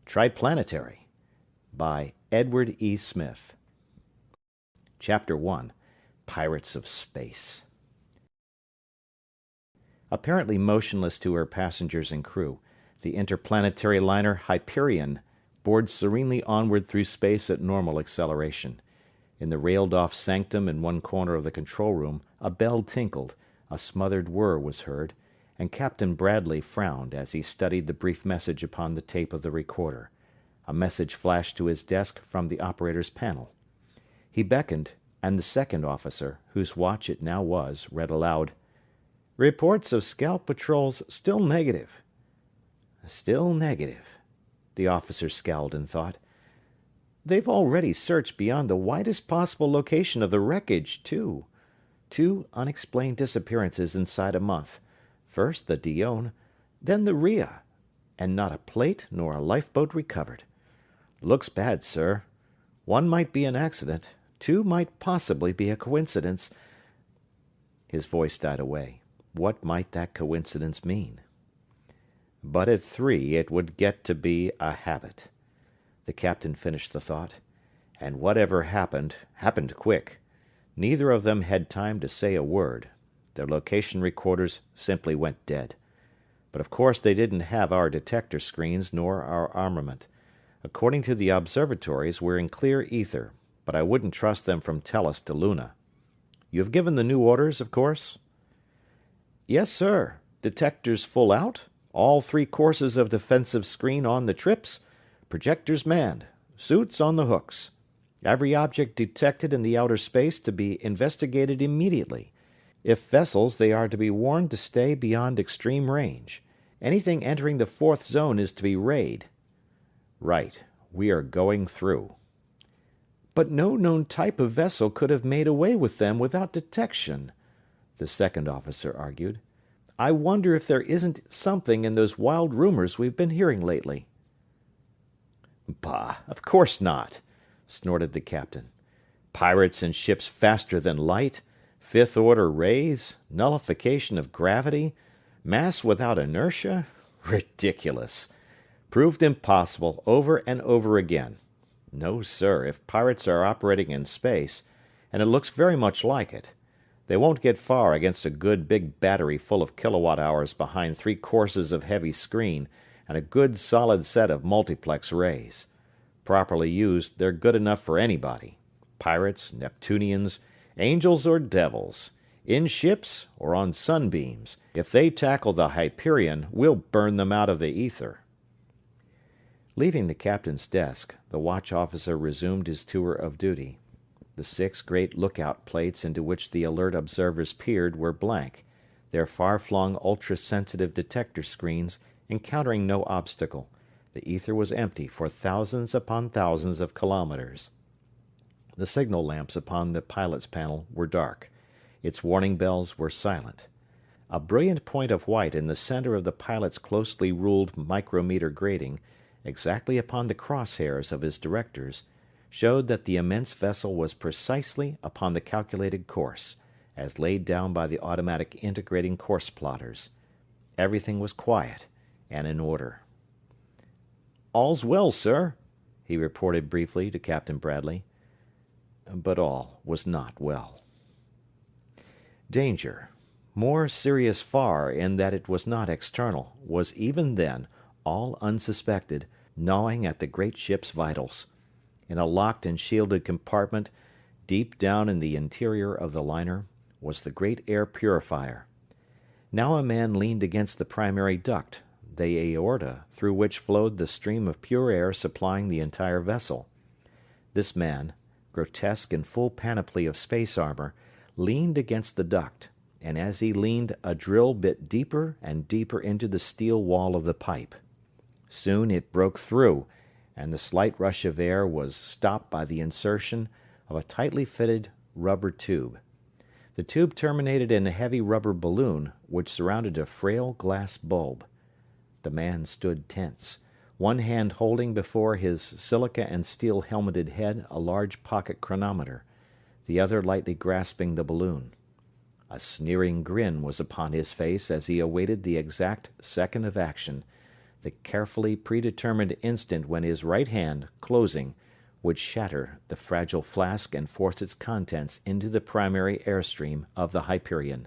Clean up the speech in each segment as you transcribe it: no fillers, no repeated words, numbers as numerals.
Triplanetary by Edward E. Smith. Chapter 1. Pirates of Space. Apparently motionless to her passengers and crew, the interplanetary liner Hyperion bored serenely onward through space at normal acceleration. In the railed-off sanctum in one corner of the control room, a bell tinkled, a smothered whir was heard, and Captain Bradley frowned as he studied the brief message upon the tape of the recorder. A message flashed to his desk from the operator's panel. He beckoned, and the second officer, whose watch it now was, read aloud, "Reports of scout patrols still negative." Still negative. The officer scowled and thought. They've already searched beyond the widest possible location of the wreckage, too. 2 unexplained disappearances inside a month. First the Dione, then the Rhea, and not a plate nor a lifeboat recovered. Looks bad, sir. 1 might be an accident, 2 might possibly be a coincidence. His voice died away. What might that coincidence mean? But at 3 it would get to be a habit. The captain finished the thought. And whatever happened, happened quick. Neither of them had time to say a word. Their location recorders simply went dead. But of course they didn't have our detector screens nor our armament. According to the observatories, we're in clear ether, but I wouldn't trust them from Tellus to Luna. You have given the new orders, of course? Yes, sir. Detectors full out. All 3 courses of defensive screen on the trips. Projectors manned. Suits on the hooks. Every object detected in the outer space to be investigated immediately. If vessels, they are to be warned to stay beyond extreme range. Anything entering the 4th zone is to be rayed. Right. We are going through. But no known type of vessel could have made away with them without detection, the second officer argued. I wonder if there isn't something in those wild rumors we've been hearing lately. Bah, of course not, snorted the captain. Pirates and ships faster than light, 5th-order rays, nullification of gravity, mass without inertia? Ridiculous. Proved impossible over and over again. No, sir, if pirates are operating in space, and it looks very much like it, they won't get far against a good big battery full of kilowatt-hours behind 3 courses of heavy screen and a good solid set of multiplex rays. Properly used, they're good enough for anybody. Pirates, Neptunians, angels or devils, in ships or on sunbeams. If they tackle the Hyperion, we'll burn them out of the ether. Leaving the captain's desk, the watch officer resumed his tour of duty. The 6 great lookout plates into which the alert observers peered were blank, their far-flung ultra-sensitive detector screens encountering no obstacle. The ether was empty for thousands upon thousands of kilometers. The signal lamps upon the pilot's panel were dark. Its warning bells were silent. A brilliant point of white in the center of the pilot's closely ruled micrometer grating, exactly upon the crosshairs of his directors, showed that the immense vessel was precisely upon the calculated course, as laid down by the automatic integrating course plotters. Everything was quiet and in order. All's well, sir, he reported briefly to Captain Bradley. But all was not well. Danger, more serious far in that it was not external, was even then, all unsuspected, gnawing at the great ship's vitals. In a locked and shielded compartment, deep down in the interior of the liner, was the great air purifier. Now a man leaned against the primary duct, the aorta through which flowed the stream of pure air supplying the entire vessel. This man, grotesque in full panoply of space armor, leaned against the duct, and as he leaned a drill bit deeper and deeper into the steel wall of the pipe. Soon it broke through, and the slight rush of air was stopped by the insertion of a tightly fitted rubber tube. The tube terminated in a heavy rubber balloon which surrounded a frail glass bulb. The man stood tense, one hand holding before his silica and steel helmeted head a large pocket chronometer, the other lightly grasping the balloon. A sneering grin was upon his face as he awaited the exact second of action, the carefully predetermined instant when his right hand, closing, would shatter the fragile flask and force its contents into the primary airstream of the Hyperion.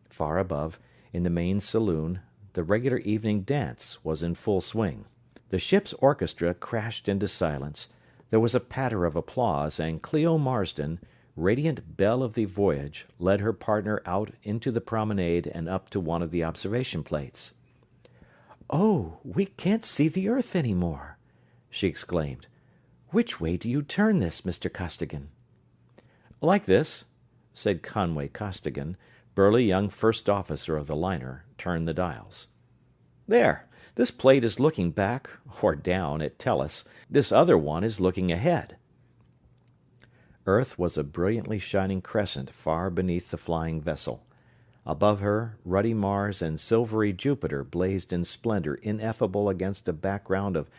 Far above, in the main saloon, the regular evening dance was in full swing. The ship's orchestra crashed into silence. There was a patter of applause, and Cleo Marsden, radiant belle of the voyage, led her partner out into the promenade and up to one of the observation plates. "Oh, we can't see the earth any more," she exclaimed. "Which way do you turn this, Mr. Costigan?" "Like this," said Conway Costigan, burly young first officer of the liner, turned the dials. "There, this plate is looking back, or down, at Tellus. This other one is looking ahead." Earth was a brilliantly shining crescent far beneath the flying vessel. Above her, ruddy Mars and silvery Jupiter blazed in splendor ineffable against a background of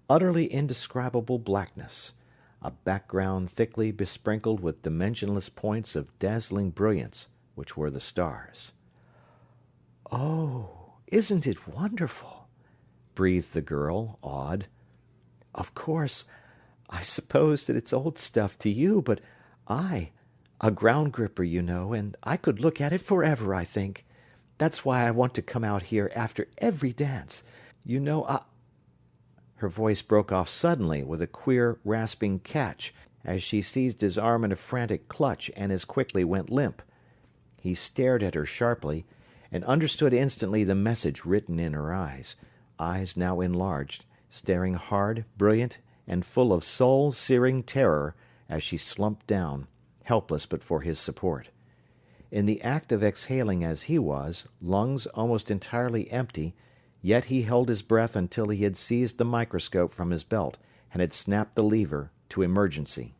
utterly indescribable blackness, a background thickly besprinkled with dimensionless points of dazzling brilliance, which were the stars. "Oh, isn't it wonderful?" breathed the girl, awed. "Of course, I suppose that it's old stuff to you, but a ground gripper, you know, and I could look at it forever, I think. That's why I want to come out here after every dance. You know, Her voice broke off suddenly with a queer, rasping catch as she seized his arm in a frantic clutch and as quickly went limp. He stared at her sharply, and understood instantly the message written in her eyes now enlarged, staring hard, brilliant, and full of soul-searing terror as she slumped down, helpless but for his support. In the act of exhaling as he was, lungs almost entirely empty, yet he held his breath until he had seized the microscope from his belt and had snapped the lever to emergency.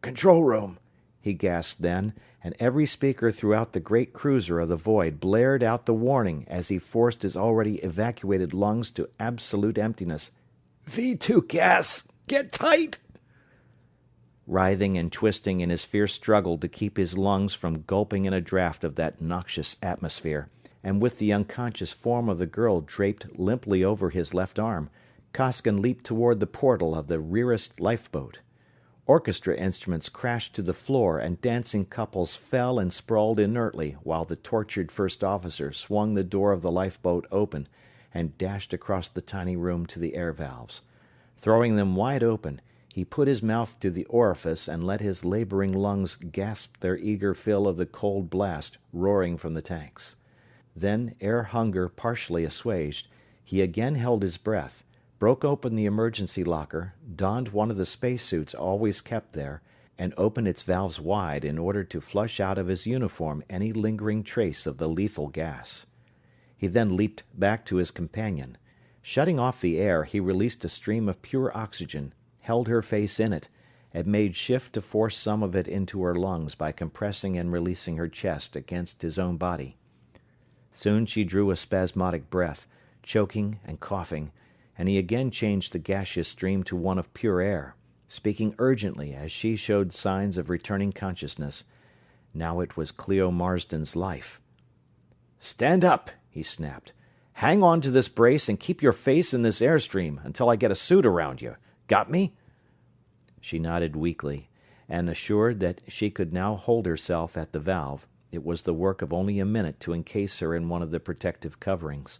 "Control room," he gasped then, and every speaker throughout the great cruiser of the void blared out the warning as he forced his already evacuated lungs to absolute emptiness. "V2 gas! Get tight!" Writhing and twisting in his fierce struggle to keep his lungs from gulping in a draught of that noxious atmosphere, and with the unconscious form of the girl draped limply over his left arm, Costigan leaped toward the portal of the rearest lifeboat. Orchestra instruments crashed to the floor, and dancing couples fell and sprawled inertly while the tortured first officer swung the door of the lifeboat open and dashed across the tiny room to the air valves. Throwing them wide open, he put his mouth to the orifice and let his laboring lungs gasp their eager fill of the cold blast roaring from the tanks. Then, air hunger partially assuaged, he again held his breath, broke open the emergency locker, donned one of the spacesuits always kept there, and opened its valves wide in order to flush out of his uniform any lingering trace of the lethal gas. He then leaped back to his companion. Shutting off the air, he released a stream of pure oxygen, held her face in it, and made shift to force some of it into her lungs by compressing and releasing her chest against his own body. Soon she drew a spasmodic breath, choking and coughing, and he again changed the gaseous stream to one of pure air, speaking urgently as she showed signs of returning consciousness. Now it was Cleo Marsden's life. "Stand up," he snapped. "Hang on to this brace and keep your face in this airstream until I get a suit around you. Got me?" She nodded weakly, and assured that she could now hold herself at the valve, it was the work of only a minute to encase her in one of the protective coverings.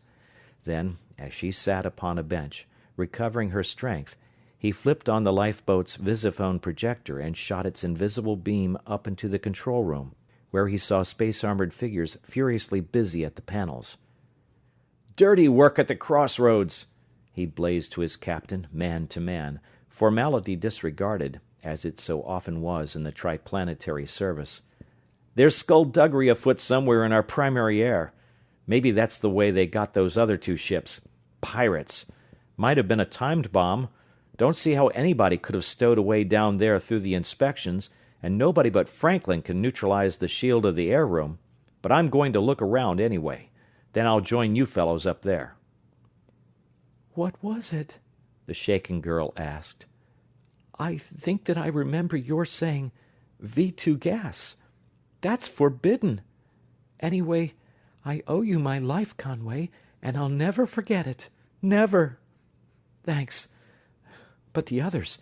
Then, as she sat upon a bench, recovering her strength, he flipped on the lifeboat's visiphone projector and shot its invisible beam up into the control room, where he saw space-armored figures furiously busy at the panels. "Dirty work at the crossroads!" he blazed to his captain, man to man, formality disregarded, as it so often was in the Triplanetary service. "There's skullduggery afoot somewhere in our primary air. Maybe that's the way they got those other two ships. Pirates. Might have been a timed bomb. Don't see how anybody could have stowed away down there through the inspections, and nobody but Franklin can neutralize the shield of the air room. But I'm going to look around anyway. Then I'll join you fellows up there." "What was it?" the shaken girl asked. "I think that I remember your saying V2 gas. That's forbidden. Anyway, I owe you my life, Conway, and I'll never forget it. Never. Thanks. But the others,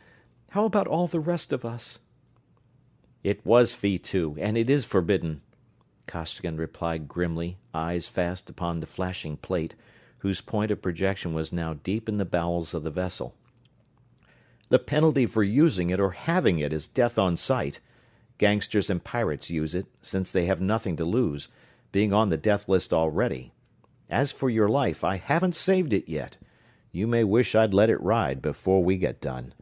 how about all the rest of us?" "It was V2, and it is forbidden," Costigan replied grimly, eyes fast upon the flashing plate, whose point of projection was now deep in the bowels of the vessel. "The penalty for using it or having it is death on sight. Gangsters and pirates use it, since they have nothing to lose, being on the death list already. As for your life, I haven't saved it yet. You may wish I'd let it ride before we get done.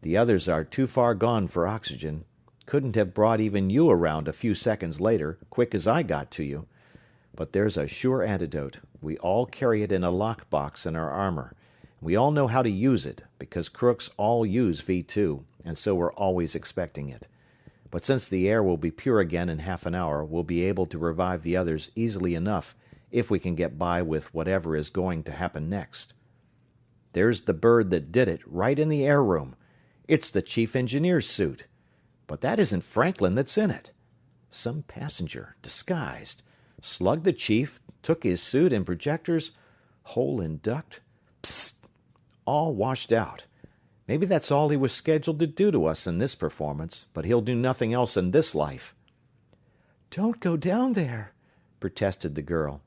The others are too far gone for oxygen. Couldn't have brought even you around a few seconds later, quick as I got to you. But there's a sure antidote. We all carry it in a lockbox in our armor. We all know how to use it, because crooks all use V2, and so we're always expecting it. But since the air will be pure again in half an hour, we'll be able to revive the others easily enough if we can get by with whatever is going to happen next. There's the bird that did it, right in the air room. It's the chief engineer's suit. But that isn't Franklin that's in it. Some passenger, disguised, slugged the chief, took his suit and projectors, hole in duct. Psst! All washed out. Maybe that's all he was scheduled to do to us in this performance, but he'll do nothing else in this life." "Don't go down there," protested the girl.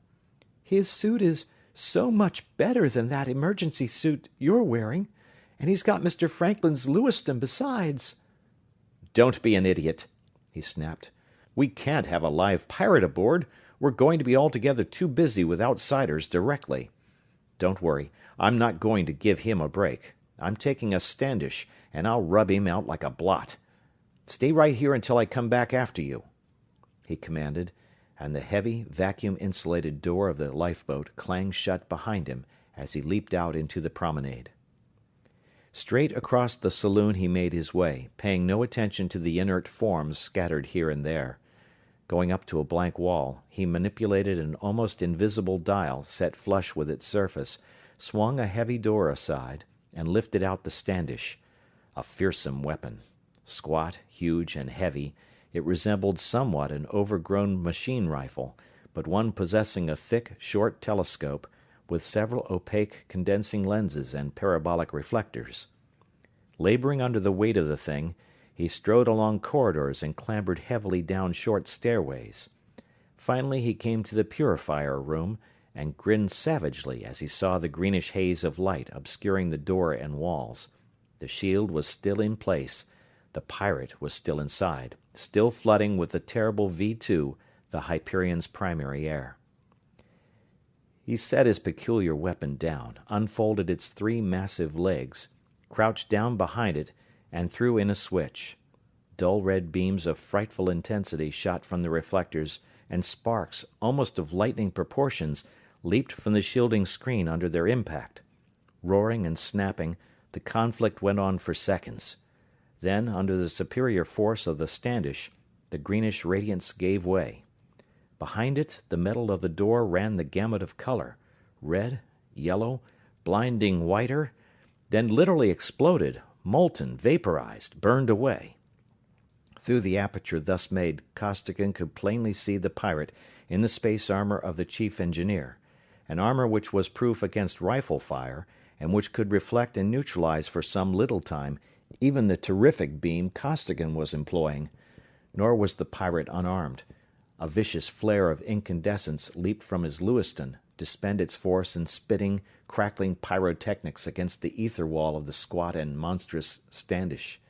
"His suit is so much better than that emergency suit you're wearing, and he's got Mr. Franklin's Lewiston besides." "Don't be an idiot," he snapped. "We can't have a live pirate aboard. We're going to be altogether too busy with outsiders directly. Don't worry, I'm not going to give him a break. I'm taking a Standish, and I'll rub him out like a blot. Stay right here until I come back after you," he commanded, and the heavy, vacuum-insulated door of the lifeboat clanged shut behind him as he leaped out into the promenade. Straight across the saloon he made his way, paying no attention to the inert forms scattered here and there. Going up to a blank wall, he manipulated an almost invisible dial set flush with its surface, swung a heavy door aside, and lifted out the Standish. A fearsome weapon. Squat, huge, and heavy, it resembled somewhat an overgrown machine rifle, but one possessing a thick, short telescope, with several opaque condensing lenses and parabolic reflectors. Laboring under the weight of the thing, he strode along corridors and clambered heavily down short stairways. Finally he came to the purifier room, and grinned savagely as he saw the greenish haze of light obscuring the door and walls. The shield was still in place. The pirate was still inside, still flooding with the terrible V2 the Hyperion's primary air. He set his peculiar weapon down, unfolded its 3 massive legs, crouched down behind it, and threw in a switch. Dull red beams of frightful intensity shot from the reflectors, and sparks, almost of lightning proportions, leaped from the shielding screen under their impact. Roaring and snapping, the conflict went on for seconds. Then, under the superior force of the Standish, the greenish radiance gave way. Behind it, the metal of the door ran the gamut of color, red, yellow, blinding whiter, then literally exploded, molten, vaporized, burned away. Through the aperture thus made, Costigan could plainly see the pirate in the space armor of the chief engineer, an armor which was proof against rifle fire, and which could reflect and neutralize for some little time even the terrific beam Costigan was employing. Nor was the pirate unarmed. A vicious flare of incandescence leaped from his Lewiston, to spend its force in spitting, crackling pyrotechnics against the ether wall of the squat and monstrous Standish.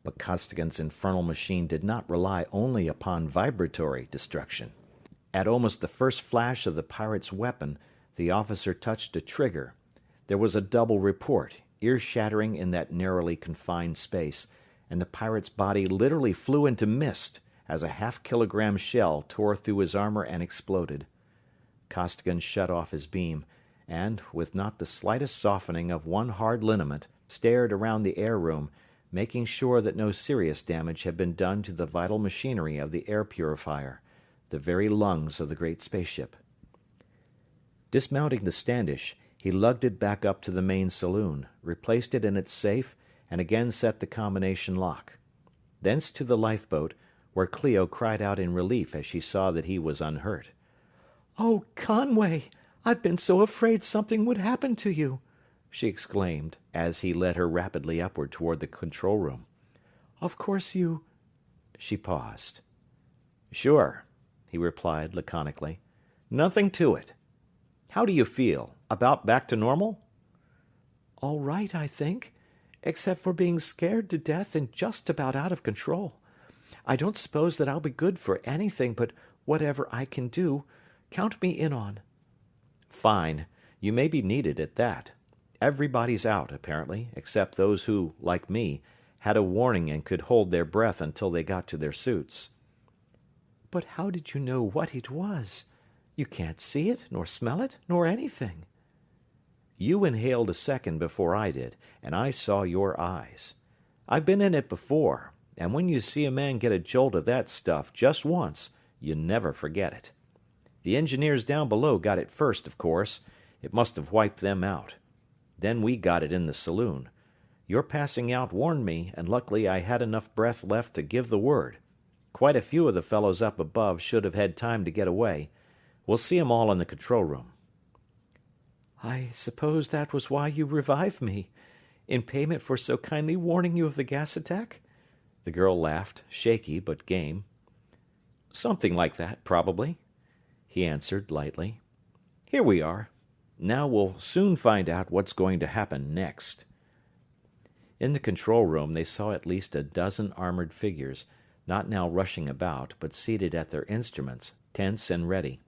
But Costigan's infernal machine did not rely only upon vibratory destruction. At almost the first flash of the pirate's weapon, the officer touched a trigger. There was a double report, ear-shattering in that narrowly confined space, and the pirate's body literally flew into mist as a half-kilogram shell tore through his armor and exploded. Costigan shut off his beam, and, with not the slightest softening of one hard lineament, stared around the air room, making sure that no serious damage had been done to the vital machinery of the air purifier, the very lungs of the great spaceship. Dismounting the Standish, he lugged it back up to the main saloon, replaced it in its safe, and again set the combination lock. Thence to the lifeboat, where Clio cried out in relief as she saw that he was unhurt. "Oh, Conway, I've been so afraid something would happen to you," she exclaimed, as he led her rapidly upward toward the control room. "Of course you—" She paused. "Sure," he replied laconically. "Nothing to it. How do you feel? About back to normal?" "All right, I think, except for being scared to death and just about out of control. I don't suppose that I'll be good for anything, but whatever I can do, count me in on." "Fine. You may be needed at that. Everybody's out, apparently, except those who, like me, had a warning and could hold their breath until they got to their suits." "But how did you know what it was? You can't see it, nor smell it, nor anything." "You inhaled a second before I did, and I saw your eyes. I've been in it before, and when you see a man get a jolt of that stuff just once, you never forget it. The engineers down below got it first, of course. It must have wiped them out. Then we got it in the saloon. Your passing out warned me, and luckily I had enough breath left to give the word. Quite a few of the fellows up above should have had time to get away. We'll see 'em all in the control room." "I suppose that was why you revived me, in payment for so kindly warning you of the gas attack?" The girl laughed, shaky but game. "Something like that, probably," he answered lightly. "Here we are. Now we'll soon find out what's going to happen next." In the control room they saw at least a dozen armored figures, not now rushing about, but seated at their instruments, tense and ready.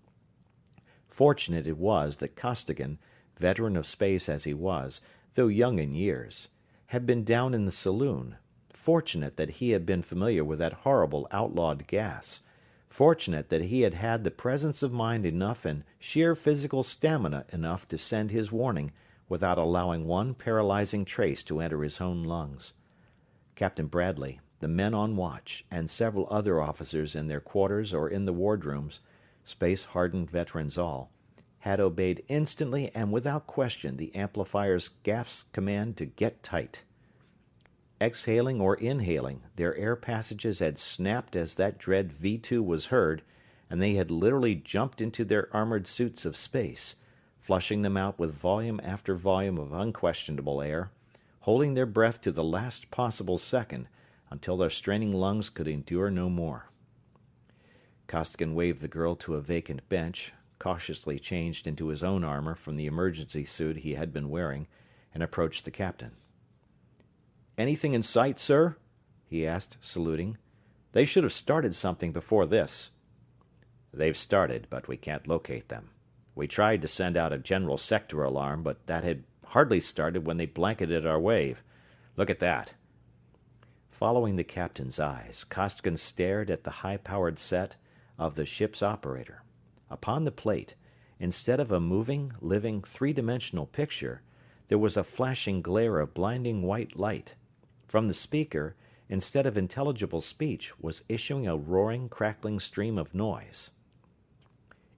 Fortunate it was that Costigan, veteran of space as he was, though young in years, had been down in the saloon. Fortunate that he had been familiar with that horrible outlawed gas. Fortunate that he had had the presence of mind enough and sheer physical stamina enough to send his warning without allowing one paralyzing trace to enter his own lungs. Captain Bradley, the men on watch, and several other officers in their quarters or in the wardrooms, space-hardened veterans all, had obeyed instantly and without question the amplifier's gas command to get tight. Exhaling or inhaling, their air passages had snapped as that dread V2 was heard, and they had literally jumped into their armored suits of space, flushing them out with volume after volume of unquestionable air, holding their breath to the last possible second until their straining lungs could endure no more. Costigan waved the girl to a vacant bench, cautiously changed into his own armor from the emergency suit he had been wearing, and approached the captain. "Anything in sight, sir?" he asked, saluting. "They should have started something before this." "They've started, but we can't locate them. We tried to send out a general sector alarm, but that had hardly started when they blanketed our wave. Look at that." Following the captain's eyes, Costigan stared at the high-powered set of the ship's operator. Upon the plate, instead of a moving, living, three-dimensional picture, there was a flashing glare of blinding white light. From the speaker, instead of intelligible speech, was issuing a roaring, crackling stream of noise.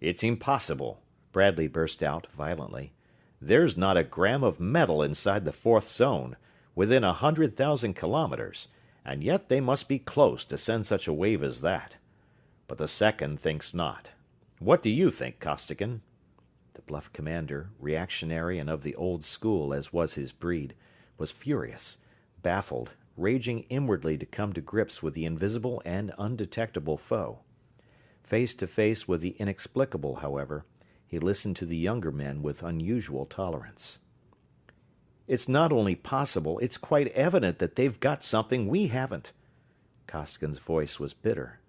"It's impossible!" Bradley burst out violently. "There's not a gram of metal inside the fourth zone, within 100,000 kilometers, and yet they must be close to send such a wave as that. But the second thinks not. What do you think, Costigan?" The bluff commander, reactionary and of the old school as was his breed, was furious, baffled, raging inwardly to come to grips with the invisible and undetectable foe. Face to face with the inexplicable, however, he listened to the younger men with unusual tolerance. "It's not only possible, it's quite evident that they've got something we haven't." Costigan's voice was bitter.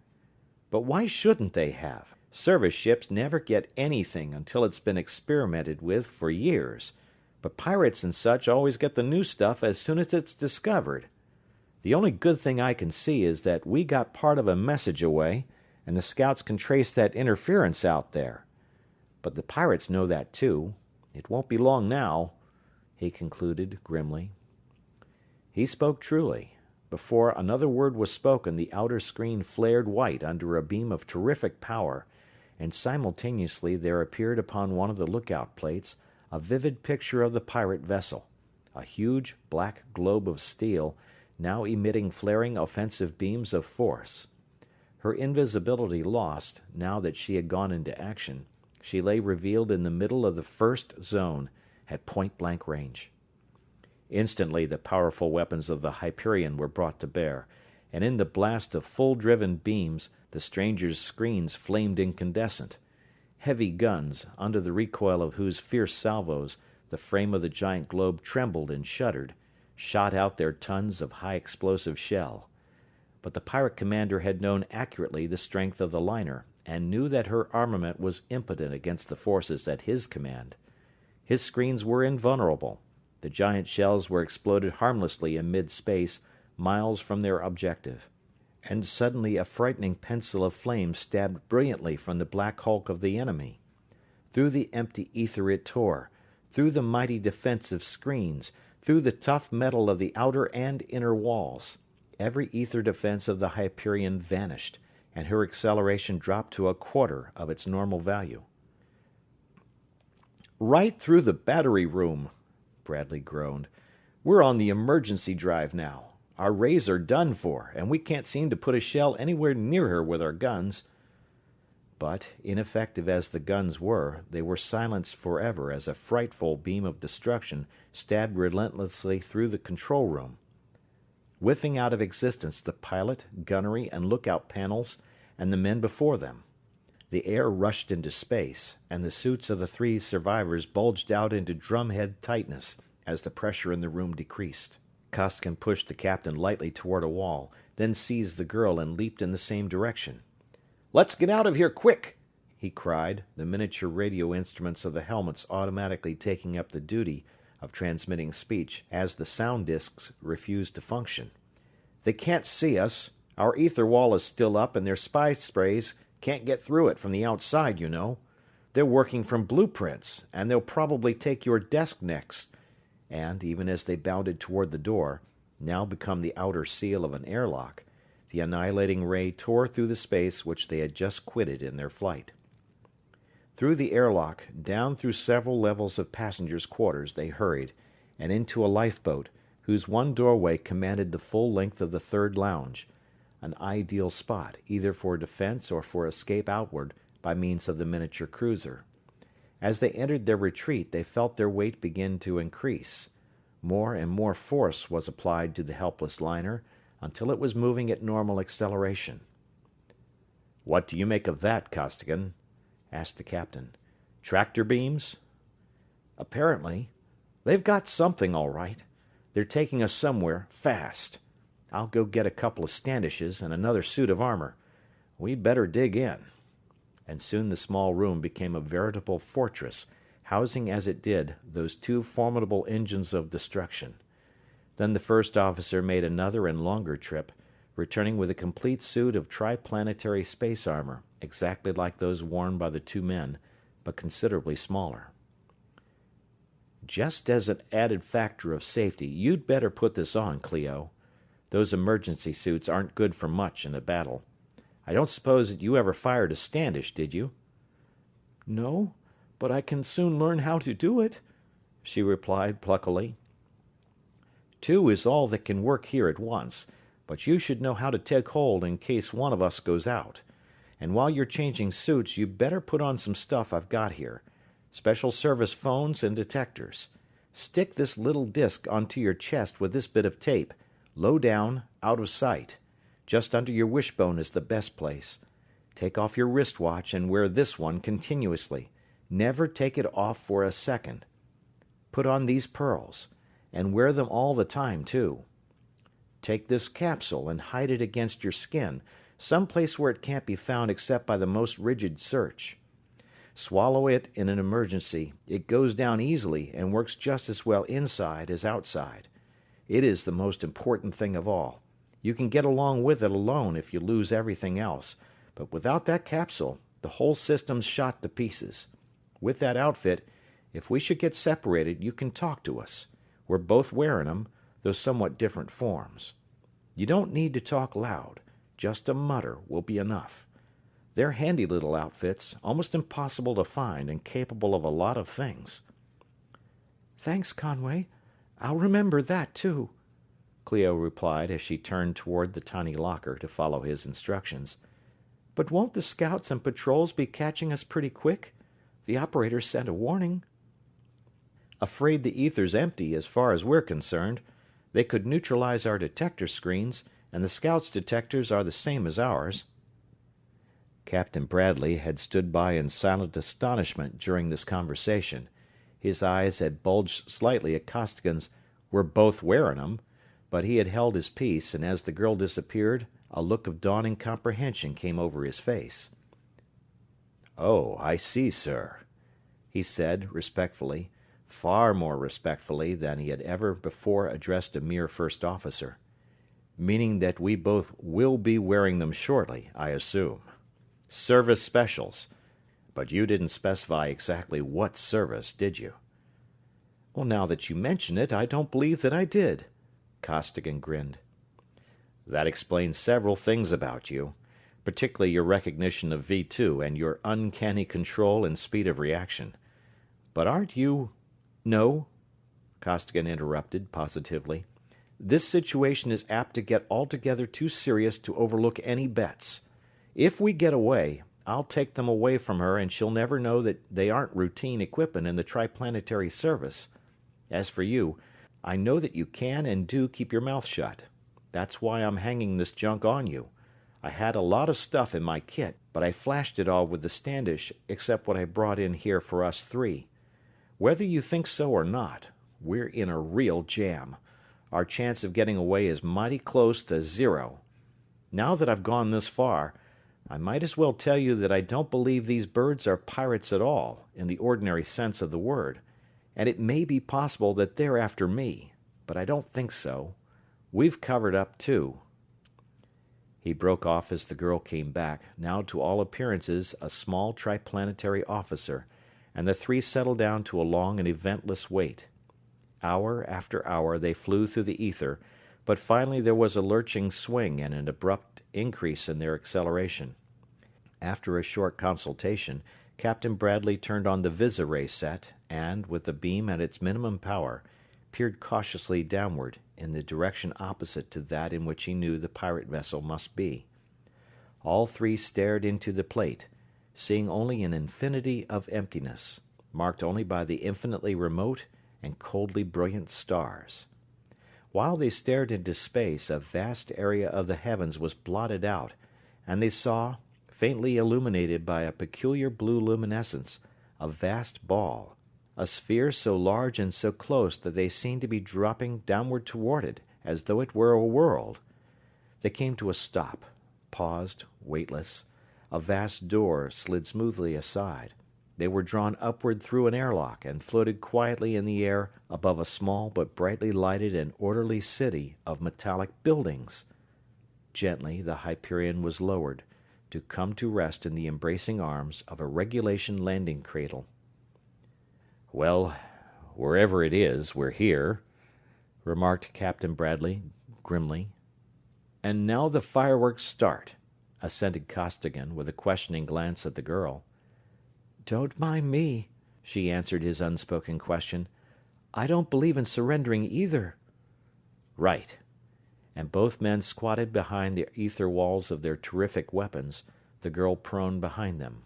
"But why shouldn't they have? Service ships never get anything until it's been experimented with for years, but pirates and such always get the new stuff as soon as it's discovered. The only good thing I can see is that we got part of a message away, and the scouts can trace that interference out there. But the pirates know that too. It won't be long now," he concluded grimly. He spoke truly. Before another word was spoken, the outer screen flared white under a beam of terrific power, and simultaneously there appeared upon one of the lookout plates a vivid picture of the pirate vessel, a huge black globe of steel, now emitting flaring offensive beams of force. Her invisibility lost, now that she had gone into action, She lay revealed in the middle of the first zone, at point-blank range. Instantly the powerful weapons of the Hyperion were brought to bear, and in the blast of full-driven beams the stranger's screens flamed incandescent. Heavy guns, under the recoil of whose fierce salvos the frame of the giant globe trembled and shuddered, shot out their tons of high-explosive shell. But the pirate commander had known accurately the strength of the liner, and knew that her armament was impotent against the forces at his command. His screens were invulnerable. The giant shells were exploded harmlessly in mid-space, miles from their objective. And suddenly a frightening pencil of flame stabbed brilliantly from the black hulk of the enemy. Through the empty ether it tore, through the mighty defensive screens, through the tough metal of the outer and inner walls. Every ether defense of the Hyperion vanished, and her acceleration dropped to a quarter of its normal value. "Right through the battery room," Bradley groaned. "We're on the emergency drive now. Our rays are done for, and we can't seem to put a shell anywhere near her with our guns." But, ineffective as the guns were, they were silenced forever as a frightful beam of destruction stabbed relentlessly through the control room, whiffing out of existence the pilot, gunnery, and lookout panels, and the men before them. The air rushed into space, and the suits of the 3 survivors bulged out into drumhead tightness as the pressure in the room decreased. Costigan pushed the captain lightly toward a wall, then seized the girl and leaped in the same direction. "Let's get out of here, quick!" he cried, the miniature radio instruments of the helmets automatically taking up the duty of transmitting speech as the sound discs refused to function. "They can't see us. Our ether wall is still up, and their spy sprays can't get through it from the outside, you know. They're working from blueprints, and they'll probably take your desk next." And, even as they bounded toward the door, now become the outer seal of an airlock, the annihilating ray tore through the space which they had just quitted in their flight. Through the airlock, down through several levels of passengers' quarters they hurried, and into a lifeboat, whose one doorway commanded the full length of the third lounge, an ideal spot either for defense or for escape outward by means of the miniature cruiser. As they entered their retreat, they felt their weight begin to increase. More and more force was applied to the helpless liner, until it was moving at normal acceleration. "What do you make of that, Costigan?" asked the captain. "Tractor beams?" "Apparently. They've got something, all right. They're taking us somewhere, fast. I'll go get a couple of Standishes and another suit of armor. We'd better dig in." And soon the small room became a veritable fortress, housing as it did those 2 formidable engines of destruction. Then the first officer made another and longer trip, returning with a complete suit of triplanetary space armor, exactly like those worn by the 2 men, but considerably smaller. "Just as an added factor of safety, you'd better put this on, Cleo. Those emergency suits aren't good for much in a battle. I don't suppose that you ever fired a Standish, did you?" "No, but I can soon learn how to do it," she replied pluckily. 2 is all that can work here at once, but you should know how to take hold in case one of us goes out. And while you're changing suits, you'd better put on some stuff I've got here. Special service phones and detectors. Stick this little disc onto your chest with this bit of tape, low down, out of sight. Just under your wishbone is the best place. Take off your wristwatch and wear this one continuously. Never take it off for a second. Put on these pearls, and wear them all the time, too. Take this capsule and hide it against your skin, someplace where it can't be found except by the most rigid search. Swallow it in an emergency. It goes down easily and works just as well inside as outside. It is the most important thing of all. You can get along with it alone if you lose everything else, but without that capsule, the whole system's shot to pieces. With that outfit, if we should get separated, you can talk to us. We're both wearing them, though somewhat different forms. You don't need to talk loud. Just a mutter will be enough. They're handy little outfits, almost impossible to find and capable of a lot of things." "Thanks, Conway. I'll remember that, too," Cleo replied as she turned toward the tiny locker to follow his instructions. "But won't the scouts and patrols be catching us pretty quick? The operator sent a warning." "Afraid the ether's empty as far as we're concerned. They could neutralize our detector screens, and the scouts' detectors are the same as ours." Captain Bradley had stood by in silent astonishment during this conversation. His eyes had bulged slightly at Costigan's "we're both wearing 'em," but he had held his peace, and as the girl disappeared, a look of dawning comprehension came over his face. "Oh, I see, sir," he said, respectfully, far more respectfully than he had ever before addressed a mere first officer. "Meaning that we both will be wearing them shortly, I assume. Service specials. But you didn't specify exactly what service, did you?" "Well, now that you mention it, I don't believe that I did." Costigan grinned. "That explains several things about you, particularly your recognition of V2 and your uncanny control and speed of reaction. But aren't you—" "No," Costigan interrupted, positively. "This situation is apt to get altogether too serious to overlook any bets. If we get away, I'll take them away from her and she'll never know that they aren't routine equipment in the Triplanetary service. As for you, I know that you can and do keep your mouth shut. That's why I'm hanging this junk on you. I had a lot of stuff in my kit, but I flashed it all with the Standish except what I brought in here for us three. Whether you think so or not, we're in a real jam. Our chance of getting away is mighty close to zero. Now that I've gone this far, I might as well tell you that I don't believe these birds are pirates at all, in the ordinary sense of the word, and it may be possible that they're after me, but I don't think so. We've covered up, too." He broke off as the girl came back, now to all appearances a small triplanetary officer, and the three settled down to a long and eventless wait. Hour after hour they flew through the ether, but finally there was a lurching swing and an abrupt increase in their acceleration. After a short consultation, Captain Bradley turned on the Visiray set and, with the beam at its minimum power, peered cautiously downward in the direction opposite to that in which he knew the pirate vessel must be. All three stared into the plate, seeing only an infinity of emptiness, marked only by the infinitely remote and coldly brilliant stars. While they stared into space, a vast area of the heavens was blotted out, and they saw, faintly illuminated by a peculiar blue luminescence, a vast ball, a sphere so large and so close that they seemed to be dropping downward toward it, as though it were a world. They came to a stop, paused, weightless. A vast door slid smoothly aside. They were drawn upward through an airlock and floated quietly in the air above a small but brightly lighted and orderly city of metallic buildings. Gently the Hyperion was lowered, to come to rest in the embracing arms of a regulation landing cradle. "Well, wherever it is, we're here," remarked Captain Bradley, grimly. "And now the fireworks start," assented Costigan, with a questioning glance at the girl. "Don't mind me," she answered his unspoken question. "I don't believe in surrendering either." "Right." And both men squatted behind the ether walls of their terrific weapons, the girl prone behind them.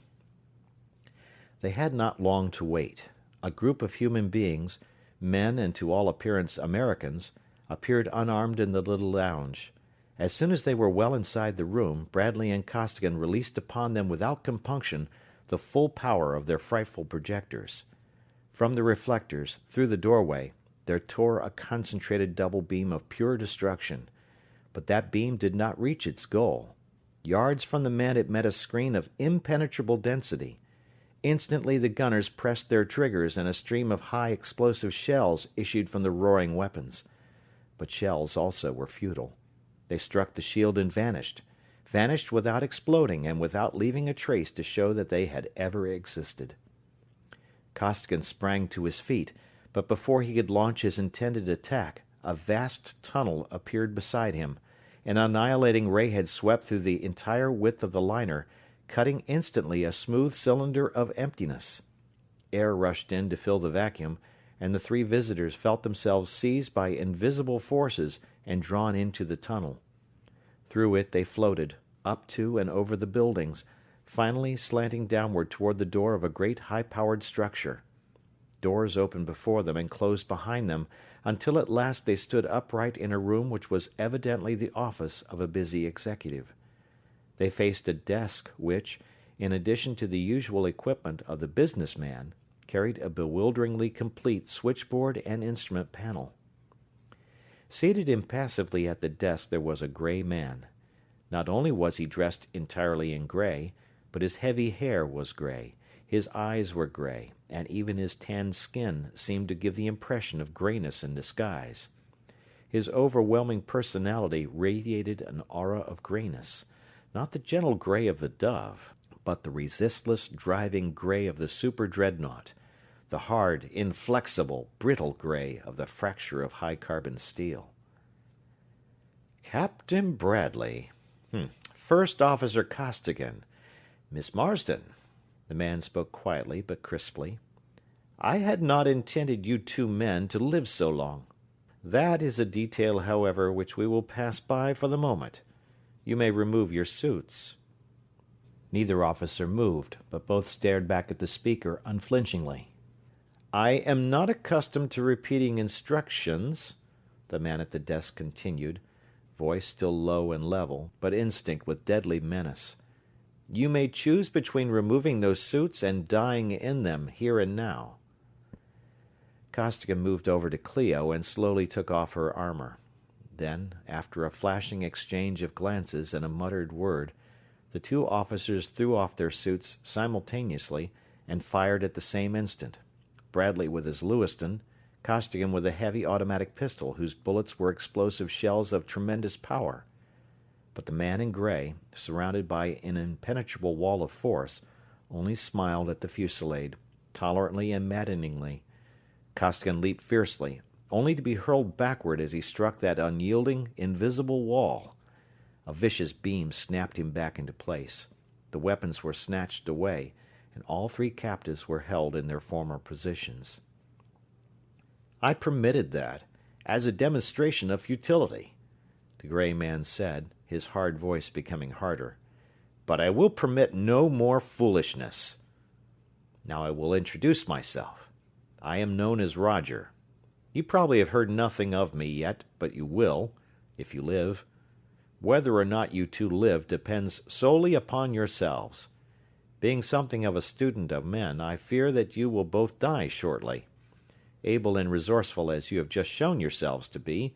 They had not long to wait. A group of human beings, men and to all appearance Americans, appeared unarmed in the little lounge. As soon as they were well inside the room, Bradley and Costigan released upon them without compunction the full power of their frightful projectors. From the reflectors, through the doorway, there tore a concentrated double beam of pure destruction. But that beam did not reach its goal. Yards from the men it met a screen of impenetrable density. Instantly the gunners pressed their triggers and a stream of high explosive shells issued from the roaring weapons. But shells also were futile. They struck the shield and vanished without exploding and without leaving a trace to show that they had ever existed. Costigan sprang to his feet, but before he could launch his intended attack, a vast tunnel appeared beside him. An annihilating ray had swept through the entire width of the liner, cutting instantly a smooth cylinder of emptiness. Air rushed in to fill the vacuum, and the three visitors felt themselves seized by invisible forces and drawn into the tunnel. Through it they floated, up to and over the buildings, finally slanting downward toward the door of a great high-powered structure. Doors opened before them and closed behind them, until at last they stood upright in a room which was evidently the office of a busy executive. They faced a desk which, in addition to the usual equipment of the businessman, carried a bewilderingly complete switchboard and instrument panel. Seated impassively at the desk there was a gray man. Not only was he dressed entirely in gray, but his heavy hair was gray, his eyes were gray, and even his tanned skin seemed to give the impression of grayness in disguise. His overwhelming personality radiated an aura of grayness, not the gentle gray of the dove, but the resistless, driving gray of the super-dreadnought, the hard, inflexible, brittle gray of the fracture of high-carbon steel. Captain Bradley. First Officer Costigan. Miss Marsden. The man spoke quietly but crisply. I had not intended you two men to live so long. That is a detail, however, which we will pass by for the moment. You may remove your suits. Neither officer moved, but both stared back at the speaker unflinchingly. I am not accustomed to repeating instructions, the man at the desk continued, voice still low and level, but instinct with deadly menace. You may choose between removing those suits and dying in them here and now. Costigan moved over to Clio and slowly took off her armor. Then, after a flashing exchange of glances and a muttered word, the two officers threw off their suits simultaneously and fired at the same instant. Bradley with his Lewiston, Costigan with a heavy automatic pistol whose bullets were explosive shells of tremendous power. But the man in gray, surrounded by an impenetrable wall of force, only smiled at the fusillade, tolerantly and maddeningly. Costigan leaped fiercely, only to be hurled backward as he struck that unyielding, invisible wall. A vicious beam snapped him back into place. The weapons were snatched away, and all three captives were held in their former positions. I permitted that, as a demonstration of futility, the gray man said, his hard voice becoming harder. But I will permit no more foolishness. Now I will introduce myself. I am known as Roger. You probably have heard nothing of me yet, but you will, if you live. Whether or not you two live depends solely upon yourselves. Being something of a student of men, I fear that you will both die shortly. Able and resourceful as you have just shown yourselves to be,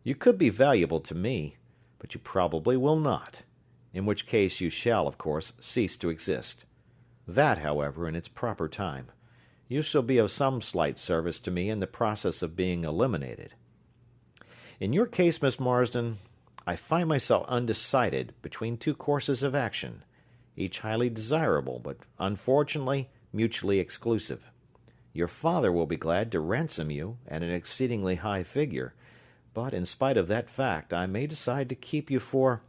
you could be valuable to me, but you probably will not, in which case you shall, of course, cease to exist. That, however, in its proper time. You shall be of some slight service to me in the process of being eliminated. In your case, Miss Marsden, I find myself undecided between two courses of action, each highly desirable, but unfortunately mutually exclusive. Your father will be glad to ransom you at an exceedingly high figure, but in spite of that fact, I may decide to keep you for,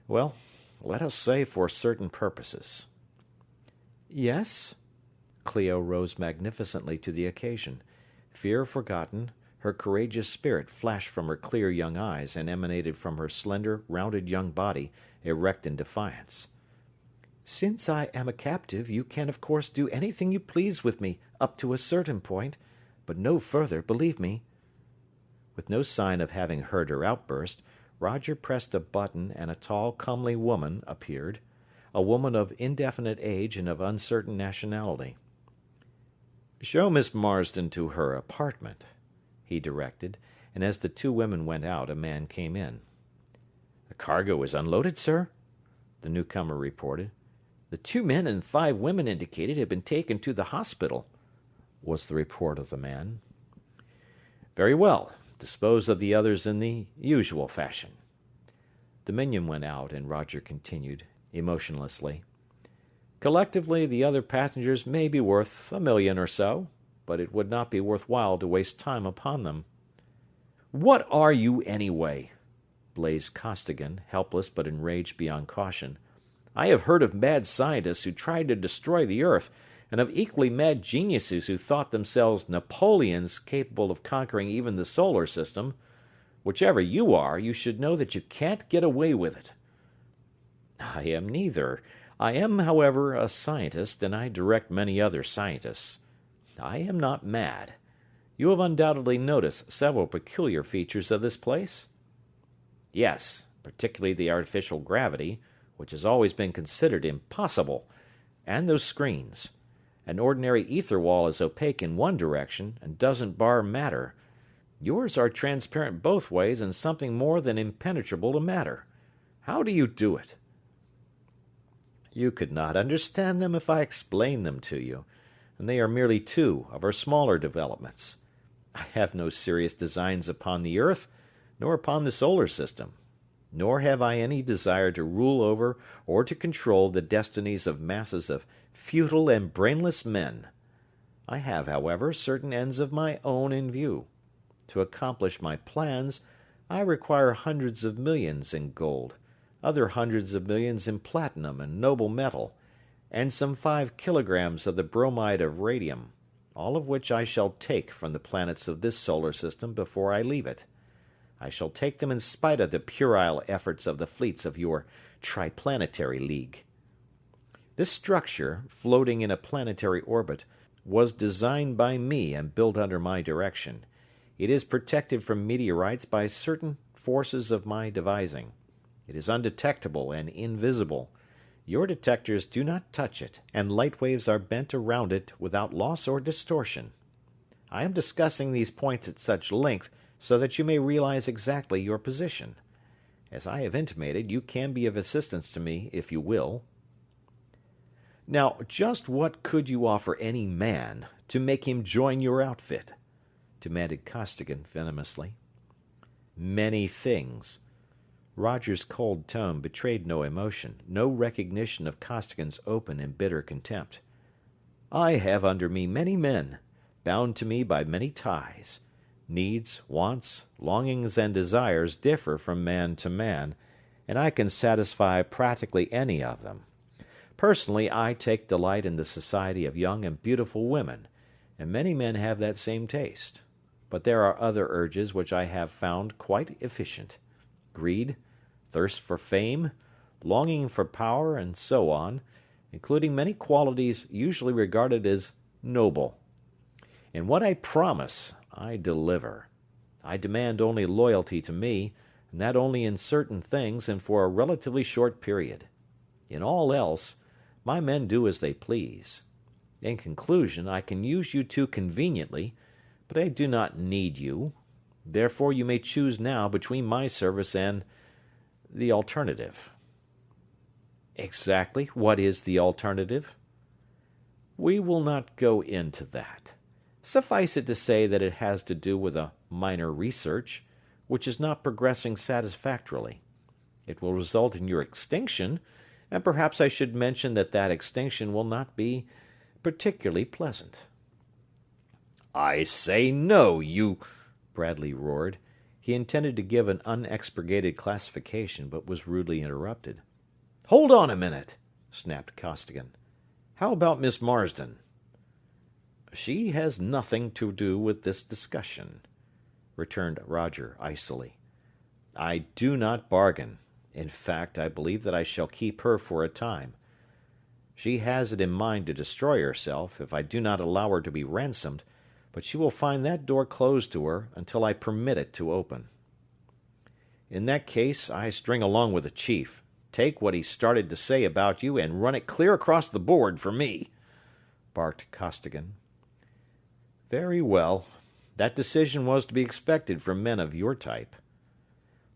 well, let us say for certain purposes. Yes? Clio rose magnificently to the occasion. Fear forgotten, her courageous spirit flashed from her clear young eyes and emanated from her slender, rounded young body, erect in defiance. Since I am a captive, you can of course do anything you please with me, up to a certain point, but no further, believe me. With no sign of having heard her outburst, Roger pressed a button and a tall, comely woman appeared, a woman of indefinite age and of uncertain nationality. Show Miss Marsden to her apartment, he directed, and as the two women went out, a man came in. The cargo is unloaded, sir, the newcomer reported. The 2 men and 5 women indicated have been taken to the hospital, was the report of the man. Very well. Dispose of the others in the usual fashion. The minion went out, and Roger continued, emotionlessly. Collectively, the other passengers may be worth $1 million or so, but it would not be worthwhile to waste time upon them. What are you, anyway? Blazed Costigan, helpless but enraged beyond caution. I have heard of mad scientists who tried to destroy the Earth, and of equally mad geniuses who thought themselves Napoleons capable of conquering even the solar system. Whichever you are, you should know that you can't get away with it. I am neither. I am, however, a scientist, and I direct many other scientists. I am not mad. You have undoubtedly noticed several peculiar features of this place? Yes, particularly the artificial gravity, which has always been considered impossible, and those screens. An ordinary ether wall is opaque in one direction and doesn't bar matter. Yours are transparent both ways and something more than impenetrable to matter. How do you do it? You could not understand them if I explained them to you, and they are merely two of our smaller developments. I have no serious designs upon the earth, nor upon the solar system, nor have I any desire to rule over or to control the destinies of masses of futile and brainless men. I have, however, certain ends of my own in view. To accomplish my plans, I require hundreds of millions in gold, other hundreds of millions in platinum and noble metal, and some 5 kilograms of the bromide of radium, all of which I shall take from the planets of this solar system before I leave it. I shall take them in spite of the puerile efforts of the fleets of your Triplanetary League. This structure, floating in a planetary orbit, was designed by me and built under my direction. It is protected from meteorites by certain forces of my devising. It is undetectable and invisible. Your detectors do not touch it, and light waves are bent around it without loss or distortion. I am discussing these points at such length so that you may realize exactly your position. As I have intimated, you can be of assistance to me if you will. Now, just what could you offer any man to make him join your outfit? Demanded Costigan venomously. Many things. Roger's cold tone betrayed no emotion, no recognition of Costigan's open and bitter contempt. I have under me many men, bound to me by many ties. Needs, wants, longings, and desires differ from man to man, and I can satisfy practically any of them. Personally, I take delight in the society of young and beautiful women, and many men have that same taste. But there are other urges which I have found quite efficient. Greed, thirst for fame, longing for power, and so on, including many qualities usually regarded as noble. In what I promise, I deliver. I demand only loyalty to me, and that only in certain things and for a relatively short period. In all else, my men do as they please. In conclusion, I can use you two conveniently, but I do not need you. Therefore you may choose now between my service and the alternative. Exactly what is the alternative? We will not go into that. Suffice it to say that it has to do with a minor research, which is not progressing satisfactorily. It will result in your extinction, and perhaps I should mention that that extinction will not be particularly pleasant. I say no, you... Bradley roared. He intended to give an unexpurgated classification, but was rudely interrupted. Hold on a minute, snapped Costigan. How about Miss Marsden? She has nothing to do with this discussion, returned Roger icily. I do not bargain. In fact, I believe that I shall keep her for a time. She has it in mind to destroy herself if I do not allow her to be ransomed, but she will find that door closed to her until I permit it to open. In that case, I string along with the chief, take what he started to say about you, and run it clear across the board for me, barked Costigan. Very well. That decision was to be expected from men of your type.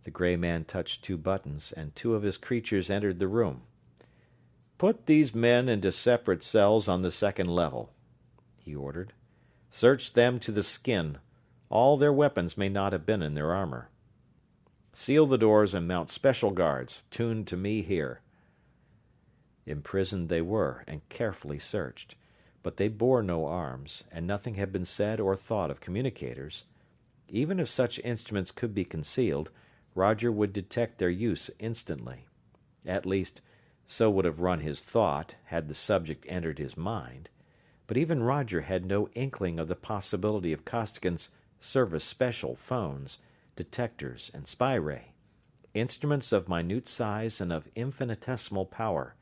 The gray man touched 2 buttons, and 2 of his creatures entered the room. Put these men into separate cells on the 2nd level, he ordered. Search them to the skin. All their weapons may not have been in their armor. Seal the doors and mount special guards, tuned to me here. Imprisoned they were, and carefully searched, but they bore no arms, and nothing had been said or thought of communicators. Even if such instruments could be concealed, Roger would detect their use instantly. At least, so would have run his thought, had the subject entered his mind. But even Roger had no inkling of the possibility of Costigan's service special phones, detectors, and spy ray, instruments of minute size and of infinitesimal power,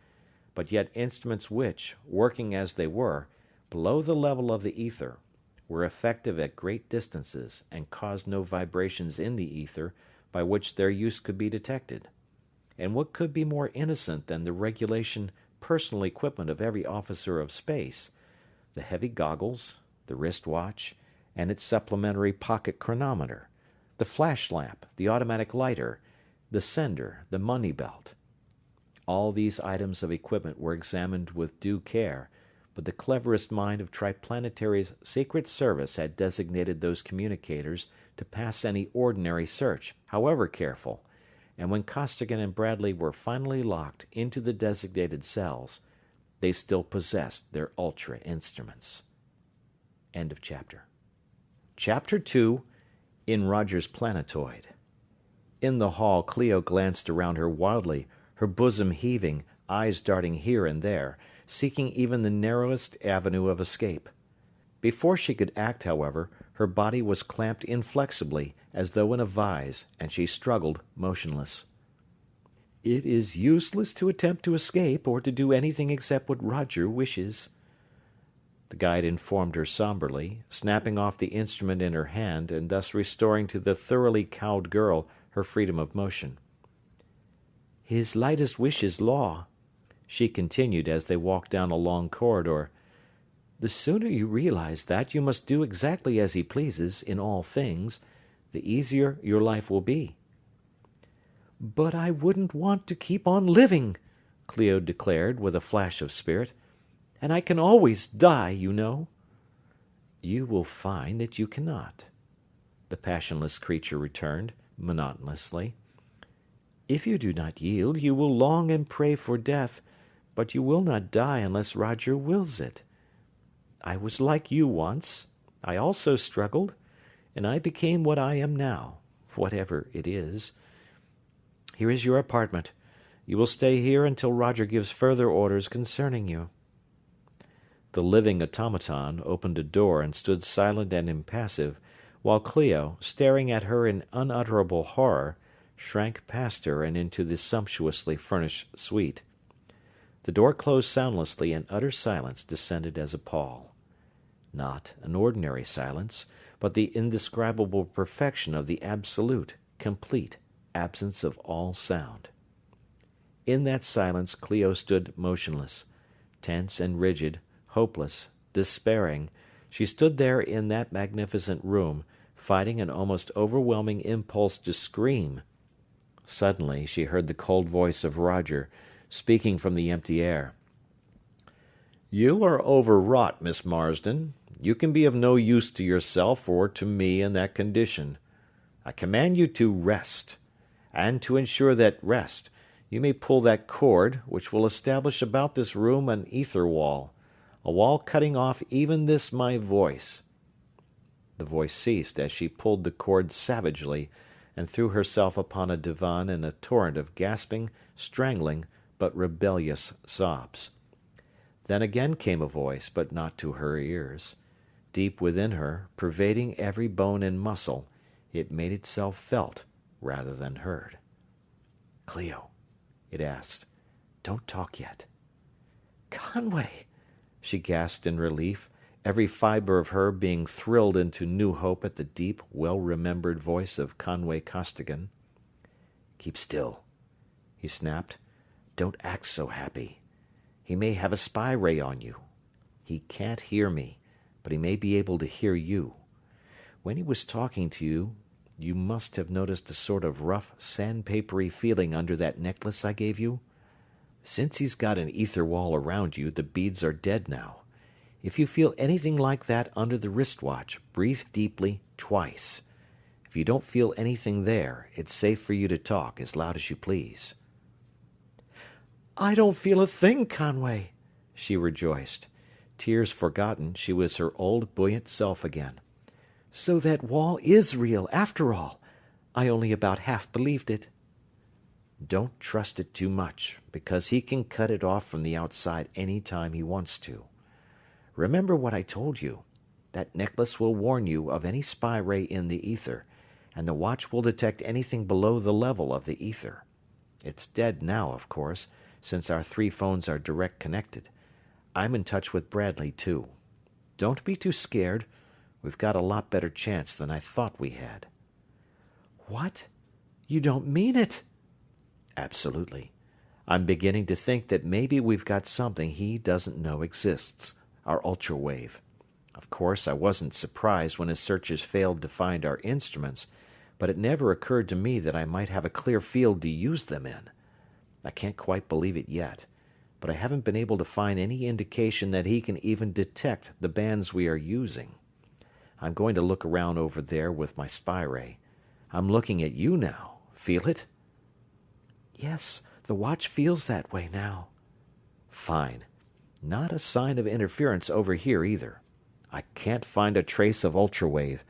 but yet instruments which, working as they were, below the level of the ether, were effective at great distances and caused no vibrations in the ether by which their use could be detected. And what could be more innocent than the regulation personal equipment of every officer of space, the heavy goggles, the wrist watch, and its supplementary pocket chronometer, the flash lamp, the automatic lighter, the sender, the money belt. All these items of equipment were examined with due care, but the cleverest mind of Triplanetary's Secret Service had designated those communicators to pass any ordinary search, however careful, and when Costigan and Bradley were finally locked into the designated cells, they still possessed their ultra instruments. End of chapter. Chapter 2, In Roger's Planetoid. In the hall, Cleo glanced around her wildly, her bosom heaving, eyes darting here and there, seeking even the narrowest avenue of escape. Before she could act, however, her body was clamped inflexibly, as though in a vise, and she struggled motionless. "It is useless to attempt to escape, or to do anything except what Roger wishes," the guide informed her somberly, snapping off the instrument in her hand, and thus restoring to the thoroughly cowed girl her freedom of motion. "His lightest wish is law," she continued as they walked down a long corridor. "The sooner you realize that you must do exactly as he pleases, in all things, the easier your life will be." "But I wouldn't want to keep on living," Cleo declared, with a flash of spirit. "And I can always die, you know." "You will find that you cannot," the passionless creature returned, monotonously. "If you do not yield, you will long and pray for death, but you will not die unless Roger wills it. I was like you once. I also struggled, and I became what I am now, whatever it is. Here is your apartment. You will stay here until Roger gives further orders concerning you." The living automaton opened a door and stood silent and impassive, while Cleo, staring at her in unutterable horror, shrank past her and into the sumptuously furnished suite. The door closed soundlessly, and utter silence descended as a pall. Not an ordinary silence, but the indescribable perfection of the absolute, complete absence of all sound. In that silence Cleo stood motionless, tense and rigid, hopeless, despairing. She stood there in that magnificent room, fighting an almost overwhelming impulse to scream. Suddenly she heard the cold voice of Roger, speaking from the empty air. "You are overwrought, Miss Marsden. You can be of no use to yourself or to me in that condition. I command you to rest. And to ensure that rest, you may pull that cord, which will establish about this room an ether wall, a wall cutting off even this my voice." The voice ceased as she pulled the cord savagely, and threw herself upon a divan in a torrent of gasping, strangling, but rebellious sobs. Then again came a voice, but not to her ears. Deep within her, pervading every bone and muscle, it made itself felt rather than heard. "Cleo," it asked, "don't talk yet." "Conway!" she gasped in relief, every fibre of her being thrilled into new hope at the deep, well-remembered voice of Conway Costigan. "Keep still," he snapped. "Don't act so happy. He may have a spy ray on you. He can't hear me, but he may be able to hear you. When he was talking to you, you must have noticed a sort of rough, sandpapery feeling under that necklace I gave you. Since he's got an ether wall around you, the beads are dead now. If you feel anything like that under the wristwatch, breathe deeply twice. If you don't feel anything there, it's safe for you to talk as loud as you please." "I don't feel a thing, Conway," she rejoiced. Tears forgotten, she was her old buoyant self again. "So that wall is real, after all. I only about half believed it." "Don't trust it too much, because he can cut it off from the outside any time he wants to. Remember what I told you. That necklace will warn you of any spy ray in the ether, and the watch will detect anything below the level of the ether. It's dead now, of course, since our 3 phones are direct connected. I'm in touch with Bradley, too. Don't be too scared. We've got a lot better chance than I thought we had." "What? You don't mean it?" "Absolutely. I'm beginning to think that maybe we've got something he doesn't know exists, our ultrawave. Of course, I wasn't surprised when his searches failed to find our instruments, but it never occurred to me that I might have a clear field to use them in. I can't quite believe it yet, but I haven't been able to find any indication that he can even detect the bands we are using. I'm going to look around over there with my spy ray. I'm looking at you now. Feel it?" "Yes, the watch feels that way now." "Fine. Not a sign of interference over here either. I can't find a trace of ultrawave.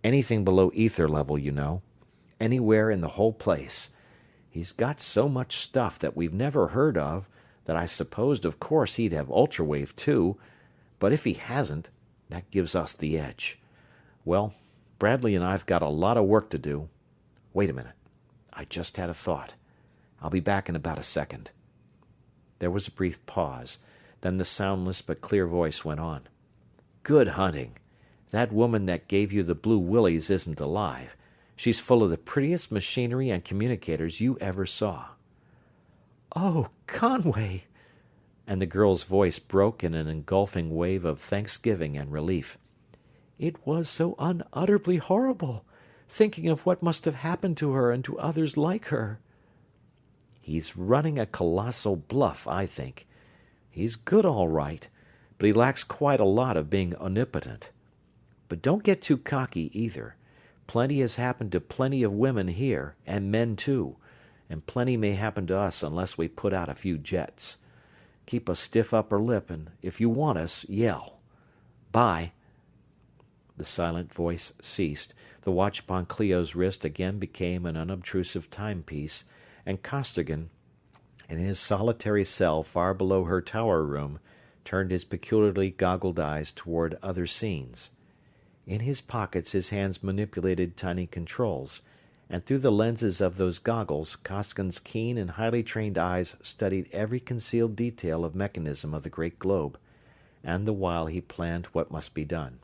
Anything below ether level, you know. Anywhere in the whole place. He's got so much stuff that we've never heard of that I supposed of course he'd have ultrawave too, but if he hasn't, that gives us the edge. Well, Bradley and I've got a lot of work to do. Wait a minute. I just had a thought. I'll be back in about a second." There was a brief pause, then the soundless but clear voice went on. "Good hunting. That woman that gave you the blue willies isn't alive. She's full of the prettiest machinery and communicators you ever saw." "Oh, Conway!" And the girl's voice broke in an engulfing wave of thanksgiving and relief. "It was so unutterably horrible, thinking of what must have happened to her and to others like her." "He's running a colossal bluff, I think. He's good all right, but he lacks quite a lot of being omnipotent. But don't get too cocky either. Plenty has happened to plenty of women here, and men too, and plenty may happen to us unless we put out a few jets. Keep a stiff upper lip, and if you want us, yell. Bye." The silent voice ceased, the watch upon Clio's wrist again became an unobtrusive timepiece, and Costigan, in his solitary cell far below her tower room, turned his peculiarly goggled eyes toward other scenes. In his pockets his hands manipulated tiny controls, and through the lenses of those goggles Costigan's keen and highly trained eyes studied every concealed detail of mechanism of the great globe, and the while he planned what must be done.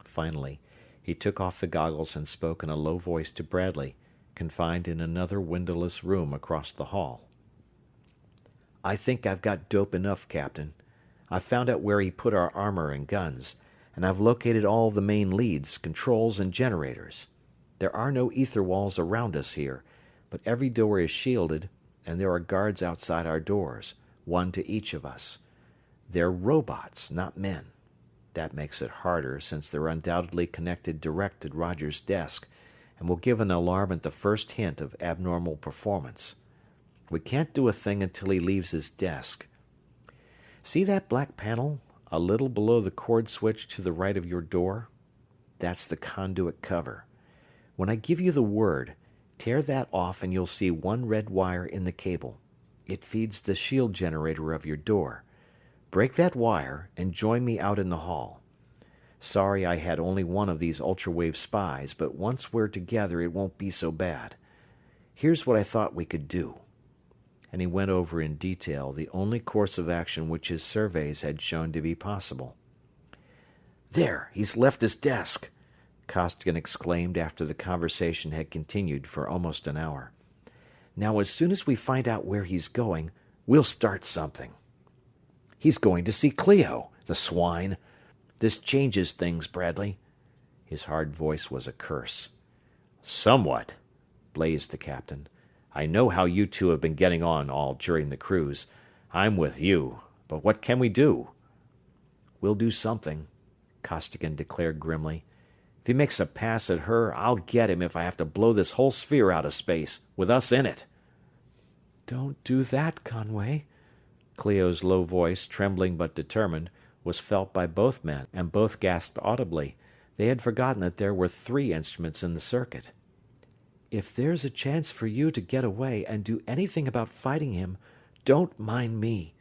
Finally, he took off the goggles and spoke in a low voice to Bradley, confined in another windowless room across the hall. "I think I've got dope enough, Captain. I've found out where he put our armor and guns, and I've located all the main leads, controls, and generators. There are no ether walls around us here, but every door is shielded, and there are guards outside our doors, one to each of us. They're robots, not men. That makes it harder, since they're undoubtedly connected direct to Roger's desk, and will give an alarm at the first hint of abnormal performance. We can't do a thing until he leaves his desk. See that black panel, a little below the cord switch to the right of your door? That's the conduit cover. When I give you the word, tear that off and you'll see one red wire in the cable. It feeds the shield generator of your door. Break that wire and join me out in the hall. Sorry I had only one of these ultrawave spies, but once we're together it won't be so bad. Here's what I thought we could do." And he went over in detail the only course of action which his surveys had shown to be possible. "There, he's left his desk," Costigan exclaimed after the conversation had continued for almost an hour. "Now, as soon as we find out where he's going, we'll start something. He's going to see Clio, the swine. This changes things, Bradley." His hard voice was a curse. "Somewhat," blazed the captain. "I know how you two have been getting on all during the cruise. I'm with you, but what can we do?" "We'll do something," Costigan declared grimly. "If he makes a pass at her, I'll get him if I have to blow this whole sphere out of space, with us in it." "Don't do that, Conway." Clio's low voice, trembling but determined, was felt by both men, and both gasped audibly. They had forgotten that there were 3 instruments in the circuit. "If there's a chance for you to get away and do anything about fighting him, don't mind me.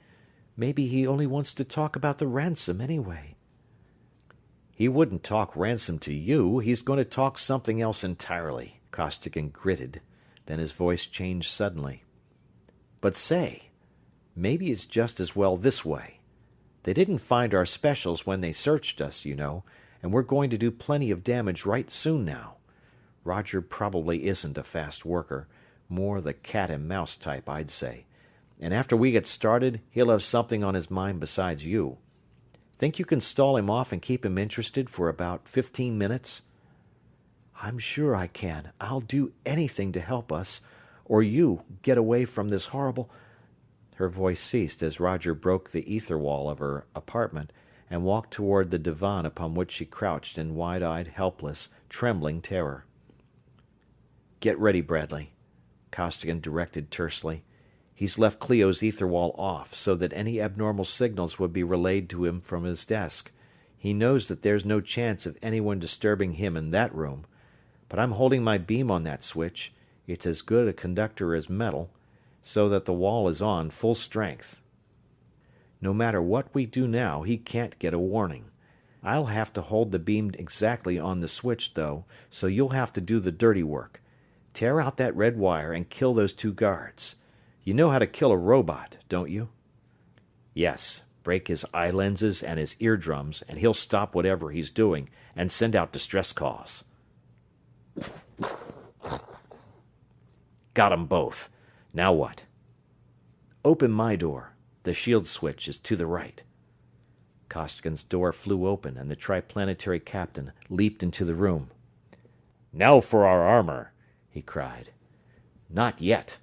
Maybe he only wants to talk about the ransom anyway." "He wouldn't talk ransom to you. He's going to talk something else entirely," Costigan gritted. Then his voice changed suddenly. "But say, Maybe it's just as well this way. They didn't find our specials when they searched us, you know, and we're going to do plenty of damage right soon now. Roger probably isn't a fast worker, more the cat-and-mouse type, I'd say. And after we get started, he'll have something on his mind besides you. Think you can stall him off and keep him interested for about 15 minutes? I'm sure I can. I'll do anything to help us, or you, get away from this horrible... Her voice ceased as Roger broke the ether wall of her apartment and walked toward the divan upon which she crouched in wide-eyed, helpless, trembling terror. "Get ready, Bradley," Costigan directed tersely. "He's left Clio's ether wall off, so that any abnormal signals would be relayed to him from his desk. He knows that there's no chance of anyone disturbing him in that room. But I'm holding my beam on that switch. It's as good a conductor as metal, so that the wall is on full strength. No matter what we do now, he can't get a warning. I'll have to hold the beam exactly on the switch, though, so you'll have to do the dirty work. Tear out that red wire and kill those 2 guards. You know how to kill a robot, don't you?" "Yes. Break his eye lenses and his eardrums, and he'll stop whatever he's doing and send out distress calls." "Got 'em both. Now what?" "Open my door. The shield switch is to the right." Costigan's door flew open, and the Triplanetary captain leaped into the room. "Now for our armor!" he cried. "Not yet,"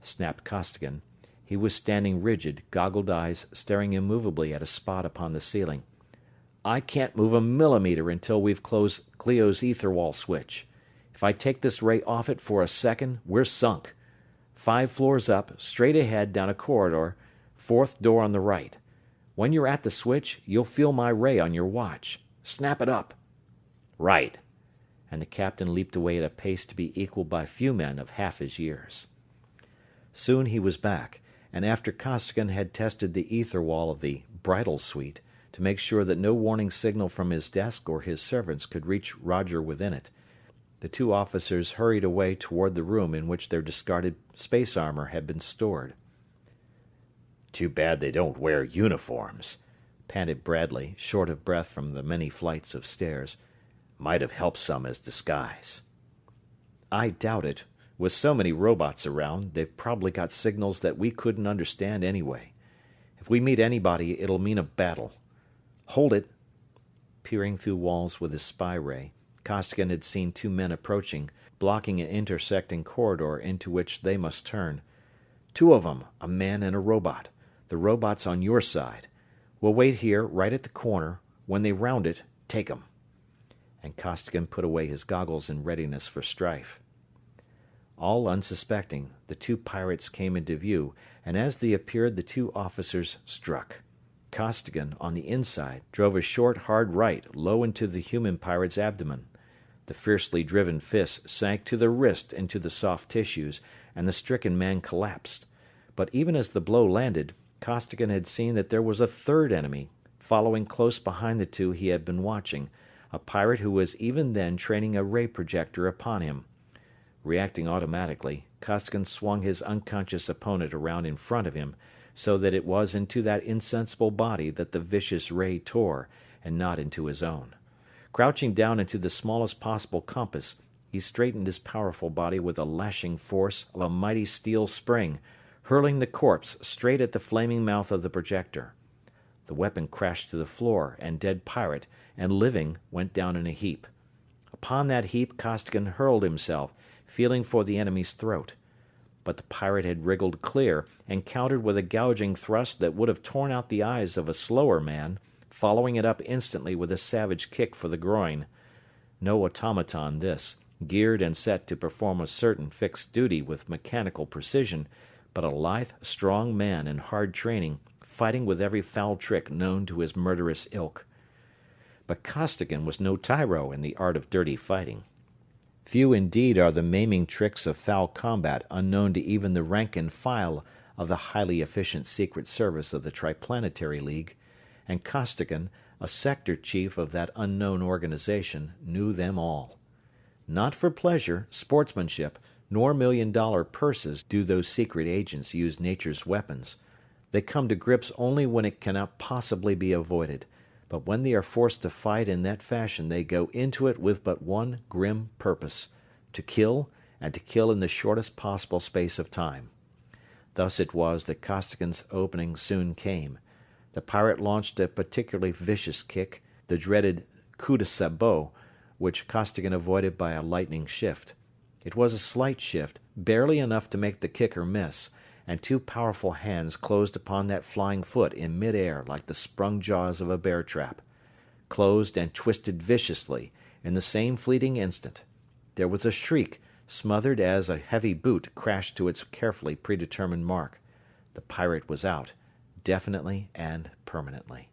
snapped Costigan. He was standing rigid, goggled eyes staring immovably at a spot upon the ceiling. "I can't move a millimeter until we've closed Clio's ether wall switch. If I take this ray off it for a second, we're sunk. 5 floors up, straight ahead down a corridor, 4th door on the right. When you're at the switch, you'll feel my ray on your watch. Snap it up." "Right." And the captain leaped away at a pace to be equaled by few men of half his years. Soon he was back, and after Costigan had tested the ether wall of the bridal suite to make sure that no warning signal from his desk or his servants could reach Roger within it, the 2 officers hurried away toward the room in which their discarded space armor had been stored. "Too bad they don't wear uniforms," panted Bradley, short of breath from the many flights of stairs. "Might have helped some as disguise." "I doubt it. With so many robots around, they've probably got signals that we couldn't understand anyway. If we meet anybody, it'll mean a battle. Hold it!" Peering through walls with his spy ray, Costigan had seen 2 men approaching, blocking an intersecting corridor into which they must turn. 2 of 'em, a man and a robot. The robot's on your side. We'll wait here, right at the corner. When they round it, take 'em." And Costigan put away his goggles in readiness for strife. All unsuspecting, the 2 pirates came into view, and as they appeared the 2 officers struck. Costigan, on the inside, drove a short, hard right low into the human pirate's abdomen. The fiercely driven fist sank to the wrist into the soft tissues, and the stricken man collapsed. But even as the blow landed, Costigan had seen that there was a 3rd enemy, following close behind the 2 he had been watching, a pirate who was even then training a ray projector upon him. Reacting automatically, Costigan swung his unconscious opponent around in front of him, so that it was into that insensible body that the vicious ray tore, and not into his own. Crouching down into the smallest possible compass, he straightened his powerful body with the lashing force of a mighty steel spring, hurling the corpse straight at the flaming mouth of the projector. The weapon crashed to the floor, and dead pirate and living went down in a heap. Upon that heap Costigan hurled himself, feeling for the enemy's throat. But the pirate had wriggled clear, and countered with a gouging thrust that would have torn out the eyes of a slower man, following it up instantly with a savage kick for the groin. No automaton this, geared and set to perform a certain fixed duty with mechanical precision, but a lithe, strong man in hard training, fighting with every foul trick known to his murderous ilk. But Costigan was no tyro in the art of dirty fighting. Few indeed are the maiming tricks of foul combat unknown to even the rank and file of the highly efficient Secret Service of the Triplanetary League, and Costigan, a sector chief of that unknown organization, knew them all. Not for pleasure, sportsmanship, nor $1,000,000 purses do those secret agents use nature's weapons. They come to grips only when it cannot possibly be avoided, but when they are forced to fight in that fashion they go into it with but one grim purpose: to kill, and to kill in the shortest possible space of time. Thus it was that Costigan's opening soon came. The pirate launched a particularly vicious kick, the dreaded coup de sabot, which Costigan avoided by a lightning shift. It was a slight shift, barely enough to make the kicker miss, and two powerful hands closed upon that flying foot in mid-air like the sprung jaws of a bear trap. Closed and twisted viciously in the same fleeting instant. There was a shriek, smothered as a heavy boot crashed to its carefully predetermined mark. The pirate was out, definitely and permanently.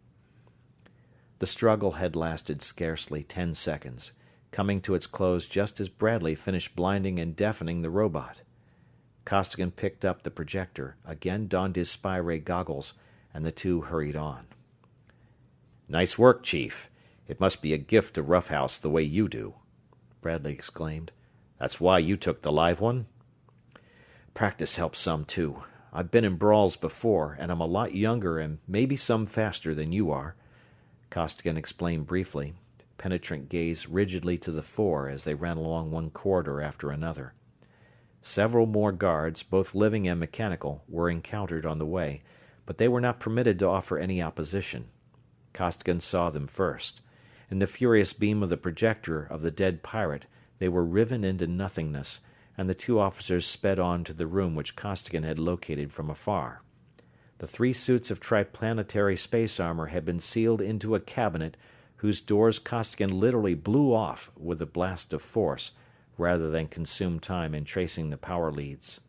The struggle had lasted scarcely 10 seconds, coming to its close just as Bradley finished blinding and deafening the robot. Costigan picked up the projector, again donned his spy ray goggles, and the two hurried on. "Nice work, Chief. It must be a gift to roughhouse the way you do," Bradley exclaimed. "That's why you took the live one?" "Practice helps some, too. I've been in brawls before, and I'm a lot younger and maybe some faster than you are," Costigan explained briefly, penetrant gaze rigidly to the fore as they ran along one corridor after another. Several more guards, both living and mechanical, were encountered on the way, but they were not permitted to offer any opposition. Costigan saw them first. In the furious beam of the projector of the dead pirate, they were riven into nothingness, and the two officers sped on to the room which Costigan had located from afar. The 3 suits of triplanetary space armor had been sealed into a cabinet whose doors Costigan literally blew off with a blast of force, rather than consume time in tracing the power leads.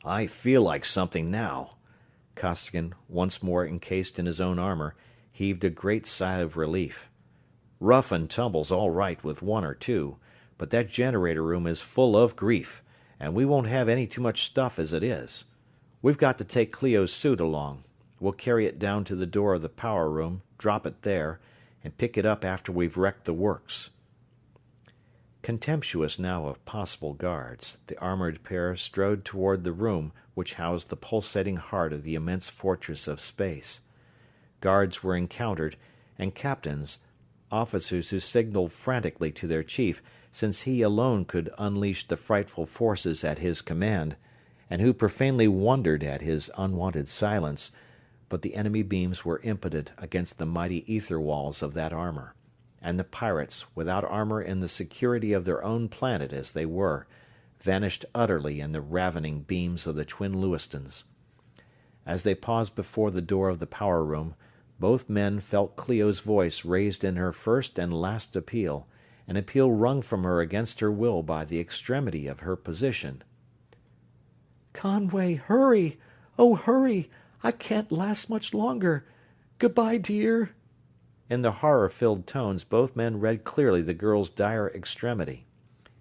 "I feel like something now." Costigan, once more encased in his own armor, heaved a great sigh of relief. "Rough and tumble's all right with 1 or 2, but that generator room is full of grief, and we won't have any too much stuff as it is. We've got to take Cleo's suit along. We'll carry it down to the door of the power room, drop it there, and pick it up after we've wrecked the works." Contemptuous now of possible guards, the armored pair strode toward the room which housed the pulsating heart of the immense fortress of space. Guards were encountered, and captains, officers who signaled frantically to their chief, since he alone could unleash the frightful forces at his command, and who profanely wondered at his unwonted silence, but the enemy beams were impotent against the mighty ether walls of that armor, and the pirates, without armor in the security of their own planet as they were, vanished utterly in the ravening beams of the twin Lewistons. As they paused before the door of the power room, both men felt Cleo's voice raised in her first and last appeal, an appeal wrung from her against her will by the extremity of her position. "Conway, hurry! Oh, hurry! I can't last much longer. Goodbye, dear." In the horror-filled tones, both men read clearly the girl's dire extremity.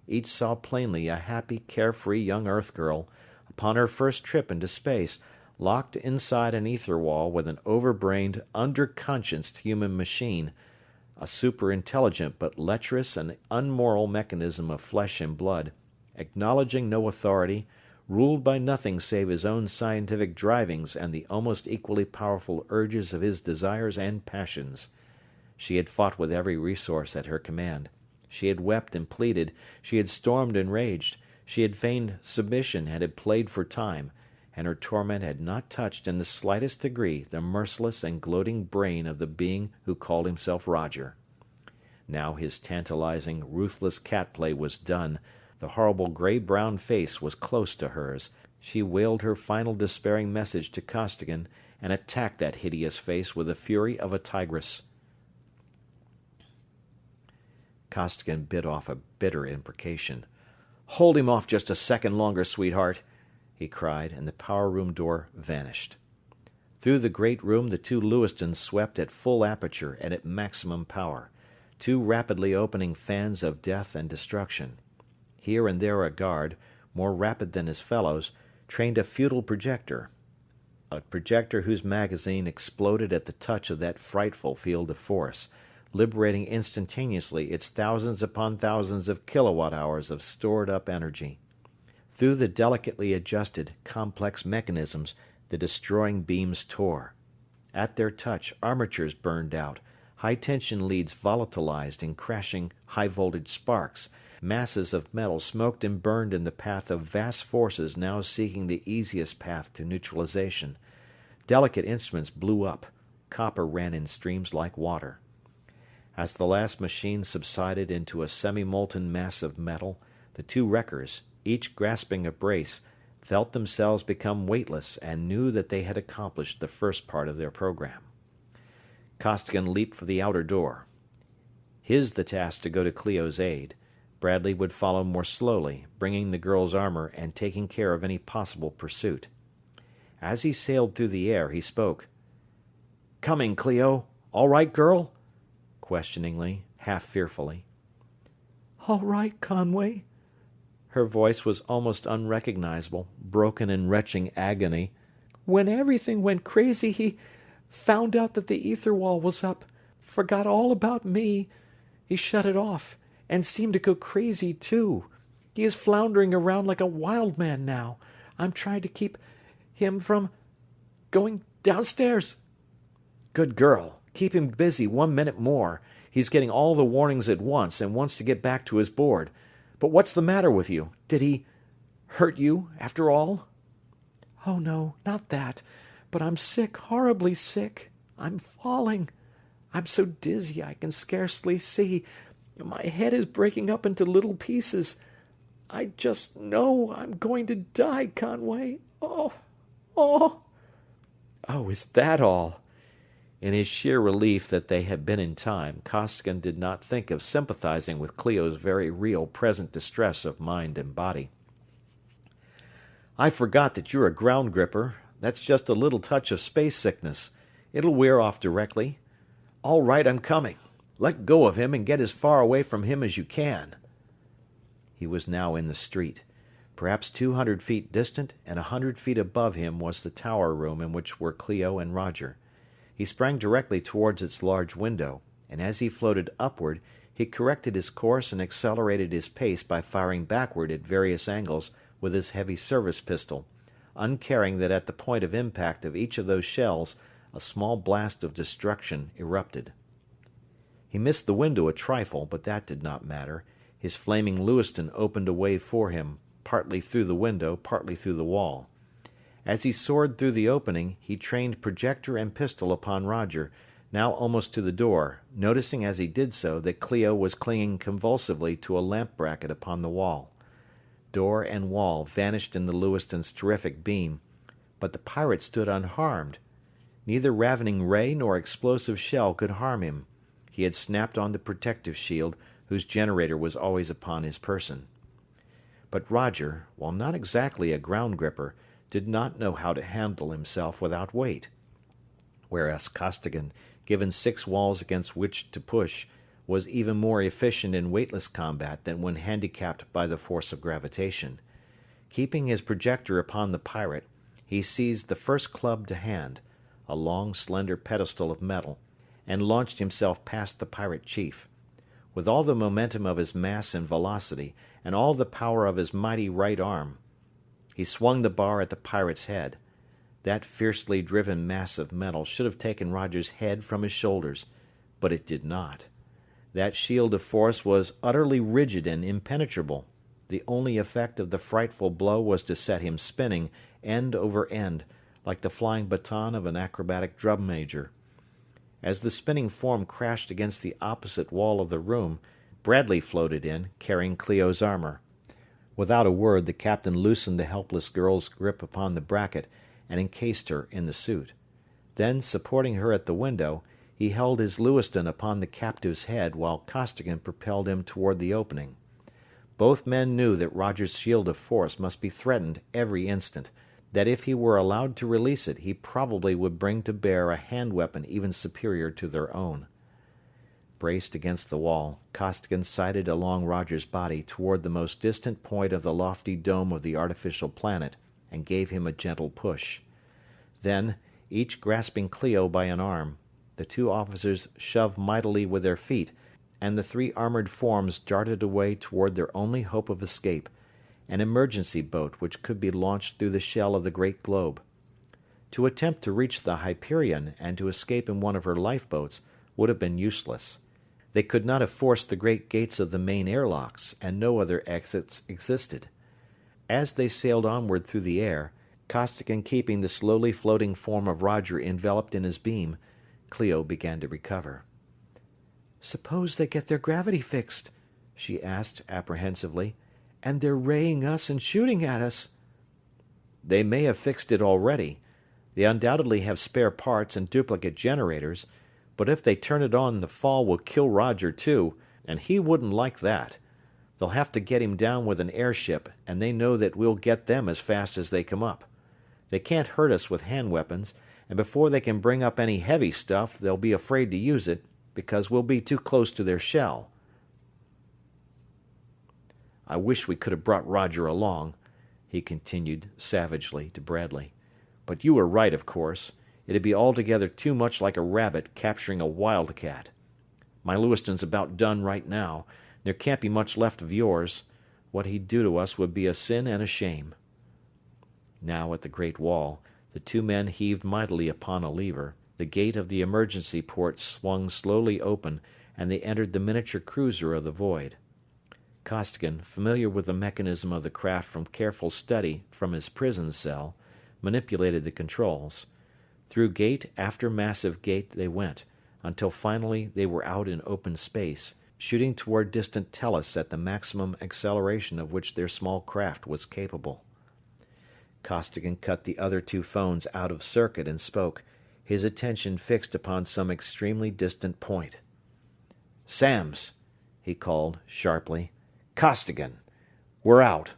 Each saw plainly a happy, carefree young Earth girl, upon her first trip into space, locked inside an ether wall with an overbrained, underconscienced human machine, a superintelligent but lecherous and unmoral mechanism of flesh and blood, acknowledging no authority, ruled by nothing save his own scientific drivings and the almost equally powerful urges of his desires and passions. She had fought with every resource at her command. She had wept and pleaded, she had stormed and raged, she had feigned submission and had played for time, and her torment had not touched in the slightest degree the merciless and gloating brain of the being who called himself Roger. Now his tantalizing, ruthless cat-play was done. The horrible gray-brown face was close to hers. She wailed her final despairing message to Costigan and attacked that hideous face with the fury of a tigress. Costigan bit off a bitter imprecation. "Hold him off just a second longer, sweetheart," he cried, and the power room door vanished. Through the great room the 2 Lewistons swept at full aperture and at maximum power, 2 rapidly opening fans of death and destruction. Here and there a guard, more rapid than his fellows, trained a futile projector, a projector whose magazine exploded at the touch of that frightful field of force, liberating instantaneously its thousands upon thousands of kilowatt-hours of stored-up energy. Through the delicately adjusted, complex mechanisms The destroying beams tore. At their touch, armatures burned out, high-tension leads volatilized in crashing high-voltage sparks. Masses of metal smoked and burned in the path of vast forces now seeking the easiest path to neutralization. Delicate instruments blew up. Copper ran in streams like water. As the last machine subsided into a semi-molten mass of metal, the two wreckers, each grasping a brace, felt themselves become weightless and knew that they had accomplished the first part of their program. Costigan leaped for the outer door. His the task to go to Clio's aid. Bradley would follow more slowly, bringing the girl's armor and taking care of any possible pursuit. As he sailed through the air, he spoke. "Coming, Clio. All right, girl?" questioningly, half fearfully. "All right, Conway." Her voice was almost unrecognizable, broken in retching agony. "When everything went crazy, he found out that the ether wall was up, forgot all about me. He shut it off, and seemed to go crazy, too. He is floundering around like a wild man now. I'm trying to keep him from going downstairs." "Good girl. Keep him busy 1 minute more. He's getting all the warnings at once and wants to get back to his board. But what's the matter with you? Did he hurt you, after all?" "Oh, no, not that. But I'm sick, horribly sick. I'm falling. I'm so dizzy I can scarcely see. My head is breaking up into little pieces. I just know I'm going to die, Conway. Oh, oh." "Oh, is that all?" In his sheer relief that they had been in time, Costigan did not think of sympathizing with Clio's very real present distress of mind and body. "I forgot that you're a ground gripper. That's just a little touch of space sickness. It'll wear off directly. All right, I'm coming. Let go of him and get as far away from him as you can." He was now in the street. Perhaps 200 feet distant and 100 feet above him was the tower room in which were Clio and Roger. He sprang directly towards its large window, and as he floated upward, he corrected his course and accelerated his pace by firing backward at various angles with his heavy service pistol, uncaring that at the point of impact of each of those shells a small blast of destruction erupted. He missed the window a trifle, but that did not matter. His flaming Lewiston opened a way for him, partly through the window, partly through the wall. As he soared through the opening, he trained projector and pistol upon Roger, now almost to the door, noticing as he did so that Clio was clinging convulsively to a lamp bracket upon the wall. Door and wall vanished in the Lewiston's terrific beam, but the pirate stood unharmed. Neither ravening ray nor explosive shell could harm him. He had snapped on the protective shield, whose generator was always upon his person. But Roger, while not exactly a ground gripper, did not know how to handle himself without weight, whereas Costigan, given 6 walls against which to push, was even more efficient in weightless combat than when handicapped by the force of gravitation. Keeping his projector upon the pirate, he seized the first club to hand, a long, slender pedestal of metal, and launched himself past the pirate chief. With all the momentum of his mass and velocity, and all the power of his mighty right arm, he swung the bar at the pirate's head. That fiercely driven mass of metal should have taken Roger's head from his shoulders, but it did not. That shield of force was utterly rigid and impenetrable. The only effect of the frightful blow was to set him spinning, end over end, like the flying baton of an acrobatic drum major. As the spinning form crashed against the opposite wall of the room, Bradley floated in, carrying Clio's armor. Without a word, the captain loosened the helpless girl's grip upon the bracket and encased her in the suit. Then, supporting her at the window, he held his Lewiston upon the captive's head while Costigan propelled him toward the opening. Both men knew that Roger's shield of force must be threatened every instant, that if he were allowed to release it, he probably would bring to bear a hand weapon even superior to their own. Braced against the wall, Costigan sighted along Roger's body toward the most distant point of the lofty dome of the artificial planet, and gave him a gentle push. Then, each grasping Clio by an arm, the 2 officers shoved mightily with their feet, and the 3 armored forms darted away toward their only hope of escape, an emergency boat which could be launched through the shell of the great globe. To attempt to reach the Hyperion and to escape in one of her lifeboats would have been useless. They could not have forced the great gates of the main airlocks, and no other exits existed. As they sailed onward through the air, Costigan keeping the slowly floating form of Roger enveloped in his beam, Clio began to recover. "Suppose they get their gravity fixed," she asked apprehensively, "and they're raying us and shooting at us." "They may have fixed it already. They undoubtedly have spare parts and duplicate generators, but if they turn it on, the fall will kill Roger too, and he wouldn't like that. They'll have to get him down with an airship, and they know that we'll get them as fast as they come up. They can't hurt us with hand weapons, and before they can bring up any heavy stuff, they'll be afraid to use it, because we'll be too close to their shell." "I wish we could have brought Roger along," he continued savagely to Bradley. "But you were right, of course. It'd be altogether too much like a rabbit capturing a wildcat. My Lewiston's about done right now. There can't be much left of yours. What he'd do to us would be a sin and a shame." Now at the great wall, the two men heaved mightily upon a lever, the gate of the emergency port swung slowly open, and they entered the miniature cruiser of the void. Costigan, familiar with the mechanism of the craft from careful study from his prison cell, manipulated the controls. Through gate after massive gate they went, until finally they were out in open space, shooting toward distant Tellus at the maximum acceleration of which their small craft was capable. Costigan cut the other two phones out of circuit and spoke, his attention fixed upon some extremely distant point. "Samms," he called, sharply. "Costigan. We're out."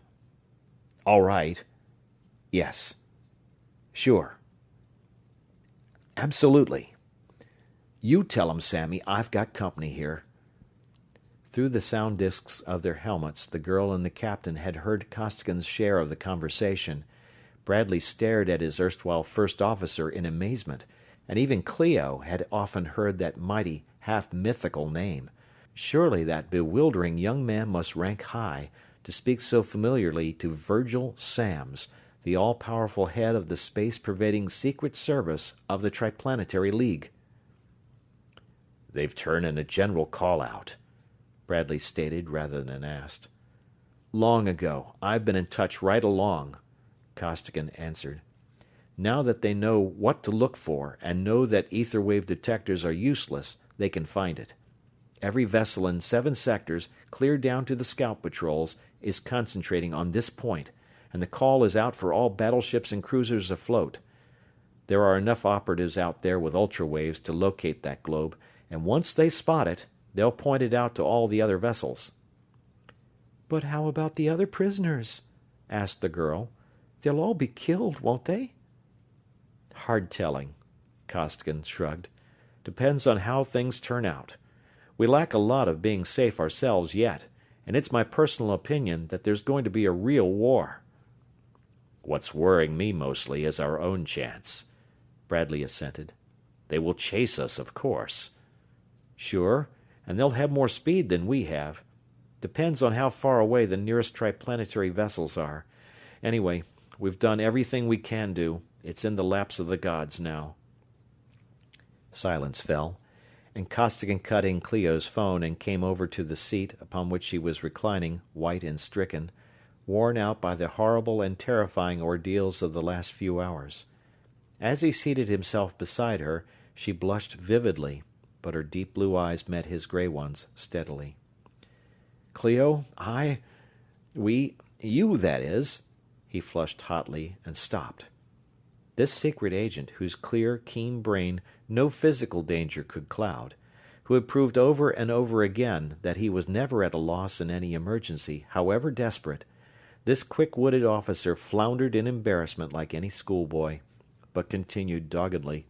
"All right." "Yes." "Sure." "Absolutely." "You tell 'em, Sammy, I've got company here." Through the sound discs of their helmets, the girl and the captain had heard Costigan's share of the conversation. Bradley stared at his erstwhile first officer in amazement, and even Clio had often heard that mighty, half-mythical name. Surely that bewildering young man must rank high, to speak so familiarly to Virgil Samms, the all-powerful head of the space-pervading Secret Service of the Triplanetary League. "They've turned in a general call-out," Bradley stated rather than asked. "Long ago. I've been in touch right along," Costigan answered. "Now that they know what to look for, and know that ether wave detectors are useless, they can find it. Every vessel in 7 sectors, clear down to the scout patrols, is concentrating on this point, and the call is out for all battleships and cruisers afloat. There are enough operatives out there with ultrawaves to locate that globe, and once they spot it, they'll point it out to all the other vessels." "But how about the other prisoners?" asked the girl. "They'll all be killed, won't they?" "Hard telling," Costigan shrugged. "Depends on how things turn out. We lack a lot of being safe ourselves yet, and it's my personal opinion that there's going to be a real war." "What's worrying me mostly is our own chance," Bradley assented. "They will chase us, of course." "Sure, and they'll have more speed than we have. Depends on how far away the nearest triplanetary vessels are. Anyway, we've done everything we can do. It's in the laps of the gods now." Silence fell, and Costigan cut in Clio's phone and came over to the seat upon which she was reclining, white and stricken, worn out by the horrible and terrifying ordeals of the last few hours. As he seated himself beside her, she blushed vividly, but her deep blue eyes met his gray ones steadily. "Clio, you, that is," he flushed hotly and stopped. This secret agent, whose clear, keen brain no physical danger could cloud, who had proved over and over again that he was never at a loss in any emergency, however desperate, this quick-witted officer floundered in embarrassment like any schoolboy, but continued doggedly,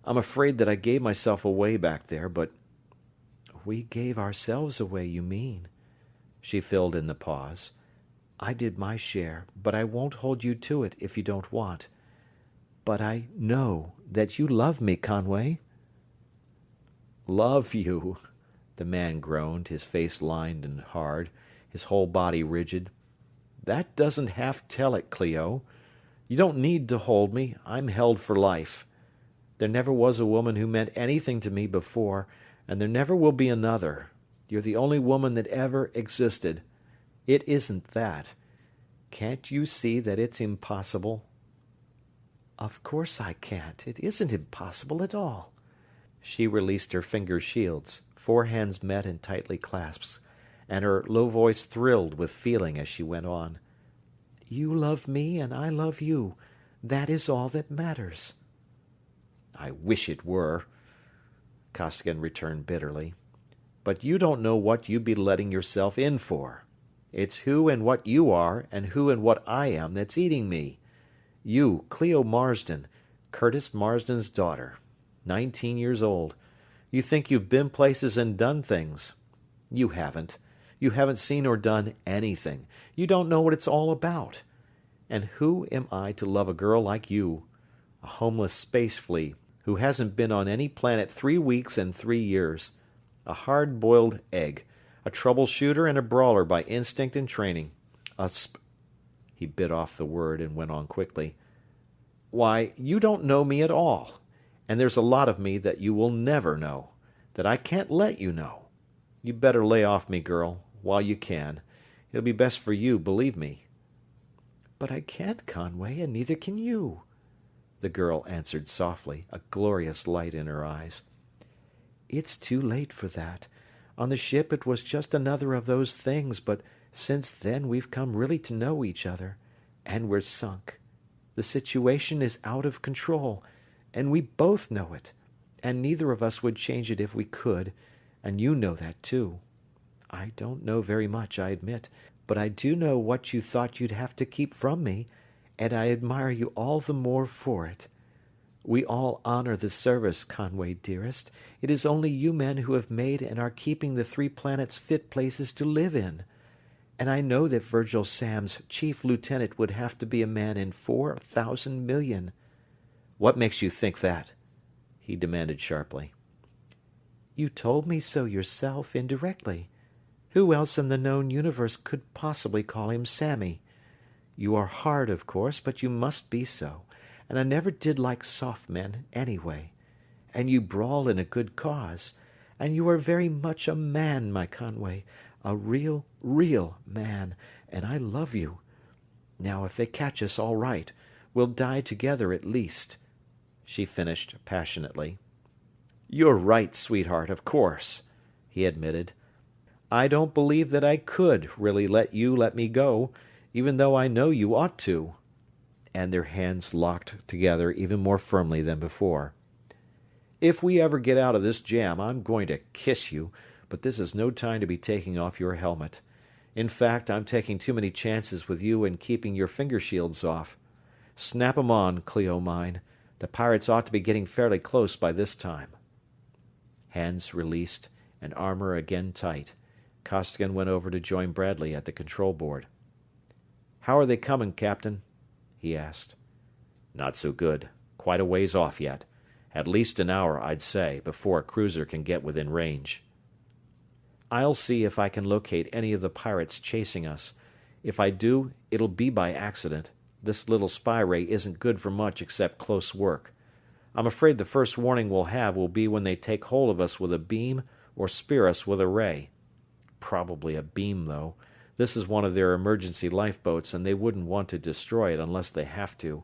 "I'm afraid that I gave myself away back there, but—" "We gave ourselves away, you mean?" She filled in the pause. "I did my share, but I won't hold you to it if you don't want. But I know that you love me, Conway." "Love you," the man groaned, his face lined and hard, his whole body rigid. "That doesn't half tell it, Clio. You don't need to hold me. I'm held for life. There never was a woman who meant anything to me before, and there never will be another. You're the only woman that ever existed. It isn't that. Can't you see that it's impossible?" "Of course I can't. It isn't impossible at all." She released her finger shields. 4 hands met in tightly clasped, and her low voice thrilled with feeling as she went on. "You love me and I love you. That is all that matters." "I wish it were," Costigan returned bitterly. "But you don't know what you'd be letting yourself in for. It's who and what you are and who and what I am that's eating me. You, Cleo Marsden, Curtis Marsden's daughter, 19 years old. You think you've been places and done things. You haven't. You haven't seen or done anything. You don't know what it's all about. And who am I to love a girl like you? A homeless space flea who hasn't been on any planet 3 weeks and 3 years. A hard-boiled egg. A troubleshooter and a brawler by instinct and training. He bit off the word and went on quickly. Why, you don't know me at all. And there's a lot of me that you will never know. That I can't let you know. You better lay off me, girl, while you can. It'll be best for you, believe me." "But I can't, Conway, and neither can you," the girl answered softly, a glorious light in her eyes. "It's too late for that. On the ship it was just another of those things, but since then we've come really to know each other, and we're sunk. The situation is out of control, and we both know it, and neither of us would change it if we could, and you know that too. I don't know very much, I admit, but I do know what you thought you'd have to keep from me, and I admire you all the more for it. We all honor the service, Conway dearest. It is only you men who have made and are keeping the 3 planets fit places to live in. And I know that Virgil Sam's chief lieutenant would have to be a man in 4,000 million. "What makes you think that?" he demanded sharply. "You told me so yourself indirectly. Who else in the known universe could possibly call him Sammy? You are hard, of course, but you must be so, and I never did like soft men, anyway. And you brawl in a good cause, and you are very much a man, my Conway, a real, real man, and I love you. Now, if they catch us, all right. We'll die together at least," she finished passionately. "You're right, sweetheart, of course," he admitted. "I don't believe that I could really let me go, even though I know you ought to." And their hands locked together even more firmly than before. "If we ever get out of this jam, I'm going to kiss you, but this is no time to be taking off your helmet. In fact, I'm taking too many chances with you and keeping your finger shields off. Snap 'em on, Cleo mine. The pirates ought to be getting fairly close by this time." Hands released, and armor again tight, Costigan went over to join Bradley at the control board. "How are they coming, Captain?" he asked. "Not so good. Quite a ways off yet. At least an hour, I'd say, before a cruiser can get within range." "I'll see if I can locate any of the pirates chasing us. If I do, it'll be by accident. This little spy ray isn't good for much except close work. I'm afraid the first warning we'll have will be when they take hold of us with a beam or spear us with a ray. Probably a beam, though. This is one of their emergency lifeboats, and they wouldn't want to destroy it unless they have to.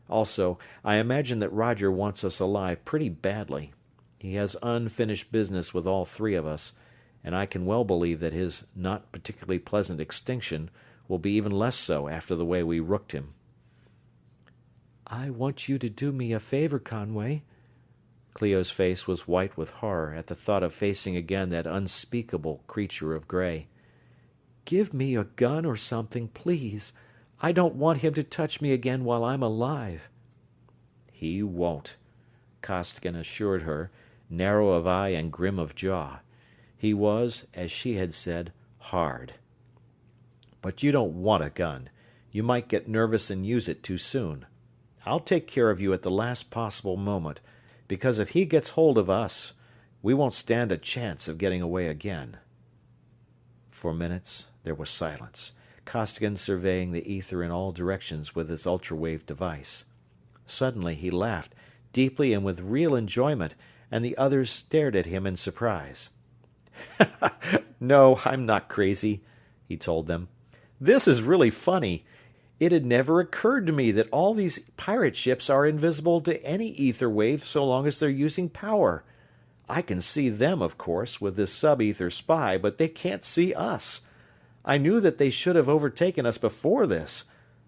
Also, I imagine that Roger wants us alive pretty badly. He has unfinished business with all 3 of us, and I can well believe that his not particularly pleasant extinction will be even less so after the way we rooked him." "I want you to do me a favor, Conway." Cleo's face was white with horror at the thought of facing again that unspeakable creature of gray. "Give me a gun or something, please. I don't want him to touch me again while I'm alive." "He won't," Costigan assured her, narrow of eye and grim of jaw. He was, as she had said, hard. "But you don't want a gun. You might get nervous and use it too soon. I'll take care of you at the last possible moment, because if he gets hold of us, we won't stand a chance of getting away again." For minutes there was silence. Costigan surveying the ether in all directions with his ultrawave device. Suddenly he laughed, deeply and with real enjoyment, and the others stared at him in surprise. "No, I'm not crazy," he told them. "This is really funny. It had never occurred to me that all these pirate ships are invisible to any ether wave so long as they're using power. I can see them, of course, with this sub-ether spy, but they can't see us. I knew that they should have overtaken us before this.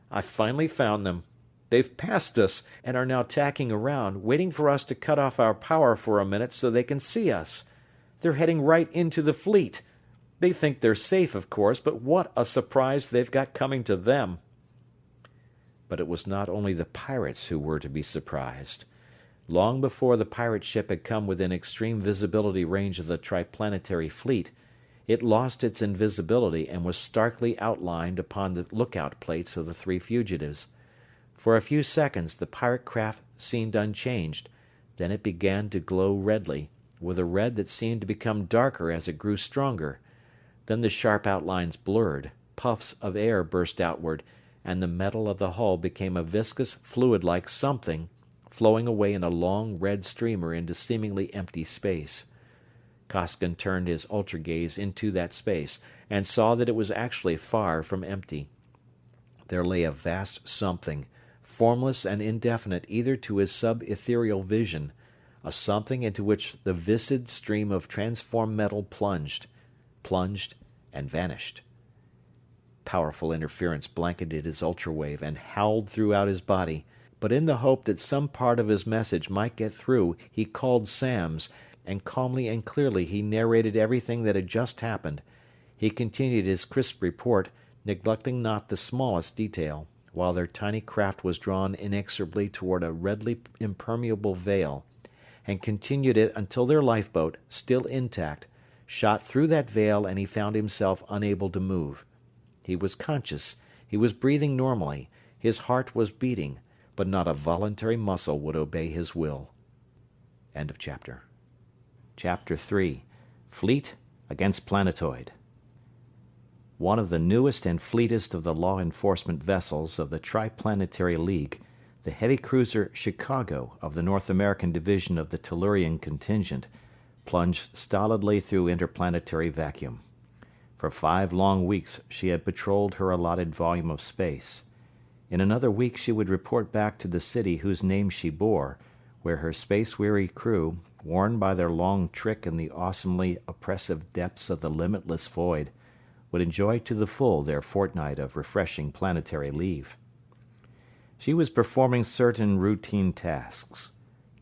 I finally found them. They've passed us and are now tacking around, waiting for us to cut off our power for a minute so they can see us. They're heading right into the fleet. They think they're safe, of course, but what a surprise they've got coming to them." But it was not only the pirates who were to be surprised. Long before the pirate ship had come within extreme visibility range of the Triplanetary fleet, it lost its invisibility and was starkly outlined upon the lookout plates of the three fugitives. For a few seconds the pirate craft seemed unchanged, then it began to glow redly, with a red that seemed to become darker as it grew stronger. Then the sharp outlines blurred, puffs of air burst outward, and the metal of the hull became a viscous, fluid-like something, flowing away in a long red streamer into seemingly empty space. Costigan turned his ultra-gaze into that space, and saw that it was actually far from empty. There lay a vast something, formless and indefinite either to his sub-ethereal vision, a something into which the viscid stream of transformed metal plunged, and vanished. Powerful interference blanketed his ultrawave and howled throughout his body, but in the hope that some part of his message might get through, he called Samms, and calmly and clearly he narrated everything that had just happened. He continued his crisp report, neglecting not the smallest detail, while their tiny craft was drawn inexorably toward a redly impermeable veil, and continued it until their lifeboat, still intact, shot through that veil and he found himself unable to move. He was conscious, he was breathing normally, his heart was beating, but not a voluntary muscle would obey his will. End of chapter. Chapter 3. Fleet against Planetoid. One of the newest and fleetest of the law enforcement vessels of the Triplanetary League, the heavy cruiser Chicago of the North American Division of the Tellurian Contingent, plunged stolidly through interplanetary vacuum. For 5 long weeks she had patrolled her allotted volume of space. In another week she would report back to the city whose name she bore, where her space-weary crew, worn by their long trick in the awesomely oppressive depths of the limitless void, would enjoy to the full their fortnight of refreshing planetary leave. She was performing certain routine tasks,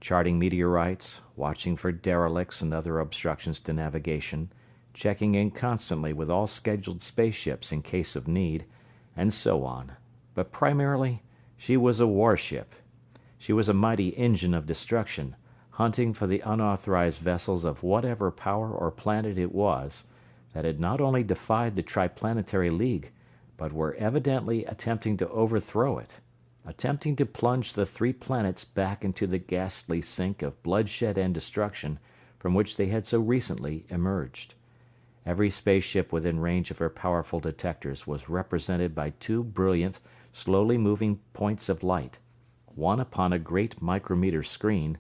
charting meteorites, watching for derelicts and other obstructions to navigation, checking in constantly with all scheduled spaceships in case of need, and so on. But primarily, she was a warship. She was a mighty engine of destruction, hunting for the unauthorized vessels of whatever power or planet it was that had not only defied the Triplanetary League, but were evidently attempting to overthrow it, attempting to plunge the 3 planets back into the ghastly sink of bloodshed and destruction from which they had so recently emerged. Every spaceship within range of her powerful detectors was represented by 2 brilliant, slowly moving points of light, one upon a great micrometer screen,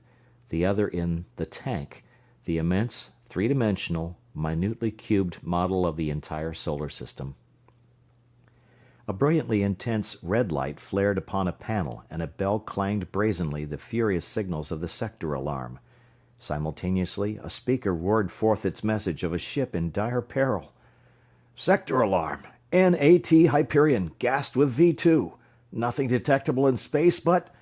the other in the tank, the immense, 3-dimensional, minutely cubed model of the entire solar system. A brilliantly intense red light flared upon a panel, and a bell clanged brazenly the furious signals of the sector alarm. Simultaneously, a speaker roared forth its message of a ship in dire peril. "Sector alarm! N.A.T. Hyperion, gassed with V2. Nothing detectable in space but—"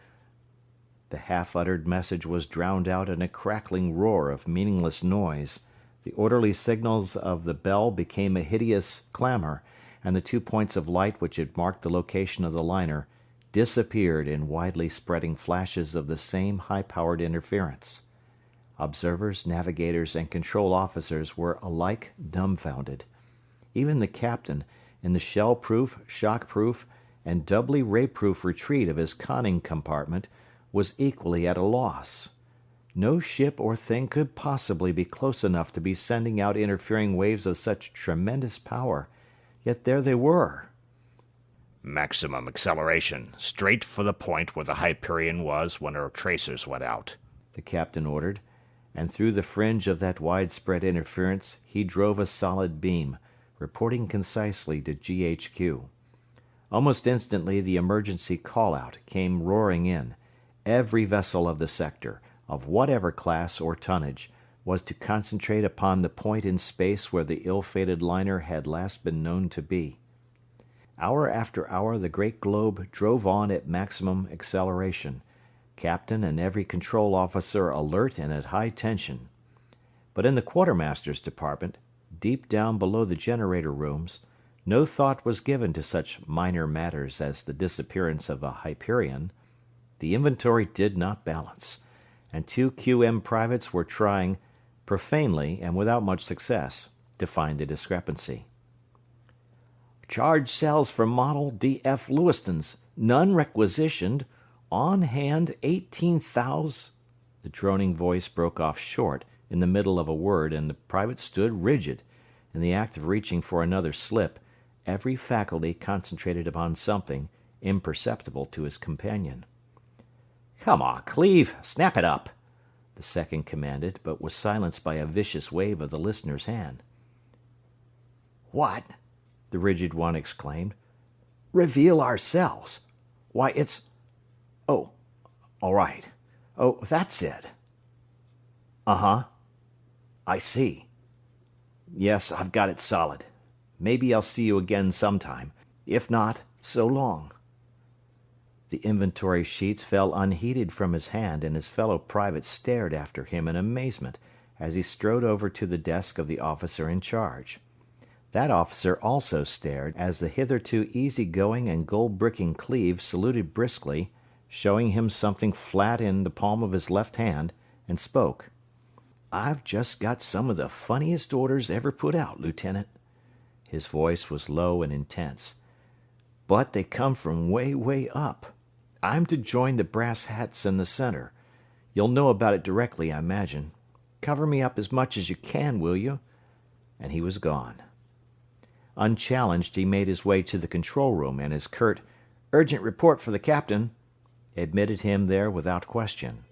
The half-uttered message was drowned out in a crackling roar of meaningless noise. The orderly signals of the bell became a hideous clamor, and the 2 points of light which had marked the location of the liner disappeared in widely spreading flashes of the same high-powered interference. Observers, navigators, and control officers were alike dumbfounded. Even the captain, in the shell-proof, shock-proof, and doubly ray-proof retreat of his conning compartment, was equally at a loss. No ship or thing could possibly be close enough to be sending out interfering waves of such tremendous power, yet there they were. Maximum acceleration, straight for the point where the Hyperion was when her tracers went out, the captain ordered, and through the fringe of that widespread interference he drove a solid beam, reporting concisely to GHQ. Almost instantly the emergency call-out came roaring in. Every vessel of the sector, of whatever class or tonnage, was to concentrate upon the point in space where the ill-fated liner had last been known to be. Hour after hour the great globe drove on at maximum acceleration, captain and every control officer alert and at high tension. But in the quartermaster's department, deep down below the generator rooms, no thought was given to such minor matters as the disappearance of a Hyperion. The inventory did not balance, and 2 QM privates were trying, profanely and without much success, to find the discrepancy. Charge cells for model D.F. Lewistons, none requisitioned, on hand 18,000. The droning voice broke off short in the middle of a word, and the private stood rigid, in the act of reaching for another slip, every faculty concentrated upon something imperceptible to his companion. "Come on, Cleve, snap it up," the second commanded, but was silenced by a vicious wave of the listener's hand. "What?" the rigid one exclaimed. "Reveal ourselves. Why, it's... Oh, all right. Oh, that's it. Uh-huh. I see. Yes, I've got it solid. Maybe I'll see you again sometime. If not, so long." The inventory sheets fell unheeded from his hand, and his fellow private stared after him in amazement as he strode over to the desk of the officer in charge. That officer also stared as the hitherto easy-going and gold-bricking Cleve saluted briskly, showing him something flat in the palm of his left hand, and spoke. "I've just got some of the funniest orders ever put out, Lieutenant." His voice was low and intense. "But they come from way, way up. I'm to join the brass hats in the center. You'll know about it directly, I imagine. Cover me up as much as you can, will you?" And he was gone. Unchallenged, he made his way to the control room, and his curt, "Urgent report for the captain," admitted him there without question.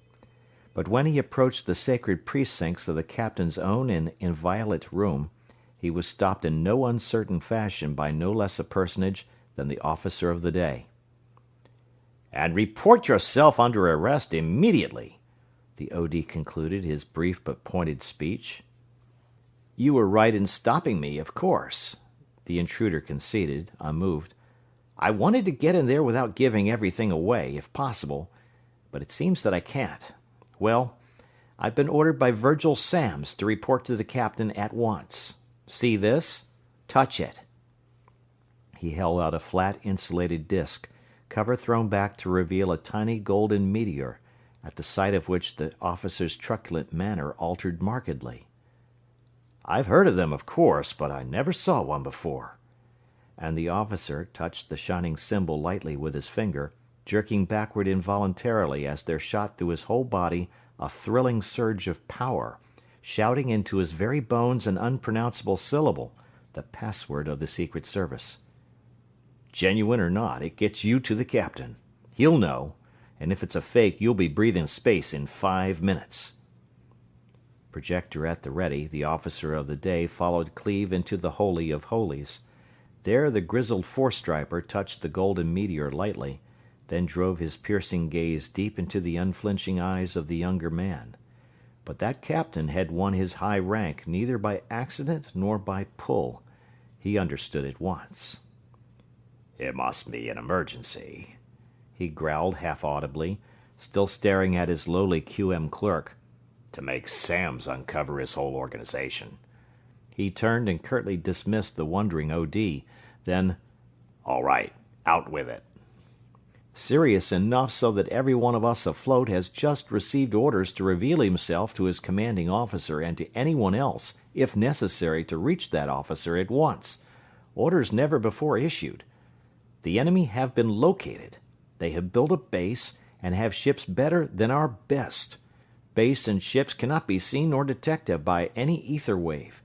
But when he approached the sacred precincts of the captain's own and inviolate room, he was stopped in no uncertain fashion by no less a personage than the officer of the day. "And report yourself under arrest immediately," the O.D. concluded his brief but pointed speech. "You were right in stopping me, of course," the intruder conceded, unmoved. "I wanted to get in there without giving everything away, if possible, but it seems that I can't. Well, I've been ordered by Virgil Samms to report to the captain at once. See this? Touch it." He held out a flat insulated disc, cover thrown back to reveal a tiny golden meteor, at the sight of which the officer's truculent manner altered markedly. "I've heard of them, of course, but I never saw one before." And the officer touched the shining symbol lightly with his finger, jerking backward involuntarily as there shot through his whole body a thrilling surge of power, shouting into his very bones an unpronounceable syllable, the password of the Secret Service. "Genuine or not, it gets you to the captain. He'll know, and if it's a fake, you'll be breathing space in 5 minutes." Projector at the ready, the officer of the day followed Cleve into the Holy of Holies. There the grizzled four-striper touched the golden meteor lightly, then drove his piercing gaze deep into the unflinching eyes of the younger man. But that captain had won his high rank neither by accident nor by pull. He understood at once. "It must be an emergency," he growled half-audibly, still staring at his lowly QM clerk, "to make Samms uncover his whole organization." He turned and curtly dismissed the wondering O.D., then, "All right, out with it." "Serious enough so that every one of us afloat has just received orders to reveal himself to his commanding officer and to anyone else, if necessary, to reach that officer at once. Orders never before issued. The enemy have been located. They have built a base, and have ships better than our best. Base and ships cannot be seen nor detected by any ether wave.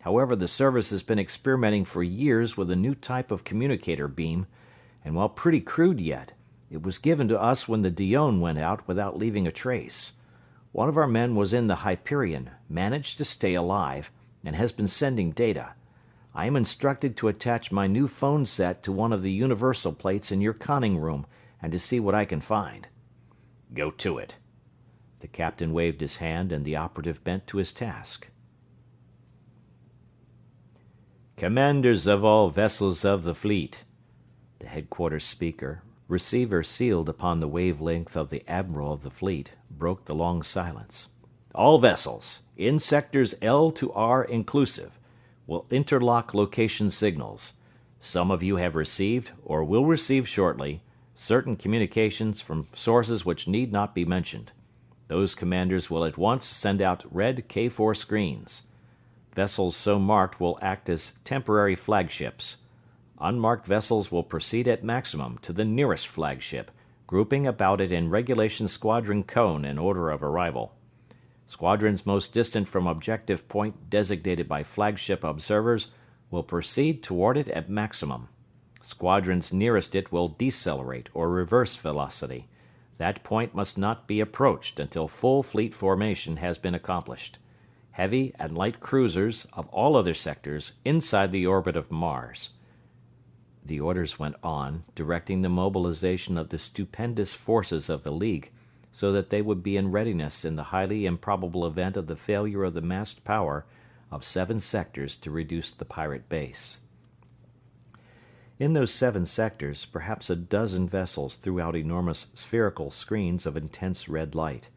However, the service has been experimenting for years with a new type of communicator beam, and while pretty crude yet, it was given to us when the Dione went out without leaving a trace. One of our men was in the Hyperion, managed to stay alive, and has been sending data. I am instructed to attach my new phone set to one of the universal plates in your conning room and to see what I can find." "Go to it." The captain waved his hand, and the operative bent to his task. "Commanders of all vessels of the fleet," the headquarters speaker, receiver sealed upon the wavelength of the admiral of the fleet, broke the long silence. "All vessels, in sectors L to R inclusive, will interlock location signals. Some of you have received, or will receive shortly, certain communications from sources which need not be mentioned. Those commanders will at once send out red K4 screens. Vessels so marked will act as temporary flagships. Unmarked vessels will proceed at maximum to the nearest flagship, grouping about it in regulation squadron cone in order of arrival. Squadrons most distant from objective point designated by flagship observers will proceed toward it at maximum. Squadrons nearest it will decelerate or reverse velocity. That point must not be approached until full fleet formation has been accomplished. Heavy and light cruisers of all other sectors inside the orbit of Mars." The orders went on, directing the mobilization of the stupendous forces of the League, so that they would be in readiness in the highly improbable event of the failure of the massed power of 7 sectors to reduce the pirate base. In those 7 sectors, perhaps a dozen vessels threw out enormous spherical screens of intense red light,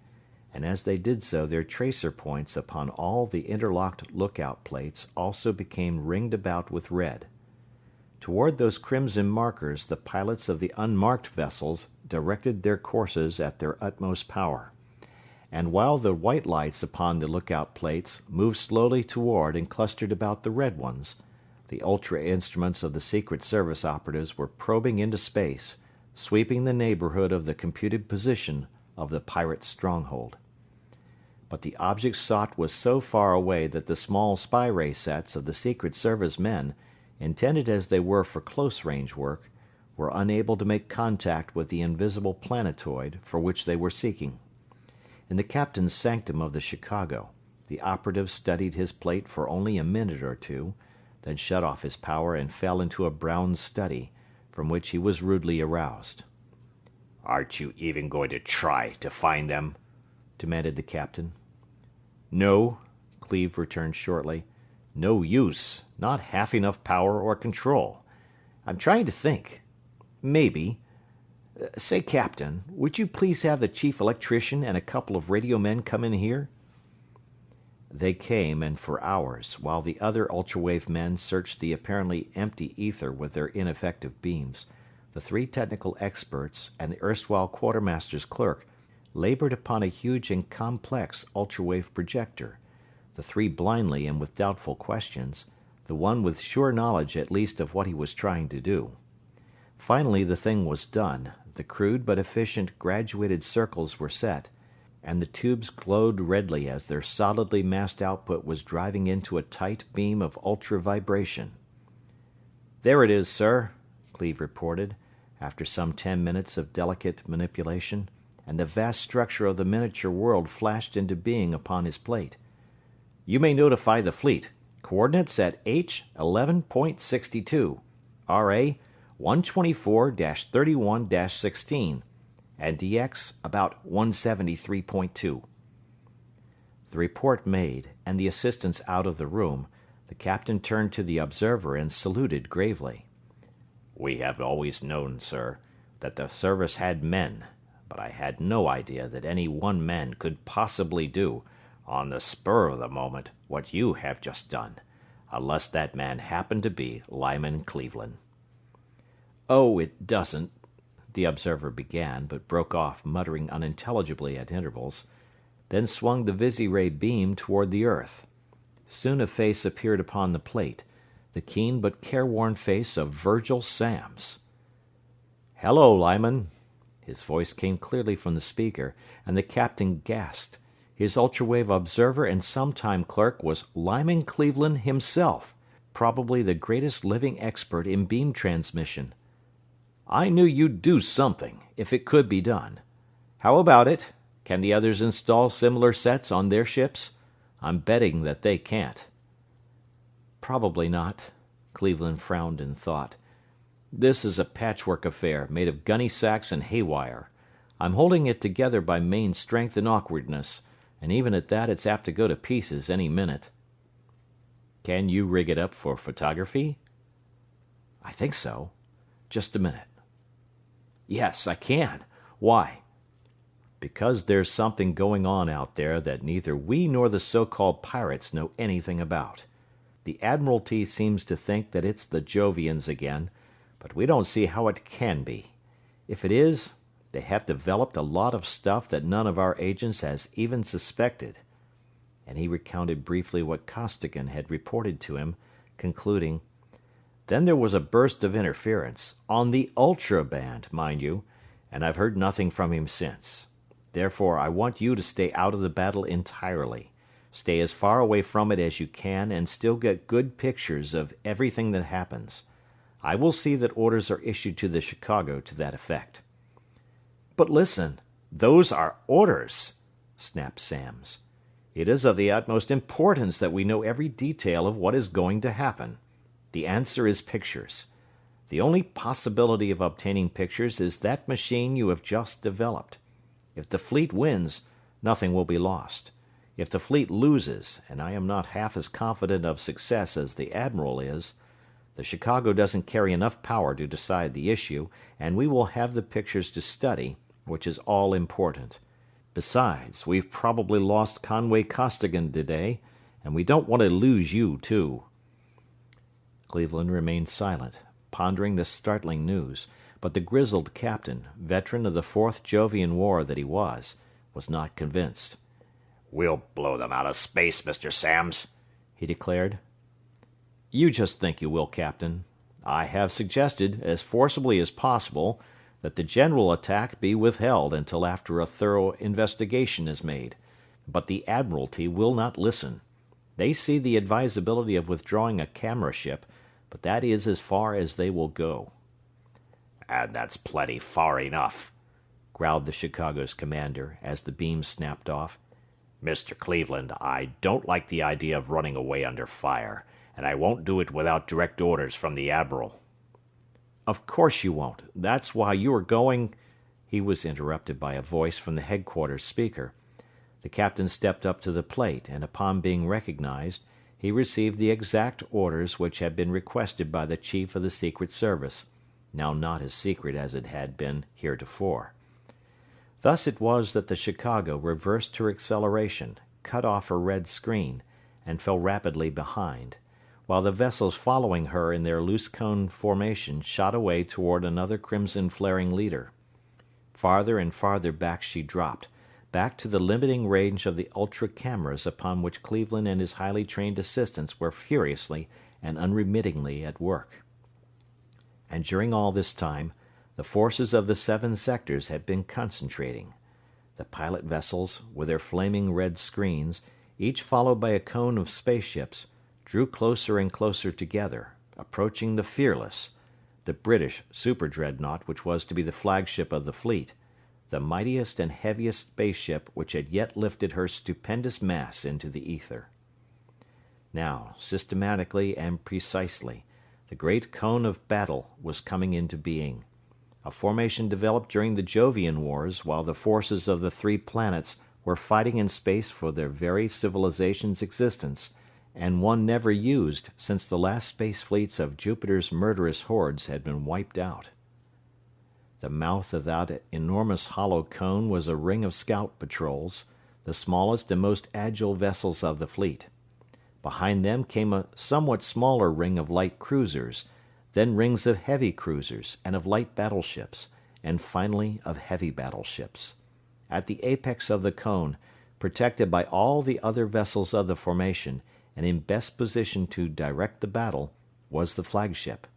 and as they did so their tracer points upon all the interlocked lookout plates also became ringed about with red. Toward those crimson markers the pilots of the unmarked vessels directed their courses at their utmost power, and while the white lights upon the lookout plates moved slowly toward and clustered about the red ones, the ultra instruments of the Secret Service operatives were probing into space, sweeping the neighborhood of the computed position of the pirate stronghold. But the object sought was so far away that the small spy ray sets of the Secret Service men, intended as they were for close-range work, were unable to make contact with the invisible planetoid for which they were seeking. In the captain's sanctum of the Chicago, the operative studied his plate for only a minute or two, then shut off his power and fell into a brown study, from which he was rudely aroused. "Aren't you even going to try to find them?" demanded the captain. "No," Cleve returned shortly. "No use. Not half enough power or control. I'm trying to think. Maybe. Say, Captain, would you please have the chief electrician and a couple of radio men come in here?" They came, and for hours, while the other ultrawave men searched the apparently empty ether with their ineffective beams, the 3 technical experts and the erstwhile quartermaster's clerk labored upon a huge and complex ultrawave projector, the 3 blindly and with doubtful questions, the one with sure knowledge at least of what he was trying to do. Finally the thing was done, the crude but efficient graduated circles were set, and the tubes glowed redly as their solidly massed output was driving into a tight beam of ultra-vibration. "There it is, sir," Cleve reported, after some 10 minutes of delicate manipulation, and the vast structure of the miniature world flashed into being upon his plate. "You may notify the fleet. Coordinates at H11.62, RA 124-31-16, and DX about 173.2. The report made, and the assistants out of the room, the captain turned to the observer and saluted gravely. "We have always known, sir, that the service had men, but I had no idea that any one man could possibly do, on the spur of the moment, what you have just done, unless that man happened to be Lyman Cleveland." "Oh, it doesn't," the observer began, but broke off, muttering unintelligibly at intervals, then swung the Visi-ray beam toward the earth. Soon a face appeared upon the plate, the keen but careworn face of Virgil Samms. "Hello, Lyman." His voice came clearly from the speaker, and the captain gasped. His ultrawave observer and sometime clerk was Lyman Cleveland himself, probably the greatest living expert in beam transmission. I knew you'd do something, if it could be done. How about it? Can the others install similar sets on their ships? I'm betting that they can't." "Probably not." Cleveland frowned in thought. "This is a patchwork affair made of gunny sacks and haywire. I'm holding it together by main strength and awkwardness, and even at that it's apt to go to pieces any minute." "Can you rig it up for photography?" "I think so. Just a minute." "Yes, I can. Why?" "Because there's something going on out there that neither we nor the so-called pirates know anything about. The Admiralty seems to think that it's the Jovians again, but we don't see how it can be. If it is, they have developed a lot of stuff that none of our agents has even suspected." And he recounted briefly what Costigan had reported to him, concluding, "Then there was a burst of interference, on the ultra band, mind you, and I've heard nothing from him since. Therefore I want you to stay out of the battle entirely. Stay as far away from it as you can and still get good pictures of everything that happens. I will see that orders are issued to the Chicago to that effect." "But listen, those are orders," snapped Samms. "It is of the utmost importance that we know every detail of what is going to happen. The answer is pictures. The only possibility of obtaining pictures is that machine you have just developed. If the fleet wins, nothing will be lost. If the fleet loses, and I am not half as confident of success as the Admiral is, the Chicago doesn't carry enough power to decide the issue, and we will have the pictures to study, which is all important. Besides, we've probably lost Conway Costigan today, and we don't want to lose you, too." Cleveland remained silent, pondering this startling news, but the grizzled captain, veteran of the Fourth Jovian War that he was not convinced. "We'll blow them out of space, Mr. Samms," he declared. "You just think you will, Captain. I have suggested, as forcibly as possible, that the general attack be withheld until after a thorough investigation is made. But the Admiralty will not listen. They see the advisability of withdrawing a camera ship, but that is as far as they will go." "And that's plenty far enough," growled the Chicago's commander, as the beam snapped off. "Mr. Cleveland, I don't like the idea of running away under fire, and I won't do it without direct orders from the Admiral." "Of course you won't. That's why you are going—" He was interrupted by a voice from the headquarters speaker. The captain stepped up to the plate, and upon being recognized, he received the exact orders which had been requested by the Chief of the Secret Service, now not as secret as it had been heretofore. Thus it was that the Chicago reversed her acceleration, cut off her red screen, and fell rapidly behind, while the vessels following her in their loose cone formation shot away toward another crimson flaring leader. Farther and farther back she dropped, back to the limiting range of the ultra cameras upon which Cleveland and his highly trained assistants were furiously and unremittingly at work. And during all this time, the forces of the 7 sectors had been concentrating. The pilot vessels, with their flaming red screens, each followed by a cone of spaceships, drew closer and closer together, approaching the Fearless, the British super-dreadnought which was to be the flagship of the fleet, the mightiest and heaviest spaceship which had yet lifted her stupendous mass into the ether. Now, systematically and precisely, the great cone of battle was coming into being, a formation developed during the Jovian Wars while the forces of the 3 planets were fighting in space for their very civilization's existence, and one never used since the last space fleets of Jupiter's murderous hordes had been wiped out. The mouth of that enormous hollow cone was a ring of scout patrols, the smallest and most agile vessels of the fleet. Behind them came a somewhat smaller ring of light cruisers, then rings of heavy cruisers and of light battleships, and finally of heavy battleships. At the apex of the cone, protected by all the other vessels of the formation, and in best position to direct the battle, was the flagship.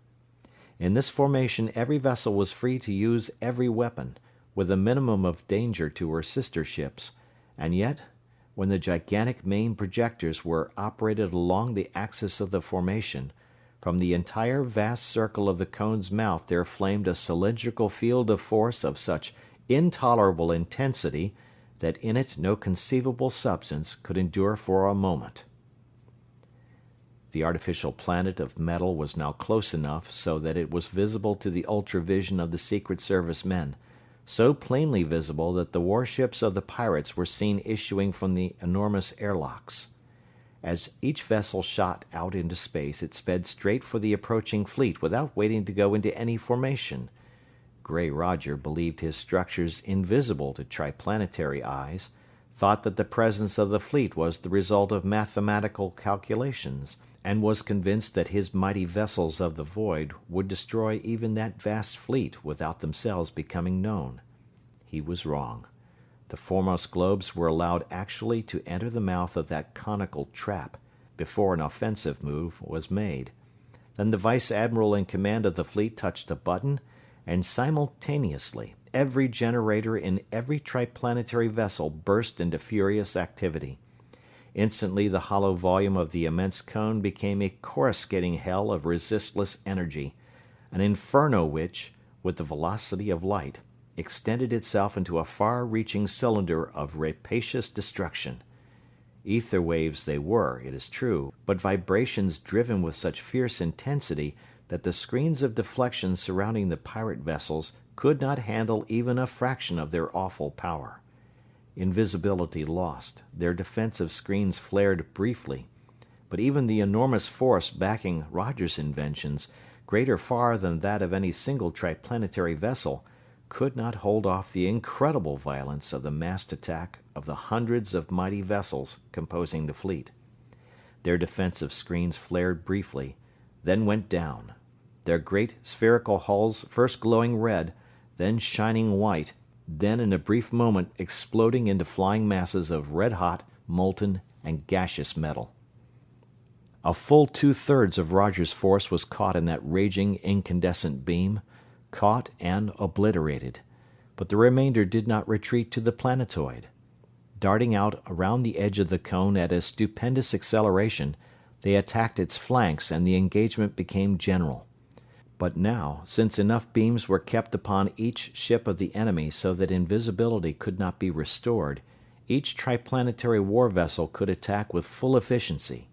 In this formation every vessel was free to use every weapon, with a minimum of danger to her sister ships, and yet, when the gigantic main projectors were operated along the axis of the formation, From the entire vast circle of the cone's mouth there flamed a cylindrical field of force of such intolerable intensity that in it no conceivable substance could endure for a moment. The artificial planet of metal was now close enough so that it was visible to the ultravision of the Secret Service men, so plainly visible that the warships of the pirates were seen issuing from the enormous airlocks. As each vessel shot out into space, it sped straight for the approaching fleet without waiting to go into any formation. Gray Roger believed his structures invisible to triplanetary eyes, thought that the presence of the fleet was the result of mathematical calculations, and was convinced that his mighty vessels of the void would destroy even that vast fleet without themselves becoming known. He was wrong. The foremost globes were allowed actually to enter the mouth of that conical trap before an offensive move was made. Then the vice-admiral in command of the fleet touched a button, and simultaneously every generator in every triplanetary vessel burst into furious activity. Instantly the hollow volume of the immense cone became a coruscating hell of resistless energy, an inferno which, with the velocity of light, extended itself into a far-reaching cylinder of rapacious destruction. Ether waves they were, it is true, but vibrations driven with such fierce intensity that the screens of deflection surrounding the pirate vessels could not handle even a fraction of their awful power. Invisibility lost, their defensive screens flared briefly, but even the enormous force backing Roger's inventions, greater far than that of any single triplanetary vessel, could not hold off the incredible violence of the massed attack of the hundreds of mighty vessels composing the fleet. Their defensive screens flared briefly, then went down, their great spherical hulls first glowing red, then shining white, then in a brief moment exploding into flying masses of red-hot, molten, and gaseous metal. A full 2/3 of Roger's force was caught in that raging incandescent beam, caught and obliterated, but the remainder did not retreat to the planetoid. Darting out around the edge of the cone at a stupendous acceleration, they attacked its flanks and the engagement became general. But now, since enough beams were kept upon each ship of the enemy so that invisibility could not be restored, each triplanetary war vessel could attack with full efficiency.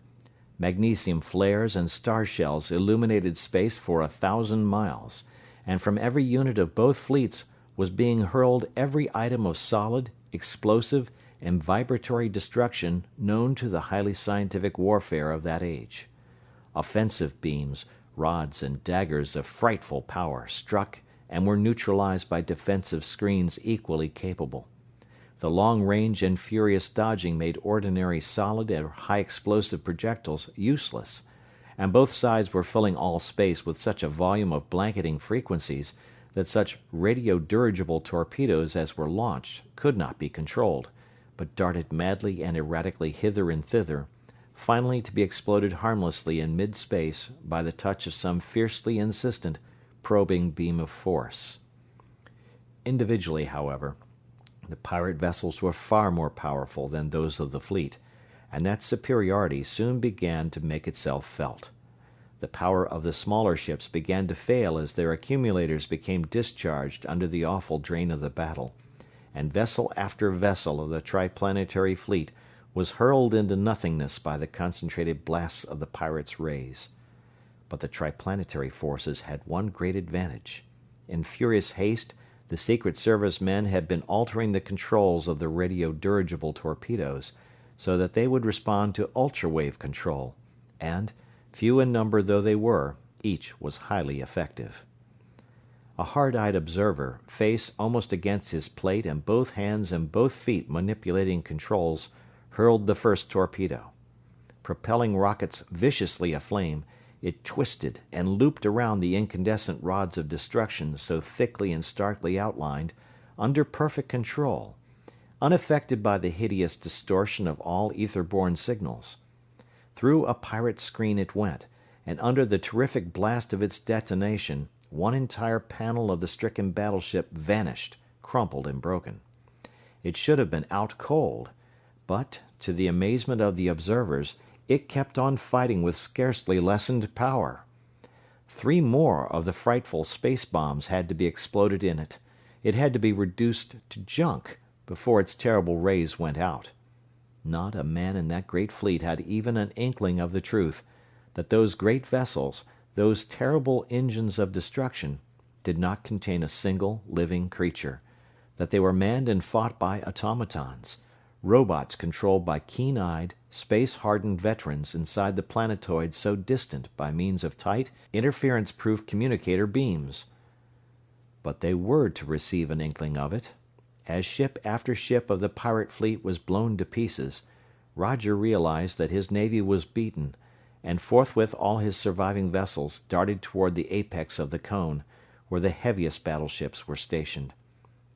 Magnesium flares and star shells illuminated space for 1,000 miles, and from every unit of both fleets was being hurled every item of solid, explosive, and vibratory destruction known to the highly scientific warfare of that age. Offensive beams, rods and daggers of frightful power struck and were neutralized by defensive screens equally capable. The long range and furious dodging made ordinary solid or high explosive projectiles useless, and both sides were filling all space with such a volume of blanketing frequencies that such radio-dirigible torpedoes as were launched could not be controlled, but darted madly and erratically hither and thither, finally to be exploded harmlessly in mid-space by the touch of some fiercely insistent, probing beam of force. Individually, however, the pirate vessels were far more powerful than those of the fleet, and that superiority soon began to make itself felt. The power of the smaller ships began to fail as their accumulators became discharged under the awful drain of the battle, and vessel after vessel of the triplanetary fleet was hurled into nothingness by the concentrated blasts of the pirates' rays. But the triplanetary forces had one great advantage. In furious haste, the Secret Service men had been altering the controls of the radio-dirigible torpedoes so that they would respond to ultra-wave control, and, few in number though they were, each was highly effective. A hard-eyed observer, face almost against his plate and both hands and both feet manipulating controls, hurled the first torpedo. Propelling rockets viciously aflame, it twisted and looped around the incandescent rods of destruction so thickly and starkly outlined, under perfect control, unaffected by the hideous distortion of all ether-borne signals. Through a pirate screen it went, and under the terrific blast of its detonation, one entire panel of the stricken battleship vanished, crumpled and broken. It should have been out cold, but, to the amazement of the observers, it kept on fighting with scarcely lessened power. 3 more of the frightful space bombs had to be exploded in it. It had to be reduced to junk before its terrible rays went out. Not a man in that great fleet had even an inkling of the truth, that those great vessels, those terrible engines of destruction, did not contain a single living creature, that they were manned and fought by automatons, robots controlled by keen-eyed, space-hardened veterans inside the planetoid so distant by means of tight, interference-proof communicator beams. But they were to receive an inkling of it. As ship after ship of the pirate fleet was blown to pieces, Roger realized that his navy was beaten, and forthwith all his surviving vessels darted toward the apex of the cone, where the heaviest battleships were stationed.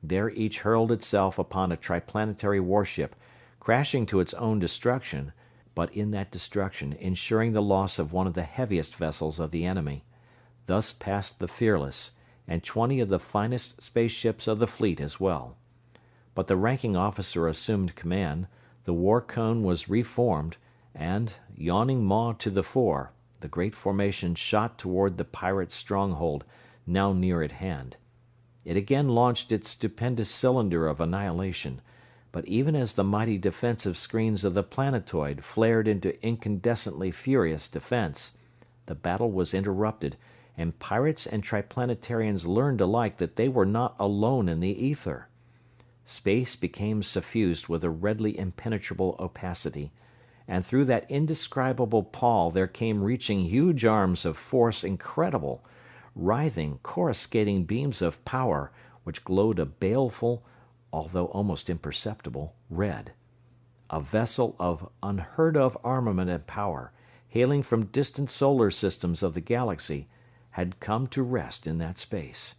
There each hurled itself upon a triplanetary warship, crashing to its own destruction, but in that destruction ensuring the loss of one of the heaviest vessels of the enemy. Thus passed the Fearless, and 20 of the finest spaceships of the fleet as well. But the ranking officer assumed command, the war cone was reformed, and, yawning maw to the fore, the great formation shot toward the pirate stronghold, now near at hand. It again launched its stupendous cylinder of annihilation, but even as the mighty defensive screens of the planetoid flared into incandescently furious defense, the battle was interrupted, and pirates and triplanetarians learned alike that they were not alone in the ether. Space became suffused with a redly impenetrable opacity, and through that indescribable pall there came reaching huge arms of force incredible, writhing, coruscating beams of power which glowed a baleful, although almost imperceptible, red. A vessel of unheard-of armament and power, hailing from distant solar systems of the galaxy, had come to rest in that space.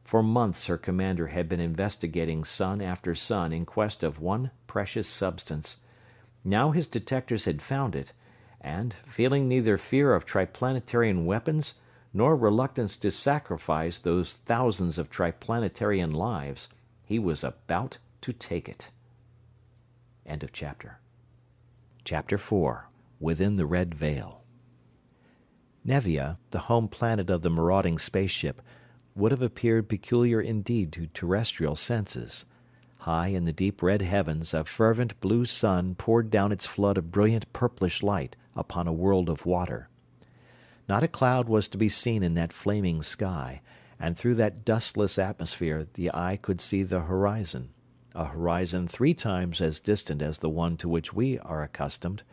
For months her commander had been investigating sun after sun in quest of one precious substance. Now his detectors had found it, and, feeling neither fear of triplanetarian weapons nor reluctance to sacrifice those thousands of triplanetarian lives, he was about to take it. End of chapter. Chapter 4. Within the Red Veil. Nevia, the home planet of the marauding spaceship, would have appeared peculiar indeed to terrestrial senses. High in the deep red heavens a fervent blue sun poured down its flood of brilliant purplish light upon a world of water. Not a cloud was to be seen in that flaming sky, and through that dustless atmosphere the eye could see the horizon, a horizon 3 times as distant as the one to which we are accustomed,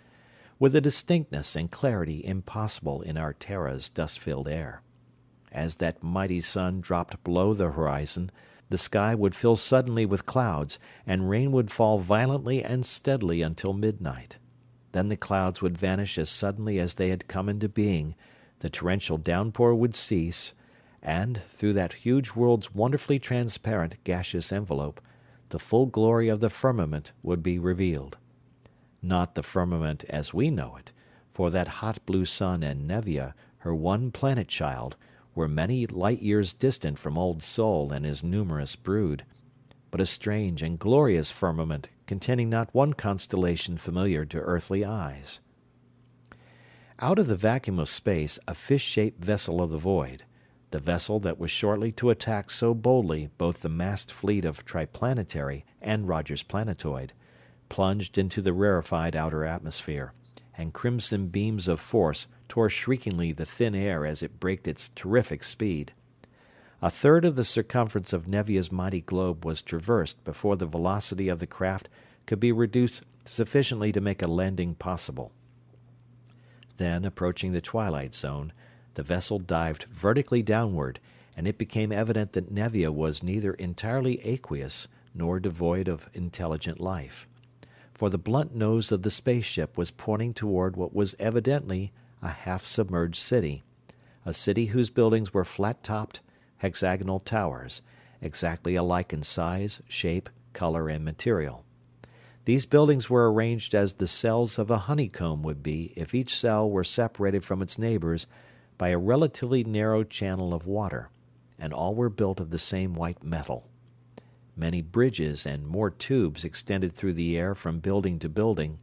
with a distinctness and clarity impossible in our Terra's dust-filled air. As that mighty sun dropped below the horizon, the sky would fill suddenly with clouds, and rain would fall violently and steadily until midnight. Then the clouds would vanish as suddenly as they had come into being, the torrential downpour would cease, and, through that huge world's wonderfully transparent gaseous envelope, the full glory of the firmament would be revealed. Not the firmament as we know it, for that hot blue sun and Nevia, her one planet-child, were many light-years distant from Old Sol and his numerous brood, but a strange and glorious firmament containing not one constellation familiar to earthly eyes. Out of the vacuum of space a fish-shaped vessel of the void, the vessel that was shortly to attack so boldly both the massed fleet of Triplanetary and Roger's planetoid, plunged into the rarefied outer atmosphere, and crimson beams of force tore shriekingly the thin air as it braked its terrific speed. 1/3 of the circumference of Nevia's mighty globe was traversed before the velocity of the craft could be reduced sufficiently to make a landing possible. Then, approaching the twilight zone, the vessel dived vertically downward, and it became evident that Nevia was neither entirely aqueous nor devoid of intelligent life. For the blunt nose of the spaceship was pointing toward what was evidently a half-submerged city, a city whose buildings were flat-topped, hexagonal towers, exactly alike in size, shape, color, and material. These buildings were arranged as the cells of a honeycomb would be if each cell were separated from its neighbors by a relatively narrow channel of water, and all were built of the same white metal. Many bridges and more tubes extended through the air from building to building,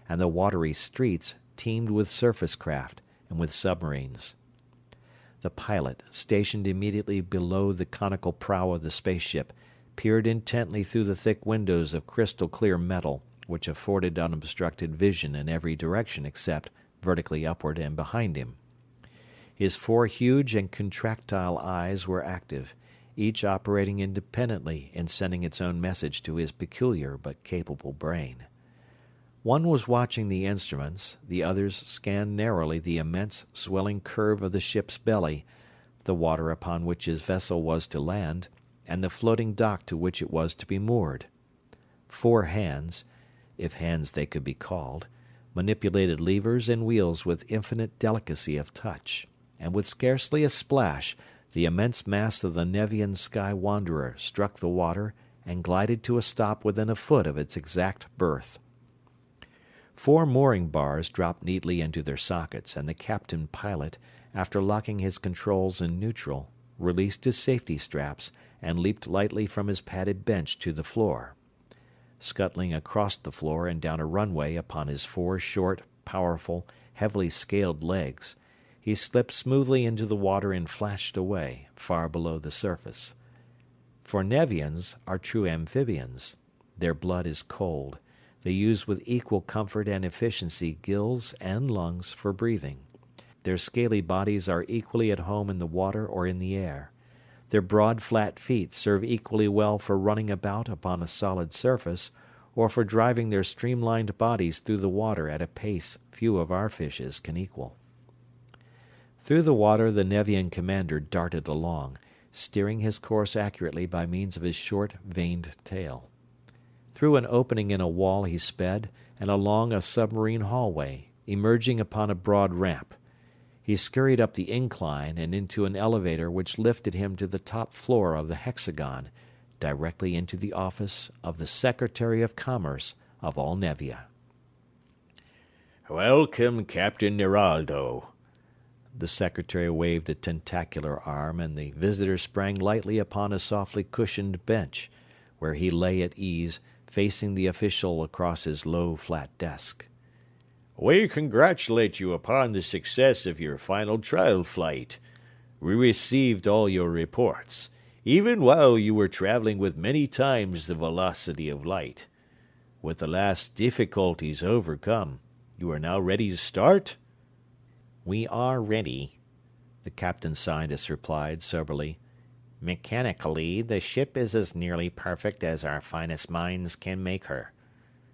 and the watery streets teemed with surface craft and with submarines. The pilot, stationed immediately below the conical prow of the spaceship, peered intently through the thick windows of crystal-clear metal, which afforded unobstructed vision in every direction except vertically upward and behind him. His 4 huge and contractile eyes were active, each operating independently in sending its own message to his peculiar but capable brain. One was watching the instruments, the others scanned narrowly the immense swelling curve of the ship's belly, the water upon which his vessel was to land, and the floating dock to which it was to be moored. 4 hands, if hands they could be called, manipulated levers and wheels with infinite delicacy of touch, and with scarcely a splash the immense mass of the Nevian Sky Wanderer struck the water and glided to a stop within a foot of its exact berth. 4 mooring bars dropped neatly into their sockets, and the captain pilot, after locking his controls in neutral, released his safety straps and leaped lightly from his padded bench to the floor. Scuttling across the floor and down a runway upon his 4 short, powerful, heavily scaled legs, he slipped smoothly into the water and flashed away, far below the surface. For Nevians are true amphibians. Their blood is cold. They use with equal comfort and efficiency gills and lungs for breathing. Their scaly bodies are equally at home in the water or in the air. Their broad, flat feet serve equally well for running about upon a solid surface, or for driving their streamlined bodies through the water at a pace few of our fishes can equal. Through the water the Nevian commander darted along, steering his course accurately by means of his short, vaned tail. Through an opening in a wall he sped, and along a submarine hallway, emerging upon a broad ramp. He scurried up the incline and into an elevator which lifted him to the top floor of the hexagon, directly into the office of the Secretary of Commerce of all Nevia. Welcome, Captain Neraldo. The secretary waved a tentacular arm, and the visitor sprang lightly upon a softly cushioned bench, where he lay at ease, facing the official across his low, flat desk. We congratulate you upon the success of your final trial flight. We received all your reports, even while you were traveling with many times the velocity of light. With the last difficulties overcome, you are now ready to start? We are ready, the captain scientist replied soberly. Mechanically, the ship is as nearly perfect as our finest minds can make her.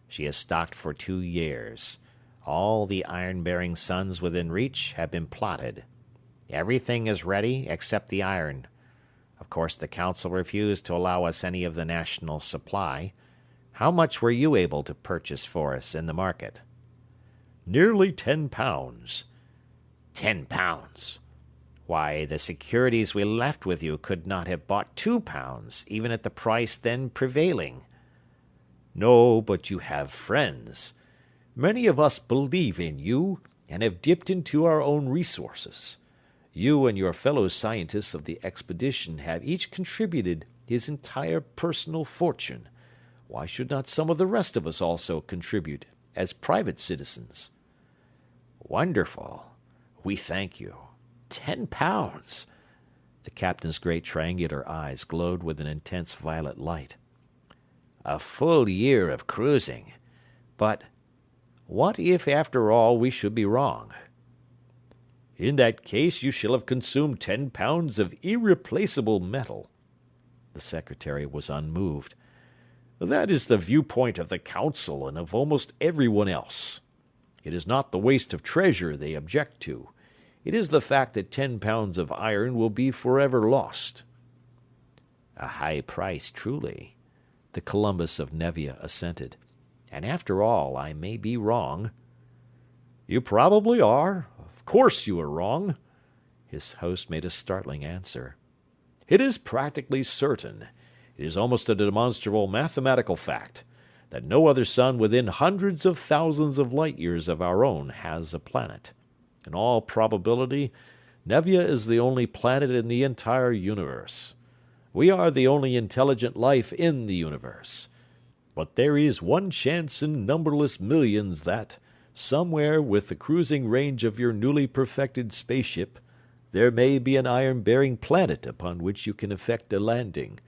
She is stocked for 2 years. All the iron-bearing suns within reach have been plotted. Everything is ready except the iron. Of course, the Council refused to allow us any of the national supply. How much were you able to purchase for us in the market? Nearly £10. 10 pounds? Why, the securities we left with you could not have bought 2 pounds, even at the price then prevailing. No, but you have friends. Many of us believe in you, and have dipped into our own resources. You and your fellow scientists of the expedition have each contributed his entire personal fortune. Why should not some of the rest of us also contribute, as private citizens? Wonderful. We thank you. 10 pounds! The captain's great triangular eyes glowed with an intense violet light. A full year of cruising. But what if, after all, we should be wrong? In that case, you shall have consumed 10 pounds of irreplaceable metal. The secretary was unmoved. That is the viewpoint of the Council and of almost everyone else. It is not the waste of treasure they object to. It is the fact that 10 pounds of iron will be forever lost. A high price, truly, the Columbus of Nevia assented. And after all, I may be wrong. You probably are. Of course you are wrong. His host made a startling answer. It is practically certain, it is almost a demonstrable mathematical fact, that no other sun within hundreds of thousands of light-years of our own has a planet. In all probability, Nevia is the only planet in the entire universe. We are the only intelligent life in the universe. But there is one chance in numberless millions that, somewhere with the cruising range of your newly perfected spaceship, there may be an iron-bearing planet upon which you can effect a landing,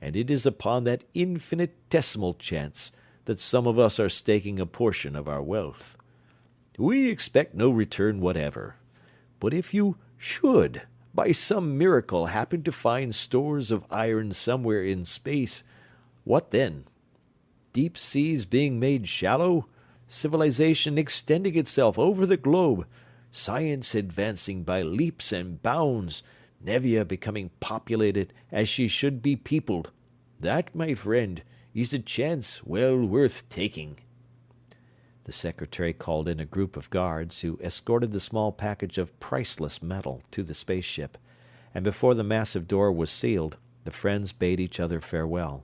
and it is upon that infinitesimal chance that some of us are staking a portion of our wealth. We expect no return whatever, but if you should, by some miracle, happen to find stores of iron somewhere in space, what then? Deep seas being made shallow, civilization extending itself over the globe, science advancing by leaps and bounds, Nevia becoming populated as she should be peopled. That, my friend, is a chance well worth taking. The secretary called in a group of guards who escorted the small package of priceless metal to the spaceship, and before the massive door was sealed, the friends bade each other farewell.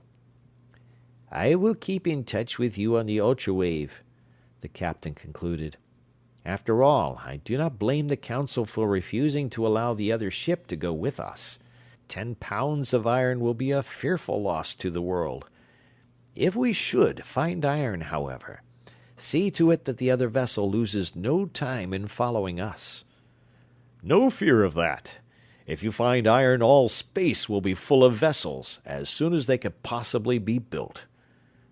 "I will keep in touch with you on the ultrawave," the captain concluded. "After all, I do not blame the council for refusing to allow the other ship to go with us. 10 pounds of iron will be a fearful loss to the world. If we should find iron, however, see to it that the other vessel loses no time in following us." "No fear of that. If you find iron, all space will be full of vessels, as soon as they could possibly be built.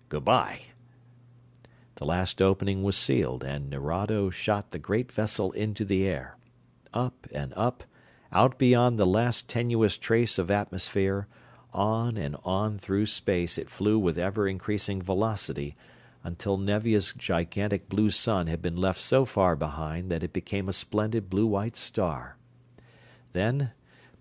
Goodbye." The last opening was sealed, and Narado shot the great vessel into the air. Up and up, out beyond the last tenuous trace of atmosphere, on and on through space it flew with ever-increasing velocity, until Nevia's gigantic blue sun had been left so far behind that it became a splendid blue-white star. Then,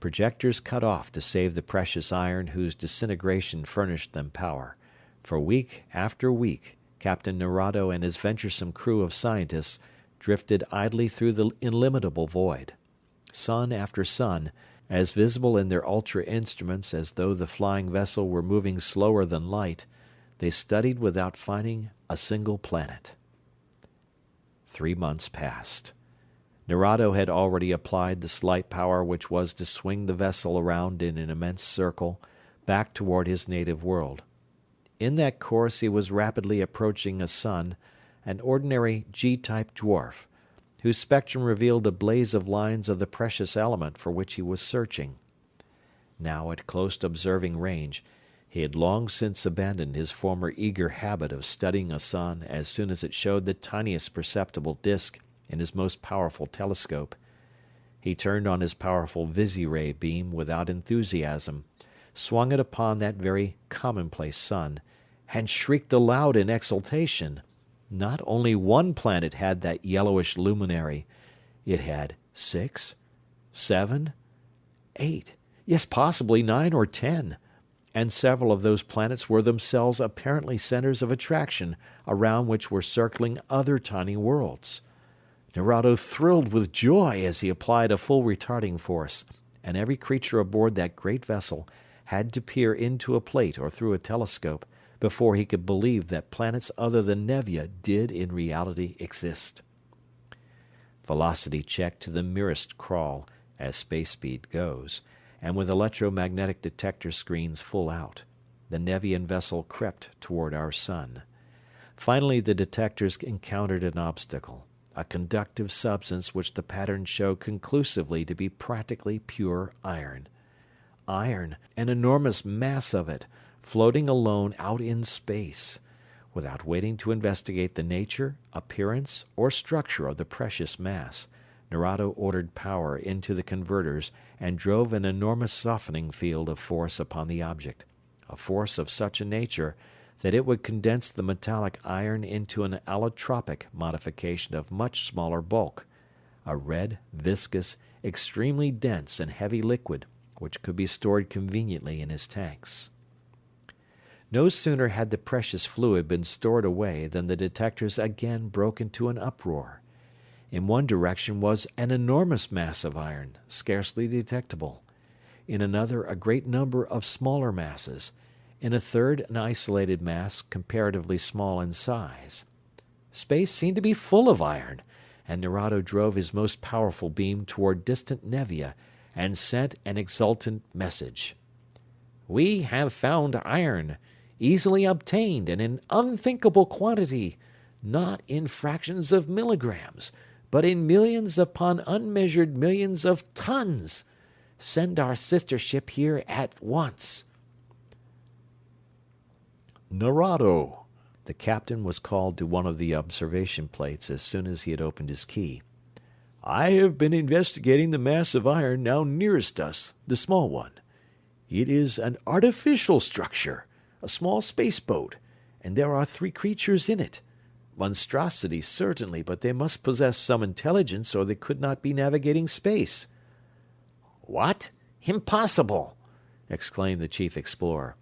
projectors cut off to save the precious iron whose disintegration furnished them power. For week after week, Captain Narado and his venturesome crew of scientists drifted idly through the illimitable void. Sun after sun, as visible in their ultra-instruments as though the flying vessel were moving slower than light, they studied without finding a single planet. 3 months passed. Narado had already applied the slight power which was to swing the vessel around in an immense circle, back toward his native world. In that course he was rapidly approaching a sun, an ordinary G-type dwarf, whose spectrum revealed a blaze of lines of the precious element for which he was searching. Now at close observing range, he had long since abandoned his former eager habit of studying a sun as soon as it showed the tiniest perceptible disk in his most powerful telescope. He turned on his powerful Visi-ray beam without enthusiasm, swung it upon that very commonplace sun, and shrieked aloud in exultation. Not only one planet had that yellowish luminary. It had 6, 7, 8, yes, possibly 9 or 10. And several of those planets were themselves apparently centers of attraction around which were circling other tiny worlds. Narado thrilled with joy as he applied a full retarding force, and every creature aboard that great vessel had to peer into a plate or through a telescope before he could believe that planets other than Nevia did in reality exist. Velocity checked to the merest crawl, as space speed goes, and with electromagnetic detector screens full out, the Nevian vessel crept toward our sun. Finally the detectors encountered an obstacle, a conductive substance which the patterns showed conclusively to be practically pure iron. Iron, an enormous mass of it, floating alone out in space. Without waiting to investigate the nature, appearance, or structure of the precious mass, Narado ordered power into the converters and drove an enormous softening field of force upon the object, a force of such a nature that it would condense the metallic iron into an allotropic modification of much smaller bulk, a red, viscous, extremely dense and heavy liquid which could be stored conveniently in his tanks. No sooner had the precious fluid been stored away than the detectors again broke into an uproar. In one direction was an enormous mass of iron, scarcely detectable. In another, a great number of smaller masses. In a third, an isolated mass comparatively small in size. Space seemed to be full of iron, and Narado drove his most powerful beam toward distant Nevia and sent an exultant message. "We have found iron, easily obtained and in unthinkable quantity, not in fractions of milligrams, but in millions upon unmeasured millions of tons. Send our sister ship here at once." "Narado!" The captain was called to one of the observation plates as soon as he had opened his key. "I have been investigating the mass of iron now nearest us, the small one. It is an artificial structure, a small space boat, and there are 3 creatures in it. Monstrosities, certainly, but they must possess some intelligence or they could not be navigating space." "What? Impossible!" exclaimed the chief explorer.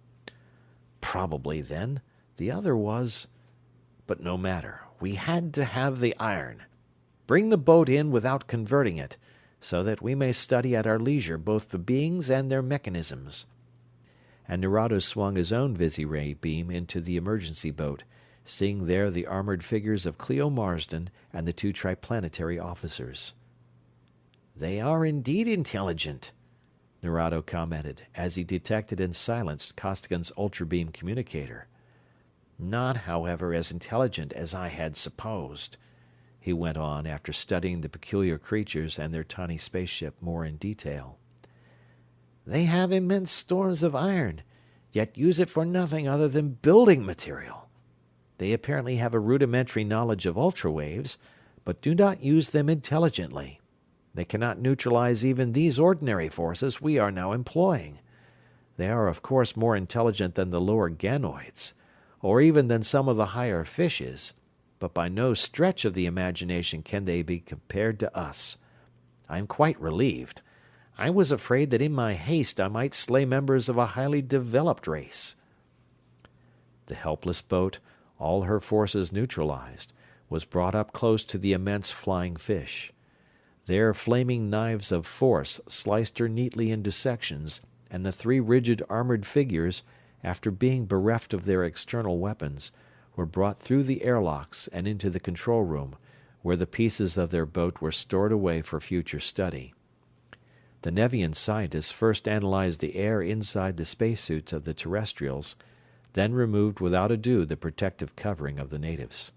"Probably, then, the other was... But no matter, we had to have the iron. Bring the boat in without converting it, so that we may study at our leisure both the beings and their mechanisms." And Nerado swung his own Visi-ray beam into the emergency boat, seeing there the armored figures of Cleo Marsden and the 2 Triplanetary officers. "They are indeed intelligent," Nerado commented, as he detected and silenced Costigan's ultrabeam communicator. "Not, however, as intelligent as I had supposed," he went on, after studying the peculiar creatures and their tiny spaceship more in detail. "They have immense stores of iron, yet use it for nothing other than building material. They apparently have a rudimentary knowledge of ultrawaves, but do not use them intelligently. They cannot neutralize even these ordinary forces we are now employing. They are of course more intelligent than the lower ganoids, or even than some of the higher fishes, but by no stretch of the imagination can they be compared to us. I am quite relieved. I was afraid that in my haste I might slay members of a highly developed race." The helpless boat, all her forces neutralized, was brought up close to the immense flying fish. There flaming knives of force sliced her neatly into sections, and the 3 rigid armored figures, after being bereft of their external weapons, were brought through the airlocks and into the control room, where the pieces of their boat were stored away for future study. The Nevian scientists first analyzed the air inside the spacesuits of the terrestrials, then removed without ado the protective covering of the natives.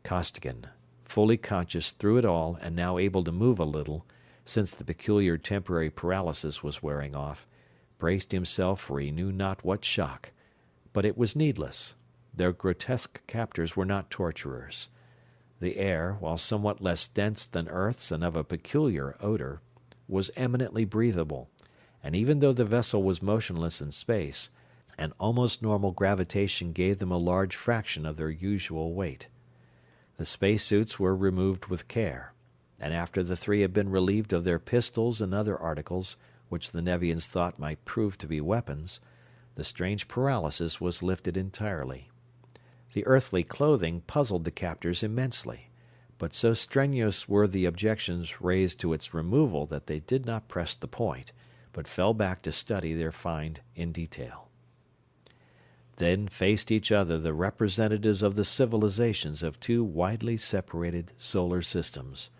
Costigan, fully conscious through it all and now able to move a little, since the peculiar temporary paralysis was wearing off, braced himself for he knew not what shock, but it was needless. Their grotesque captors were not torturers. The air, while somewhat less dense than Earth's and of a peculiar odor, was eminently breathable, and even though the vessel was motionless in space, an almost normal gravitation gave them a large fraction of their usual weight. The spacesuits were removed with care, and after the 3 had been relieved of their pistols and other articles which the Nevians thought might prove to be weapons, the strange paralysis was lifted entirely. The earthly clothing puzzled the captors immensely, but so strenuous were the objections raised to its removal that they did not press the point, but fell back to study their find in detail. Then faced each other the representatives of the civilizations of 2 widely separated solar systems.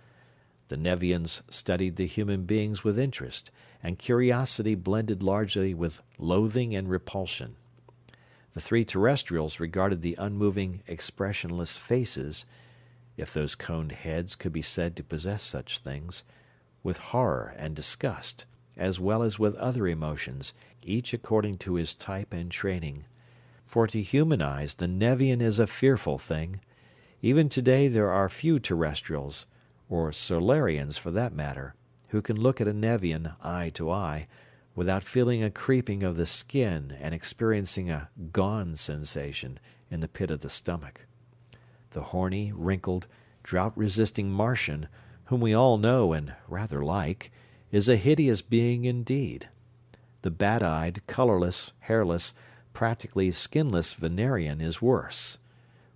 The Nevians studied the human beings with interest, and curiosity blended largely with loathing and repulsion. The 3 terrestrials regarded the unmoving, expressionless faces, if those coned heads could be said to possess such things, with horror and disgust, as well as with other emotions, each according to his type and training. For to human eyes the Nevian is a fearful thing. Even today there are few terrestrials, or Solarians for that matter, who can look at a Nevian eye to eye, without feeling a creeping of the skin and experiencing a gone sensation in the pit of the stomach. The horny, wrinkled, drought-resisting Martian, whom we all know and rather like, is a hideous being indeed. The bat-eyed, colorless, hairless, practically skinless Venerian is worse.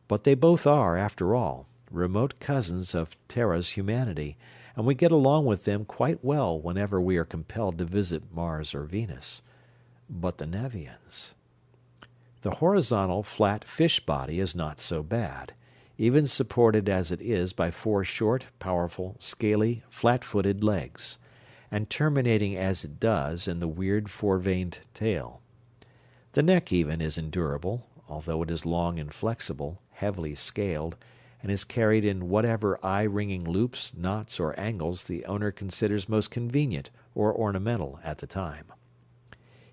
But they both are, after all, remote cousins of Terra's humanity, and we get along with them quite well whenever we are compelled to visit Mars or Venus. But the Nevians... The horizontal, flat fish body is not so bad, even supported as it is by 4 short, powerful, scaly, flat-footed legs, and terminating as it does in the weird 4-vaned tail. The neck even is endurable, although it is long and flexible, heavily scaled, and is carried in whatever eye-wringing loops, knots, or angles the owner considers most convenient or ornamental at the time.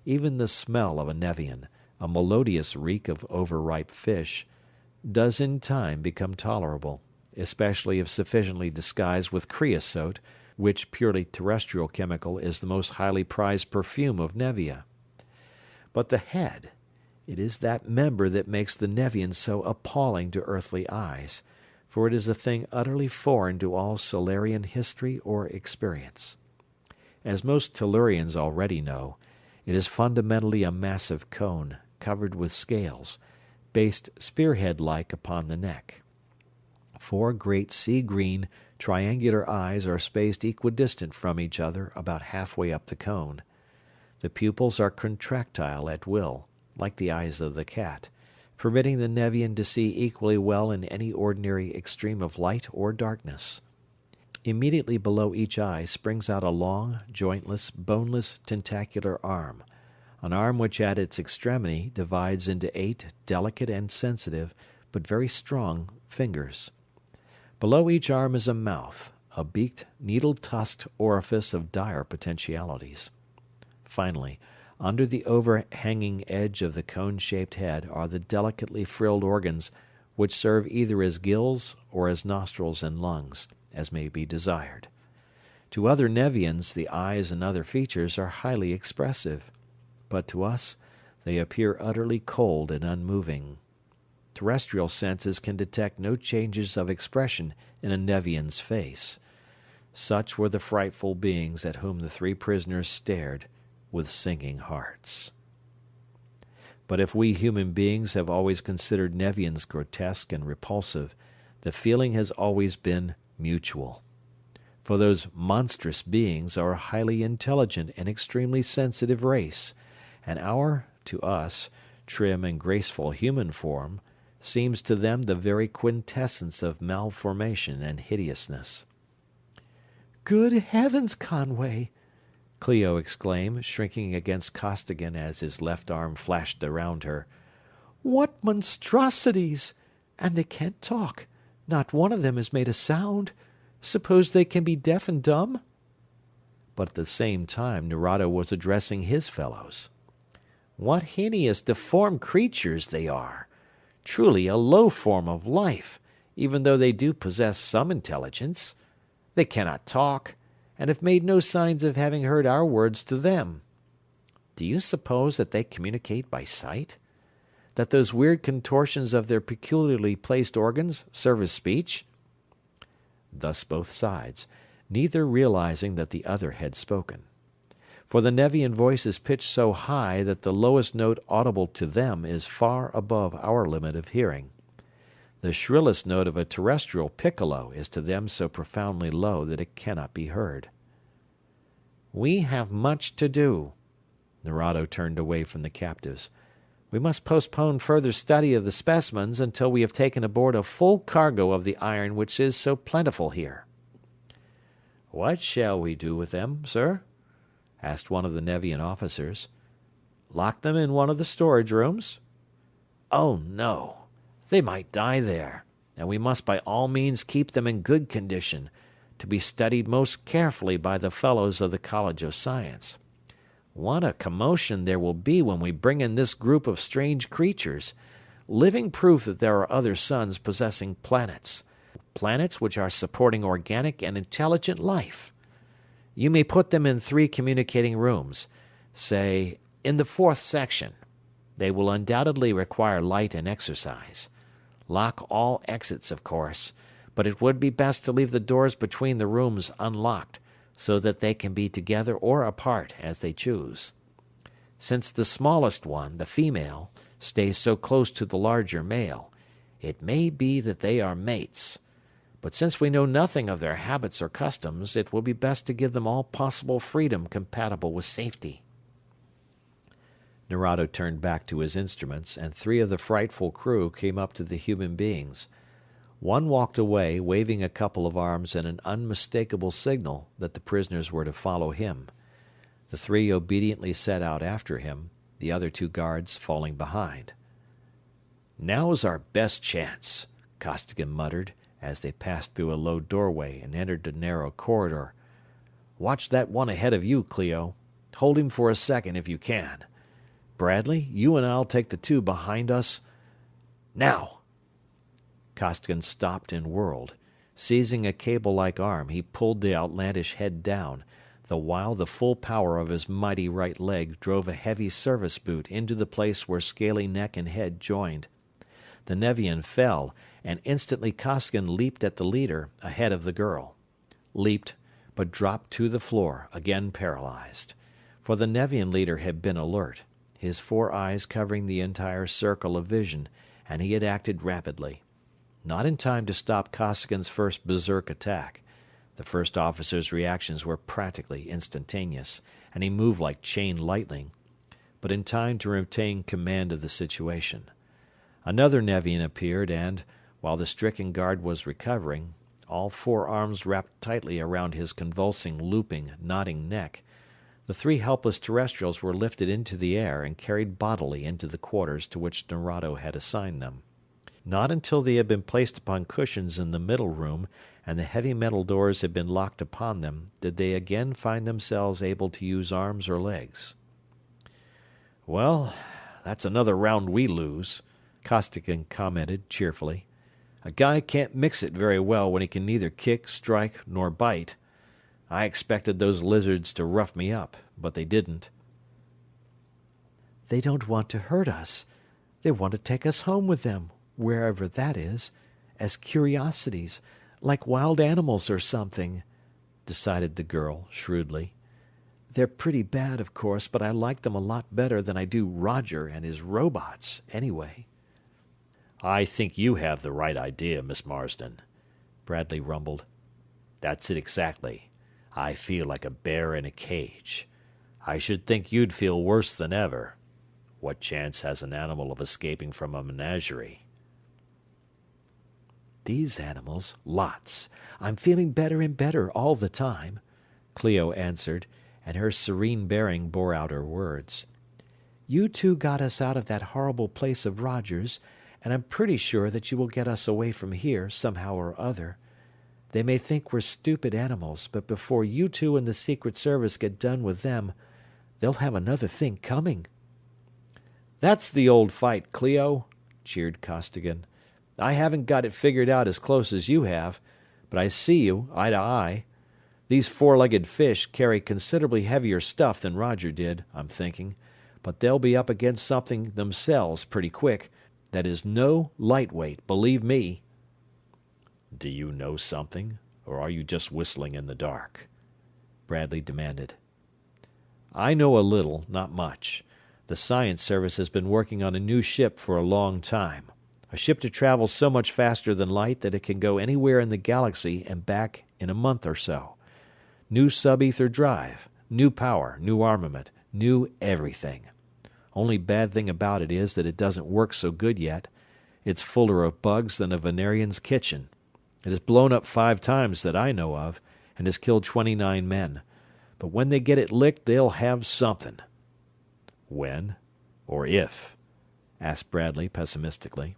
Even the smell of a Nevian, a melodious reek of overripe fish, does in time become tolerable, especially if sufficiently disguised with creosote, which purely terrestrial chemical is the most highly prized perfume of Nevia. But the head, it is that member that makes the Nevian so appalling to earthly eyes, for it is a thing utterly foreign to all Solarian history or experience. As most Tellurians already know, it is fundamentally a massive cone, covered with scales, based spearhead-like upon the neck. 4 great sea-green, triangular eyes are spaced equidistant from each other about halfway up the cone. The pupils are contractile at will, like the eyes of the cat, permitting the Nevian to see equally well in any ordinary extreme of light or darkness. Immediately below each eye springs out a long, jointless, boneless, tentacular arm, an arm which at its extremity divides into 8 delicate and sensitive, but very strong, fingers. Below each arm is a mouth, a beaked, needle-tusked orifice of dire potentialities. Finally, under the overhanging edge of the cone-shaped head are the delicately frilled organs which serve either as gills or as nostrils and lungs, as may be desired. To other Nevians the eyes and other features are highly expressive, but to us they appear utterly cold and unmoving. Terrestrial senses can detect no changes of expression in a Nevian's face. Such were the frightful beings at whom the 3 prisoners stared with sinking hearts. But if we human beings have always considered Nevians grotesque and repulsive, the feeling has always been mutual. For those monstrous beings are a highly intelligent and extremely sensitive race, and our, to us, trim and graceful human form seems to them the very quintessence of malformation and hideousness. "Good heavens, Conway!" Clio exclaimed, shrinking against Costigan as his left arm flashed around her. "What monstrosities! And they can't talk. Not one of them has made a sound. Suppose they can be deaf and dumb?" But at the same time Narada was addressing his fellows. "What hideous, deformed creatures they are! Truly a low form of life, even though they do possess some intelligence. They cannot talk, and have made no signs of having heard our words to them. Do you suppose that they communicate by sight? That those weird contortions of their peculiarly placed organs serve as speech?" Thus both sides, neither realizing that the other had spoken. For the Nevian voice is pitched so high that the lowest note audible to them is far above our limit of hearing. The shrillest note of a terrestrial piccolo is to them so profoundly low that it cannot be heard. "We have much to do." Narado turned away from the captives. "We must postpone further study of the specimens until we have taken aboard a full cargo of the iron which is so plentiful here." "What shall we do with them, sir?" asked one of the Nevian officers. "Lock them in one of the storage rooms?" "Oh, no. They might die there, and we must by all means keep them in good condition, to be studied most carefully by the fellows of the College of Science. What a commotion there will be when we bring in this group of strange creatures, living proof that there are other suns possessing planets, planets which are supporting organic and intelligent life. You may put them in 3 communicating rooms, say, in the 4th section. They will undoubtedly require light and exercise. Lock all exits, of course, but it would be best to leave the doors between the rooms unlocked, so that they can be together or apart as they choose. Since the smallest one, the female, stays so close to the larger male, it may be that they are mates. But since we know nothing of their habits or customs, it will be best to give them all possible freedom compatible with safety." Narado turned back to his instruments, and 3 of the frightful crew came up to the human beings. One walked away, waving a couple of arms in an unmistakable signal that the prisoners were to follow him. The 3 obediently set out after him, the other 2 guards falling behind. "Now's our best chance," Costigan muttered, as they passed through a low doorway and entered a narrow corridor. "Watch that one ahead of you, Clio. Hold him for a second if you can. Bradley, you and I'll take the two behind us. Now!" Costigan stopped and whirled. Seizing a cable-like arm, he pulled the outlandish head down, the while the full power of his mighty right leg drove a heavy service boot into the place where scaly neck and head joined. The Nevian fell, and instantly Costigan leaped at the leader, ahead of the girl. Leaped, but dropped to the floor, again paralyzed. For the Nevian leader had been alert, his 4 eyes covering the entire circle of vision, and he had acted rapidly. Not in time to stop Costigan's first berserk attack. The first officer's reactions were practically instantaneous, and he moved like chain lightning, but in time to retain command of the situation. Another Nevian appeared, and, while the stricken guard was recovering, all 4 arms wrapped tightly around his convulsing, looping, knotting neck, the 3 helpless terrestrials were lifted into the air and carried bodily into the quarters to which Narado had assigned them. Not until they had been placed upon cushions in the middle room and the heavy metal doors had been locked upon them did they again find themselves able to use arms or legs. "Well, that's another round we lose," Costigan commented cheerfully. "A guy can't mix it very well when he can neither kick, strike, nor bite. I expected those lizards to rough me up, but they didn't." "They don't want to hurt us. They want to take us home with them, wherever that is, as curiosities, like wild animals or something," decided the girl shrewdly. "They're pretty bad, of course, but I like them a lot better than I do Roger and his robots, anyway." "I think you have the right idea, Miss Marsden," Bradley rumbled. "That's it exactly. I feel like a bear in a cage. I should think you'd feel worse than ever. What chance has an animal of escaping from a menagerie?" "These animals, lots. I'm feeling better and better all the time," Clio answered, and her serene bearing bore out her words. "You two got us out of that horrible place of Roger's, and I'm pretty sure that you will get us away from here, somehow or other. They may think we're stupid animals, but before you two and the Secret Service get done with them, they'll have another thing coming." "That's the old fight, Clio," cheered Costigan. "I haven't got it figured out as close as you have, but I see you, eye to eye. These 4-legged fish carry considerably heavier stuff than Roger did, I'm thinking, but they'll be up against something themselves pretty quick that is no lightweight, believe me." "Do you know something, or are you just whistling in the dark?" Bradley demanded. "I know a little, not much. The Science Service has been working on a new ship for a long time. A ship to travel so much faster than light that it can go anywhere in the galaxy and back in a month or so. New sub-ether drive, new power, new armament, new everything. Only bad thing about it is that it doesn't work so good yet. It's fuller of bugs than a Venerian's kitchen. It has blown up 5 times that I know of, and has killed 29 men. But when they get it licked, they'll have something." "When? Or if?" asked Bradley pessimistically.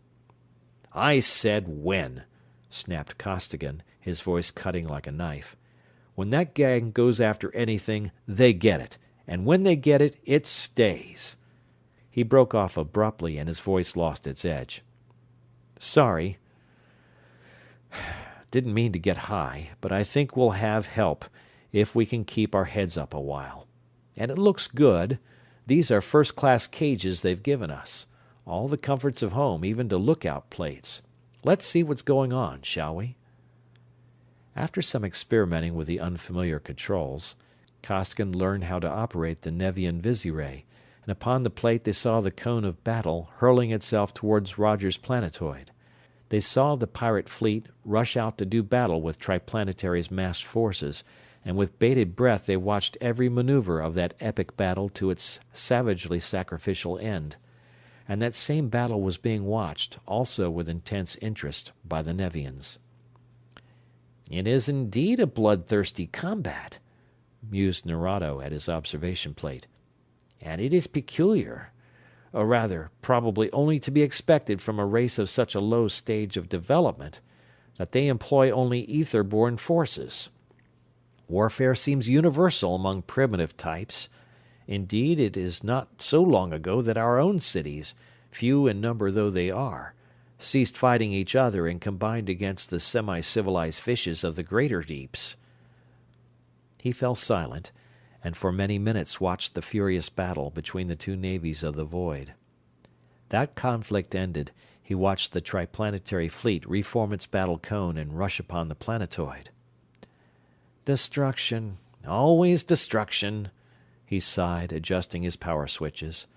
"I said when," snapped Costigan, his voice cutting like a knife. "When that gang goes after anything, they get it, and when they get it, it stays." He broke off abruptly, and his voice lost its edge. "Sorry. Didn't mean to get high, but I think we'll have help if we can keep our heads up a while. And it looks good. These are first-class cages they've given us. All the comforts of home, even to lookout plates. Let's see what's going on, shall we?" After some experimenting with the unfamiliar controls, Costigan learned how to operate the Nevian visiray, and upon the plate they saw the cone of battle hurling itself towards Roger's planetoid. They saw the pirate fleet rush out to do battle with Triplanetary's massed forces, and with bated breath they watched every maneuver of that epic battle to its savagely sacrificial end. And that same battle was being watched, also with intense interest, by the Nevians. "It is indeed a bloodthirsty combat," mused Narado at his observation plate. "And it is peculiar. Or rather, probably only to be expected from a race of such a low stage of development. that they employ only ether-borne forces. Warfare seems universal among primitive types. Indeed, it is not so long ago that our own cities, few in number though they are, ceased fighting each other and combined against the semi-civilized fishes of the greater deeps." He fell silent, and for many minutes watched the furious battle between the two navies of the void. That conflict ended, he watched the Triplanetary fleet reform its battle cone and rush upon the planetoid. "Destruction, always destruction," he sighed, adjusting his power switches.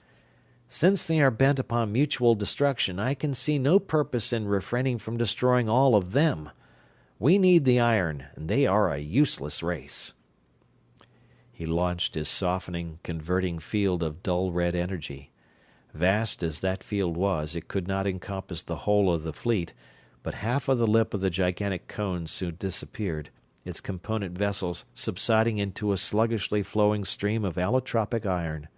"Since they are bent upon mutual destruction, I can see no purpose in refraining from destroying all of them. We need the iron, and they are a useless race." He launched his softening, converting field of dull red energy. Vast as that field was, it could not encompass the whole of the fleet, but half of the lip of the gigantic cone soon disappeared, its component vessels subsiding into a sluggishly flowing stream of allotropic iron.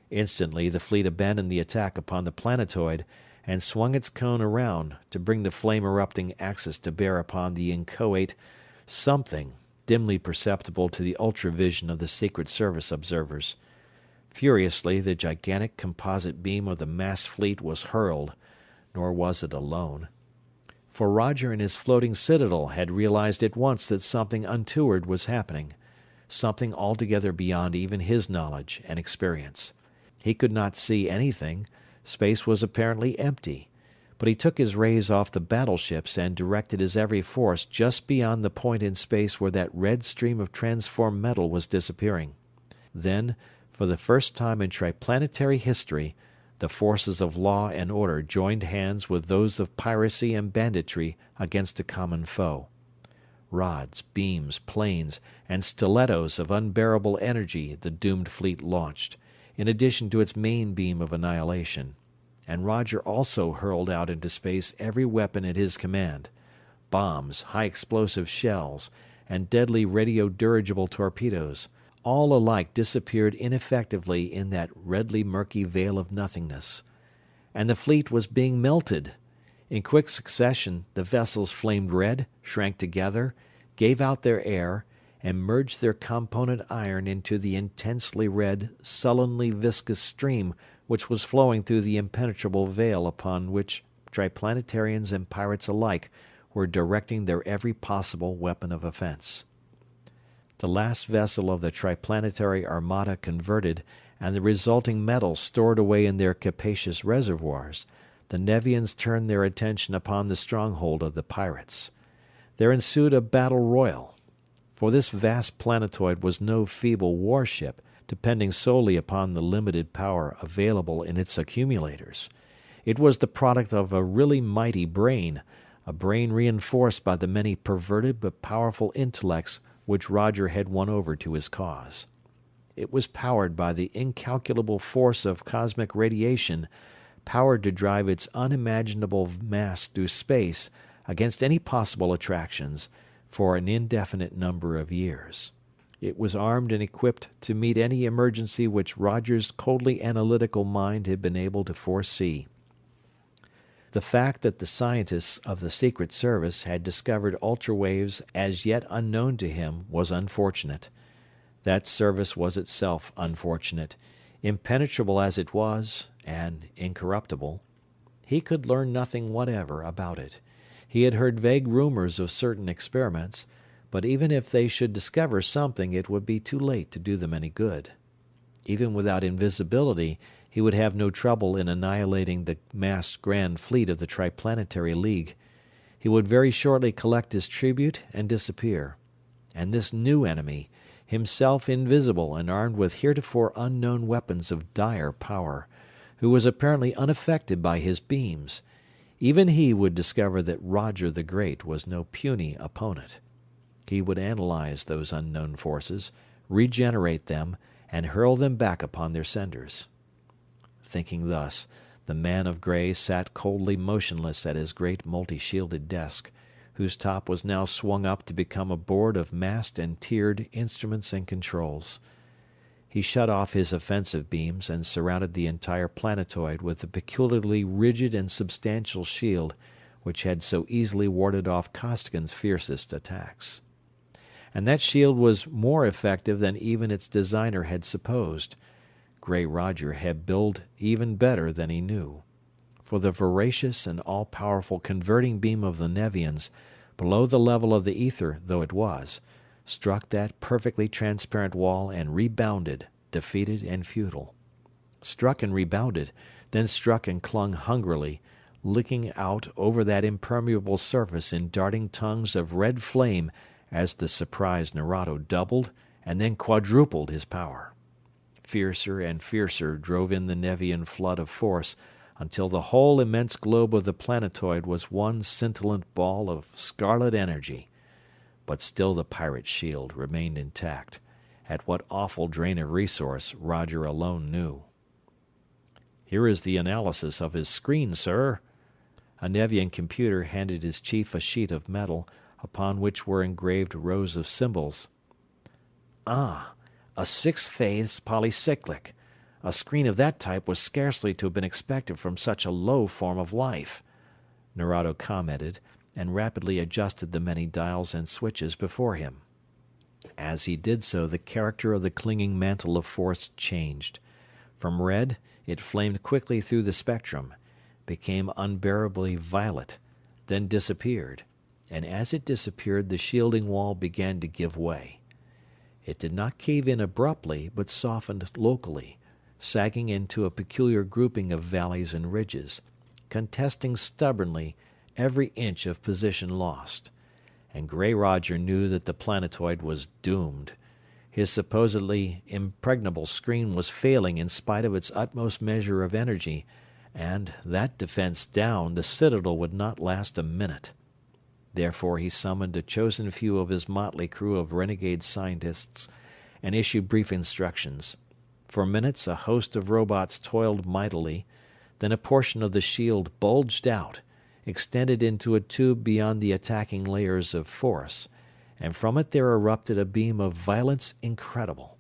Instantly the fleet abandoned the attack upon the planetoid and swung its cone around to bring the flame-erupting axis to bear upon the inchoate something dimly perceptible to the ultravision of the Secret Service observers. Furiously, the gigantic composite beam of the massed fleet was hurled, nor was it alone. For Roger and his floating citadel had realized at once that something untoward was happening, something altogether beyond even his knowledge and experience. He could not see anything, space was apparently empty, but he took his rays off the battleships and directed his every force just beyond the point in space where that red stream of transformed metal was disappearing. Then, for the first time in triplanetary history, the forces of law and order joined hands with those of piracy and banditry against a common foe. Rods, beams, planes, and stilettos of unbearable energy the doomed fleet launched, in addition to its main beam of annihilation. And Roger also hurled out into space every weapon at his command: bombs, high-explosive shells, and deadly radio-dirigible torpedoes. All alike disappeared ineffectively in that redly murky veil of nothingness. And the fleet was being melted. In quick succession, the vessels flamed red, shrank together, gave out their air, and merged their component iron into the intensely red, sullenly viscous stream which was flowing through the impenetrable veil upon which Triplanetarians and pirates alike were directing their every possible weapon of offense. The last vessel of the Triplanetary Armada converted, and the resulting metal stored away in their capacious reservoirs, the Nevians turned their attention upon the stronghold of the pirates. There ensued a battle royal. For this vast planetoid was no feeble warship, depending solely upon the limited power available in its accumulators. It was the product of a really mighty brain, a brain reinforced by the many perverted but powerful intellects which Roger had won over to his cause. It was powered by the incalculable force of cosmic radiation, powered to drive its unimaginable mass through space against any possible attractions for an indefinite number of years. It was armed and equipped to meet any emergency which Roger's coldly analytical mind had been able to foresee. The fact that the scientists of the Secret Service had discovered ultrawaves as yet unknown to him was unfortunate. That service was itself unfortunate, impenetrable as it was, and incorruptible. He could learn nothing whatever about it. He had heard vague rumors of certain experiments, but even if they should discover something, it would be too late to do them any good. Even without invisibility, he would have no trouble in annihilating the massed grand fleet of the Triplanetary League. He would very shortly collect his tribute and disappear. And this new enemy, himself invisible and armed with heretofore unknown weapons of dire power, who was apparently unaffected by his beams, even he would discover that Roger the Great was no puny opponent. He would analyze those unknown forces, regenerate them, and hurl them back upon their senders. Thinking thus, the man of grey sat coldly motionless at his great multi-shielded desk, whose top was now swung up to become a board of massed and tiered instruments and controls. He shut off his offensive beams and surrounded the entire planetoid with a peculiarly rigid and substantial shield which had so easily warded off Costigan's fiercest attacks. And that shield was more effective than even its designer had supposed. Gray Roger had built even better than he knew. For the voracious and all-powerful converting beam of the Nevians, below the level of the ether though it was, struck that perfectly transparent wall and rebounded, defeated and futile. Struck and rebounded, then struck and clung hungrily, licking out over that impermeable surface in darting tongues of red flame as the surprised Narado doubled and then quadrupled his power. Fiercer and fiercer drove in the Nevian flood of force until the whole immense globe of the planetoid was one scintillant ball of scarlet energy. But still the pirate's shield remained intact, at what awful drain of resource Roger alone knew. "Here is the analysis of his screen, sir." A Nevian computer handed his chief a sheet of metal, upon which were engraved rows of symbols. "Ah, a 6-phase polycyclic. A screen of that type was scarcely to have been expected from such a low form of life," Narado commented, and rapidly adjusted the many dials and switches before him. As he did so, the character of the clinging mantle of force changed. From red, it flamed quickly through the spectrum, became unbearably violet, then disappeared, and as it disappeared the shielding wall began to give way. It did not cave in abruptly, but softened locally, sagging into a peculiar grouping of valleys and ridges, contesting stubbornly every inch of position lost. And Gray Roger knew that the planetoid was doomed. His supposedly impregnable screen was failing in spite of its utmost measure of energy, and, that defense down, the citadel would not last a minute. Therefore he summoned a chosen few of his motley crew of renegade scientists and issued brief instructions. For minutes a host of robots toiled mightily, then a portion of the shield bulged out, extended into a tube beyond the attacking layers of force, and from it there erupted a beam of violence incredible,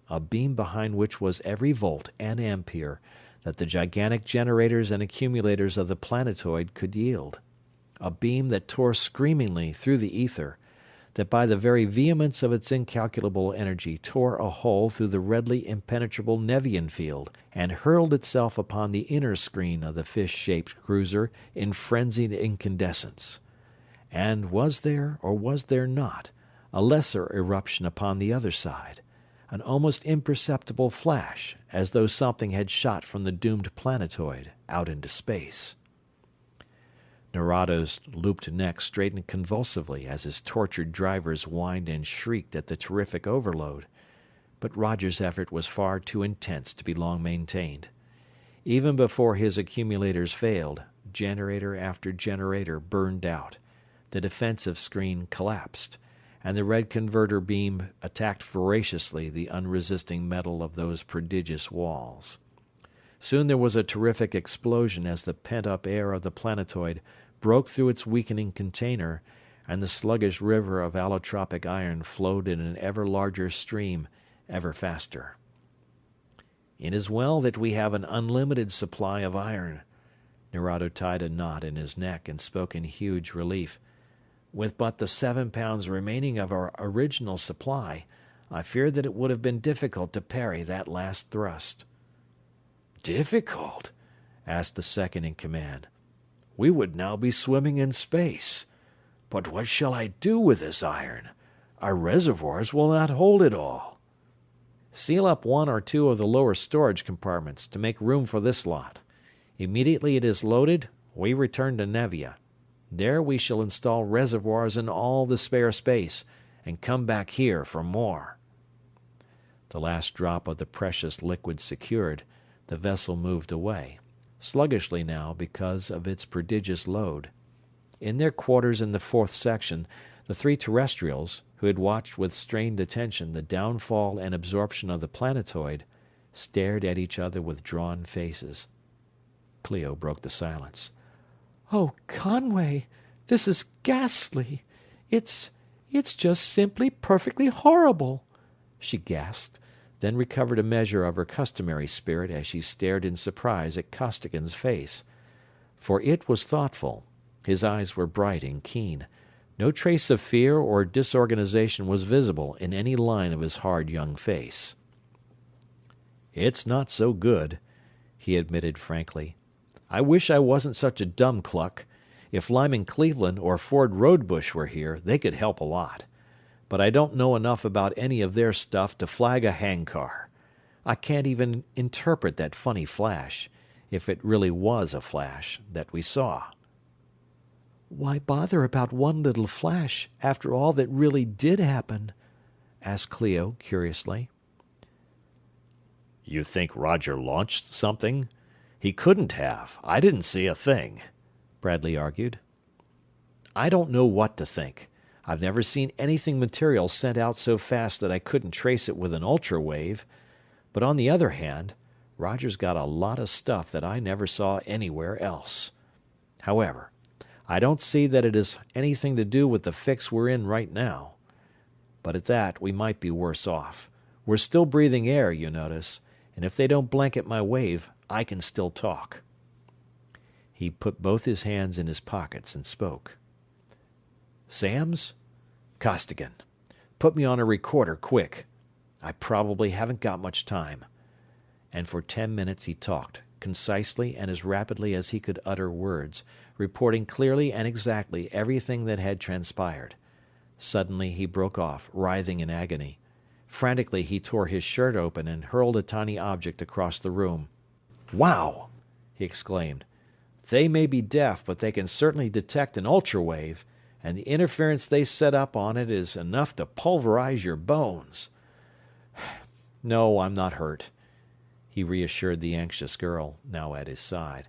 a beam behind which was every volt and ampere that the gigantic generators and accumulators of the planetoid could yield, a beam that tore screamingly through the ether, that by the very vehemence of its incalculable energy tore a hole through the redly impenetrable Nevian field, and hurled itself upon the inner screen of the fish-shaped cruiser in frenzied incandescence. And was there, or was there not, a lesser eruption upon the other side, an almost imperceptible flash, as though something had shot from the doomed planetoid out into space? Narado's looped neck straightened convulsively as his tortured drivers whined and shrieked at the terrific overload, but Roger's effort was far too intense to be long maintained. Even before his accumulators failed, generator after generator burned out, the defensive screen collapsed, and the red converter beam attacked voraciously the unresisting metal of those prodigious walls. Soon there was a terrific explosion as the pent-up air of the planetoid broke through its weakening container, and the sluggish river of allotropic iron flowed in an ever larger stream, ever faster. "It is well that we have an unlimited supply of iron." Narado tied a knot in his neck and spoke in huge relief. "With but the 7 pounds remaining of our original supply, I fear that it would have been difficult to parry that last thrust." "Difficult?" asked the second in command. "We would now be swimming in space. But what shall I do with this iron? Our reservoirs will not hold it all." "Seal up 1 or 2 of the lower storage compartments to make room for this lot. Immediately it is loaded, we return to Nevia. There we shall install reservoirs in all the spare space, and come back here for more." The last drop of the precious liquid secured, the vessel moved away, sluggishly now because of its prodigious load. In their quarters in the 4th section, the 3 terrestrials, who had watched with strained attention the downfall and absorption of the planetoid, stared at each other with drawn faces. Clio broke the silence. "Oh, Conway, this is ghastly. It's just simply perfectly horrible," she gasped, then recovered a measure of her customary spirit as she stared in surprise at Costigan's face. For it was thoughtful, His eyes were bright and keen. No trace of fear or disorganization was visible in any line of his hard young face. "It's not so good," he admitted frankly. "I wish I wasn't such a dumb cluck. If Lyman Cleveland or Ford Rodebush were here, they could help a lot. But I don't know enough about any of their stuff to flag a handcar. I can't even interpret that funny flash, if it really was a flash, that we saw." "Why bother about one little flash, after all that really did happen?" asked Clio, curiously. "You think Roger launched something? He couldn't have. I didn't see a thing," Bradley argued. "I don't know what to think. I've never seen anything material sent out so fast that I couldn't trace it with an ultra-wave. But on the other hand, Roger's got a lot of stuff that I never saw anywhere else. However, I don't see that it has anything to do with the fix we're in right now. But at that, we might be worse off. We're still breathing air, you notice, and if they don't blanket my wave, I can still talk." He put both his hands in his pockets and spoke. "Samms? Costigan, put me on a recorder, quick. I probably haven't got much time." And for 10 minutes he talked, concisely and as rapidly as he could utter words, reporting clearly and exactly everything that had transpired. Suddenly he broke off, writhing in agony. Frantically he tore his shirt open and hurled a tiny object across the room. "Wow!" he exclaimed. "They may be deaf, but they can certainly detect an ultra-wave, and the interference they set up on it is enough to pulverize your bones." "No, I'm not hurt," he reassured the anxious girl, now at his side.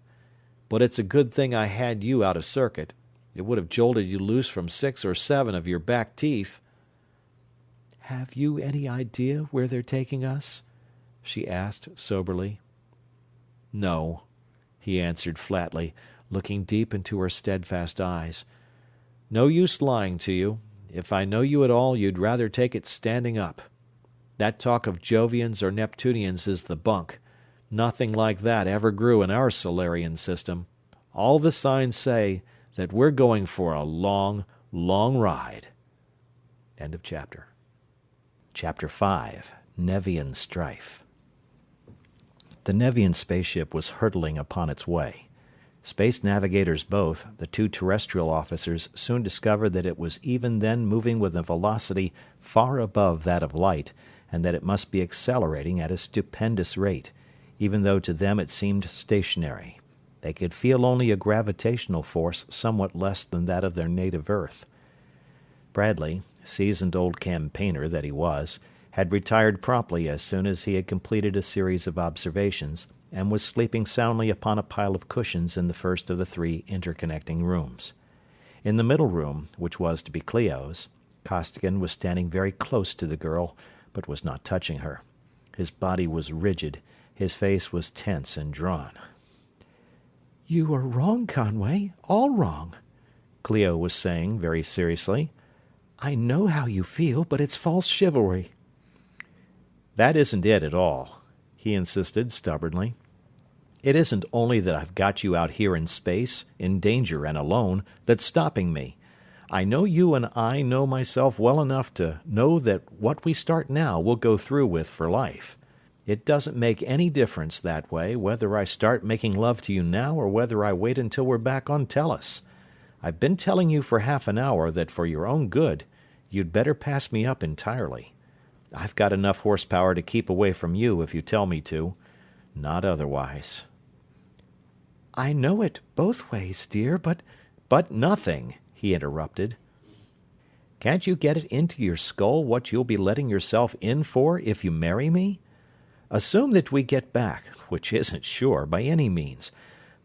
"But it's a good thing I had you out of circuit. It would have jolted you loose from 6 or 7 of your back teeth." "Have you any idea where they're taking us?" she asked soberly. "No," he answered flatly, looking deep into her steadfast eyes. "No use lying to you. If I know you at all, you'd rather take it standing up. That talk of Jovians or Neptunians is the bunk. Nothing like that ever grew in our Solarian system. All the signs say that we're going for a long, long ride." End of chapter. Chapter 5. Nevian Strife. The Nevian spaceship was hurtling upon its way. Space navigators both, the two terrestrial officers, soon discovered that it was even then moving with a velocity far above that of light, and that it must be accelerating at a stupendous rate, even though to them it seemed stationary. They could feel only a gravitational force somewhat less than that of their native Earth. Bradley, seasoned old campaigner that he was, had retired promptly as soon as he had completed a series of observations, and was sleeping soundly upon a pile of cushions in the first of the 3 interconnecting rooms. In the middle room, which was to be Clio's, Costigan was standing very close to the girl, but was not touching her. His body was rigid, his face was tense and drawn. "You are wrong, Conway, all wrong," Clio was saying very seriously. "I know how you feel, but it's false chivalry." "That isn't it at all," he insisted stubbornly. "It isn't only that I've got you out here in space, in danger and alone, that's stopping me. I know you and I know myself well enough to know that what we start now we'll go through with for life. It doesn't make any difference that way whether I start making love to you now or whether I wait until we're back on Tellus. I've been telling you for half an hour that for your own good, you'd better pass me up entirely. I've got enough horsepower to keep away from you if you tell me to. Not otherwise." "I know it both ways, dear, but—" "But nothing," he interrupted. "Can't you get it into your skull what you'll be letting yourself in for if you marry me? Assume that we get back, which isn't sure by any means,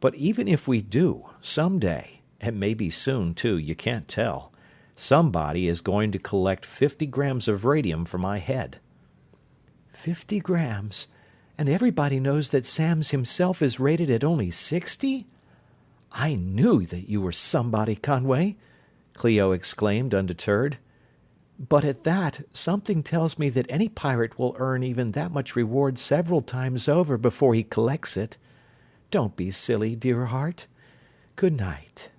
but even if we do, some day, and maybe soon too, you can't tell, somebody is going to collect 50 grams of radium for my head." 50 grams? And everybody knows that Samms himself is rated at only 60? I knew that you were somebody, Conway, Clio exclaimed, undeterred. But at that, something tells me that any pirate will earn even that much reward several times over before he collects it. Don't be silly, dear heart. Good night.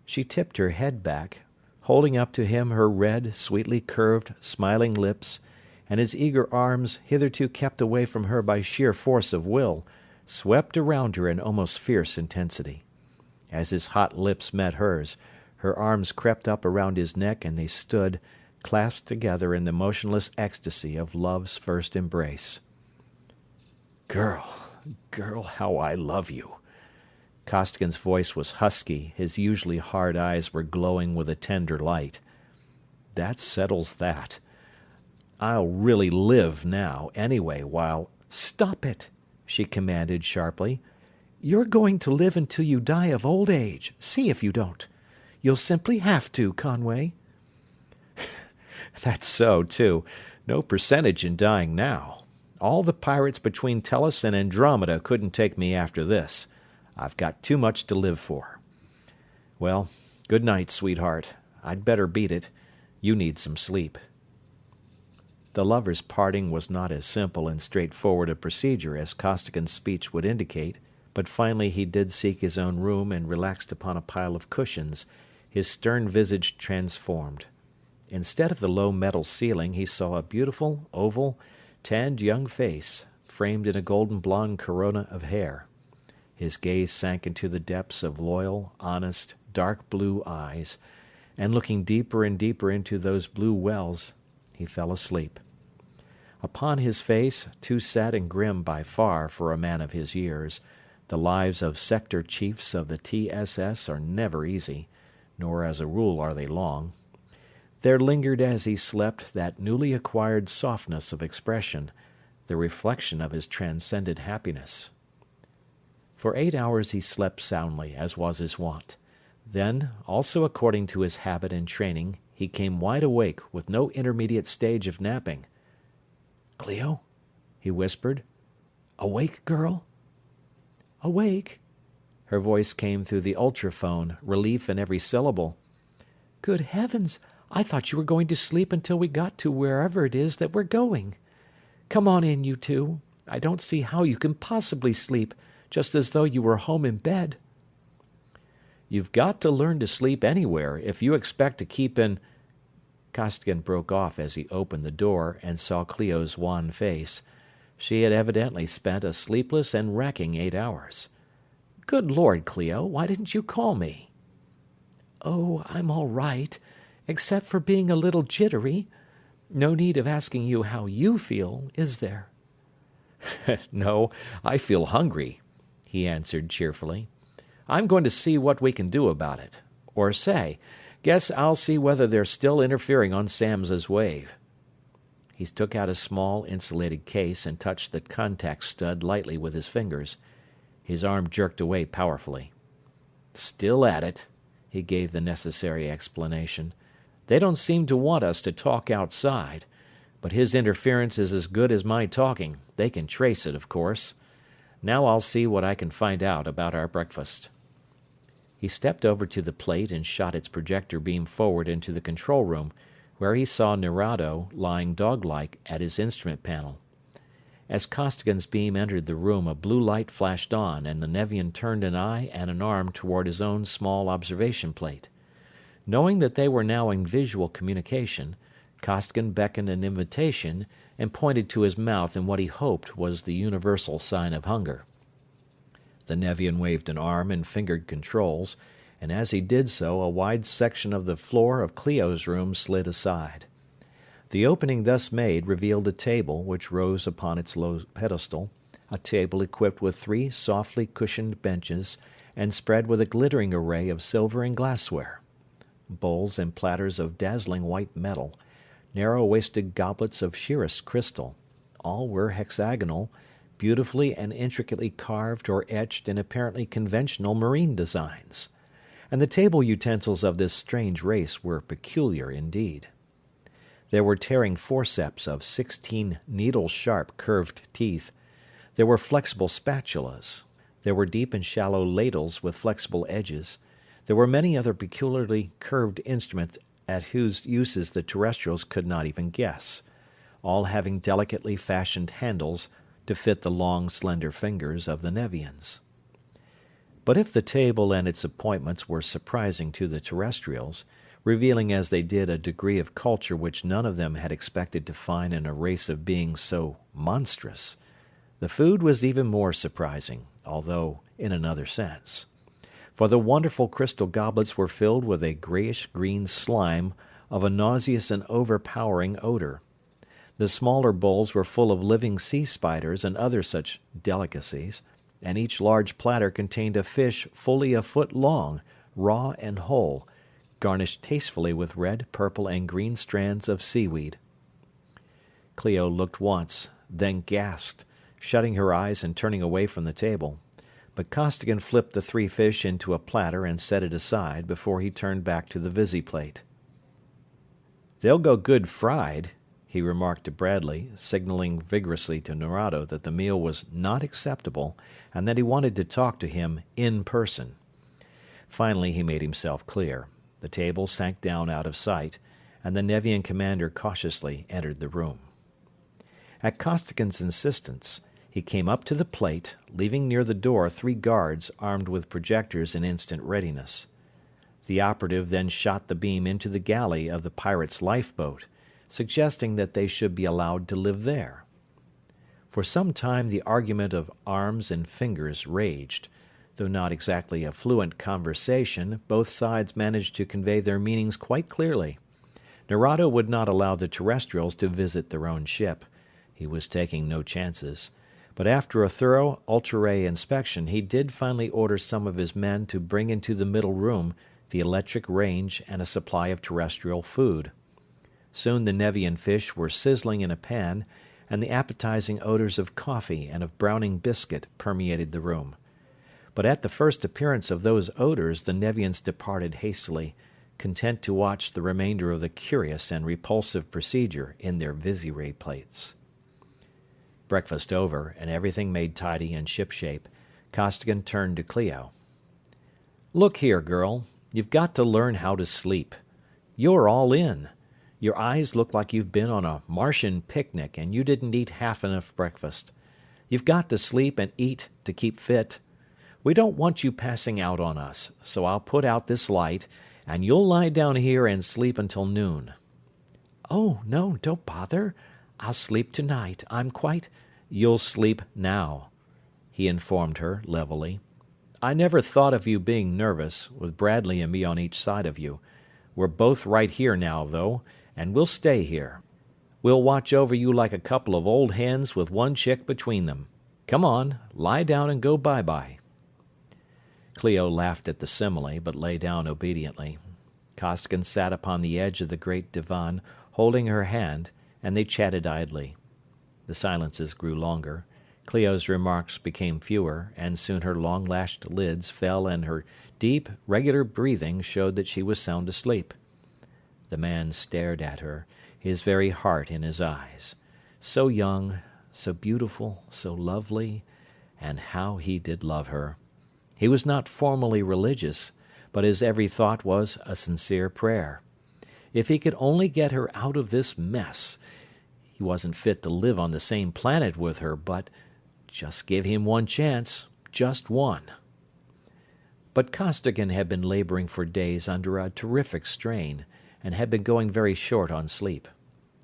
She tipped her head back, holding up to him her red, sweetly curved, smiling lips, and his eager arms, hitherto kept away from her by sheer force of will, swept around her in almost fierce intensity. As his hot lips met hers, her arms crept up around his neck and they stood, clasped together in the motionless ecstasy of love's first embrace. "Girl, girl, how I love you!" Costigan's voice was husky, his usually hard eyes were glowing with a tender light. "That settles that. I'll really live now, anyway, while—" "Stop it!" she commanded sharply. "You're going to live until you die of old age. See if you don't. You'll simply have to, Conway." "That's so, too. No percentage in dying now. All the pirates between Tellus and Andromeda couldn't take me after this. I've got too much to live for. Well, good night, sweetheart. I'd better beat it. You need some sleep." The lovers' parting was not as simple and straightforward a procedure as Costigan's speech would indicate, but finally he did seek his own room and relaxed upon a pile of cushions, his stern visage transformed. Instead of the low metal ceiling he saw a beautiful, oval, tanned young face, framed in a golden blonde corona of hair. His gaze sank into the depths of loyal, honest, dark blue eyes, and looking deeper and deeper into those blue wells, he fell asleep. Upon his face, too sad and grim by far for a man of his years, the lives of sector chiefs of the TSS are never easy, nor as a rule are they long. There lingered as he slept that newly acquired softness of expression, the reflection of his transcendent happiness. For 8 hours he slept soundly, as was his wont. Then, also according to his habit and training, he came wide awake, with no intermediate stage of napping. "Clio?" he whispered. "Awake, girl?" "Awake?" Her voice came through the ultraphone, relief in every syllable. "Good heavens! I thought you were going to sleep until we got to wherever it is that we're going. Come on in, you two. I don't see how you can possibly sleep, just as though you were home in bed." "You've got to learn to sleep anywhere if you expect to keep in—" Costigan broke off as he opened the door and saw Clio's wan face. She had evidently spent a sleepless and racking 8 hours. "Good Lord, Clio, why didn't you call me?" "Oh, I'm all right, except for being a little jittery. No need of asking you how you feel, is there?" "No, I feel hungry," he answered cheerfully. "I'm going to see what we can do about it. Or say, guess I'll see whether they're still interfering on Sam's wave." He took out a small, insulated case and touched the contact stud lightly with his fingers. His arm jerked away powerfully. "Still at it," he gave the necessary explanation. "They don't seem to want us to talk outside, but his interference is as good as my talking. They can trace it, of course. Now I'll see what I can find out about our breakfast." He stepped over to the plate and shot its projector beam forward into the control room, where he saw Nerado lying dog-like at his instrument panel. As Costigan's beam entered the room, a blue light flashed on, and the Nevian turned an eye and an arm toward his own small observation plate. Knowing that they were now in visual communication, Costigan beckoned an invitation and pointed to his mouth in what he hoped was the universal sign of hunger. The Nevian waved an arm and fingered controls, and as he did so a wide section of the floor of Clio's room slid aside. The opening thus made revealed a table which rose upon its low pedestal, a table equipped with 3 softly cushioned benches and spread with a glittering array of silver and glassware. Bowls and platters of dazzling white metal, narrow-waisted goblets of sheerest crystal, all were hexagonal, beautifully and intricately carved or etched in apparently conventional marine designs. And the table utensils of this strange race were peculiar indeed. There were tearing forceps of 16 needle-sharp curved teeth. There were flexible spatulas. There were deep and shallow ladles with flexible edges. There were many other peculiarly curved instruments at whose uses the terrestrials could not even guess, all having delicately fashioned handles to fit the long, slender fingers of the Nevians. But if the table and its appointments were surprising to the terrestrials, revealing as they did a degree of culture which none of them had expected to find in a race of beings so monstrous, the food was even more surprising, although in another sense. For the wonderful crystal goblets were filled with a grayish-green slime of a nauseous and overpowering odor. The smaller bowls were full of living sea spiders and other such delicacies, and each large platter contained a fish fully a foot long, raw and whole, garnished tastefully with red, purple, and green strands of seaweed. Clio looked once, then gasped, shutting her eyes and turning away from the table. But Costigan flipped the 3 fish into a platter and set it aside before he turned back to the visiplate. "They'll go good fried," he remarked to Bradley, signaling vigorously to Nerado that the meal was not acceptable and that he wanted to talk to him in person. Finally he made himself clear. The table sank down out of sight, and the Nevian commander cautiously entered the room. At Costigan's insistence, he came up to the plate, leaving near the door 3 guards armed with projectors in instant readiness. The operative then shot the beam into the galley of the pirate's lifeboat, suggesting that they should be allowed to live there. For some time the argument of arms and fingers raged. Though not exactly a fluent conversation, both sides managed to convey their meanings quite clearly. Nerado would not allow the terrestrials to visit their own ship. He was taking no chances. But after a thorough ultra-ray inspection, he did finally order some of his men to bring into the middle room the electric range and a supply of terrestrial food. Soon the Nevian fish were sizzling in a pan, and the appetizing odors of coffee and of browning biscuit permeated the room. But at the first appearance of those odors the Nevians departed hastily, content to watch the remainder of the curious and repulsive procedure in their visiray plates. Breakfast over, and everything made tidy and shipshape, Costigan turned to Clio. "Look here, girl. You've got to learn how to sleep. You're all in. Your eyes look like you've been on a Martian picnic and you didn't eat half enough breakfast. You've got to sleep and eat to keep fit. We don't want you passing out on us, so I'll put out this light, and you'll lie down here and sleep until noon." "Oh, no, don't bother. I'll sleep tonight. I'm quite—" "You'll sleep now," he informed her levelly. "I never thought of you being nervous, with Bradley and me on each side of you. We're both right here now, though, and we'll stay here. We'll watch over you like a couple of old hens with one chick between them. Come on, lie down and go bye-bye." Clio laughed at the simile, but lay down obediently. Costigan sat upon the edge of the great divan, holding her hand, and they chatted idly. The silences grew longer. Clio's remarks became fewer, and soon her long-lashed lids fell and her deep, regular breathing showed that she was sound asleep. The man stared at her, his very heart in his eyes. So young, so beautiful, so lovely, and how he did love her. He was not formally religious, but his every thought was a sincere prayer. If he could only get her out of this mess. He wasn't fit to live on the same planet with her, but just give him one chance, just one. But Costigan had been laboring for days under a terrific strain, and had been going very short on sleep.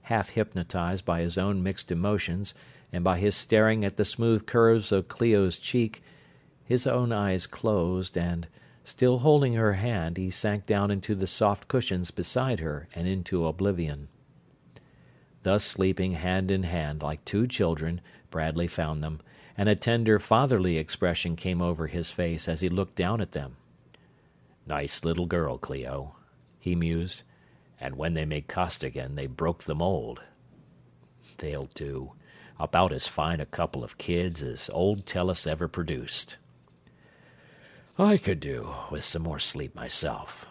Half hypnotized by his own mixed emotions, and by his staring at the smooth curves of Clio's cheek, his own eyes closed, and, still holding her hand, he sank down into the soft cushions beside her and into oblivion. Thus sleeping hand in hand like 2 children, Bradley found them, and a tender fatherly expression came over his face as he looked down at them. "Nice little girl, Clio," he mused, "and when they made Costigan, they broke the mold. They'll do. About as fine a couple of kids as old Tellus ever produced. I could do with some more sleep myself."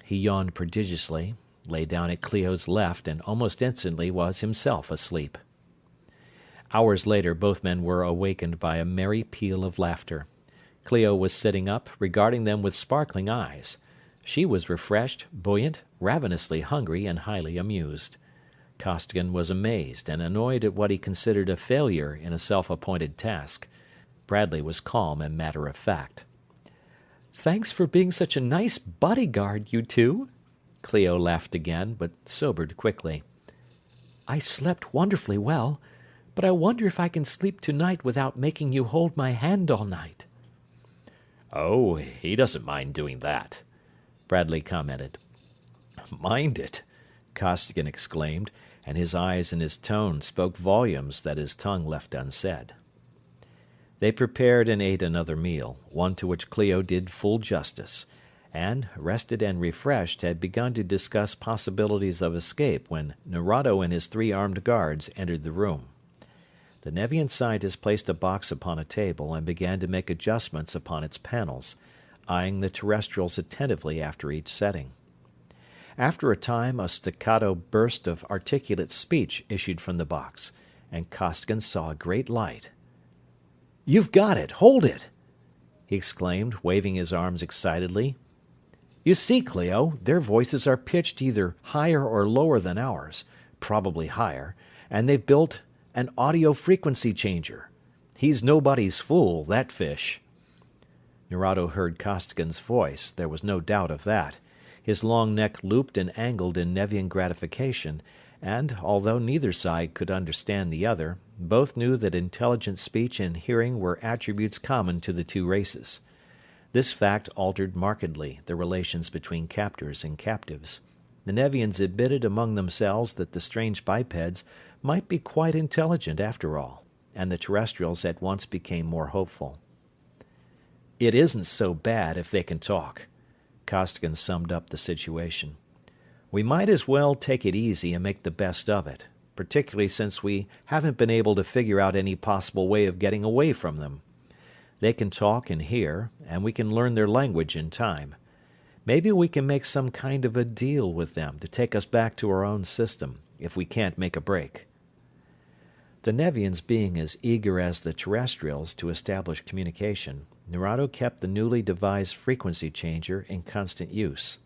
He yawned prodigiously, lay down at Clio's left, and almost instantly was himself asleep. Hours later both men were awakened by a merry peal of laughter. Clio was sitting up, regarding them with sparkling eyes. She was refreshed, buoyant, ravenously hungry, and highly amused. Costigan was amazed and annoyed at what he considered a failure in a self-appointed task. Bradley was calm and matter-of-fact. Thanks for being such a nice bodyguard, you two. Cleo laughed again, but sobered quickly. I slept wonderfully well, but I wonder if I can sleep tonight without making you hold my hand all night. Oh, he doesn't mind doing that, Bradley commented. Mind it, Costigan exclaimed, and his eyes and his tone spoke volumes that his tongue left unsaid. They prepared and ate another meal, one to which Cleo did full justice, and, rested and refreshed, had begun to discuss possibilities of escape when Narado and his 3 armed guards entered the room. The Nevian scientist placed a box upon a table and began to make adjustments upon its panels, eyeing the terrestrials attentively after each setting. After a time, a staccato burst of articulate speech issued from the box, and Costigan saw a great light. "You've got it! Hold it!" he exclaimed, waving his arms excitedly. "You see, Cleo, their voices are pitched either higher or lower than ours, probably higher, and they've built an audio frequency changer. He's nobody's fool, that fish." Narado heard Costigan's voice, there was no doubt of that. His long neck looped and angled in Nevian gratification, and, although neither side could understand the other, both knew that intelligent speech and hearing were attributes common to the two races. This fact altered markedly the relations between captors and captives. The Nevians admitted among themselves that the strange bipeds might be quite intelligent after all, and the terrestrials at once became more hopeful. "It isn't so bad if they can talk," Costigan summed up the situation. "We might as well take it easy and make the best of it, particularly since we haven't been able to figure out any possible way of getting away from them. They can talk and hear, and we can learn their language in time. Maybe we can make some kind of a deal with them to take us back to our own system, if we can't make a break." The Nevians being as eager as the terrestrials to establish communication, Narado kept the newly devised frequency changer in constant use.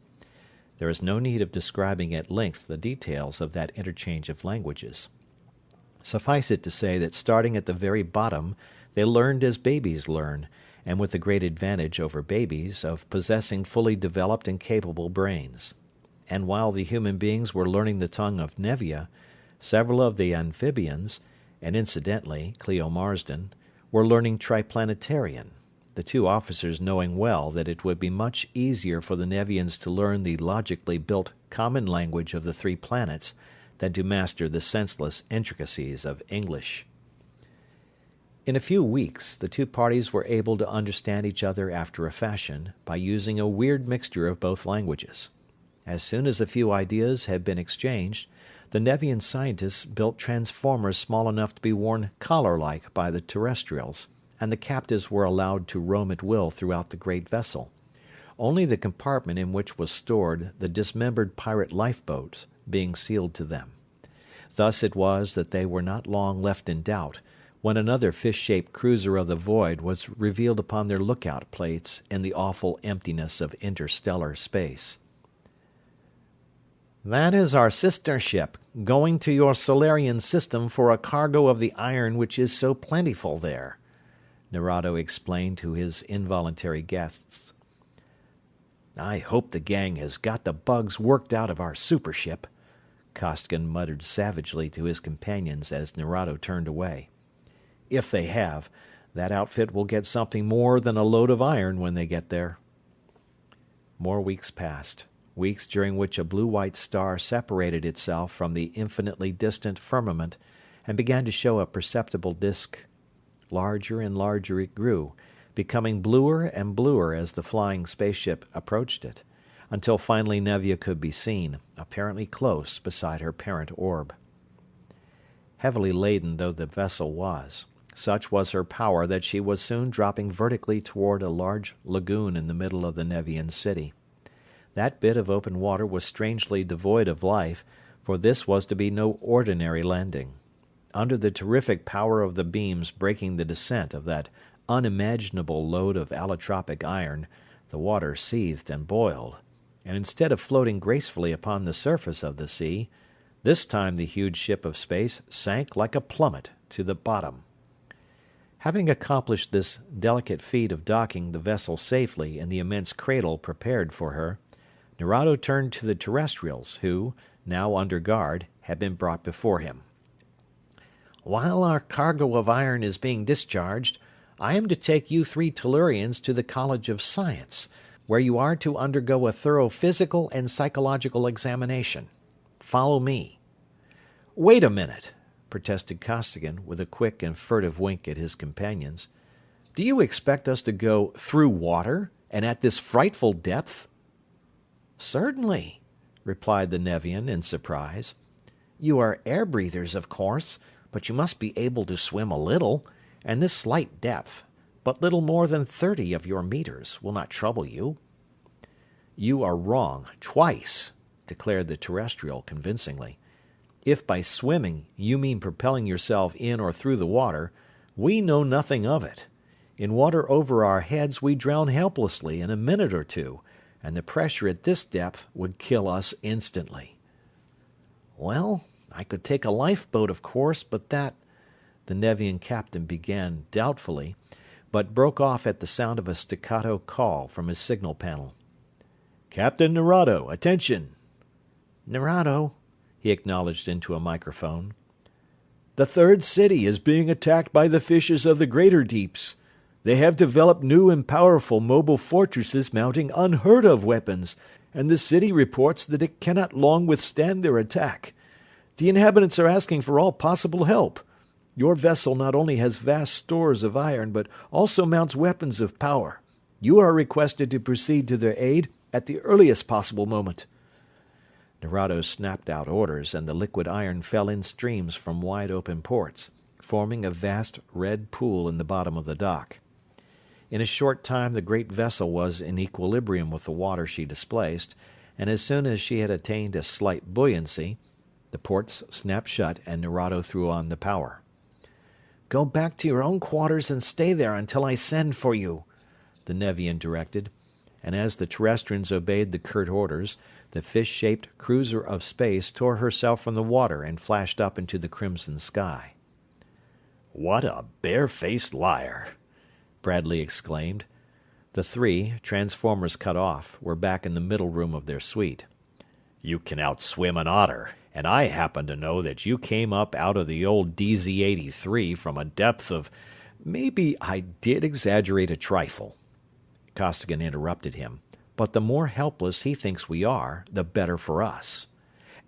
There is no need of describing at length the details of that interchange of languages. Suffice it to say that starting at the very bottom, they learned as babies learn, and with the great advantage over babies of possessing fully developed and capable brains. And while the human beings were learning the tongue of Nevia, several of the amphibians, and incidentally Cleo Marsden, were learning Triplanetarian, the 2 officers knowing well that it would be much easier for the Nevians to learn the logically built common language of the 3 planets than to master the senseless intricacies of English. In a few weeks, the 2 parties were able to understand each other after a fashion, by using a weird mixture of both languages. As soon as a few ideas had been exchanged, the Nevian scientists built transformers small enough to be worn collar-like by the terrestrials, and the captives were allowed to roam at will throughout the great vessel, only the compartment in which was stored the dismembered pirate lifeboat being sealed to them. Thus it was that they were not long left in doubt, when another fish-shaped cruiser of the void was revealed upon their lookout plates in the awful emptiness of interstellar space. "That is our sister ship, going to your Solarian system for a cargo of the iron which is so plentiful there," Narado explained to his involuntary guests. "I hope the gang has got the bugs worked out of our supership," Costigan muttered savagely to his companions as Narado turned away. "If they have, that outfit will get something more than a load of iron when they get there." More weeks passed, weeks during which a blue-white star separated itself from the infinitely distant firmament and began to show a perceptible disk. Larger and larger it grew, becoming bluer and bluer as the flying spaceship approached it, until finally Nevia could be seen, apparently close beside her parent orb. Heavily laden though the vessel was, such was her power that she was soon dropping vertically toward a large lagoon in the middle of the Nevian city. That bit of open water was strangely devoid of life, for this was to be no ordinary landing. Under the terrific power of the beams breaking the descent of that unimaginable load of allotropic iron, the water seethed and boiled, and instead of floating gracefully upon the surface of the sea, this time the huge ship of space sank like a plummet to the bottom. Having accomplished this delicate feat of docking the vessel safely in the immense cradle prepared for her, Nerado turned to the terrestrials, who, now under guard, had been brought before him. "While our cargo of iron is being discharged, I am to take you 3 Tellurians to the College of Science, where you are to undergo a thorough physical and psychological examination. Follow me." "Wait a minute," protested Costigan, with a quick and furtive wink at his companions. "Do you expect us to go through water, and at this frightful depth?" "Certainly," replied the Nevian in surprise. "You are air-breathers, of course, but you must be able to swim a little, and this slight depth, but little more than 30 of your meters, will not trouble you." "You are wrong, twice," declared the terrestrial convincingly. "If by swimming you mean propelling yourself in or through the water, we know nothing of it. In water over our heads we drown helplessly in a minute or two, and the pressure at this depth would kill us instantly." "Well, I could take a lifeboat, of course, but that—" the Nevian captain began doubtfully, but broke off at the sound of a staccato call from his signal panel. "Captain Nerado, attention!" "Nerado," he acknowledged into a microphone. "The third city is being attacked by the fishes of the greater deeps. They have developed new and powerful mobile fortresses mounting unheard-of weapons, and the city reports that it cannot long withstand their attack. The inhabitants are asking for all possible help. Your vessel not only has vast stores of iron, but also mounts weapons of power. You are requested to proceed to their aid at the earliest possible moment." Nerado snapped out orders, and the liquid iron fell in streams from wide-open ports, forming a vast red pool in the bottom of the dock. In a short time the great vessel was in equilibrium with the water she displaced, and as soon as she had attained a slight buoyancy, the ports snapped shut and Nerado threw on the power. "Go back to your own quarters and stay there until I send for you," the Nevian directed, and as the terrestrians obeyed the curt orders, the fish-shaped cruiser of space tore herself from the water and flashed up into the crimson sky. "What a bare-faced liar!" Bradley exclaimed. The 3, transformers cut off, were back in the middle room of their suite. "You can outswim an otter, and I happen to know that you came up out of the old DZ-83 from a depth of—" "Maybe I did exaggerate a trifle," Costigan interrupted him, "but the more helpless he thinks we are, the better for us.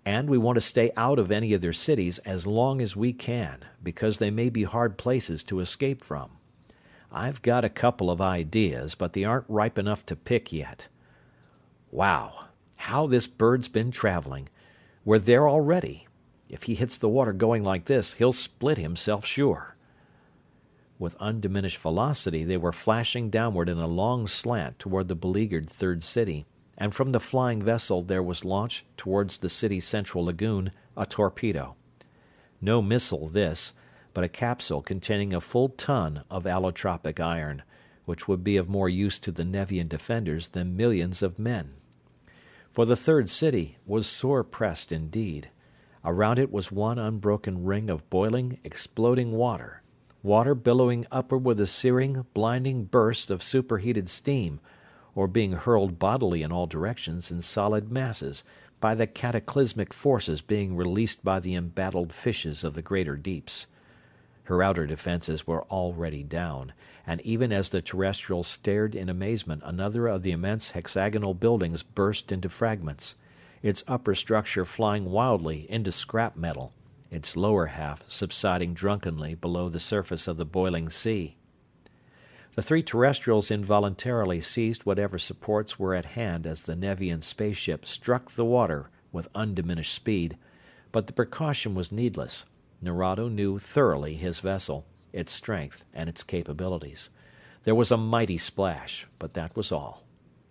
And we want to stay out of any of their cities as long as we can, because they may be hard places to escape from. I've got a couple of ideas, but they aren't ripe enough to pick yet. Wow, how this bird's been traveling. We're there already. If he hits the water going like this, he'll split himself sure." With undiminished velocity, they were flashing downward in a long slant toward the beleaguered third city, and from the flying vessel there was launched towards the city's central lagoon a torpedo. No missile this, but a capsule containing a full ton of allotropic iron, which would be of more use to the Nevian defenders than millions of men. For the third city was sore pressed indeed. Around it was one unbroken ring of boiling, exploding water, water billowing upward with a searing, blinding burst of superheated steam, or being hurled bodily in all directions in solid masses by the cataclysmic forces being released by the embattled fishes of the greater deeps. Her outer defenses were already down, and even as the terrestrials stared in amazement, another of the immense hexagonal buildings burst into fragments, its upper structure flying wildly into scrap metal, its lower half subsiding drunkenly below the surface of the boiling sea. The 3 terrestrials involuntarily seized whatever supports were at hand as the Nevian spaceship struck the water with undiminished speed, but the precaution was needless. Nerado knew thoroughly his vessel, its strength, and its capabilities. There was a mighty splash, but that was all.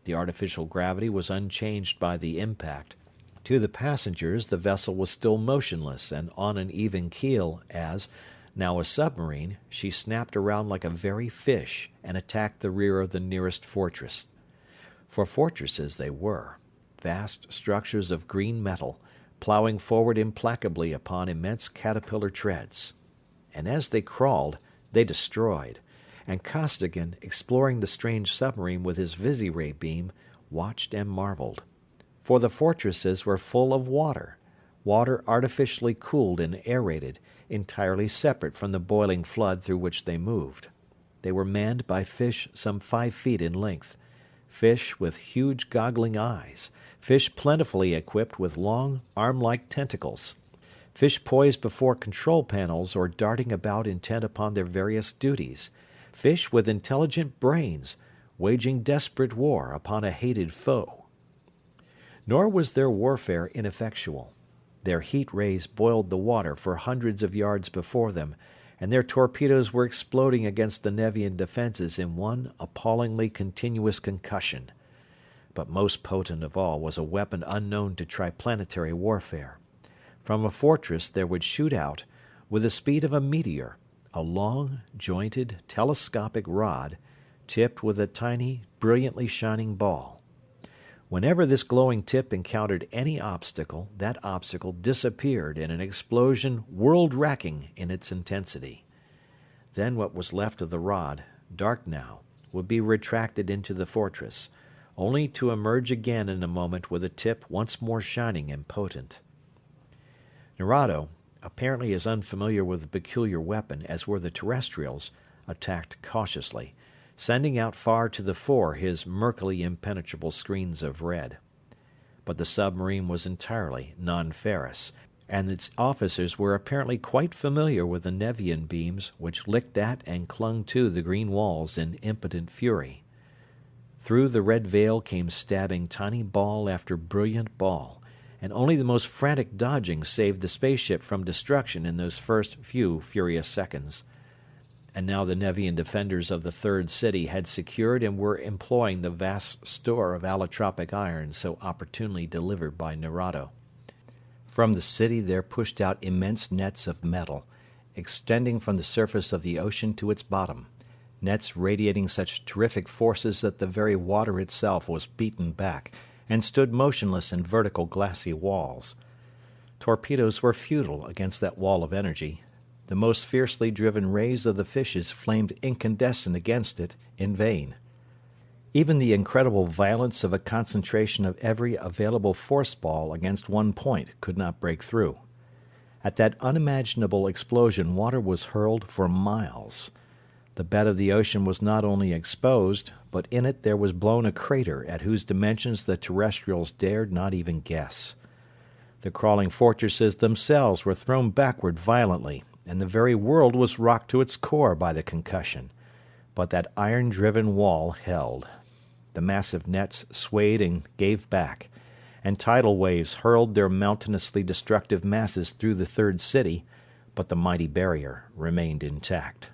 The artificial gravity was unchanged by the impact. To the passengers, the vessel was still motionless and on an even keel as, now a submarine, she snapped around like a very fish and attacked the rear of the nearest fortress. For fortresses they were, vast structures of green metal, plowing forward implacably upon immense caterpillar treads. And as they crawled, they destroyed, and Costigan, exploring the strange submarine with his visiray beam, watched and marveled. For the fortresses were full of water, water artificially cooled and aerated, entirely separate from the boiling flood through which they moved. They were manned by fish some 5 feet in length, fish with huge goggling eyes, fish plentifully equipped with long, arm-like tentacles, fish poised before control panels or darting about intent upon their various duties, fish with intelligent brains, waging desperate war upon a hated foe. Nor was their warfare ineffectual. Their heat rays boiled the water for hundreds of yards before them, and their torpedoes were exploding against the Nevian defenses in one appallingly continuous concussion. But most potent of all was a weapon unknown to triplanetary warfare. From a fortress there would shoot out, with the speed of a meteor, a long, jointed, telescopic rod, tipped with a tiny, brilliantly shining ball. Whenever this glowing tip encountered any obstacle, that obstacle disappeared in an explosion world-wracking in its intensity. Then what was left of the rod, dark now, would be retracted into the fortress, only to emerge again in a moment with a tip once more shining and potent. Narado, apparently as unfamiliar with the peculiar weapon as were the terrestrials, attacked cautiously, sending out far to the fore his murkily impenetrable screens of red. But the submarine was entirely non-ferrous, and its officers were apparently quite familiar with the Nevian beams which licked at and clung to the green walls in impotent fury. Through the red veil came stabbing tiny ball after brilliant ball, and only the most frantic dodging saved the spaceship from destruction in those first few furious seconds. And now the Nevian defenders of the Third City had secured and were employing the vast store of allotropic iron so opportunely delivered by Narado. From the city there pushed out immense nets of metal, extending from the surface of the ocean to its bottom, nets radiating such terrific forces that the very water itself was beaten back and stood motionless in vertical glassy walls. Torpedoes were futile against that wall of energy. The most fiercely driven rays of the fishes flamed incandescent against it in vain. Even the incredible violence of a concentration of every available force ball against one point could not break through. At that unimaginable explosion water was hurled for miles. The bed of the ocean was not only exposed, but in it there was blown a crater at whose dimensions the terrestrials dared not even guess. The crawling fortresses themselves were thrown backward violently, and the very world was rocked to its core by the concussion. But that iron-driven wall held. The massive nets swayed and gave back, and tidal waves hurled their mountainously destructive masses through the Third City, but the mighty barrier remained intact.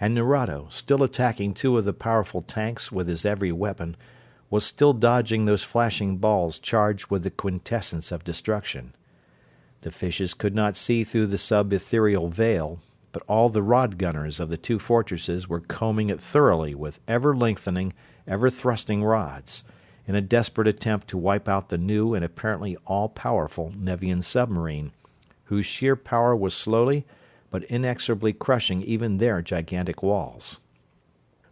And Narado, still attacking 2 of the powerful tanks with his every weapon, was still dodging those flashing balls charged with the quintessence of destruction. The fishes could not see through the sub-ethereal veil, but all the rod gunners of the 2 fortresses were combing it thoroughly with ever-lengthening, ever-thrusting rods, in a desperate attempt to wipe out the new and apparently all-powerful Nevian submarine, whose sheer power was slowly but inexorably crushing even their gigantic walls.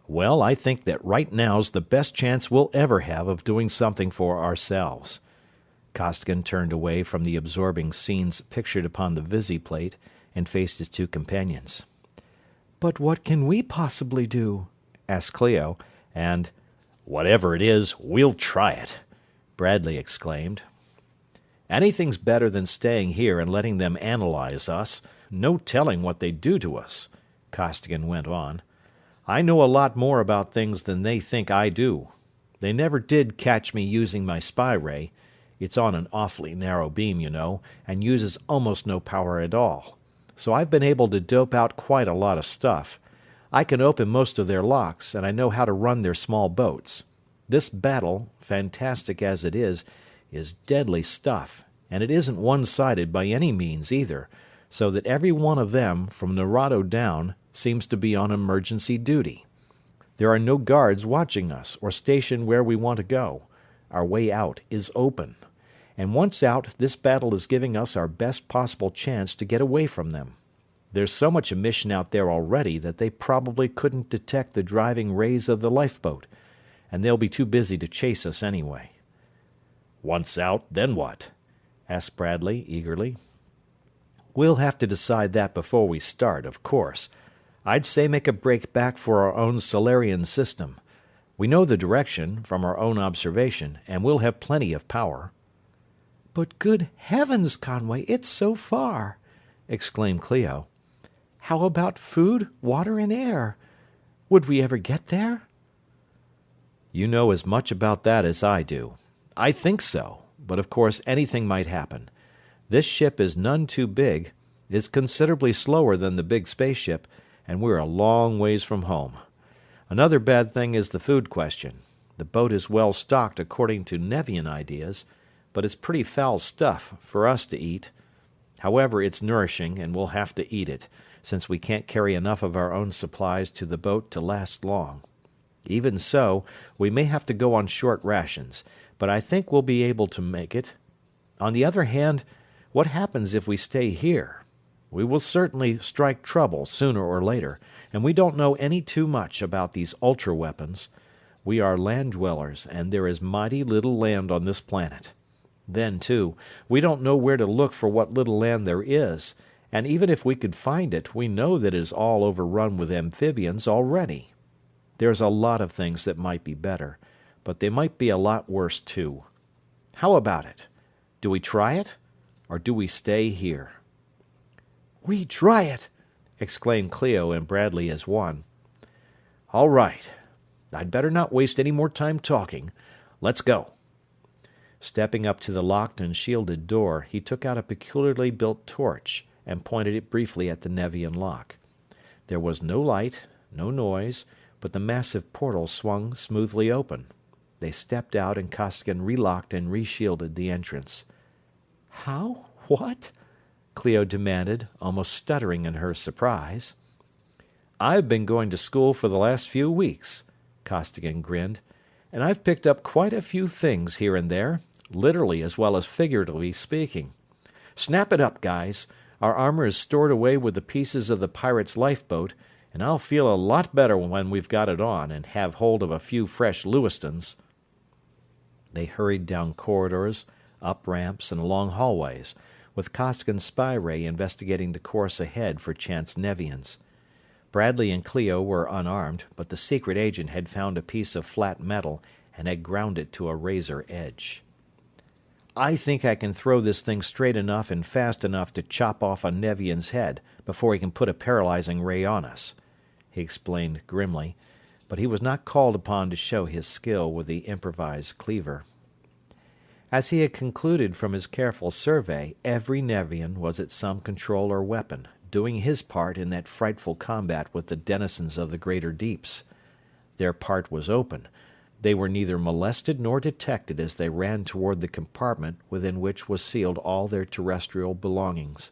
"Well, I think that right now's the best chance we'll ever have of doing something for ourselves." Costigan turned away from the absorbing scenes pictured upon the visiplate and faced his 2 companions. "But what can we possibly do?" asked Clio, and, "Whatever it is, we'll try it," Bradley exclaimed. "Anything's better than staying here and letting them analyze us. No telling what they'd do to us," Costigan went on. "I know a lot more about things than they think I do. They never did catch me using my spy ray. It's on an awfully narrow beam, you know, and uses almost no power at all. So I've been able to dope out quite a lot of stuff. I can open most of their locks, and I know how to run their small boats. This battle, fantastic as it is deadly stuff, and it isn't one-sided by any means either, so that every one of them, from Narado down, seems to be on emergency duty. There are no guards watching us, or stationed where we want to go. Our way out is open. And once out, this battle is giving us our best possible chance to get away from them. There's so much emission out there already that they probably couldn't detect the driving rays of the lifeboat, and they'll be too busy to chase us anyway." "Once out, then what?" asked Bradley eagerly. "We'll have to decide that before we start, of course. I'd say make a break back for our own Solarian system. We know the direction, from our own observation, and we'll have plenty of power." "But good heavens, Conway, it's so far!" exclaimed Clio. "How about food, water, and air? Would we ever get there?" "You know as much about that as I do. I think so, but of course anything might happen. This ship is none too big, is considerably slower than the big spaceship, and we're a long ways from home. Another bad thing is the food question. The boat is well stocked according to Nevian ideas, but it's pretty foul stuff for us to eat. However, it's nourishing, and we'll have to eat it, since we can't carry enough of our own supplies to the boat to last long. Even so, we may have to go on short rations, but I think we'll be able to make it. On the other hand, what happens if we stay here? We will certainly strike trouble sooner or later, and we don't know any too much about these ultra-weapons. We are land-dwellers, and there is mighty little land on this planet. Then, too, we don't know where to look for what little land there is, and even if we could find it, we know that it is all overrun with amphibians already. There's a lot of things that might be better, but they might be a lot worse, too. How about it? Do we try it, or do we stay here?" "We try it!" exclaimed Clio and Bradley as one. "All right. I'd better not waste any more time talking. Let's go." Stepping up to the locked and shielded door, he took out a peculiarly built torch and pointed it briefly at the Nevian lock. There was no light, no noise, but the massive portal swung smoothly open. They stepped out, and Costigan relocked and reshielded the entrance. "How? What?" Clio demanded, almost stuttering in her surprise. "I've been going to school for the last few weeks," Costigan grinned, "and I've picked up quite a few things here and there, literally as well as figuratively speaking. Snap it up, guys. Our armor is stored away with the pieces of the pirate's lifeboat, and I'll feel a lot better when we've got it on and have hold of a few fresh Lewistons." They hurried down corridors, up ramps, and along hallways, with Costigan's spy ray investigating the course ahead for chance Nevians. Bradley and Clio were unarmed, but the secret agent had found a piece of flat metal and had ground it to a razor edge. "I think I can throw this thing straight enough and fast enough to chop off a Nevian's head before he can put a paralyzing ray on us," he explained grimly, but he was not called upon to show his skill with the improvised cleaver. As he had concluded from his careful survey, every Nevian was at some control or weapon, doing his part in that frightful combat with the denizens of the greater deeps. Their part was open. They were neither molested nor detected as they ran toward the compartment within which was sealed all their terrestrial belongings.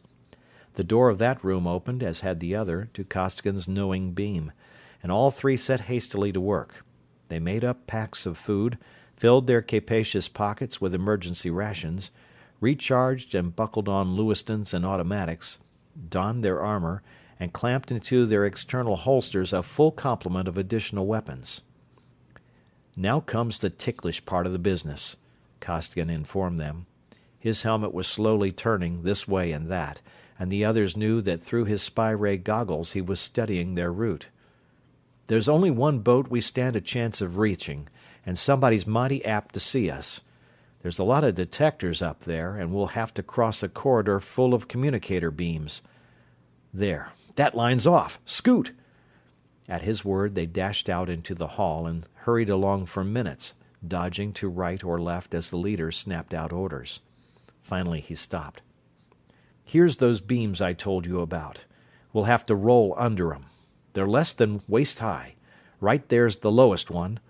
The door of that room opened, as had the other, to Costigan's knowing beam, and all three set hastily to work. They made up packs of food, filled their capacious pockets with emergency rations, recharged and buckled on Lewistons and automatics, donned their armor, and clamped into their external holsters a full complement of additional weapons. "Now comes the ticklish part of the business," Costigan informed them. His helmet was slowly turning this way and that, and the others knew that through his spy ray goggles he was studying their route. "There's only one boat we stand a chance of reaching, and somebody's mighty apt to see us. There's a lot of detectors up there, and we'll have to cross a corridor full of communicator beams. There, that line's off! Scoot!" At his word they dashed out into the hall and hurried along for minutes, dodging to right or left as the leader snapped out orders. Finally he stopped. "Here's those beams I told you about. We'll have to roll under 'em. They're less than waist high. Right there's the lowest one.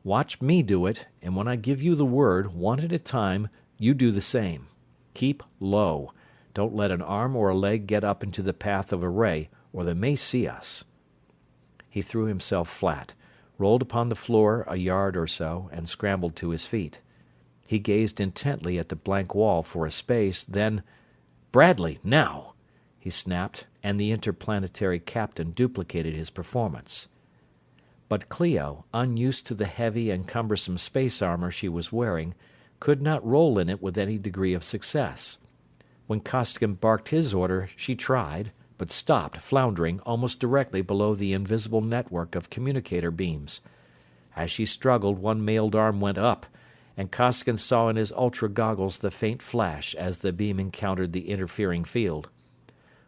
Watch me do it, and when I give you the word, one at a time, you do the same. Keep low. Don't let an arm or a leg get up into the path of a ray, or they may see us." He threw himself flat, rolled upon the floor a yard or so, and scrambled to his feet. He gazed intently at the blank wall for a space, then, "Bradley, now!" he snapped, and the interplanetary captain duplicated his performance. But Clio, unused to the heavy and cumbersome space armor she was wearing, could not roll in it with any degree of success. When Costigan barked his order, she tried, but stopped, floundering almost directly below the invisible network of communicator beams. As she struggled, one mailed arm went up, and Costigan saw in his ultra-goggles the faint flash as the beam encountered the interfering field.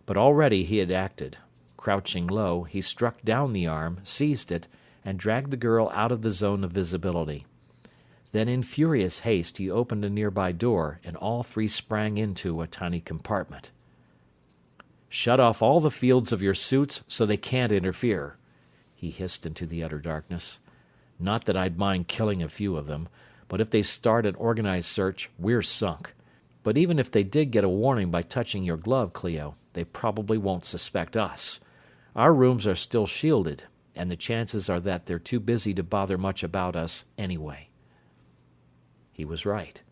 But already he had acted. Crouching low, he struck down the arm, seized it, and dragged the girl out of the zone of visibility. Then in furious haste he opened a nearby door, and all three sprang into a tiny compartment. "Shut off all the fields of your suits so they can't interfere," he hissed into the utter darkness. "Not that I'd mind killing a few of them, but if they start an organized search, we're sunk. But even if they did get a warning by touching your glove, Clio, they probably won't suspect us. Our rooms are still shielded, and the chances are that they're too busy to bother much about us anyway." He was right.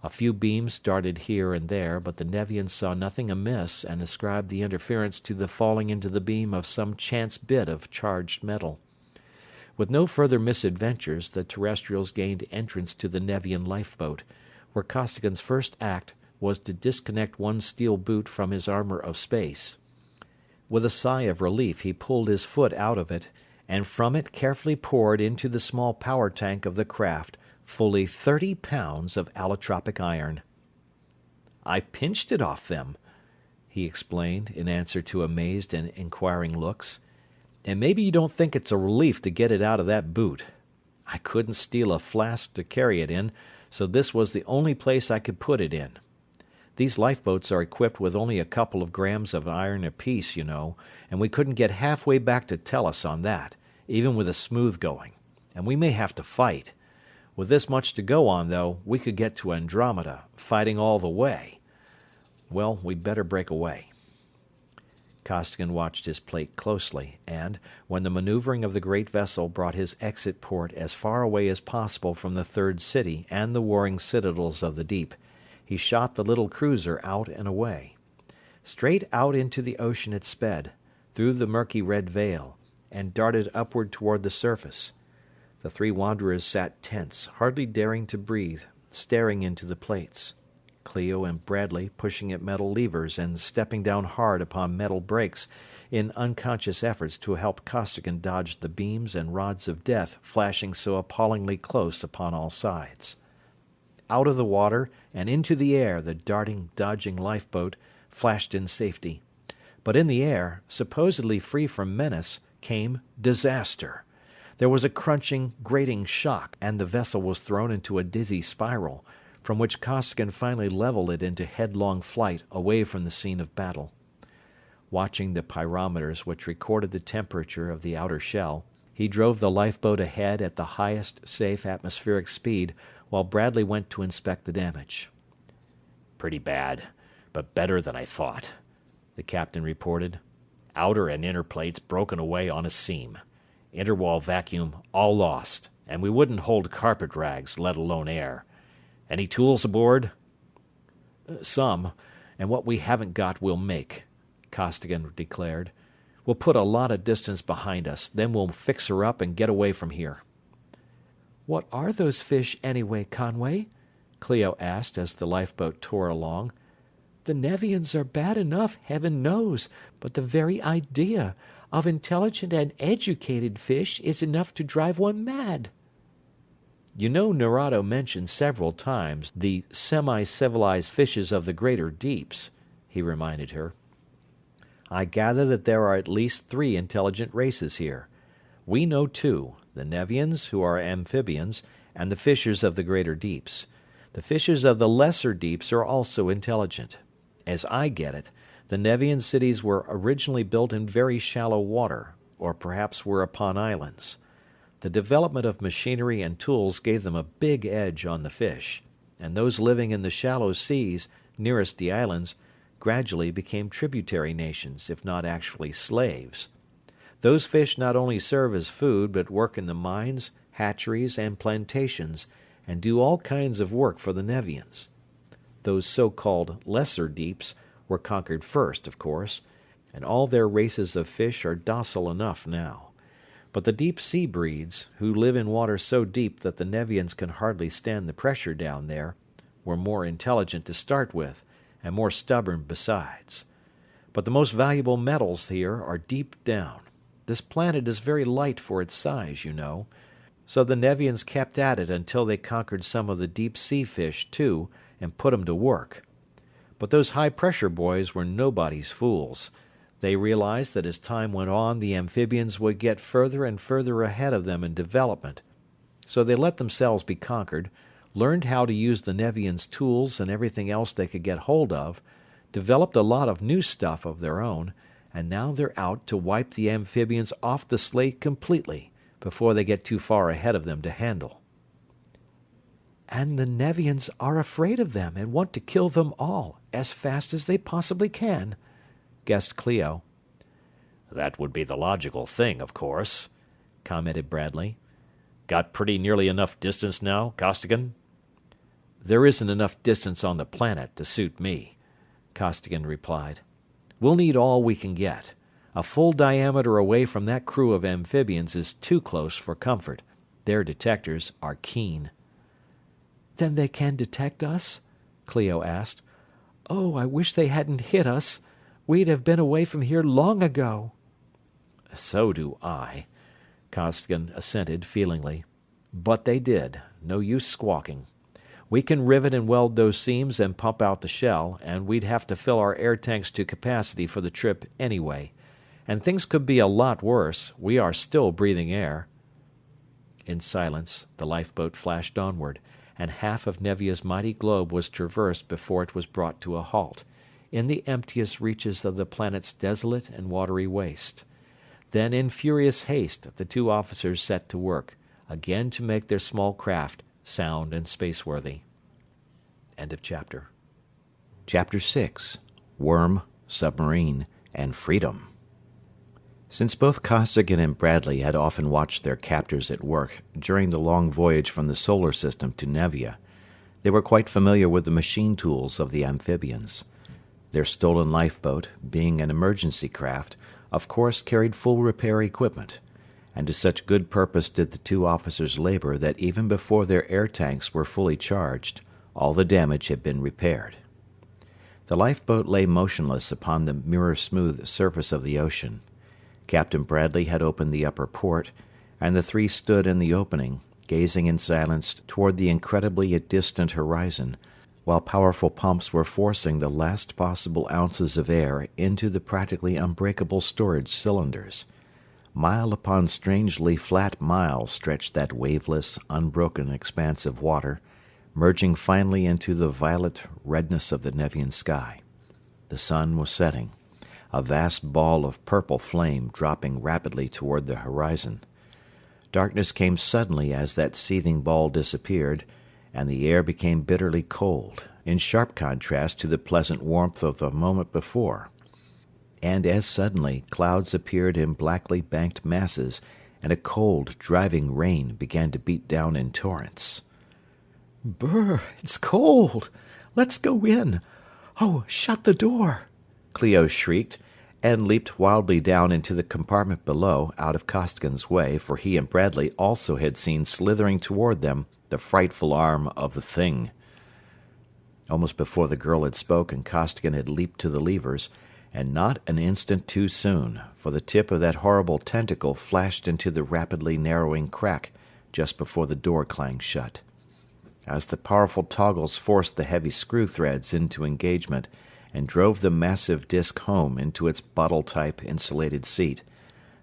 A few beams darted here and there, but the Nevians saw nothing amiss and ascribed the interference to the falling into the beam of some chance bit of charged metal. With no further misadventures, the terrestrials gained entrance to the Nevian lifeboat, where Costigan's first act was to disconnect one steel boot from his armor of space. With a sigh of relief, he pulled his foot out of it, and from it carefully poured into the small power tank of the craft fully 30 pounds of allotropic iron. "I pinched it off them," he explained, in answer to amazed and inquiring looks. "And maybe you don't think it's a relief to get it out of that boot. I couldn't steal a flask to carry it in, so this was the only place I could put it in. These lifeboats are equipped with only a couple of grams of iron apiece, you know, and we couldn't get halfway back to Tellus on that, even with a smooth going. And we may have to fight. With this much to go on, though, we could get to Andromeda, fighting all the way. Well, we'd better break away." Costigan watched his plate closely, and, when the maneuvering of the great vessel brought his exit port as far away as possible from the Third City and the warring citadels of the deep, he shot the little cruiser out and away. Straight out into the ocean it sped, through the murky red veil, and darted upward toward the surface. The three wanderers sat tense, hardly daring to breathe, staring into the plates. Clio and Bradley pushing at metal levers and stepping down hard upon metal brakes in unconscious efforts to help Costigan dodge the beams and rods of death flashing so appallingly close upon all sides. Out of the water and into the air the darting, dodging lifeboat flashed in safety. But in the air, supposedly free from menace, came disaster. There was a crunching, grating shock, and the vessel was thrown into a dizzy spiral, from which Costigan finally leveled it into headlong flight away from the scene of battle. Watching the pyrometers which recorded the temperature of the outer shell, he drove the lifeboat ahead at the highest safe atmospheric speed while Bradley went to inspect the damage. "Pretty bad, but better than I thought," the captain reported. "Outer and inner plates broken away on a seam. Interwall vacuum all lost, and we wouldn't hold carpet rags, let alone air. Any tools aboard?" "Some, and what we haven't got we'll make," Costigan declared. "We'll put a lot of distance behind us, then we'll fix her up and get away from here." "What are those fish anyway, Conway?" Clio asked as the lifeboat tore along. "The Nevians are bad enough, heaven knows, but the very idea of intelligent and educated fish is enough to drive one mad." "You know Narado mentioned several times the semi-civilized fishes of the greater deeps," he reminded her. "I gather that there are at least 3 intelligent races here. We know 2, the Nevians, who are amphibians, and the fishers of the greater deeps. The fishers of the lesser deeps are also intelligent. As I get it, the Nevian cities were originally built in very shallow water, or perhaps were upon islands. The development of machinery and tools gave them a big edge on the fish, and those living in the shallow seas nearest the islands gradually became tributary nations, if not actually slaves. Those fish not only serve as food, but work in the mines, hatcheries, and plantations, and do all kinds of work for the Nevians. Those so-called lesser deeps were conquered first, of course, and all their races of fish are docile enough now. But the deep-sea breeds, who live in water so deep that the Nevians can hardly stand the pressure down there, were more intelligent to start with, and more stubborn besides. But the most valuable metals here are deep down. This planet is very light for its size, you know, so the Nevians kept at it until they conquered some of the deep-sea fish, too, and put 'em to work. But those high-pressure boys were nobody's fools. They realized that as time went on, the amphibians would get further and further ahead of them in development. So they let themselves be conquered, learned how to use the Nevians' tools and everything else they could get hold of, developed a lot of new stuff of their own, and now they're out to wipe the amphibians off the slate completely before they get too far ahead of them to handle. And the Nevians are afraid of them and want to kill them all as fast as they possibly can, guessed Clio. That would be the logical thing, of course, commented Bradley. Got pretty nearly enough distance now, Costigan? There isn't enough distance on the planet to suit me, Costigan replied. We'll need all we can get. A full diameter away from that crew of amphibians is too close for comfort. Their detectors are keen. Then they can detect us? Clio asked. Oh, I wish they hadn't hit us. We'd have been away from here long ago. So do I, Costigan assented feelingly. But they did. No use squawking. We can rivet and weld those seams and pump out the shell, and we'd have to fill our air tanks to capacity for the trip anyway. And things could be a lot worse. We are still breathing air. In silence, the lifeboat flashed onward, and half of Nevia's mighty globe was traversed before it was brought to a halt, in the emptiest reaches of the planet's desolate and watery waste. Then, in furious haste, the two officers set to work, again to make their small craft sound and spaceworthy. End of chapter. Chapter 6. Worm, Submarine, and Freedom. Since both Costigan and Bradley had often watched their captors at work during the long voyage from the solar system to Nevia, they were quite familiar with the machine tools of the amphibians. Their stolen lifeboat, being an emergency craft, of course carried full repair equipment, and to such good purpose did the two officers labor that even before their air tanks were fully charged, all the damage had been repaired. The lifeboat lay motionless upon the mirror-smooth surface of the ocean. Captain Bradley had opened the upper port, and the three stood in the opening, gazing in silence toward the incredibly distant horizon, while powerful pumps were forcing the last possible ounces of air into the practically unbreakable storage cylinders. Mile upon strangely flat mile stretched that waveless, unbroken expanse of water, merging finally into the violet redness of the Nevian sky. The sun was setting, a vast ball of purple flame dropping rapidly toward the horizon. Darkness came suddenly as that seething ball disappeared, and the air became bitterly cold, in sharp contrast to the pleasant warmth of the moment before. And as suddenly clouds appeared in blackly banked masses, and a cold, driving rain began to beat down in torrents. Brr, it's cold. Let's go in. Oh, shut the door, Clio shrieked, and leaped wildly down into the compartment below, out of Costigan's way, for he and Bradley also had seen slithering toward them the frightful arm of the thing. Almost before the girl had spoken, Costigan had leaped to the levers, and not an instant too soon, for the tip of that horrible tentacle flashed into the rapidly narrowing crack just before the door clanged shut. As the powerful toggles forced the heavy screw threads into engagement and drove the massive disc home into its bottle-type insulated seat,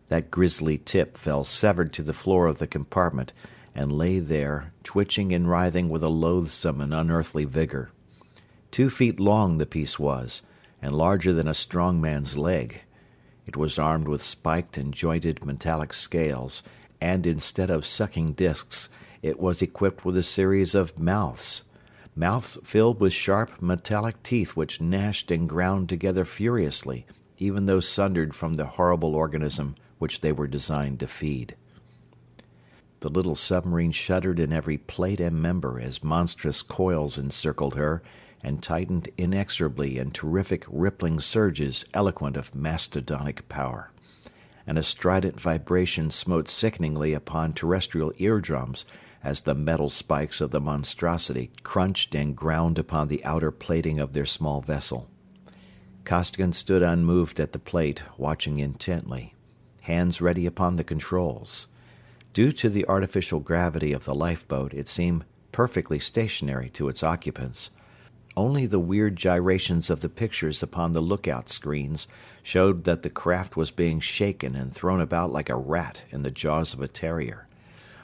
that grisly tip fell severed to the floor of the compartment and lay there, twitching and writhing with a loathsome and unearthly vigor. 2 feet long the piece was, and larger than a strong man's leg. It was armed with spiked and jointed metallic scales, and instead of sucking discs, it was equipped with a series of mouths filled with sharp metallic teeth which gnashed and ground together furiously, even though sundered from the horrible organism which they were designed to feed. The little submarine shuddered in every plate and member as monstrous coils encircled her and tightened inexorably in terrific rippling surges eloquent of mastodonic power. And a strident vibration smote sickeningly upon terrestrial eardrums as the metal spikes of the monstrosity crunched and ground upon the outer plating of their small vessel. Costigan stood unmoved at the plate, watching intently, hands ready upon the controls. Due to the artificial gravity of the lifeboat, it seemed perfectly stationary to its occupants. Only the weird gyrations of the pictures upon the lookout screens showed that the craft was being shaken and thrown about like a rat in the jaws of a terrier.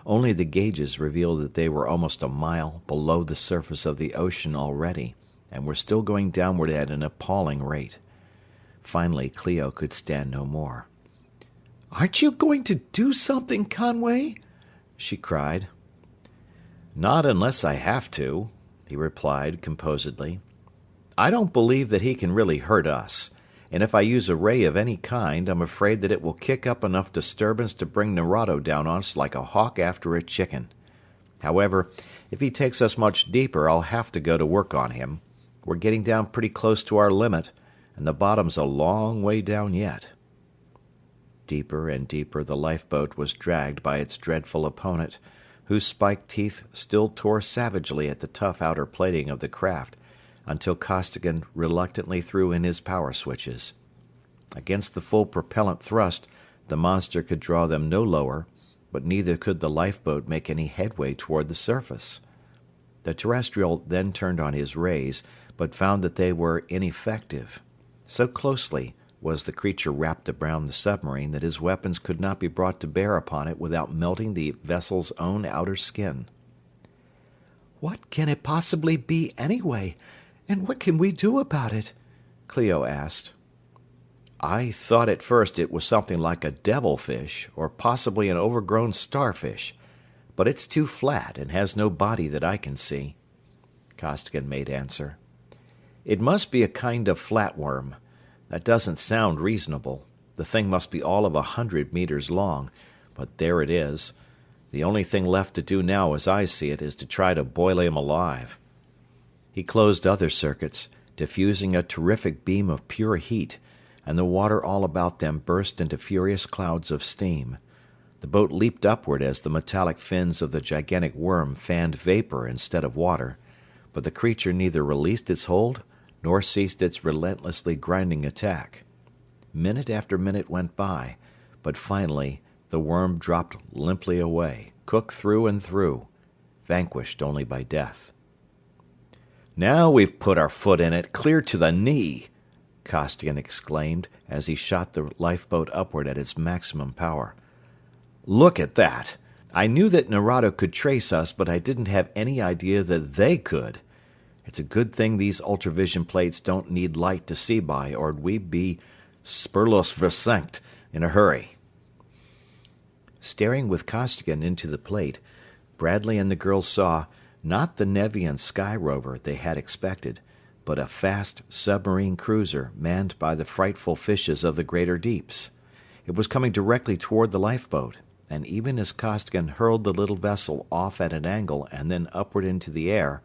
Only the gauges revealed that they were almost a mile below the surface of the ocean already, and were still going downward at an appalling rate. Finally, Clio could stand no more. "Aren't you going to do something, Conway?" she cried. "Not unless I have to," he replied composedly. "I don't believe that he can really hurt us, and if I use a ray of any kind, I'm afraid that it will kick up enough disturbance to bring Narado down on us like a hawk after a chicken. However, if he takes us much deeper, I'll have to go to work on him. We're getting down pretty close to our limit, and the bottom's a long way down yet." Deeper and deeper the lifeboat was dragged by its dreadful opponent, whose spiked teeth still tore savagely at the tough outer plating of the craft, until Costigan reluctantly threw in his power switches. Against the full propellant thrust, the monster could draw them no lower, but neither could the lifeboat make any headway toward the surface. The terrestrial then turned on his rays, but found that they were ineffective. So closely was the creature wrapped around the submarine that his weapons could not be brought to bear upon it without melting the vessel's own outer skin. "What can it possibly be, anyway? And what can we do about it?" Clio asked. "I thought at first it was something like a devilfish, or possibly an overgrown starfish, but it's too flat and has no body that I can see," Costigan made answer. "It must be a kind of flatworm. That doesn't sound reasonable. The thing must be all of 100 meters long, but there it is. The only thing left to do now, as I see it, is to try to boil him alive." He closed other circuits, diffusing a terrific beam of pure heat, and the water all about them burst into furious clouds of steam. The boat leaped upward as the metallic fins of the gigantic worm fanned vapor instead of water, but the creature neither released its hold nor ceased its relentlessly grinding attack. Minute after minute went by, but finally the worm dropped limply away, cooked through and through, vanquished only by death. "Now we've put our foot in it, clear to the knee!" Costigan exclaimed as he shot the lifeboat upward at its maximum power. "Look at that! I knew that Narado could trace us, but I didn't have any idea that they could. It's a good thing these ultravision plates don't need light to see by, or we'd be spurlos versenkt in a hurry." Staring with Costigan into the plate, Bradley and the girls saw, not the Nevian sky rover they had expected, but a fast submarine cruiser manned by the frightful fishes of the greater deeps. It was coming directly toward the lifeboat, and even as Costigan hurled the little vessel off at an angle and then upward into the air,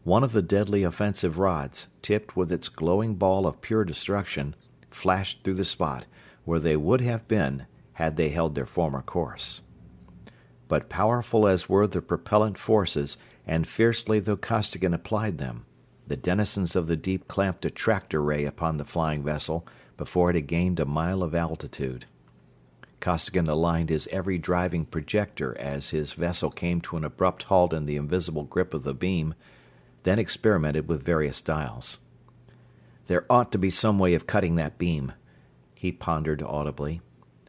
one of the deadly offensive rods, tipped with its glowing ball of pure destruction, flashed through the spot where they would have been had they held their former course. But powerful as were the propellant forces, and fiercely though Costigan applied them, the denizens of the deep clamped a tractor ray upon the flying vessel before it had gained a mile of altitude. Costigan aligned his every driving projector as his vessel came to an abrupt halt in the invisible grip of the beam, then experimented with various dials. "There ought to be some way of cutting that beam," he pondered audibly,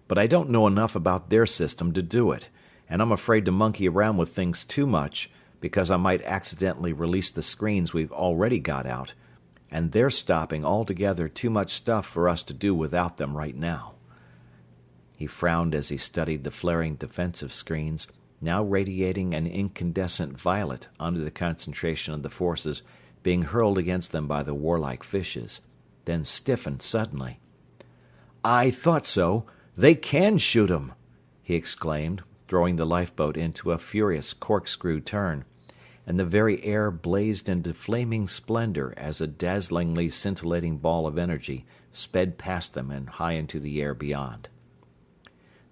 "but I don't know enough about their system to do it, and I'm afraid to monkey around with things too much, because I might accidentally release the screens we've already got out, and they're stopping altogether too much stuff for us to do without them right now." He frowned as he studied the flaring defensive screens, now radiating an incandescent violet under the concentration of the forces being hurled against them by the warlike fishes, then stiffened suddenly. "I thought so! They can shoot 'em!" he exclaimed, throwing the lifeboat into a furious corkscrew turn, and the very air blazed into flaming splendor as a dazzlingly scintillating ball of energy sped past them and high into the air beyond.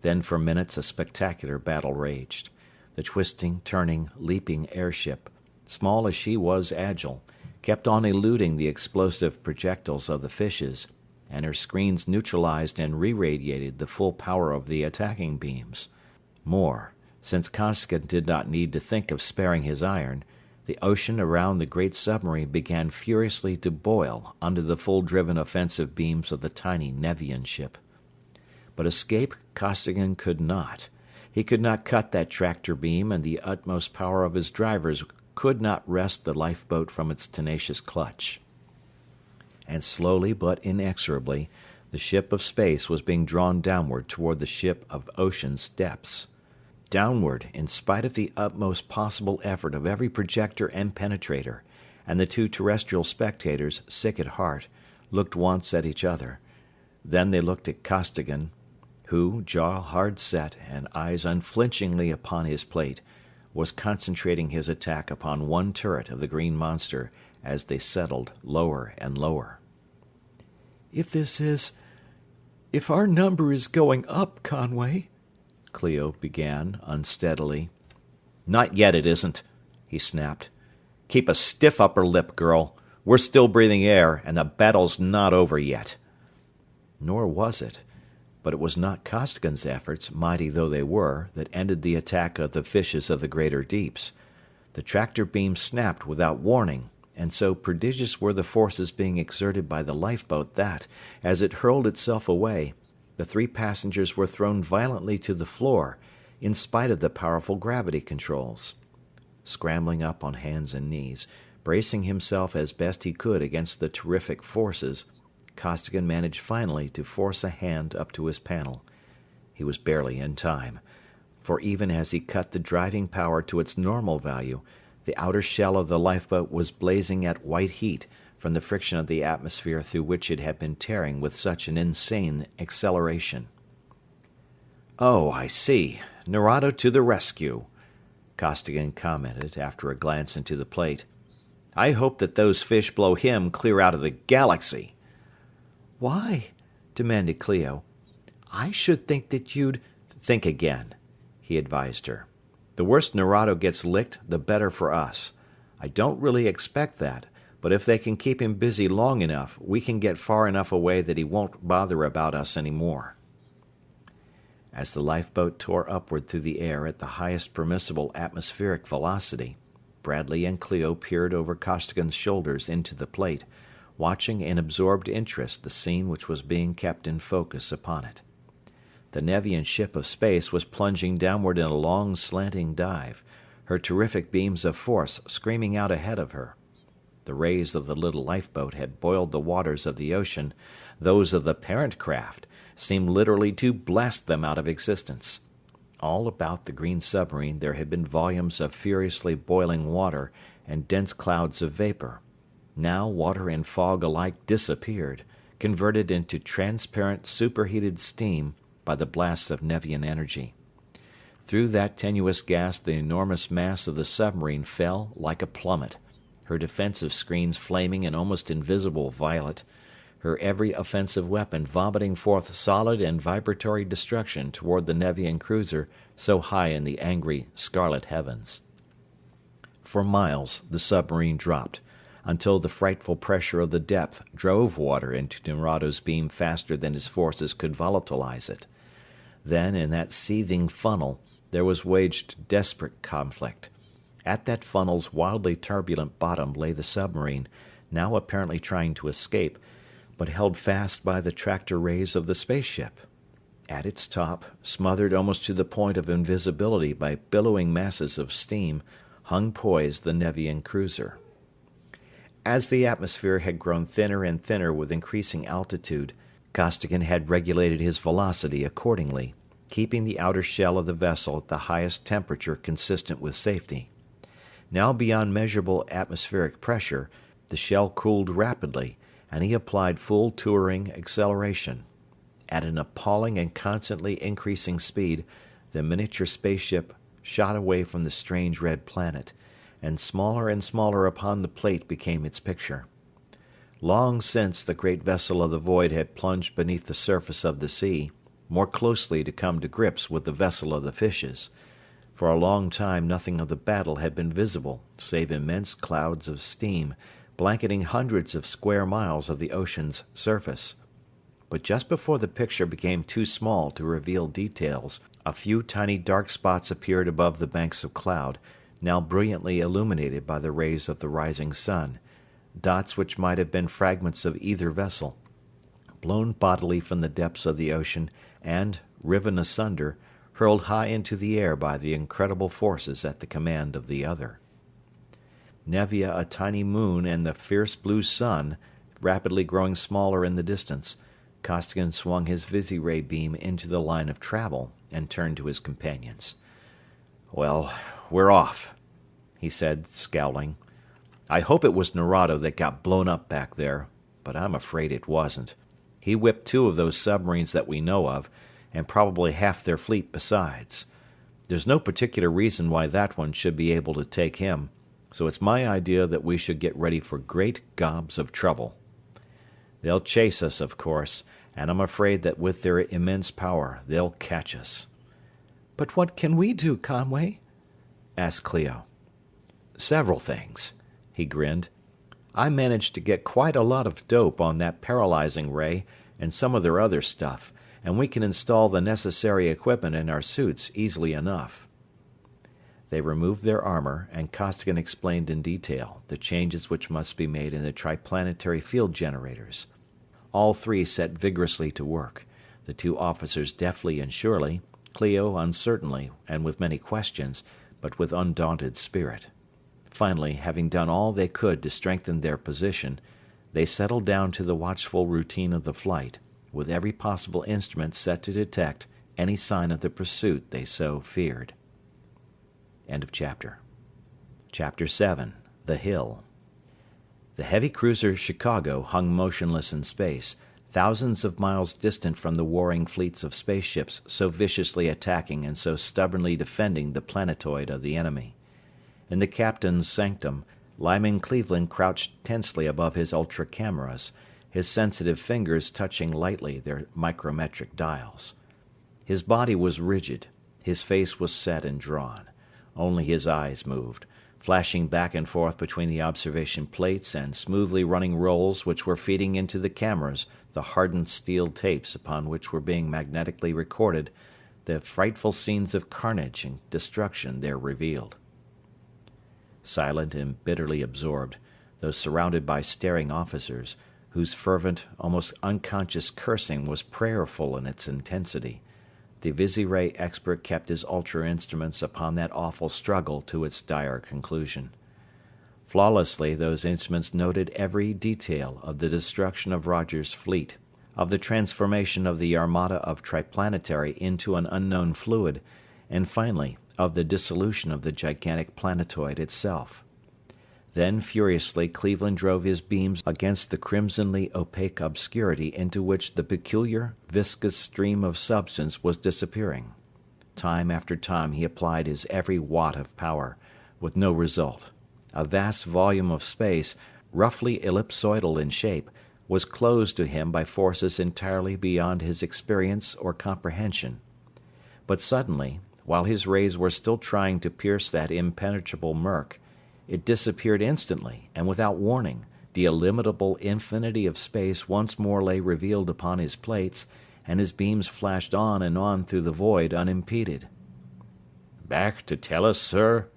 Then for minutes a spectacular battle raged. The twisting, turning, leaping airship, small as she was agile, kept on eluding the explosive projectiles of the fishes, and her screens neutralized and re-radiated the full power of the attacking beams. More, since Costigan did not need to think of sparing his iron, the ocean around the great submarine began furiously to boil under the full-driven offensive beams of the tiny Nevian ship. But escape Costigan could not. He could not cut that tractor beam, and the utmost power of his drivers could not wrest the lifeboat from its tenacious clutch. And slowly but inexorably, the ship of space was being drawn downward toward the ship of ocean's depths. Downward, in spite of the utmost possible effort of every projector and penetrator, and the two terrestrial spectators, sick at heart, looked once at each other. Then they looked at Costigan, who, jaw hard set and eyes unflinchingly upon his plate, was concentrating his attack upon one turret of the green monster as they settled lower and lower. If our number is going up, Conway," Cleo began unsteadily. "Not yet it isn't," he snapped. "Keep a stiff upper lip, girl. We're still breathing air, and the battle's not over yet." Nor was it. But it was not Costigan's efforts, mighty though they were, that ended the attack of the fishes of the greater deeps. The tractor beam snapped without warning, and so prodigious were the forces being exerted by the lifeboat that, as it hurled itself away, the three passengers were thrown violently to the floor, in spite of the powerful gravity controls. Scrambling up on hands and knees, bracing himself as best he could against the terrific forces, Costigan managed finally to force a hand up to his panel. He was barely in time, for even as he cut the driving power to its normal value, the outer shell of the lifeboat was blazing at white heat from the friction of the atmosphere through which it had been tearing with such an insane acceleration. "Oh, I see. Narrated to the rescue," Costigan commented after a glance into the plate. "I hope that those fish blow him clear out of the galaxy." "Why?" demanded Cleo. "I should think that you'd—" "Think again," he advised her. "The worse Narado gets licked, the better for us. I don't really expect that, but if they can keep him busy long enough, we can get far enough away that he won't bother about us any more." As the lifeboat tore upward through the air at the highest permissible atmospheric velocity, Bradley and Cleo peered over Costigan's shoulders into the plate, watching in absorbed interest the scene which was being kept in focus upon it. The Nevian ship of space was plunging downward in a long, slanting dive, her terrific beams of force screaming out ahead of her. The rays of the little lifeboat had boiled the waters of the ocean. Those of the parent craft seemed literally to blast them out of existence. All about the green submarine there had been volumes of furiously boiling water and dense clouds of vapor. Now water and fog alike disappeared, converted into transparent superheated steam by the blasts of Nevian energy. Through that tenuous gas the enormous mass of the submarine fell like a plummet, her defensive screens flaming an almost invisible violet, her every offensive weapon vomiting forth solid and vibratory destruction toward the Nevian cruiser so high in the angry, scarlet heavens. For miles the submarine dropped, until the frightful pressure of the depth drove water into Nerado's beam faster than his forces could volatilize it. Then, in that seething funnel, there was waged desperate conflict. At that funnel's wildly turbulent bottom lay the submarine, now apparently trying to escape, but held fast by the tractor rays of the spaceship. At its top, smothered almost to the point of invisibility by billowing masses of steam, hung poised the Nevian cruiser. As the atmosphere had grown thinner and thinner with increasing altitude, Costigan had regulated his velocity accordingly, keeping the outer shell of the vessel at the highest temperature consistent with safety. Now beyond measurable atmospheric pressure, the shell cooled rapidly, and he applied full touring acceleration. At an appalling and constantly increasing speed, the miniature spaceship shot away from the strange red planet, and smaller upon the plate became its picture. Long since the great vessel of the void had plunged beneath the surface of the sea, more closely to come to grips with the vessel of the fishes. For a long time nothing of the battle had been visible, save immense clouds of steam, blanketing hundreds of square miles of the ocean's surface. But just before the picture became too small to reveal details, a few tiny dark spots appeared above the banks of cloud, now brilliantly illuminated by the rays of the rising sun, dots which might have been fragments of either vessel, blown bodily from the depths of the ocean and, riven asunder, hurled high into the air by the incredible forces at the command of the other. Nevia, a tiny moon, and the fierce blue sun, rapidly growing smaller in the distance, Costigan swung his Visiray beam into the line of travel and turned to his companions. "Well, we're off," he said, scowling. "I hope it was Narado that got blown up back there, but I'm afraid it wasn't. He whipped 2 of those submarines that we know of, and probably half their fleet besides. There's no particular reason why that one should be able to take him, so it's my idea that we should get ready for great gobs of trouble. They'll chase us, of course, and I'm afraid that with their immense power, they'll catch us." "But what can we do, Conway?" asked Clio. "Several things," he grinned. "I managed to get quite a lot of dope on that paralyzing ray and some of their other stuff, and we can install the necessary equipment in our suits easily enough." They removed their armor, and Costigan explained in detail the changes which must be made in the triplanetary field generators. All 3 set vigorously to work, the 2 officers deftly and surely, Clio uncertainly and with many questions, but with undaunted spirit. Finally, having done all they could to strengthen their position, they settled down to the watchful routine of the flight, with every possible instrument set to detect any sign of the pursuit they so feared. End of chapter. Chapter 7. The Hill. The heavy cruiser Chicago hung motionless in space, thousands of miles distant from the warring fleets of spaceships so viciously attacking and so stubbornly defending the planetoid of the enemy. In the captain's sanctum, Lyman Cleveland crouched tensely above his ultra cameras, his sensitive fingers touching lightly their micrometric dials. His body was rigid, his face was set and drawn. Only his eyes moved, flashing back and forth between the observation plates and smoothly running rolls which were feeding into the cameras the hardened steel tapes upon which were being magnetically recorded the frightful scenes of carnage and destruction there revealed. Silent and bitterly absorbed, though surrounded by staring officers, whose fervent, almost unconscious cursing was prayerful in its intensity, the Visiray expert kept his ultra instruments upon that awful struggle to its dire conclusion. Flawlessly those instruments noted every detail of the destruction of Roger's fleet, of the transformation of the armada of Triplanetary into an unknown fluid, and finally of the dissolution of the gigantic planetoid itself. Then furiously Cleveland drove his beams against the crimsonly opaque obscurity into which the peculiar, viscous stream of substance was disappearing. Time after time he applied his every watt of power, with no result. A vast volume of space, roughly ellipsoidal in shape, was closed to him by forces entirely beyond his experience or comprehension. But suddenly, while his rays were still trying to pierce that impenetrable murk, it disappeared instantly and without warning. The illimitable infinity of space once more lay revealed upon his plates, and his beams flashed on and on through the void unimpeded. "Back to tell us, sir?"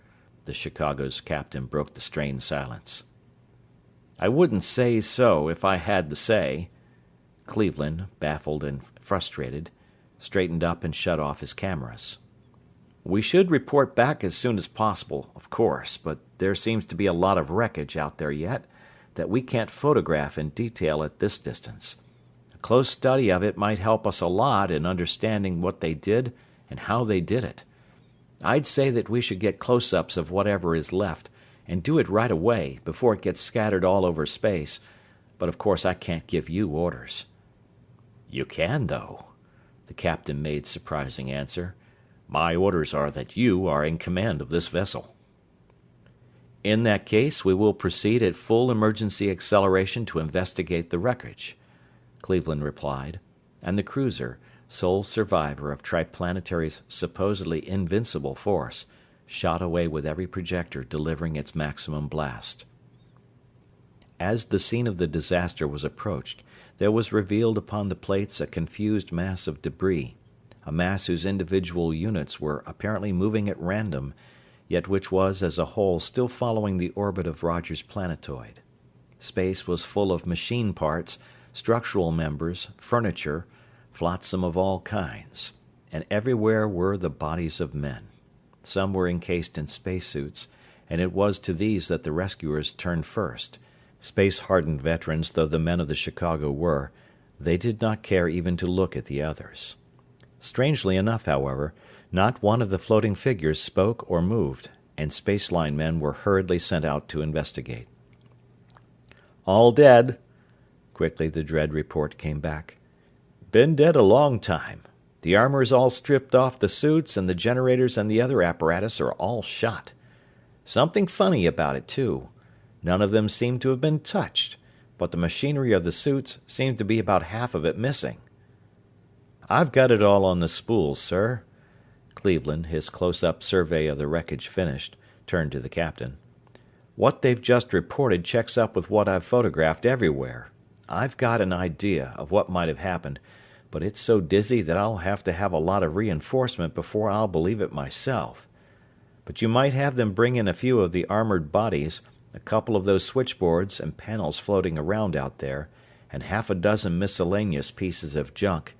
The Chicago's captain broke the strained silence. "I wouldn't say so if I had the say." Cleveland, baffled and frustrated, straightened up and shut off his cameras. "We should report back as soon as possible, of course, but there seems to be a lot of wreckage out there yet that we can't photograph in detail at this distance. A close study of it might help us a lot in understanding what they did and how they did it. I'd say that we should get close-ups of whatever is left, and do it right away, before it gets scattered all over space, but of course I can't give you orders." "You can, though," the captain made surprising answer. "My orders are that you are in command of this vessel." In that case, we will proceed at full emergency acceleration to investigate the wreckage," Cleveland replied, and the cruiser, sole survivor of Triplanetary's supposedly invincible force, shot away with every projector delivering its maximum blast. As the scene of the disaster was approached, there was revealed upon the plates a confused mass of debris, a mass whose individual units were apparently moving at random, yet which was as a whole still following the orbit of Roger's planetoid. Space was full of machine parts, structural members, furniture, flotsam of all kinds, and everywhere were the bodies of men. Some were encased in spacesuits, and it was to these that the rescuers turned first. Space-hardened veterans though the men of the Chicago were, they did not care even to look at the others. Strangely enough, however, not one of the floating figures spoke or moved, and spaceline men were hurriedly sent out to investigate. "All dead." Quickly the dread report came back. "Been dead a long time. The armor's all stripped off the suits, and the generators and the other apparatus are all shot. Something funny about it, too. None of them seem to have been touched, but the machinery of the suits seems to be about half of it missing." "I've got it all on the spools, sir." Cleveland, his close-up survey of the wreckage finished, turned to the captain. "What they've just reported checks up with what I've photographed everywhere. I've got an idea of what might have happened, but it's so dizzy that I'll have to have a lot of reinforcement before I'll believe it myself. But you might have them bring in a few of the armored bodies, a couple of those switchboards and panels floating around out there, and half a dozen miscellaneous pieces of junk,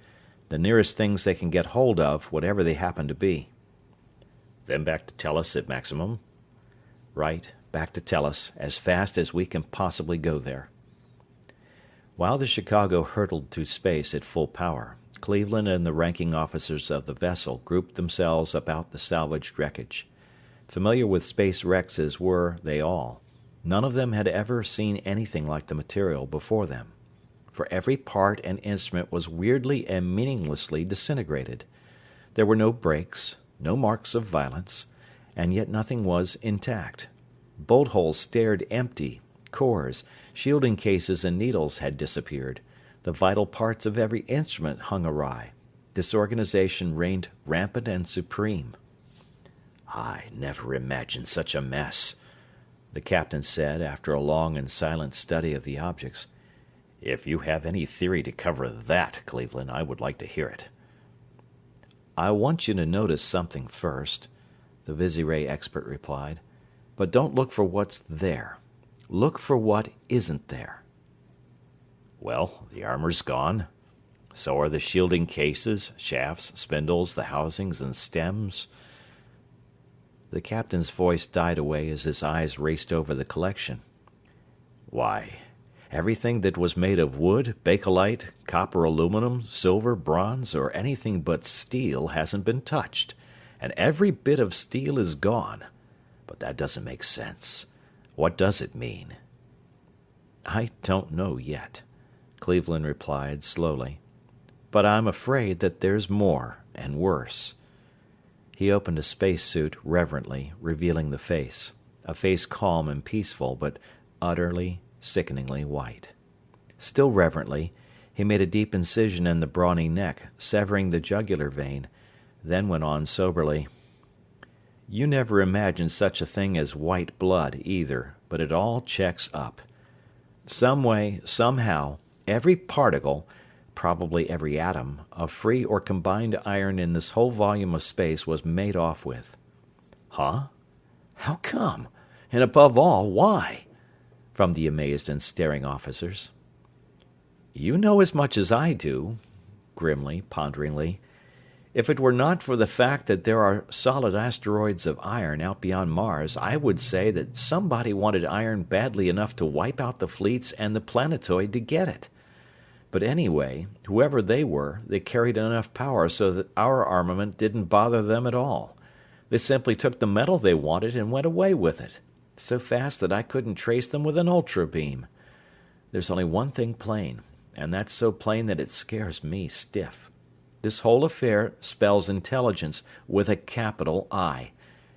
the nearest things they can get hold of, whatever they happen to be." "Then back to Tellus at maximum?" "Right, back to Tellus, as fast as we can possibly go there." While the Chicago hurtled through space at full power, Cleveland and the ranking officers of the vessel grouped themselves about the salvaged wreckage. Familiar with space wrecks as were they all, none of them had ever seen anything like the material before them. For every part and instrument was weirdly and meaninglessly disintegrated. There were no breaks, no marks of violence, and yet nothing was intact. Bolt holes stared empty, cores, shielding cases and needles had disappeared. The vital parts of every instrument hung awry. Disorganization reigned rampant and supreme. "I never imagined such a mess," the captain said after a long and silent study of the objects. "If you have any theory to cover that, Cleveland, I would like to hear it." "I want you to notice something first," the Visiray expert replied. "But don't look for what's there. Look for what isn't there." "Well, the armor's gone. So are the shielding cases, shafts, spindles, the housings and stems." The captain's voice died away as his eyes raced over the collection. "Why, everything that was made of wood, bakelite, copper, aluminum, silver, bronze, or anything but steel hasn't been touched, and every bit of steel is gone. But that doesn't make sense. What does it mean?" "I don't know yet," Cleveland replied slowly. "But I'm afraid that there's more and worse." He opened a spacesuit reverently, revealing the face, a face calm and peaceful, but utterly, sickeningly white. Still reverently, he made a deep incision in the brawny neck, severing the jugular vein, then went on soberly. "You never imagined such a thing as white blood, either, but it all checks up. Some way, somehow, every particle, probably every atom, of free or combined iron in this whole volume of space was made off with." "Huh? How come? And above all, why?" from the amazed and staring officers. "You know as much as I do," grimly, ponderingly. "If it were not for the fact that there are solid asteroids of iron out beyond Mars, I would say that somebody wanted iron badly enough to wipe out the fleets and the planetoid to get it. But anyway, whoever they were, they carried enough power so that our armament didn't bother them at all. They simply took the metal they wanted and went away with it, so fast that I couldn't trace them with an ultra-beam. There's only one thing plain, and that's so plain that it scares me stiff. This whole affair spells intelligence with a capital I,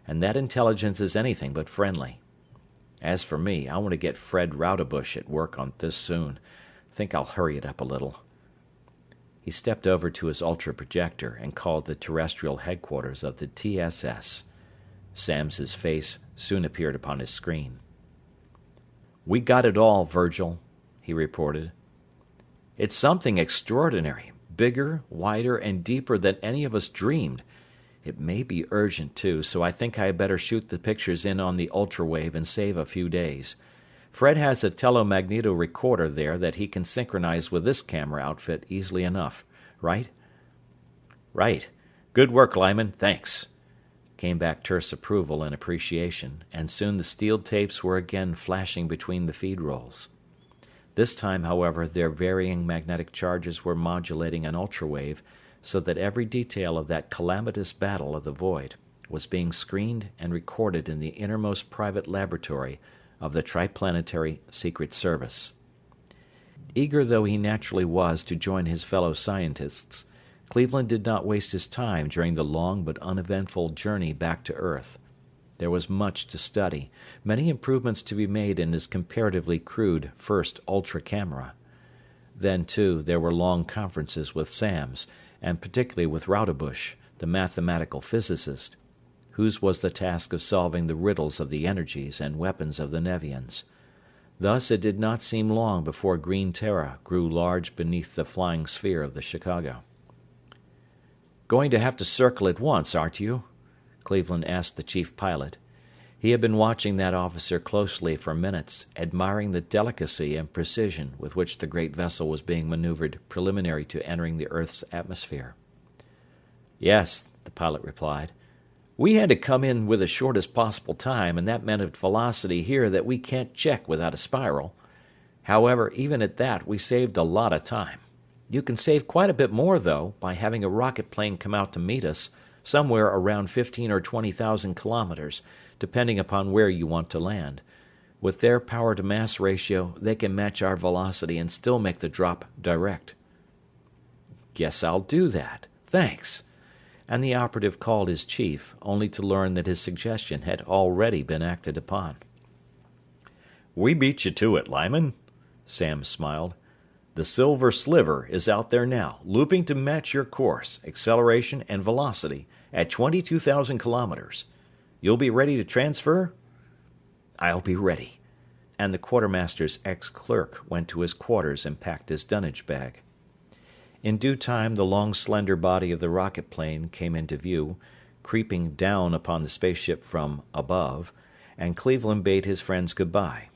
and that intelligence is anything but friendly. As for me, I want to get Fred Roudabush at work on this soon. Think I'll hurry it up a little." He stepped over to his ultra projector and called the terrestrial headquarters of the TSS. Sam's face soon appeared upon his screen. "We got it all, Virgil," he reported. "It's something extraordinary, bigger, wider, and deeper than any of us dreamed. It may be urgent, too, so I think I had better shoot the pictures in on the ultrawave and save a few days. Fred has a telemagneto recorder there that he can synchronize with this camera outfit easily enough, right?" "Right. Good work, Lyman. Thanks," came back terse approval and appreciation, and soon the steel tapes were again flashing between the feed rolls. This time, however, their varying magnetic charges were modulating an ultrawave, so that every detail of that calamitous battle of the void was being screened and recorded in the innermost private laboratory of the Triplanetary Secret Service. Eager though he naturally was to join his fellow scientists, Cleveland did not waste his time during the long but uneventful journey back to Earth. There was much to study, many improvements to be made in his comparatively crude first ultra camera. Then, too, there were long conferences with Sams, and particularly with Roudabush, the mathematical physicist, whose was the task of solving the riddles of the energies and weapons of the Nevians. Thus it did not seem long before Green Terra grew large beneath the flying sphere of the Chicago. "Going to have to circle at once, aren't you?" Cleveland asked the chief pilot. He had been watching that officer closely for minutes, admiring the delicacy and precision with which the great vessel was being maneuvered preliminary to entering the Earth's atmosphere. "Yes," the pilot replied. "We had to come in with the shortest possible time, and that meant a velocity here that we can't check without a spiral. However, even at that, we saved a lot of time. You can save quite a bit more, though, by having a rocket plane come out to meet us, somewhere around 15 or 20,000 kilometers, depending upon where you want to land. With their power-to-mass ratio, they can match our velocity and still make the drop direct." "Guess I'll do that. Thanks." And the operative called his chief, only to learn that his suggestion had already been acted upon. "We beat you to it, Lyman," Sam smiled. "The Silver Sliver is out there now, looping to match your course, acceleration, and velocity at 22,000 kilometers. You'll be ready to transfer?" "I'll be ready." And the quartermaster's ex-clerk went to his quarters and packed his dunnage bag. In due time the long slender body of the rocket plane came into view, creeping down upon the spaceship from above, and Cleveland bade his friends goodbye.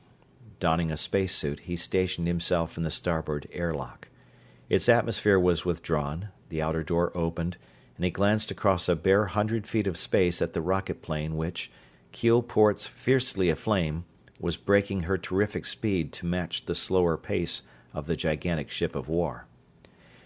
Donning a spacesuit, he stationed himself in the starboard airlock. Its atmosphere was withdrawn, the outer door opened, and he glanced across a bare 100 feet of space at the rocket plane which, keel ports fiercely aflame, was breaking her terrific speed to match the slower pace of the gigantic ship of war.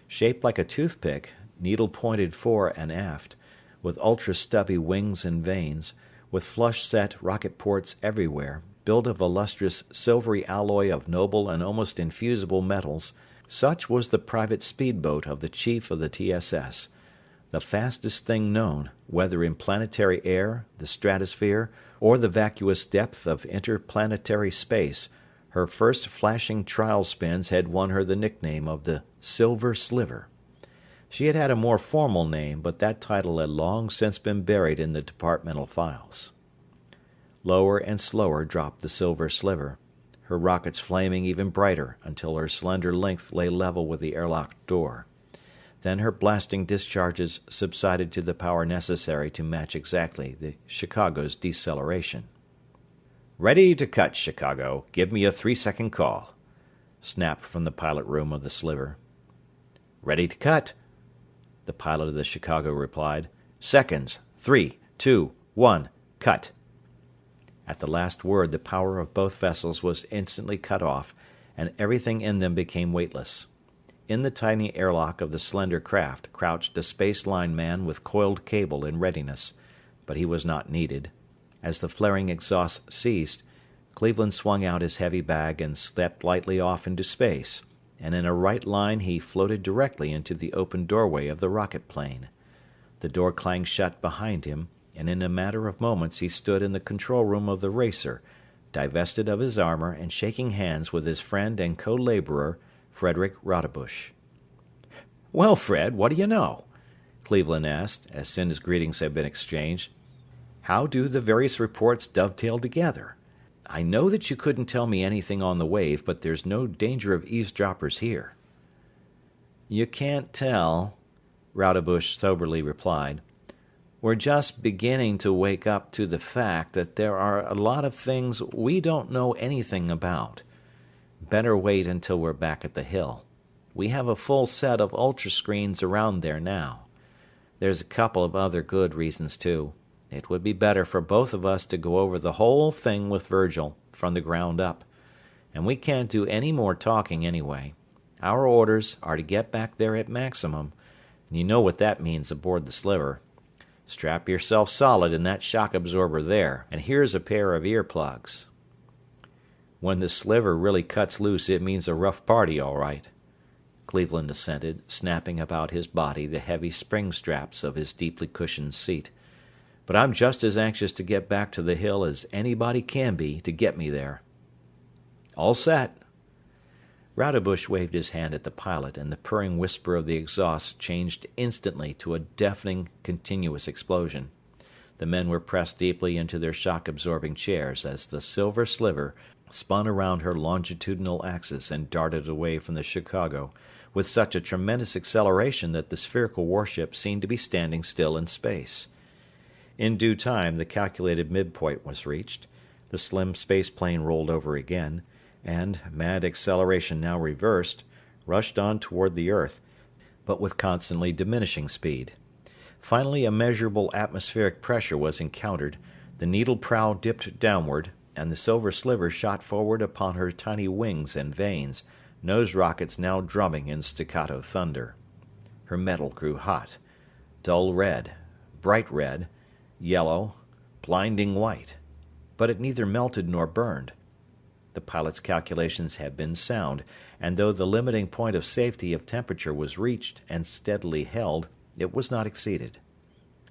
Shaped like a toothpick, needle-pointed fore and aft, with ultra-stubby wings and vanes, with flush-set rocket ports everywhere, built of a lustrous silvery alloy of noble and almost infusible metals, such was the private speedboat of the chief of the TSS, the fastest thing known, whether in planetary air, the stratosphere, or the vacuous depth of interplanetary space. Her first flashing trial spins had won her the nickname of the Silver Sliver. She had had a more formal name, but that title had long since been buried in the departmental files. Lower and slower dropped the Silver Sliver, her rockets flaming even brighter until her slender length lay level with the airlock door. Then her blasting discharges subsided to the power necessary to match exactly the Chicago's deceleration. "Ready to cut, Chicago. Give me a 3-second call," snapped from the pilot room of the Sliver. "Ready to cut," the pilot of the Chicago replied. "Seconds. 3, 2, 1, cut." At the last word, the power of both vessels was instantly cut off, and everything in them became weightless. In the tiny airlock of the slender craft crouched a space line man with coiled cable in readiness, but he was not needed. As the flaring exhaust ceased, Cleveland swung out his heavy bag and stepped lightly off into space, and in a right line he floated directly into the open doorway of the rocket plane. The door clanged shut behind him, and in a matter of moments he stood in the control room of the racer, divested of his armor and shaking hands with his friend and co-laborer, Frederick Rodebush. "Well, Fred, what do you know?" Cleveland asked, as soon as greetings had been exchanged. "How do the various reports dovetail together? I know that you couldn't tell me anything on the wave, but there's no danger of eavesdroppers here." "You can't tell," Rodebush soberly replied. "We're just beginning to wake up to the fact that there are a lot of things we don't know anything about. Better wait until we're back at the hill. We have a full set of ultra-screens around there now. There's a couple of other good reasons, too. It would be better for both of us to go over the whole thing with Virgil, from the ground up. And we can't do any more talking anyway. Our orders are to get back there at maximum, and you know what that means aboard the Sliver. Strap yourself solid in that shock absorber there, and here's a pair of earplugs." "When the Sliver really cuts loose, it means a rough party, all right," Cleveland assented, snapping about his body the heavy spring straps of his deeply cushioned seat. "But I'm just as anxious to get back to the hill as anybody can be to get me there." "All set." Rodebush waved his hand at the pilot, and the purring whisper of the exhaust changed instantly to a deafening, continuous explosion. The men were pressed deeply into their shock-absorbing chairs as the Silver Sliver spun around her longitudinal axis and darted away from the Chicago with such a tremendous acceleration that the spherical warship seemed to be standing still in space. In due time, the calculated midpoint was reached, the slim spaceplane rolled over again, and, mad acceleration now reversed, rushed on toward the Earth, but with constantly diminishing speed. Finally, a measurable atmospheric pressure was encountered, the needle prow dipped downward, and the Silver Sliver shot forward upon her tiny wings and vanes, nose rockets now drumming in staccato thunder. Her metal grew hot, dull red, bright red, yellow, blinding white, but it neither melted nor burned. The pilot's calculations had been sound, and though the limiting point of safety of temperature was reached and steadily held, it was not exceeded.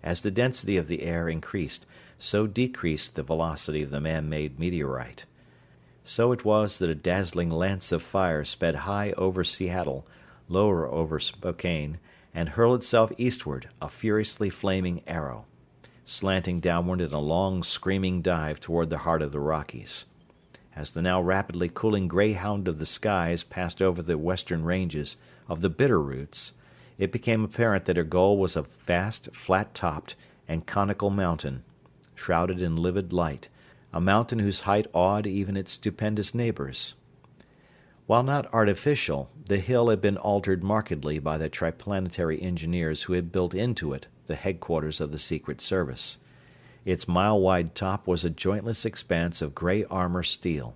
As the density of the air increased, so decreased the velocity of the man-made meteorite. So it was that a dazzling lance of fire sped high over Seattle, lower over Spokane, and hurled itself eastward, a furiously flaming arrow, slanting downward in a long, screaming dive toward the heart of the Rockies. As the now rapidly cooling greyhound of the skies passed over the western ranges of the Bitterroots, it became apparent that her goal was a vast, flat-topped, and conical mountain, shrouded in livid light, a mountain whose height awed even its stupendous neighbors. While not artificial, the hill had been altered markedly by the Triplanetary engineers who had built into it the headquarters of the Secret Service. Its mile-wide top was a jointless expanse of gray armor steel.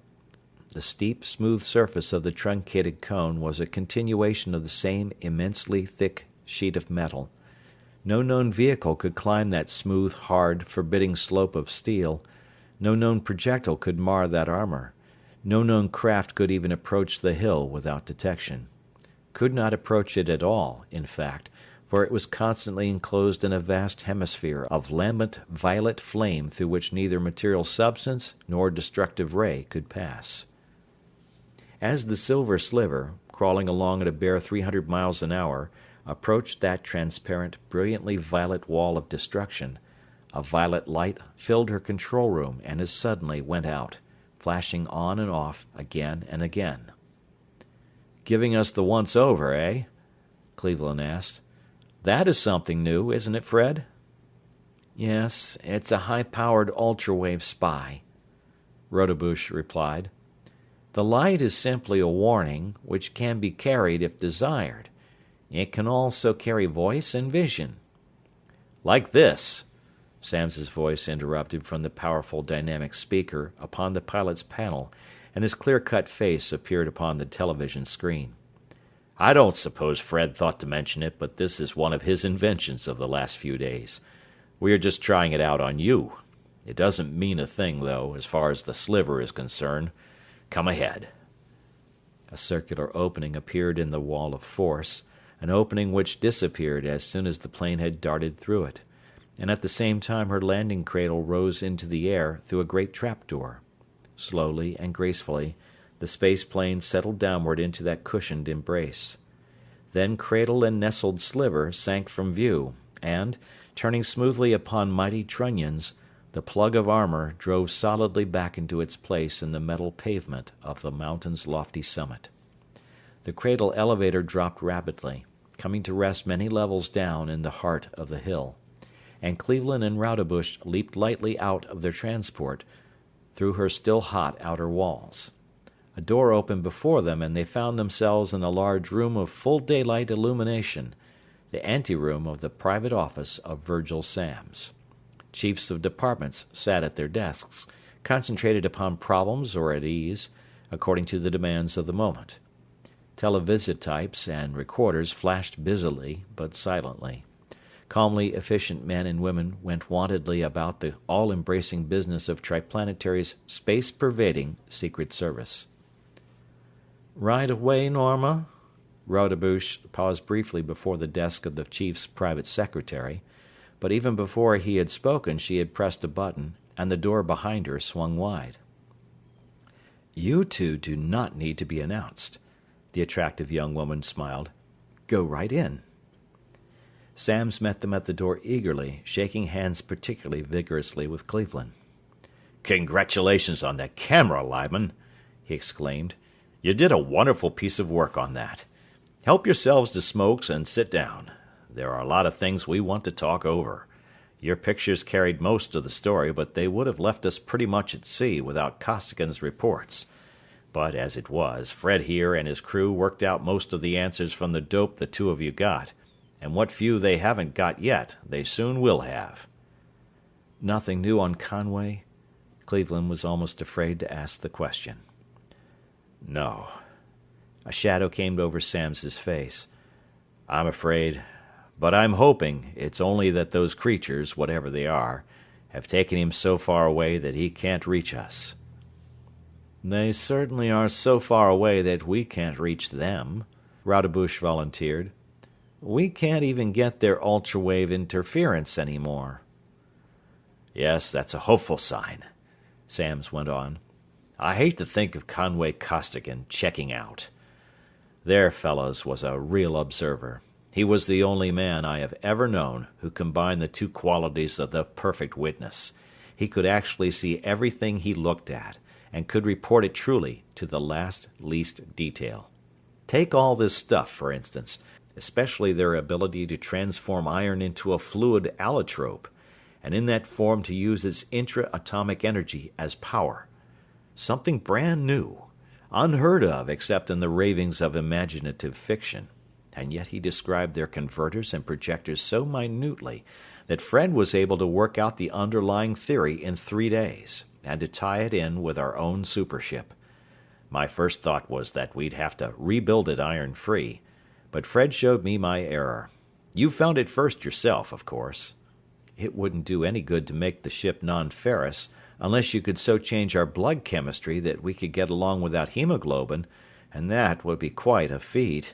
The steep, smooth surface of the truncated cone was a continuation of the same immensely thick sheet of metal. No known vehicle could climb that smooth, hard, forbidding slope of steel. No known projectile could mar that armor. No known craft could even approach the hill without detection. Could not approach it at all, in fact, for it was constantly enclosed in a vast hemisphere of lambent violet flame through which neither material substance nor destructive ray could pass. As the Silver Sliver, crawling along at a bare 300 miles an hour, approached that transparent, brilliantly violet wall of destruction, a violet light filled her control room and as suddenly went out, flashing on and off again and again. "Giving us the once-over, eh?" Cleveland asked. "That is something new, isn't it, Fred?" "Yes, it's a high-powered ultra-wave spy," Rodebush replied. "The light is simply a warning, which can be carried if desired. It can also carry voice and vision." "Like this," Samms' voice interrupted from the powerful dynamic speaker upon the pilot's panel, and his clear-cut face appeared upon the television screen. "I don't suppose Fred thought to mention it, but this is one of his inventions of the last few days. We are just trying it out on you. It doesn't mean a thing, though, as far as the Sliver is concerned. Come ahead." A circular opening appeared in the wall of force, an opening which disappeared as soon as the plane had darted through it, and at the same time her landing cradle rose into the air through a great trapdoor. Slowly and gracefully, the space plane settled downward into that cushioned embrace. Then cradle and nestled sliver sank from view, and, turning smoothly upon mighty trunnions, the plug of armor drove solidly back into its place in the metal pavement of the mountain's lofty summit. The cradle elevator dropped rapidly, coming to rest many levels down in the heart of the hill, and Cleveland and Rodebush leaped lightly out of their transport, through her still hot outer walls. A door opened before them, and they found themselves in a large room of full daylight illumination, the anteroom of the private office of Virgil Samms. Chiefs of departments sat at their desks, concentrated upon problems or at ease, according to the demands of the moment. Televisotypes and recorders flashed busily but silently. Calmly efficient men and women went wontedly about the all-embracing business of Triplanetary's space-pervading Secret Service. "Right away, Norma?" Rodebush paused briefly before the desk of the chief's private secretary, but even before he had spoken she had pressed a button, and the door behind her swung wide. "You two do not need to be announced," the attractive young woman smiled. "Go right in." Samms met them at the door eagerly, shaking hands particularly vigorously with Cleveland. "Congratulations on that camera, Lyman!" he exclaimed. "You did a wonderful piece of work on that. Help yourselves to smokes and sit down. There are a lot of things we want to talk over. Your pictures carried most of the story, but they would have left us pretty much at sea without Costigan's reports. But as it was, Fred here and his crew worked out most of the answers from the dope the two of you got, and what few they haven't got yet, they soon will have." "Nothing new on Conway?" Cleveland was almost afraid to ask the question. "No." A shadow came over Samms's face. "I'm afraid, but I'm hoping it's only that those creatures, whatever they are, have taken him so far away that he can't reach us." "They certainly are so far away that we can't reach them," Rodebush volunteered. "We can't even get their ultra-wave interference anymore." "Yes, that's a hopeful sign," Samms went on. "I hate to think of Conway Costigan checking out. There, fellows, was a real observer. He was the only man I have ever known who combined the two qualities of the perfect witness. He could actually see everything he looked at, and could report it truly to the least detail. Take all this stuff, for instance, especially their ability to transform iron into a fluid allotrope, and in that form to use its intra-atomic energy as power. Something brand new, unheard of except in the ravings of imaginative fiction, and yet he described their converters and projectors so minutely that Fred was able to work out the underlying theory in 3 days, and to tie it in with our own supership. My first thought was that we'd have to rebuild it iron-free, but Fred showed me my error. You found it first yourself, of course. It wouldn't do any good to make the ship non-ferrous, unless you could so change our blood chemistry that we could get along without hemoglobin, and that would be quite a feat,"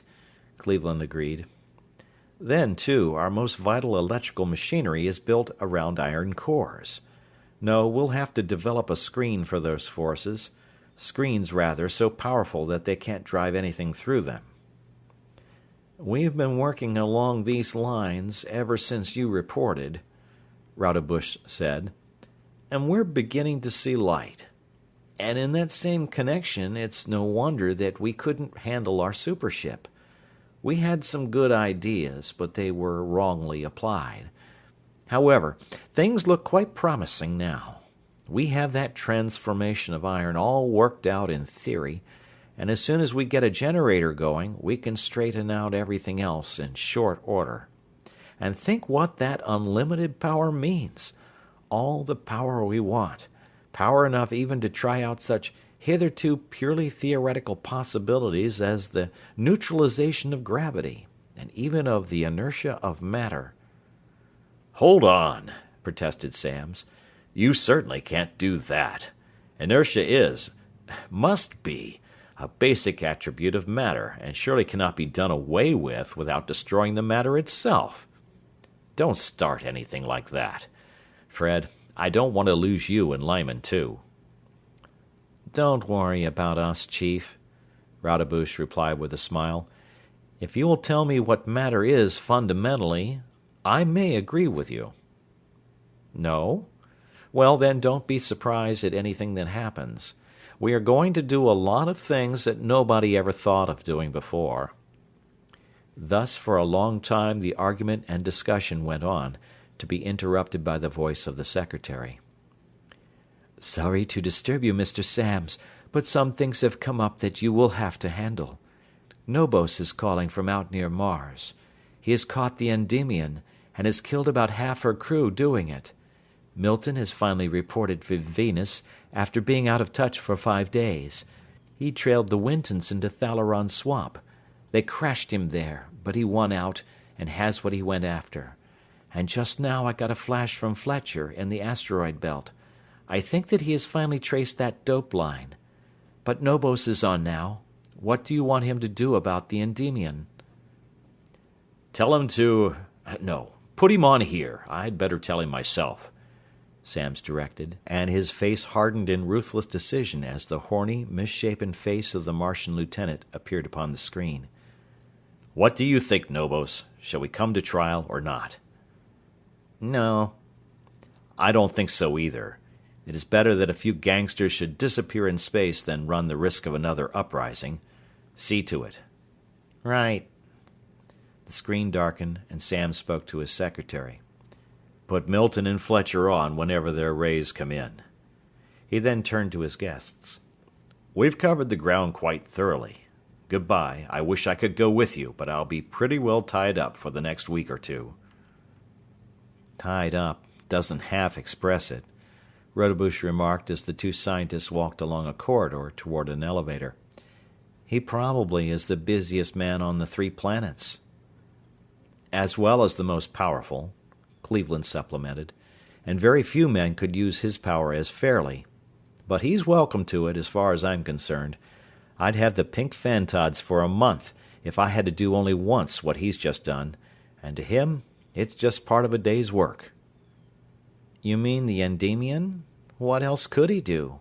Cleveland agreed. "Then, too, our most vital electrical machinery is built around iron cores. No, we'll have to develop a screen for those forces. Screens, rather, so powerful that they can't drive anything through them." "We've been working along these lines ever since you reported," Rodebush said, "and we're beginning to see light. And in that same connection, it's no wonder that we couldn't handle our supership. We had some good ideas, but they were wrongly applied. However, things look quite promising now. We have that transformation of iron all worked out in theory, and as soon as we get a generator going, we can straighten out everything else in short order. And think what that unlimited power means. All the power we want. Power enough even to try out such hitherto purely theoretical possibilities as the neutralization of gravity, and even of the inertia of matter." "Hold on," protested Samms. "You certainly can't do that. Inertia must be, a basic attribute of matter, and surely cannot be done away with without destroying the matter itself. Don't start anything like that. Fred, I don't want to lose you and Lyman, too." Don't worry about us, Chief, Raudebush replied with a smile. If you will tell me what matter is fundamentally, I may agree with you. No? Well, then don't be surprised at anything that happens. We are going to do a lot of things that nobody ever thought of doing before. Thus for a long time the argument and discussion went on, to be interrupted by the voice of the secretary. Sorry to disturb you, Mr. Sams, but some things have come up that you will have to handle. Nobos is calling from out near Mars. He has caught the Endymion, and has killed about half her crew doing it. Milton has finally reported for Venus after being out of touch for 5 days. He trailed the Wintons into Thalaron Swamp. They crashed him there, but he won out and has what he went after. And just now I got a flash from Fletcher in the asteroid belt. I think that he has finally traced that dope line. But Nobos is on now. What do you want him to do about the Endymion? Tell him to... No, put him on here. I'd better tell him myself, Sams directed, and his face hardened in ruthless decision as the horny, misshapen face of the Martian lieutenant appeared upon the screen. What do you think, Nobos? Shall we come to trial or not? No. I don't think so either. It is better that a few gangsters should disappear in space than run the risk of another uprising. See to it. Right. The screen darkened, and Sam spoke to his secretary. Put Milton and Fletcher on whenever their rays come in. He then turned to his guests. We've covered the ground quite thoroughly. Goodbye. I wish I could go with you, but I'll be pretty well tied up for the next week or two. Tied up doesn't half express it, Raudebush remarked as the two scientists walked along a corridor toward an elevator. He probably is the busiest man on the 3 planets. As well as the most powerful, Cleveland supplemented, and very few men could use his power as fairly. But he's welcome to it as far as I'm concerned. I'd have the pink Fantods for a month if I had to do only once what he's just done, and to him, it's just part of a day's work. You mean the Endymion? What else could he do?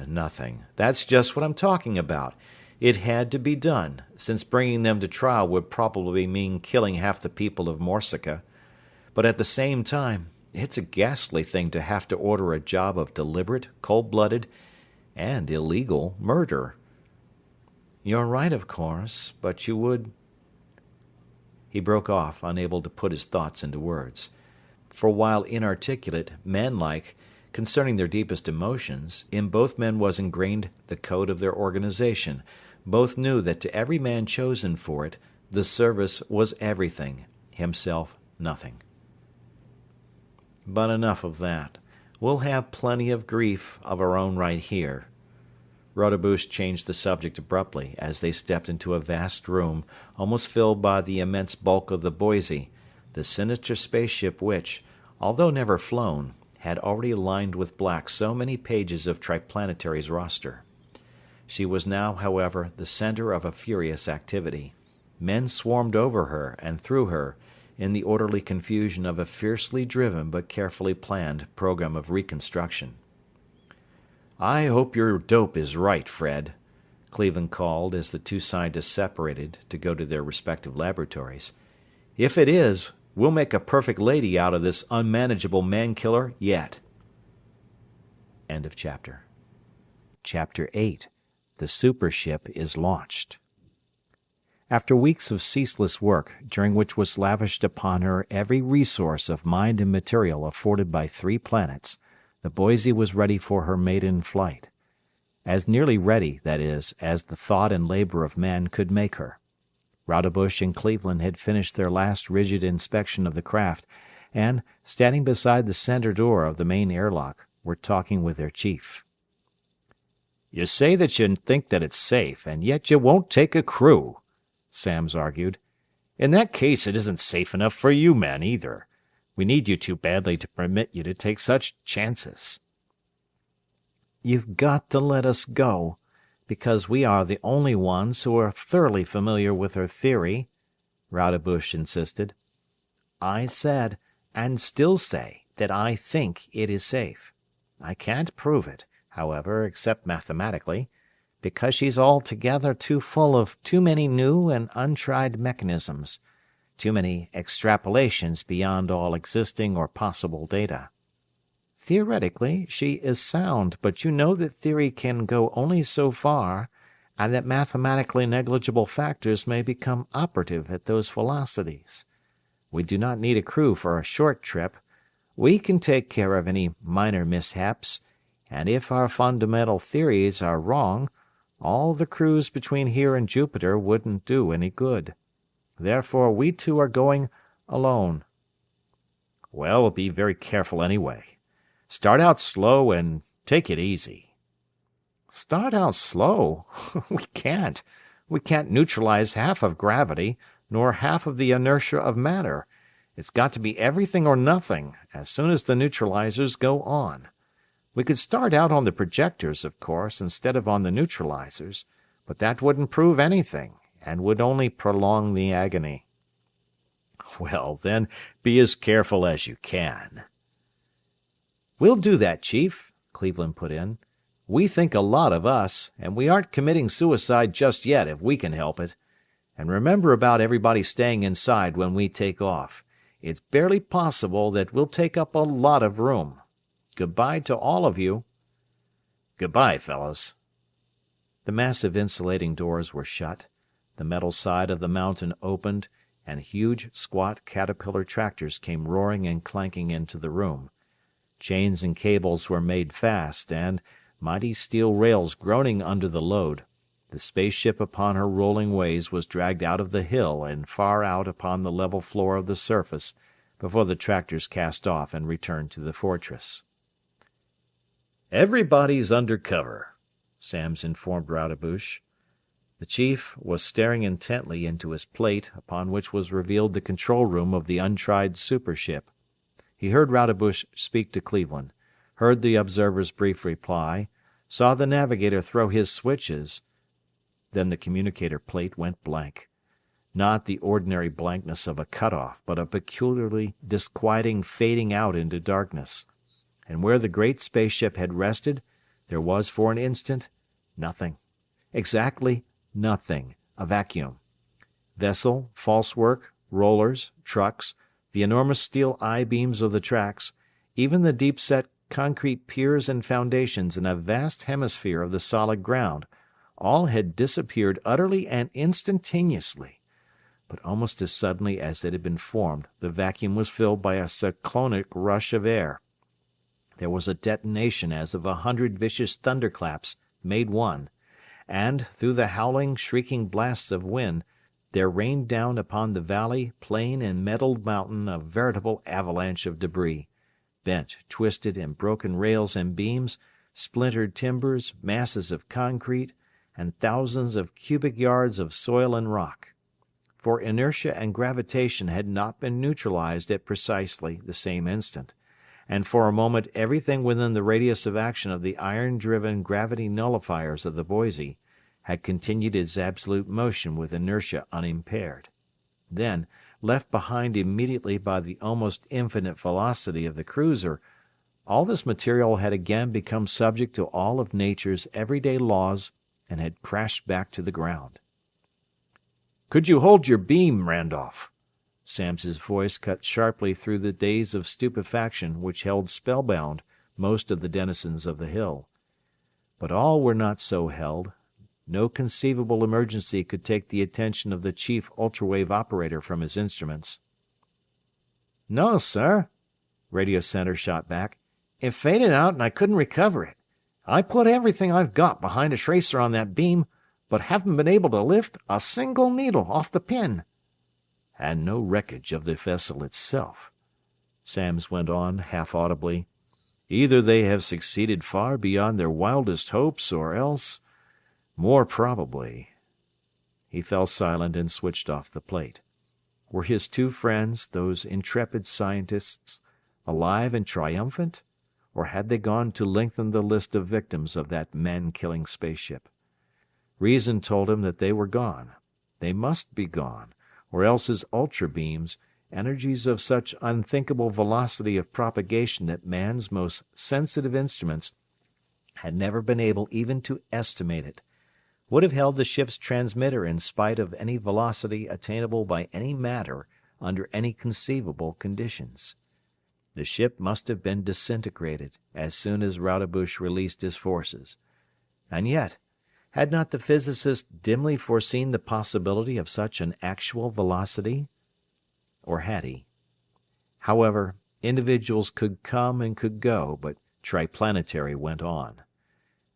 Nothing. That's just what I'm talking about. It had to be done, since bringing them to trial would probably mean killing half the people of Morsica. But at the same time, it's a ghastly thing to have to order a job of deliberate, cold-blooded, and illegal murder. You're right, of course, but you would... He broke off, unable to put his thoughts into words. For while inarticulate, manlike, concerning their deepest emotions, in both men was ingrained the code of their organization. Both knew that to every man chosen for it, the service was everything, himself nothing. But enough of that. We'll have plenty of grief of our own right here. Raudebush changed the subject abruptly as they stepped into a vast room, almost filled by the immense bulk of the Boise, the sinister spaceship which, although never flown, had already lined with black so many pages of Triplanary's roster. She was now, however, the center of a furious activity. Men swarmed over her and through her, in the orderly confusion of a fiercely driven but carefully planned program of reconstruction. "I hope your dope is right, Fred," Cleveland called as the two scientists separated to go to their respective laboratories. "If it is, we'll make a perfect lady out of this unmanageable man-killer yet." End of chapter. Chapter 8. The super ship is launched. After weeks of ceaseless work, during which was lavished upon her every resource of mind and material afforded by 3 planets, the Boise was ready for her maiden flight. As nearly ready, that is, as the thought and labor of man could make her. Raudebush and Cleveland had finished their last rigid inspection of the craft, and, standing beside the center door of the main airlock, were talking with their chief. "You say that you think that it's safe, and yet you won't take a crew," Sams argued. "In that case, it isn't safe enough for you men, either. We need you too badly to permit you to take such chances." "You've got to let us go, because we are the only ones who are thoroughly familiar with her theory," Raudebush insisted. "I said, and still say, that I think it is safe. I can't prove it, however, except mathematically, because she's altogether too full of too many new and untried mechanisms, too many extrapolations beyond all existing or possible data. Theoretically, she is sound, but you know that theory can go only so far, and that mathematically negligible factors may become operative at those velocities. We do not need a crew for a short trip. We can take care of any minor mishaps, and if our fundamental theories are wrong, all the crews between here and Jupiter wouldn't do any good. Therefore we two are going alone." "Well, be very careful anyway. Start out slow and take it easy." "Start out slow? We can't. We can't neutralize half of gravity, nor half of the inertia of matter. It's got to be everything or nothing, as soon as the neutralizers go on. We could start out on the projectors, of course, instead of on the neutralizers, but that wouldn't prove anything, and would only prolong the agony." "Well, then, be as careful as you can." "We'll do that, Chief," Cleveland put in. "We think a lot of us, and we aren't committing suicide just yet if we can help it. And remember about everybody staying inside when we take off. It's barely possible that we'll take up a lot of room. Goodbye to all of you." "Goodbye, fellows." The massive insulating doors were shut, the metal side of the mountain opened, and huge, squat caterpillar tractors came roaring and clanking into the room. Chains and cables were made fast, and, mighty steel rails groaning under the load, the spaceship upon her rolling ways was dragged out of the hill and far out upon the level floor of the surface before the tractors cast off and returned to the fortress. "Everybody's under cover," Samms informed Rodebush. The chief was staring intently into his plate, upon which was revealed the control room of the untried supership. He heard Rodebush speak to Cleveland, heard the observer's brief reply, saw the navigator throw his switches. Then the communicator plate went blank. Not the ordinary blankness of a cutoff, but a peculiarly disquieting fading out into darkness. And where the great spaceship had rested, there was for an instant nothing. Exactly nothing. A vacuum. Vessel, false work, rollers, trucks, the enormous steel I-beams of the tracks, even the deep-set concrete piers and foundations in a vast hemisphere of the solid ground, all had disappeared utterly and instantaneously. But almost as suddenly as it had been formed, the vacuum was filled by a cyclonic rush of air. There was a detonation as of 100 vicious thunderclaps made one, and, through the howling, shrieking blasts of wind, there rained down upon the valley, plain, and metalled mountain a veritable avalanche of debris, bent, twisted, and broken rails and beams, splintered timbers, masses of concrete, and thousands of cubic yards of soil and rock. For inertia and gravitation had not been neutralized at precisely the same instant, and for a moment everything within the radius of action of the iron-driven gravity nullifiers of the Boise had continued its absolute motion with inertia unimpaired. Then, left behind immediately by the almost infinite velocity of the cruiser, all this material had again become subject to all of nature's everyday laws and had crashed back to the ground. "Could you hold your beam, Randolph?" Samms's voice cut sharply through the daze of stupefaction which held spellbound most of the denizens of the hill. But all were not so held. No conceivable emergency could take the attention of the chief ultrawave operator from his instruments. "No, sir," Radio Center shot back. "It faded out and I couldn't recover it. I put everything I've got behind a tracer on that beam, but haven't been able to lift a single needle off the pin." "And no wreckage of the vessel itself," Samms went on, half audibly. "Either they have succeeded far beyond their wildest hopes, or else, more probably—" He fell silent and switched off the plate. Were his two friends, those intrepid scientists, alive and triumphant, or had they gone to lengthen the list of victims of that man-killing spaceship? Reason told him that they were gone. They must be gone, or else his ultra-beams, energies of such unthinkable velocity of propagation that man's most sensitive instruments had never been able even to estimate it, would have held the ship's transmitter in spite of any velocity attainable by any matter under any conceivable conditions. The ship must have been disintegrated as soon as Rodebush released his forces. And yet, had not the physicist dimly foreseen the possibility of such an actual velocity? Or had he? However, individuals could come and could go, but Triplanetary went on.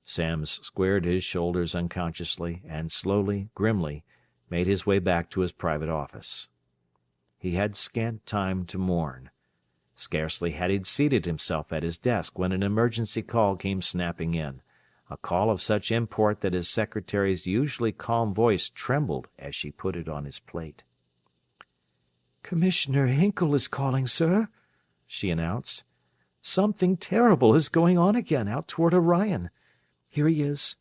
Samms squared his shoulders unconsciously and slowly, grimly, made his way back to his private office. He had scant time to mourn. Scarcely had he seated himself at his desk when an emergency call came snapping in, a call of such import that his secretary's usually calm voice trembled as she put it on his plate. "Commissioner Hinkle is calling, sir," she announced. "Something terrible is going on again out toward Orion. Here he is."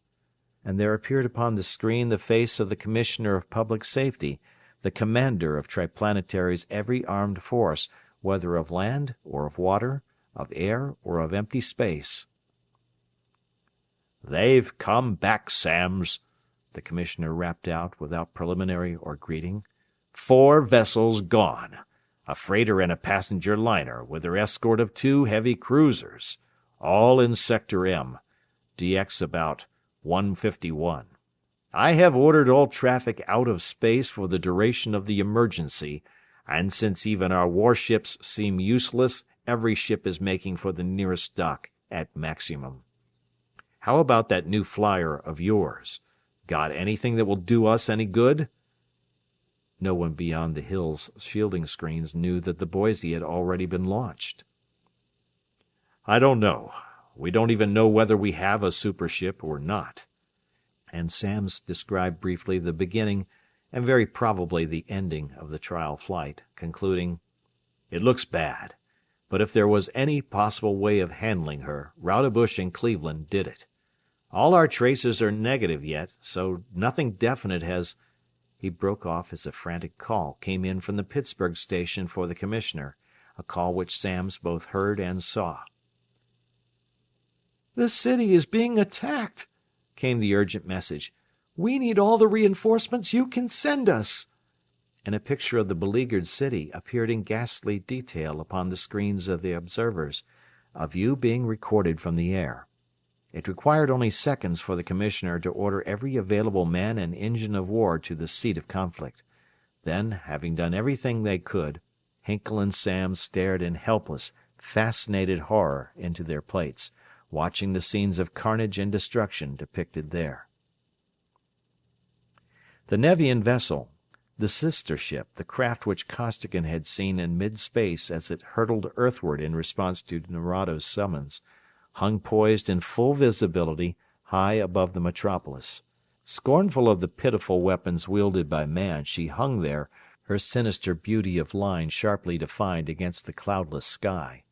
And there appeared upon the screen the face of the Commissioner of Public Safety, the commander of Triplanetary's every armed force, whether of land or of water, of air or of empty space. "They've come back, Samms," the Commissioner rapped out without preliminary or greeting. 4 vessels gone. A freighter and a passenger liner with their escort of 2 heavy cruisers. All in Sector M. DX about 151. I have ordered all traffic out of space for the duration of the emergency, and since even our warships seem useless, every ship is making for the nearest dock at maximum. How about that new flyer of yours? Got anything that will do us any good?" No one beyond the Hill's shielding screens knew that the Boise had already been launched. "I don't know. We don't even know whether we have a supership or not." And Samms described briefly the beginning and very probably the ending of the trial flight, concluding, "It looks bad, but if there was any possible way of handling her, Rodebush and Cleveland did it. All our traces are negative yet, so nothing definite has—" He broke off as a frantic call came in from the Pittsburgh station for the Commissioner, a call which Samms both heard and saw. "The city is being attacked," came the urgent message. "We need all the reinforcements you can send us." And a picture of the beleaguered city appeared in ghastly detail upon the screens of the observers, a view being recorded from the air. It required only seconds for the Commissioner to order every available man and engine of war to the seat of conflict. Then, having done everything they could, Hinkle and Samms stared in helpless, fascinated horror into their plates, watching the scenes of carnage and destruction depicted there. The Nevian vessel, the sister ship, the craft which Costigan had seen in mid-space as it hurtled earthward in response to Nerado's summons, hung poised in full visibility high above the metropolis. Scornful of the pitiful weapons wielded by man, she hung there, her sinister beauty of line sharply defined against the cloudless sky.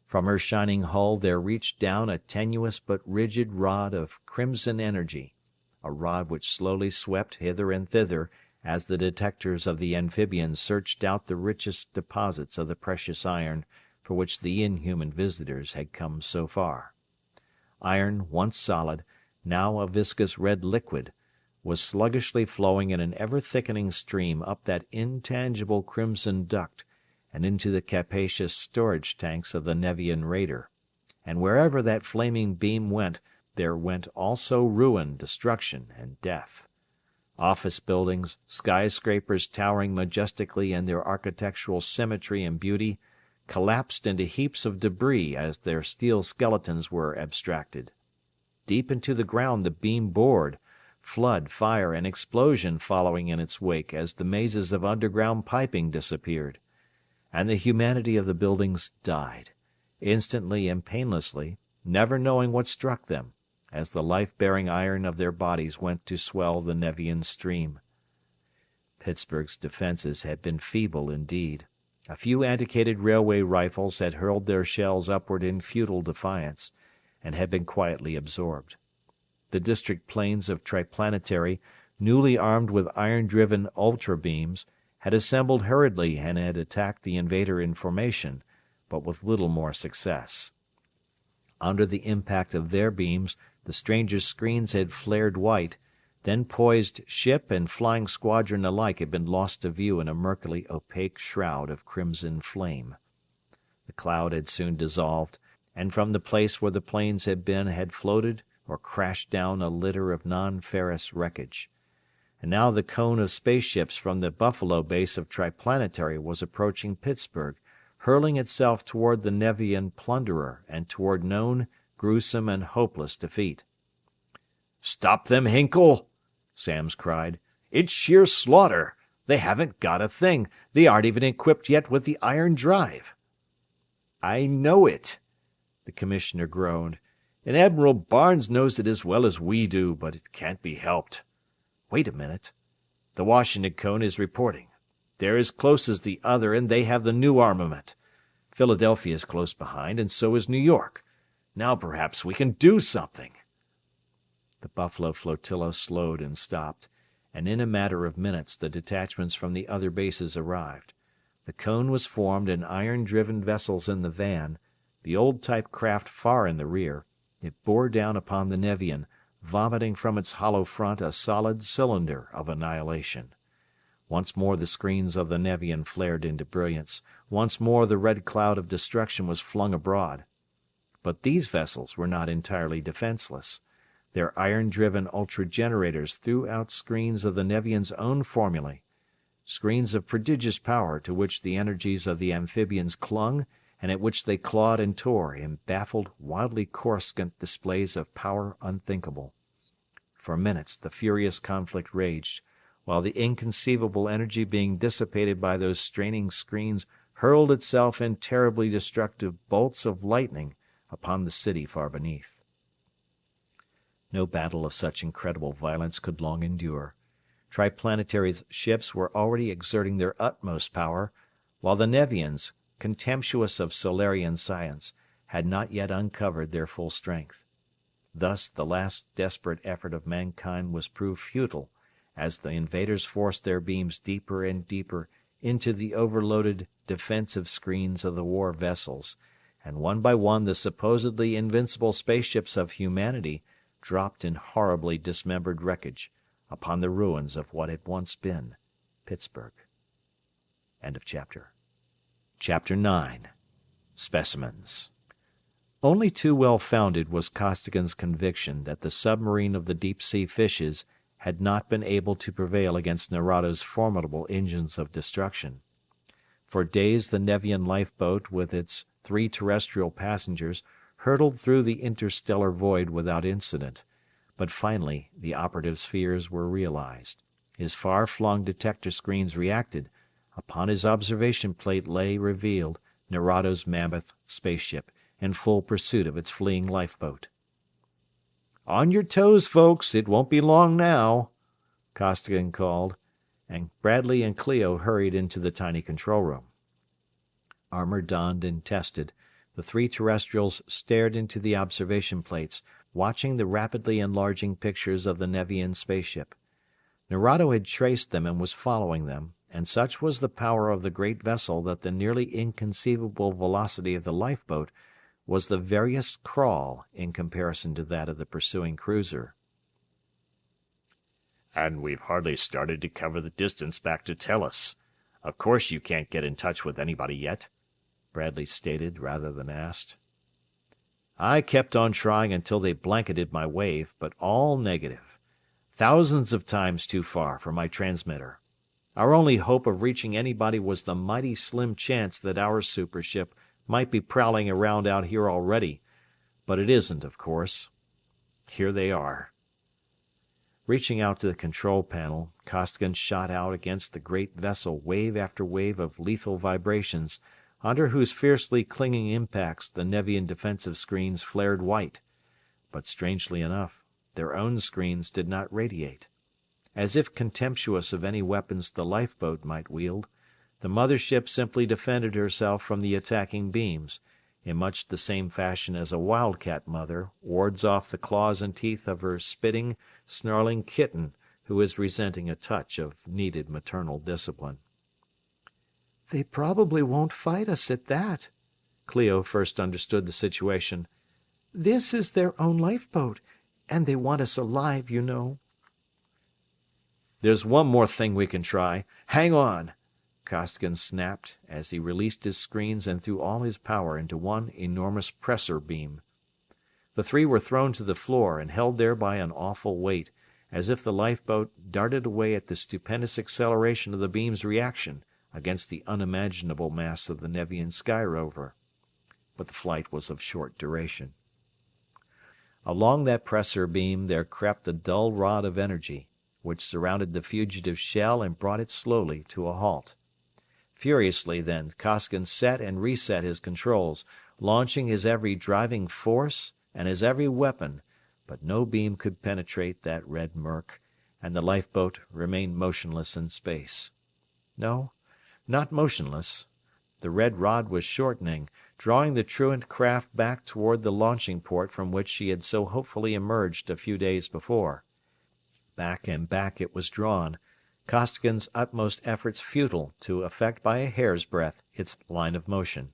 From her shining hull there reached down a tenuous but rigid rod of crimson energy, a rod which slowly swept hither and thither as the detectors of the amphibians searched out the richest deposits of the precious iron for which the inhuman visitors had come so far. Iron, once solid, now a viscous red liquid, was sluggishly flowing in an ever-thickening stream up that intangible crimson duct and into the capacious storage tanks of the Nevian raider, and wherever that flaming beam went, there went also ruin, destruction, and death. Office buildings, skyscrapers towering majestically in their architectural symmetry and beauty, collapsed into heaps of debris as their steel skeletons were abstracted. Deep into the ground the beam bored, flood, fire, and explosion following in its wake as the mazes of underground piping disappeared. And the humanity of the buildings died, instantly and painlessly, never knowing what struck them, as the life-bearing iron of their bodies went to swell the Nevian stream. Pittsburgh's defenses had been feeble indeed. A few antiquated railway rifles had hurled their shells upward in futile defiance, and had been quietly absorbed. The district planes of Triplanetary, newly armed with iron-driven ultra-beams, had assembled hurriedly and had attacked the invader in formation, but with little more success. Under the impact of their beams The stranger's screens had flared white, then poised ship and flying squadron alike had been lost to view in a murkily opaque shroud of crimson flame. The cloud had soon dissolved, and from the place where the planes had been had floated or crashed down a litter of non-ferrous wreckage. And now the cone of spaceships from the Buffalo base of Triplanetary was approaching Pittsburgh, hurling itself toward the Nevian plunderer and toward known, gruesome, and hopeless defeat. "Stop them, Hinkle!" Samms cried. "It's sheer slaughter! They haven't got a thing! They aren't even equipped yet with the iron drive!" "I know it," the commissioner groaned, "and Admiral Barnes knows it as well as we do, but it can't be helped. Wait a minute. The Washington cone is reporting. They're as close as the other, and they have the new armament. Philadelphia is close behind, and so is New York. Now perhaps we can do something." The Buffalo flotilla slowed and stopped, and in a matter of minutes the detachments from the other bases arrived. The cone was formed and iron-driven vessels in the van, the old-type craft far in the rear. It bore down upon the Nevian, vomiting from its hollow front a solid cylinder of annihilation. Once more the screens of the Nevian flared into brilliance. Once more the red cloud of destruction was flung abroad. But these vessels were not entirely defenseless. Their iron-driven ultra-generators threw out screens of the Nevians' own formulae, screens of prodigious power to which the energies of the amphibians clung and at which they clawed and tore in baffled, wildly coruscant displays of power unthinkable. For minutes the furious conflict raged, while the inconceivable energy being dissipated by those straining screens hurled itself in terribly destructive bolts of lightning upon the city far beneath. No battle of such incredible violence could long endure. Triplanetary's ships were already exerting their utmost power, while the Nevians, contemptuous of Solarian science, had not yet uncovered their full strength. Thus the last desperate effort of mankind was proved futile, as the invaders forced their beams deeper and deeper into the overloaded defensive screens of the war vessels, and one by one the supposedly invincible spaceships of humanity dropped in horribly dismembered wreckage upon the ruins of what had once been Pittsburgh. End of chapter. Chapter 9. Specimens. Only too well founded was Costigan's conviction that the submarine of the deep-sea fishes had not been able to prevail against Nerado's formidable engines of destruction. For days the Nevian lifeboat with its 3 terrestrial passengers hurtled through the interstellar void without incident, but finally the operative's fears were realized. His far-flung detector screens reacted. Upon his observation plate lay revealed Nerado's mammoth spaceship, in full pursuit of its fleeing lifeboat. "On your toes, folks, it won't be long now," Costigan called, and Bradley and Clio hurried into the tiny control room. Armor donned and tested, the 3 terrestrials stared into the observation plates, watching the rapidly enlarging pictures of the Nevian spaceship. Nerado had traced them and was following them, and such was the power of the great vessel that the nearly inconceivable velocity of the lifeboat was the veriest crawl in comparison to that of the pursuing cruiser. "And we've hardly started to cover the distance back to Tellus. Of course you can't get in touch with anybody yet," Bradley stated rather than asked. "I kept on trying until they blanketed my wave, but all negative. Thousands of times too far for my transmitter. Our only hope of reaching anybody was the mighty slim chance that our supership might be prowling around out here already, but it isn't, of course. Here they are." Reaching out to the control panel, Costigan shot out against the great vessel wave after wave of lethal vibrations, under whose fiercely clinging impacts the Nevian defensive screens flared white. But strangely enough, their own screens did not radiate. As if contemptuous of any weapons the lifeboat might wield, the mother ship simply defended herself from the attacking beams, in much the same fashion as a wildcat mother wards off the claws and teeth of her spitting, snarling kitten who is resenting a touch of needed maternal discipline. "They probably won't fight us at that." Clio first understood the situation. "This is their own lifeboat. And they want us alive, you know." "There's one more thing we can try. Hang on!" Costigan snapped as he released his screens and threw all his power into one enormous pressor beam. The three were thrown to the floor and held there by an awful weight, as if the lifeboat darted away at the stupendous acceleration of the beam's reaction against the unimaginable mass of the Nevian sky rover. But the flight was of short duration. Along that pressor beam there crept a dull rod of energy, which surrounded the fugitive shell and brought it slowly to a halt. Furiously, then, Costigan set and reset his controls, launching his every driving force and his every weapon, but no beam could penetrate that red murk, and the lifeboat remained motionless in space. No, not motionless. The red rod was shortening, drawing the truant craft back toward the launching port from which she had so hopefully emerged a few days before. Back and back it was drawn, Costigan's utmost efforts futile to affect by a hair's breadth its line of motion.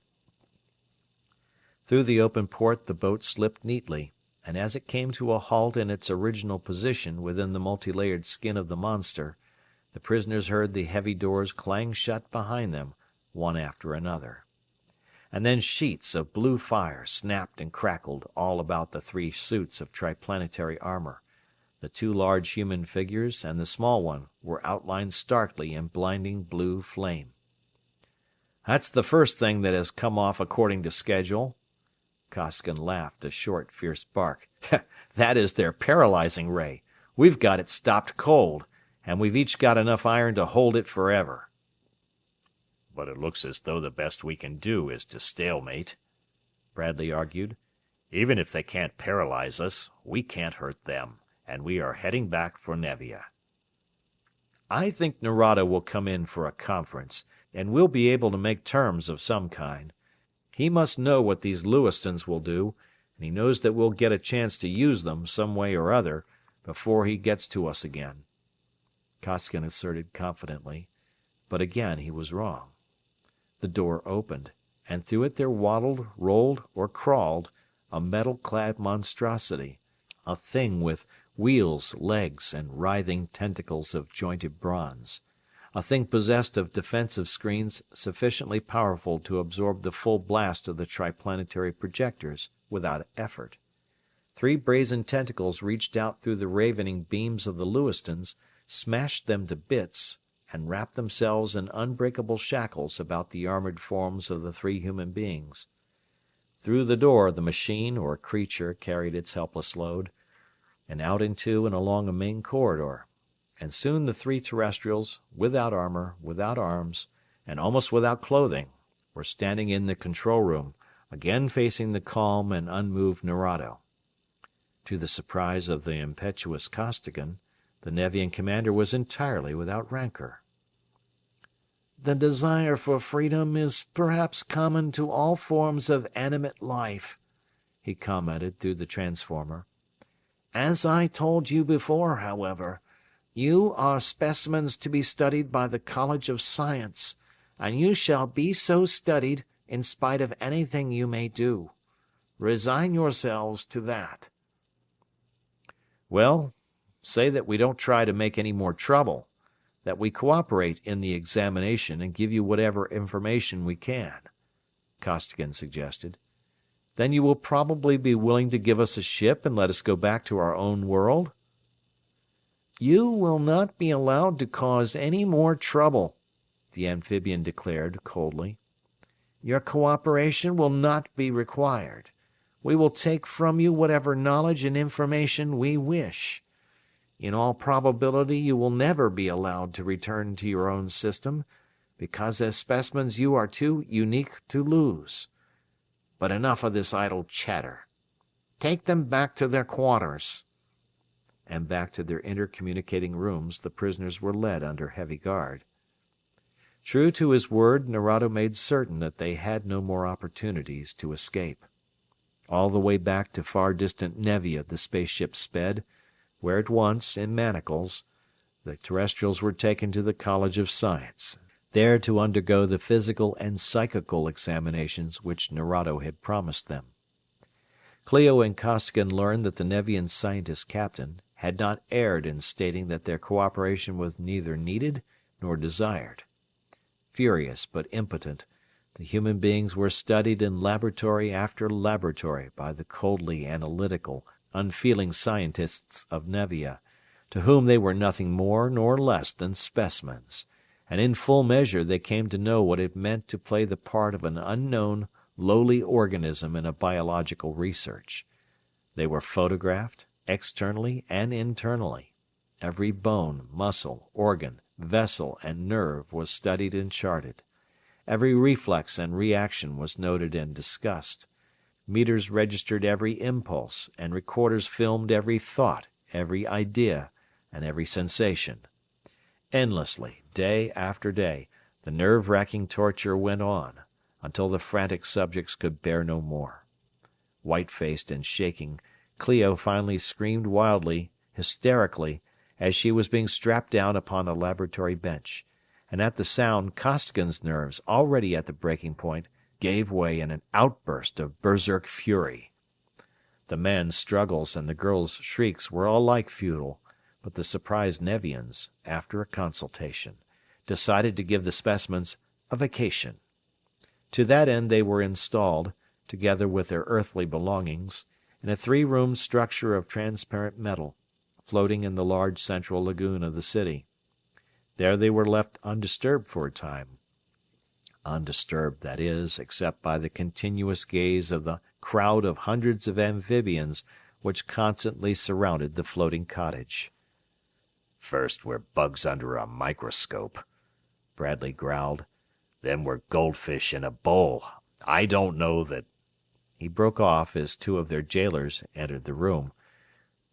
Through the open port the boat slipped neatly, and as it came to a halt in its original position within the multi-layered skin of the monster, the prisoners heard the heavy doors clang shut behind them, one after another. And then sheets of blue fire snapped and crackled all about the three suits of triplanetary armor. The two large human figures and the small one were outlined starkly in blinding blue flame. "That's the first thing that has come off according to schedule." Costigan laughed a short, fierce bark. "That is their paralyzing ray. We've got it stopped cold, and we've each got enough iron to hold it forever." "But it looks as though the best we can do is to stalemate," Bradley argued. "Even if they can't paralyze us, we can't hurt them, and we are heading back for Nevia." "I think Narada will come in for a conference, and we'll be able to make terms of some kind. He must know what these Lewistons will do, and he knows that we'll get a chance to use them, some way or other, before he gets to us again," Costigan asserted confidently, but again he was wrong. The door opened, and through it there waddled, rolled, or crawled a metal-clad monstrosity, a thing with wheels, legs, and writhing tentacles of jointed bronze, a thing possessed of defensive screens sufficiently powerful to absorb the full blast of the triplanetary projectors without effort. Three brazen tentacles reached out through the ravening beams of the Lewistons, smashed them to bits, and wrapped themselves in unbreakable shackles about the armored forms of the three human beings. Through the door the machine or creature carried its helpless load, and out into and along a main corridor, and soon the three terrestrials, without armor, without arms, and almost without clothing, were standing in the control room, again facing the calm and unmoved Narado. To the surprise of the impetuous Costigan, the Nevian commander was entirely without rancor. "The desire for freedom is perhaps common to all forms of animate life," he commented through the transformer. "As I told you before, however, you are specimens to be studied by the College of Science, and you shall be so studied in spite of anything you may do. Resign yourselves to that." "Well, say that we don't try to make any more trouble, that we cooperate in the examination and give you whatever information we can," Costigan suggested. "Then you will probably be willing to give us a ship and let us go back to our own world?" "You will not be allowed to cause any more trouble," the amphibian declared coldly. "Your cooperation will not be required. We will take from you whatever knowledge and information we wish. In all probability you will never be allowed to return to your own system, because as specimens you are too unique to lose. But enough of this idle chatter. Take them back to their quarters." And back to their intercommunicating rooms the prisoners were led under heavy guard. True to his word, Narado made certain that they had no more opportunities to escape. All the way back to far distant Nevia the spaceship sped, where at once, in manacles, the terrestrials were taken to the College of Science, there to undergo the physical and psychical examinations which Narado had promised them. Clio and Costigan learned that the Nevian scientist captain had not erred in stating that their cooperation was neither needed nor desired. Furious but impotent, the human beings were studied in laboratory after laboratory by the coldly analytical, unfeeling scientists of Nevia, to whom they were nothing more nor less than specimens, and in full measure they came to know what it meant to play the part of an unknown, lowly organism in a biological research. They were photographed, externally and internally. Every bone, muscle, organ, vessel, and nerve was studied and charted. Every reflex and reaction was noted and discussed. Meters registered every impulse, and recorders filmed every thought, every idea, and every sensation. Endlessly, day after day, the nerve-racking torture went on, until the frantic subjects could bear no more. White-faced and shaking, Clio finally screamed wildly, hysterically, as she was being strapped down upon a laboratory bench, and at the sound Costigan's nerves, already at the breaking point, gave way in an outburst of berserk fury. The man's struggles and the girl's shrieks were alike futile, but the surprised Nevians, after a consultation, decided to give the specimens a vacation. To that end they were installed, together with their earthly belongings, in a 3-room structure of transparent metal, floating in the large central lagoon of the city. There they were left undisturbed for a time. Undisturbed, that is, except by the continuous gaze of the crowd of hundreds of amphibians which constantly surrounded the floating cottage. "First we're bugs under a microscope," Bradley growled. "Then we're goldfish in a bowl. I don't know that—" He broke off as 2 of their jailers entered the room.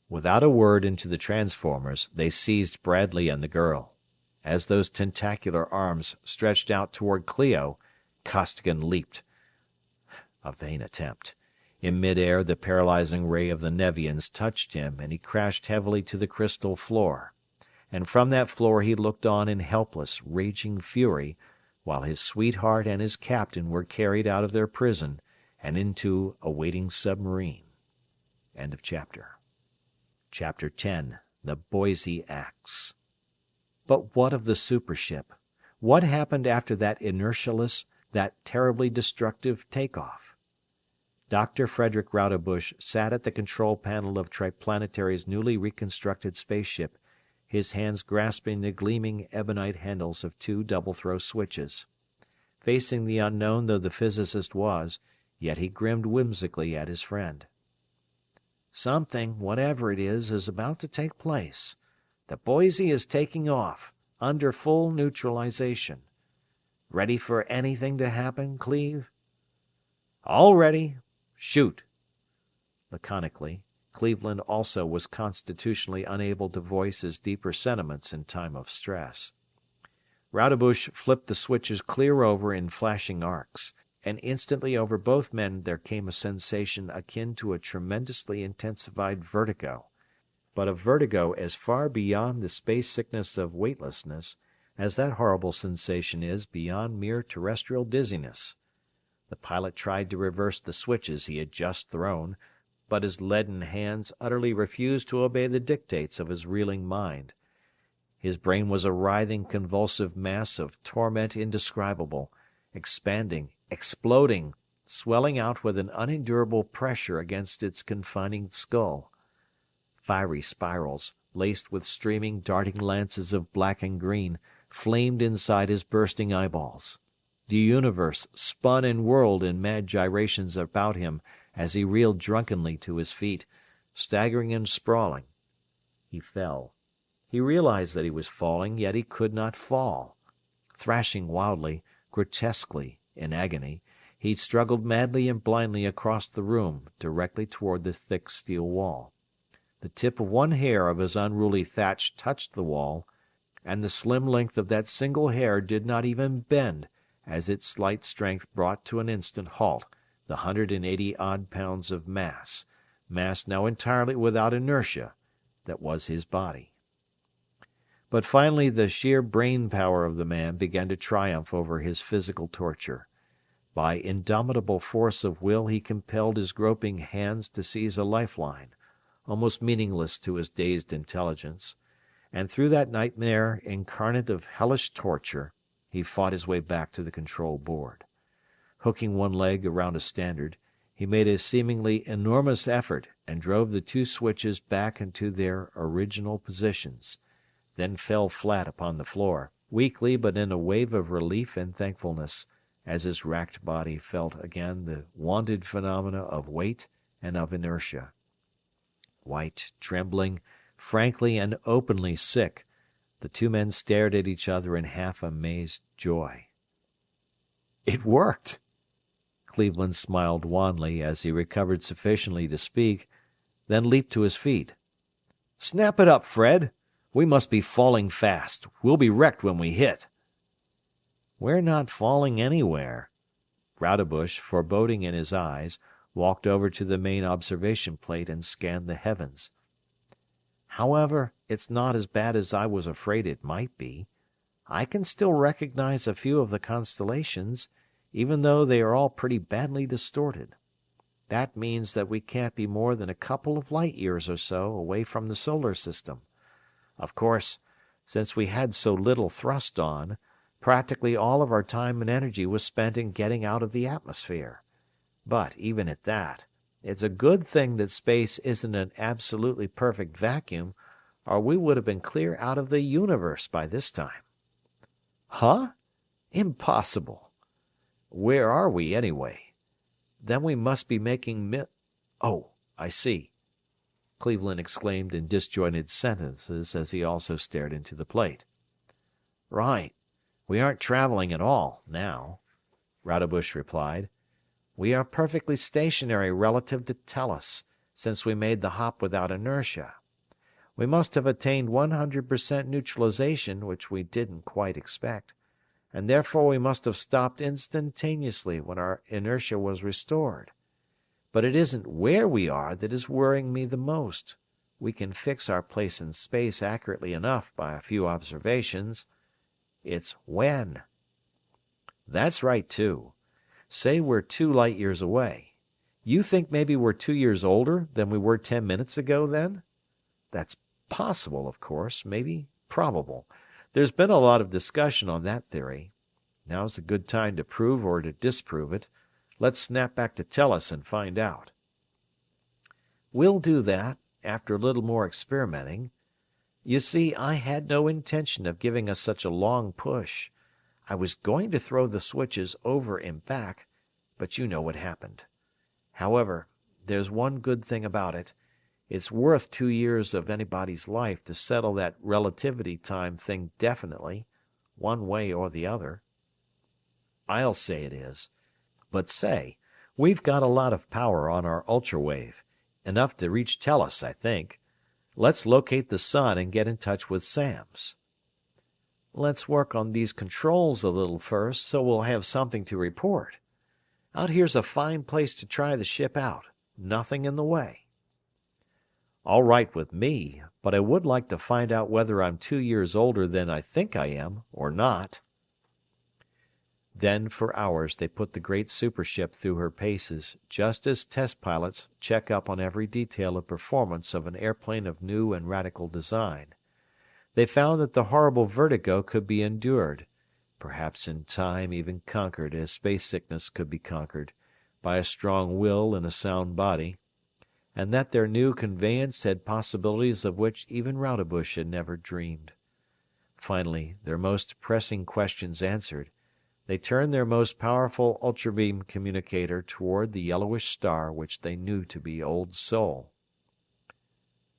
Without a word into the transformers, they seized Bradley and the girl. As those tentacular arms stretched out toward Clio, Costigan leaped. A vain attempt. In mid-air the paralyzing ray of the Nevians touched him, and he crashed heavily to the crystal floor. And from that floor he looked on in helpless, raging fury, while his sweetheart and his captain were carried out of their prison and into a waiting submarine. End of chapter. Chapter 10. The Boise Acts. But what of the supership? What happened after that inertialess, that terribly destructive takeoff? Dr. Frederick Roudebush sat at the control panel of Triplanetary's newly reconstructed spaceship, his hands grasping the gleaming ebonite handles of 2 double-throw switches. Facing the unknown though the physicist was, yet he grinned whimsically at his friend. "Something, whatever it is about to take place. The Boise is taking off, under full neutralization. Ready for anything to happen, Cleve?" "All ready. Shoot." Laconically, Cleveland also was constitutionally unable to voice his deeper sentiments in time of stress. Roudebush flipped the switches clear over in flashing arcs, and instantly over both men there came a sensation akin to a tremendously intensified vertigo, but a vertigo as far beyond the space sickness of weightlessness as that horrible sensation is beyond mere terrestrial dizziness. The pilot tried to reverse the switches he had just thrown, but his leaden hands utterly refused to obey the dictates of his reeling mind. His brain was a writhing, convulsive mass of torment indescribable, expanding, exploding, swelling out with an unendurable pressure against its confining skull. Fiery spirals, laced with streaming, darting lances of black and green, flamed inside his bursting eyeballs. The universe spun and whirled in mad gyrations about him as he reeled drunkenly to his feet, staggering and sprawling. He fell. He realized that he was falling, yet he could not fall. Thrashing wildly, grotesquely, in agony, he struggled madly and blindly across the room, directly toward the thick steel wall. The tip of one hair of his unruly thatch touched the wall, and the slim length of that single hair did not even bend as its slight strength brought to an instant halt the 180-odd pounds of mass now entirely without inertia, that was his body. But finally the sheer brain power of the man began to triumph over his physical torture. By indomitable force of will he compelled his groping hands to seize a lifeline, almost meaningless to his dazed intelligence, and through that nightmare incarnate of hellish torture he fought his way back to the control board. Hooking one leg around a standard, he made a seemingly enormous effort and drove the two switches back into their original positions, then fell flat upon the floor, weakly but in a wave of relief and thankfulness, as his racked body felt again the wonted phenomena of weight and of inertia. White, trembling, frankly and openly sick, the two men stared at each other in half-amazed joy. "It worked!" Cleveland smiled wanly as he recovered sufficiently to speak, then leaped to his feet. "Snap it up, Fred! We must be falling fast. We'll be wrecked when we hit." "We're not falling anywhere." Rodebush, foreboding in his eyes, walked over to the main observation plate and scanned the heavens. "However, it's not as bad as I was afraid it might be. I can still recognize a few of the constellations, even though they are all pretty badly distorted. That means that we can't be more than a couple of light years or so away from the solar system. Of course, since we had so little thrust on, practically all of our time and energy was spent in getting out of the atmosphere. But even at that, it's a good thing that space isn't an absolutely perfect vacuum, or we would have been clear out of the universe by this time." "Huh? Impossible!" "Where are we, anyway? Then we must be making Oh, I see," Cleveland exclaimed in disjointed sentences as he also stared into the plate. "Right. We aren't traveling at all, now," Rodebush replied. "We are perfectly stationary relative to Tellus, since we made the hop without inertia. We must have attained 100% neutralization, which we didn't quite expect, and therefore we must have stopped instantaneously when our inertia was restored. But it isn't where we are that is worrying me the most. We can fix our place in space accurately enough by a few observations. It's when. That's right, too. Say we're 2 light years away. You think maybe we're 2 years older than we were 10 minutes ago, then? That's possible, of course, maybe probable. There's been a lot of discussion on that theory. Now's a good time to prove or to disprove it. Let's snap back to Tellus and find out." "We'll do that, after a little more experimenting. You see, I had no intention of giving us such a long push. I was going to throw the switches over and back, but you know what happened. However, there's one good thing about it. It's worth 2 years of anybody's life to settle that relativity time thing definitely, one way or the other." "I'll say it is. But say, we've got a lot of power on our ultrawave, enough to reach Tellus, I think. Let's locate the sun and get in touch with Sam's." "Let's work on these controls a little first, so we'll have something to report. Out here's a fine place to try the ship out. Nothing in the way." "All right with me, but I would like to find out whether I'm 2 years older than I think I am, or not." Then for hours they put the great supership through her paces, just as test pilots check up on every detail of performance of an airplane of new and radical design. They found that the horrible vertigo could be endured, perhaps in time even conquered as space sickness could be conquered, by a strong will and a sound body, and that their new conveyance had possibilities of which even Rodebush had never dreamed. Finally, their most pressing questions answered, they turned their most powerful ultrabeam communicator toward the yellowish star which they knew to be Old Sol.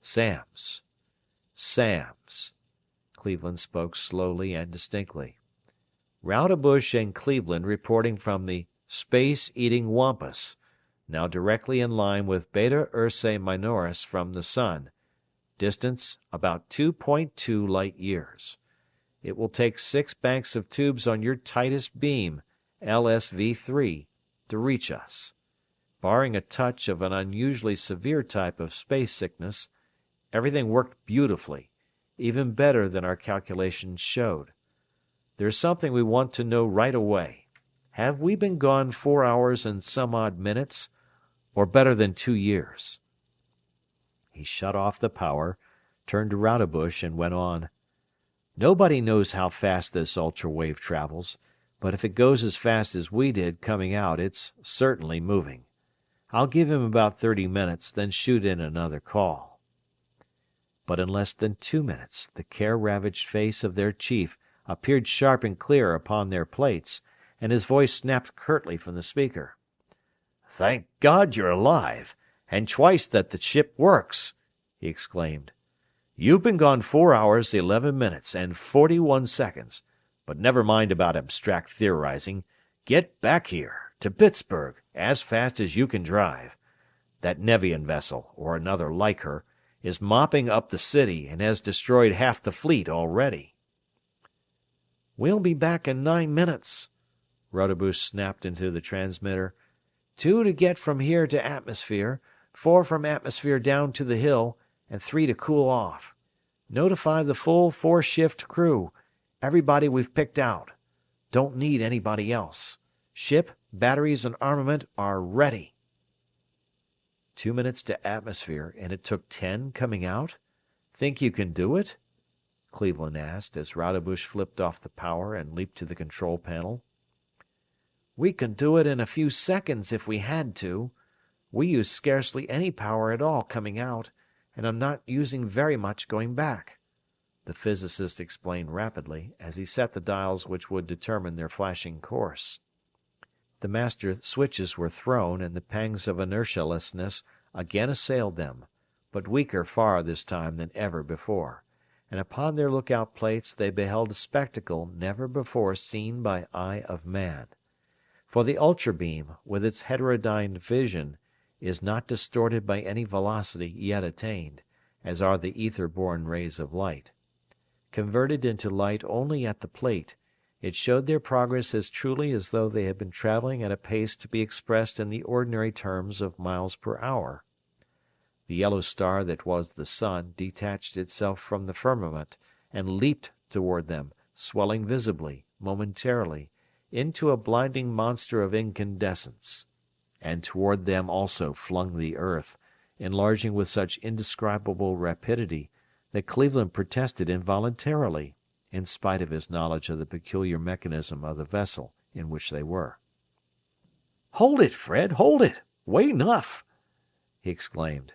"Sam's. Sam's," Cleveland spoke slowly and distinctly. "Rodebush and Cleveland reporting from the Space-Eating Wampus, now directly in line with Beta Ursae Minoris from the sun, distance about 2.2 light years. It will take 6 banks of tubes on your tightest beam, LSV-3, to reach us. Barring a touch of an unusually severe type of space sickness, everything worked beautifully, even better than our calculations showed. There's something we want to know right away. Have we been gone 4 hours and some odd minutes, or better than 2 years?" He shut off the power, turned to Rodebush, and went on. "Nobody knows how fast this ultra wave travels, but if it goes as fast as we did coming out, it's certainly moving. I'll give him about 30 minutes, then shoot in another call." But in less than 2 minutes, the care-ravaged face of their chief appeared sharp and clear upon their plates, and his voice snapped curtly from the speaker. "Thank God you're alive, and twice that the ship works!" he exclaimed. "You've been gone 4 hours, 11 minutes, and 41 seconds, but never mind about abstract theorizing. Get back here, to Pittsburgh, as fast as you can drive. That Nevian vessel, or another like her, is mopping up the city and has destroyed half the fleet already." "We'll be back in 9 minutes," Rodebush snapped into the transmitter. "2 to get from here to atmosphere, 4 from atmosphere down to the hill, and 3 to cool off. Notify the full 4-shift crew, everybody we've picked out. Don't need anybody else. Ship, batteries, and armament are ready." 2 minutes to atmosphere, and it took 10 coming out? Think you can do it? Cleveland asked as Rodebush flipped off the power and leaped to the control panel. "We could do it in a few seconds if we had to. We use scarcely any power at all coming out, and I'm not using very much going back," the physicist explained rapidly, as he set the dials which would determine their flashing course. The master switches were thrown, and the pangs of inertialessness again assailed them, but weaker far this time than ever before, and upon their lookout plates they beheld a spectacle never before seen by eye of man. For the ultra-beam, with its heterodyne vision, is not distorted by any velocity yet attained, as are the ether-borne rays of light. Converted into light only at the plate, it showed their progress as truly as though they had been traveling at a pace to be expressed in the ordinary terms of miles per hour. The yellow star that was the sun detached itself from the firmament and leaped toward them, swelling visibly, momentarily, into a blinding monster of incandescence, and toward them also flung the earth, enlarging with such indescribable rapidity that Cleveland protested involuntarily, in spite of his knowledge of the peculiar mechanism of the vessel in which they were. "Hold it, Fred, hold it! Way enough!" he exclaimed.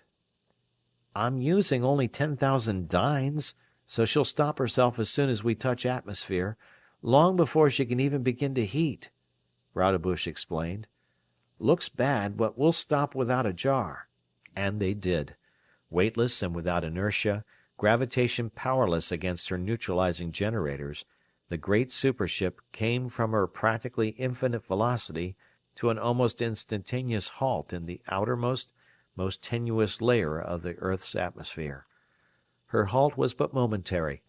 "I'm using only 10,000 dynes, so she'll stop herself as soon as we touch atmosphere, long before she can even begin to heat," Rodebush explained. "Looks bad, but we'll stop without a jar." And they did. Weightless and without inertia, gravitation powerless against her neutralizing generators, the great supership came from her practically infinite velocity to an almost instantaneous halt in the outermost, most tenuous layer of the earth's atmosphere. Her halt was but momentary.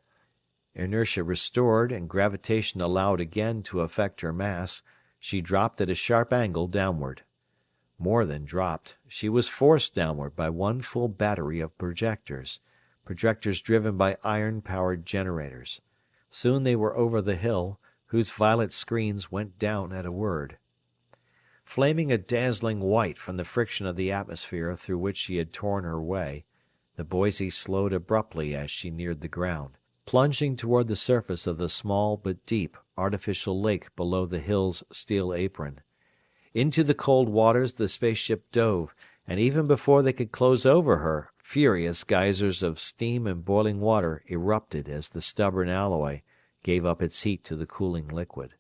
Inertia restored and gravitation allowed again to affect her mass, she dropped at a sharp angle downward. More than dropped, she was forced downward by one full battery of projectors driven by iron-powered generators. Soon they were over the hill, whose violet screens went down at a word. Flaming a dazzling white from the friction of the atmosphere through which she had torn her way, the Boise slowed abruptly as she neared the ground, plunging toward the surface of the small but deep artificial lake below the hill's steel apron. Into the cold waters the spaceship dove, and even before they could close over her, furious geysers of steam and boiling water erupted as the stubborn alloy gave up its heat to the cooling liquid.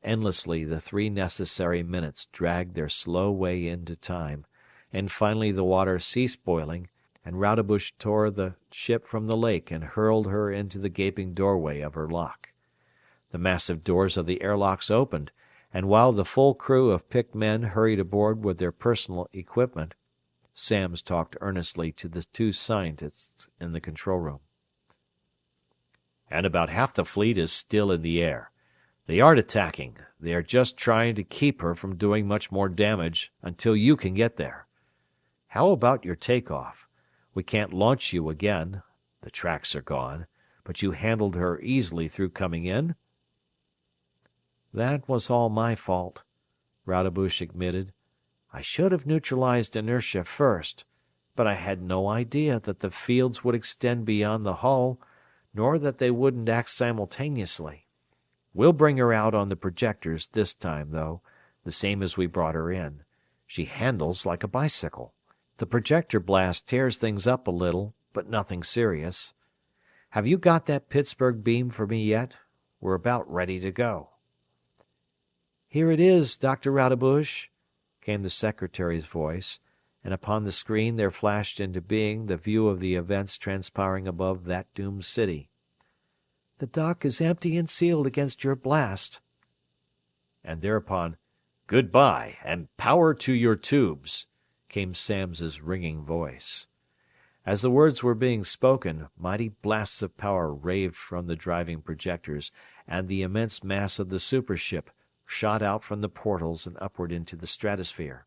Endlessly the 3 necessary minutes dragged their slow way into time, and finally the water ceased boiling, and Rodebush tore the ship from the lake and hurled her into the gaping doorway of her lock. The massive doors of the airlocks opened, and while the full crew of picked men hurried aboard with their personal equipment, Samms talked earnestly to the 2 scientists in the control room. "And about half the fleet is still in the air. They aren't attacking. They are just trying to keep her from doing much more damage until you can get there. How about your takeoff? We can't launch you again. The tracks are gone. But you handled her easily through coming in?" "That was all my fault," Rodebush admitted. "I should have neutralized inertia first, but I had no idea that the fields would extend beyond the hull, nor that they wouldn't act simultaneously. We'll bring her out on the projectors this time, though, the same as we brought her in. She handles like a bicycle. The projector blast tears things up a little, but nothing serious. Have you got that Pittsburgh beam for me yet? We're about ready to go." "Here it is, Dr. Rodebush," came the secretary's voice, and upon the screen there flashed into being the view of the events transpiring above that doomed city. "The dock is empty and sealed against your blast." And thereupon, "Goodbye, and power to your tubes," came Samms' ringing voice. As the words were being spoken, mighty blasts of power raved from the driving projectors, and the immense mass of the super ship shot out from the portals and upward into the stratosphere.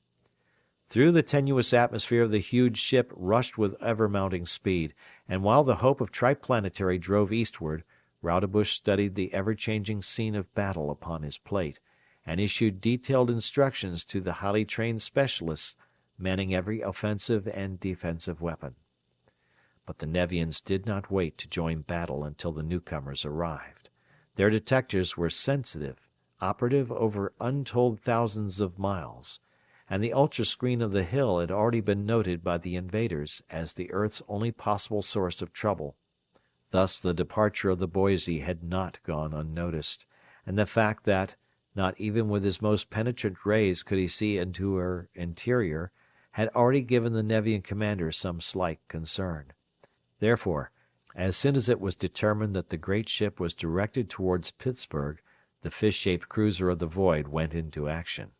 Through the tenuous atmosphere the huge ship rushed with ever-mounting speed, and while the hope of Triplanetary drove eastward, Rodebush studied the ever-changing scene of battle upon his plate, and issued detailed instructions to the highly trained specialists manning every offensive and defensive weapon. But the Nevians did not wait to join battle until the newcomers arrived. Their detectors were sensitive, operative over untold thousands of miles, and the ultra-screen of the hill had already been noted by the invaders as the Earth's only possible source of trouble. Thus the departure of the Boise had not gone unnoticed, and the fact that, not even with his most penetrant rays could he see into her interior, had already given the Nevian commander some slight concern. Therefore, as soon as it was determined that the great ship was directed towards Pittsburgh, the fish-shaped cruiser of the void went into action.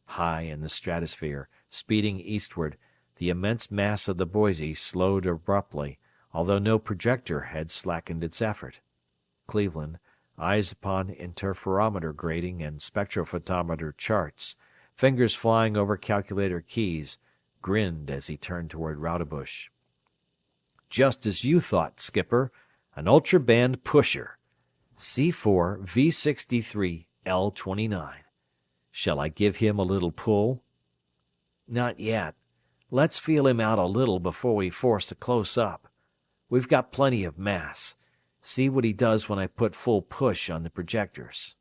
High in the stratosphere, speeding eastward, the immense mass of the Boise slowed abruptly, although no projector had slackened its effort. Cleveland, eyes upon interferometer grating and spectrophotometer charts, fingers flying over calculator keys, grinned as he turned toward Rodebush. "Just as you thought, Skipper. An ultra-band pusher. C4 V63 L29. Shall I give him a little pull?" "Not yet. Let's feel him out a little before we force a close-up. We've got plenty of mass. See what he does when I put full push on the projectors."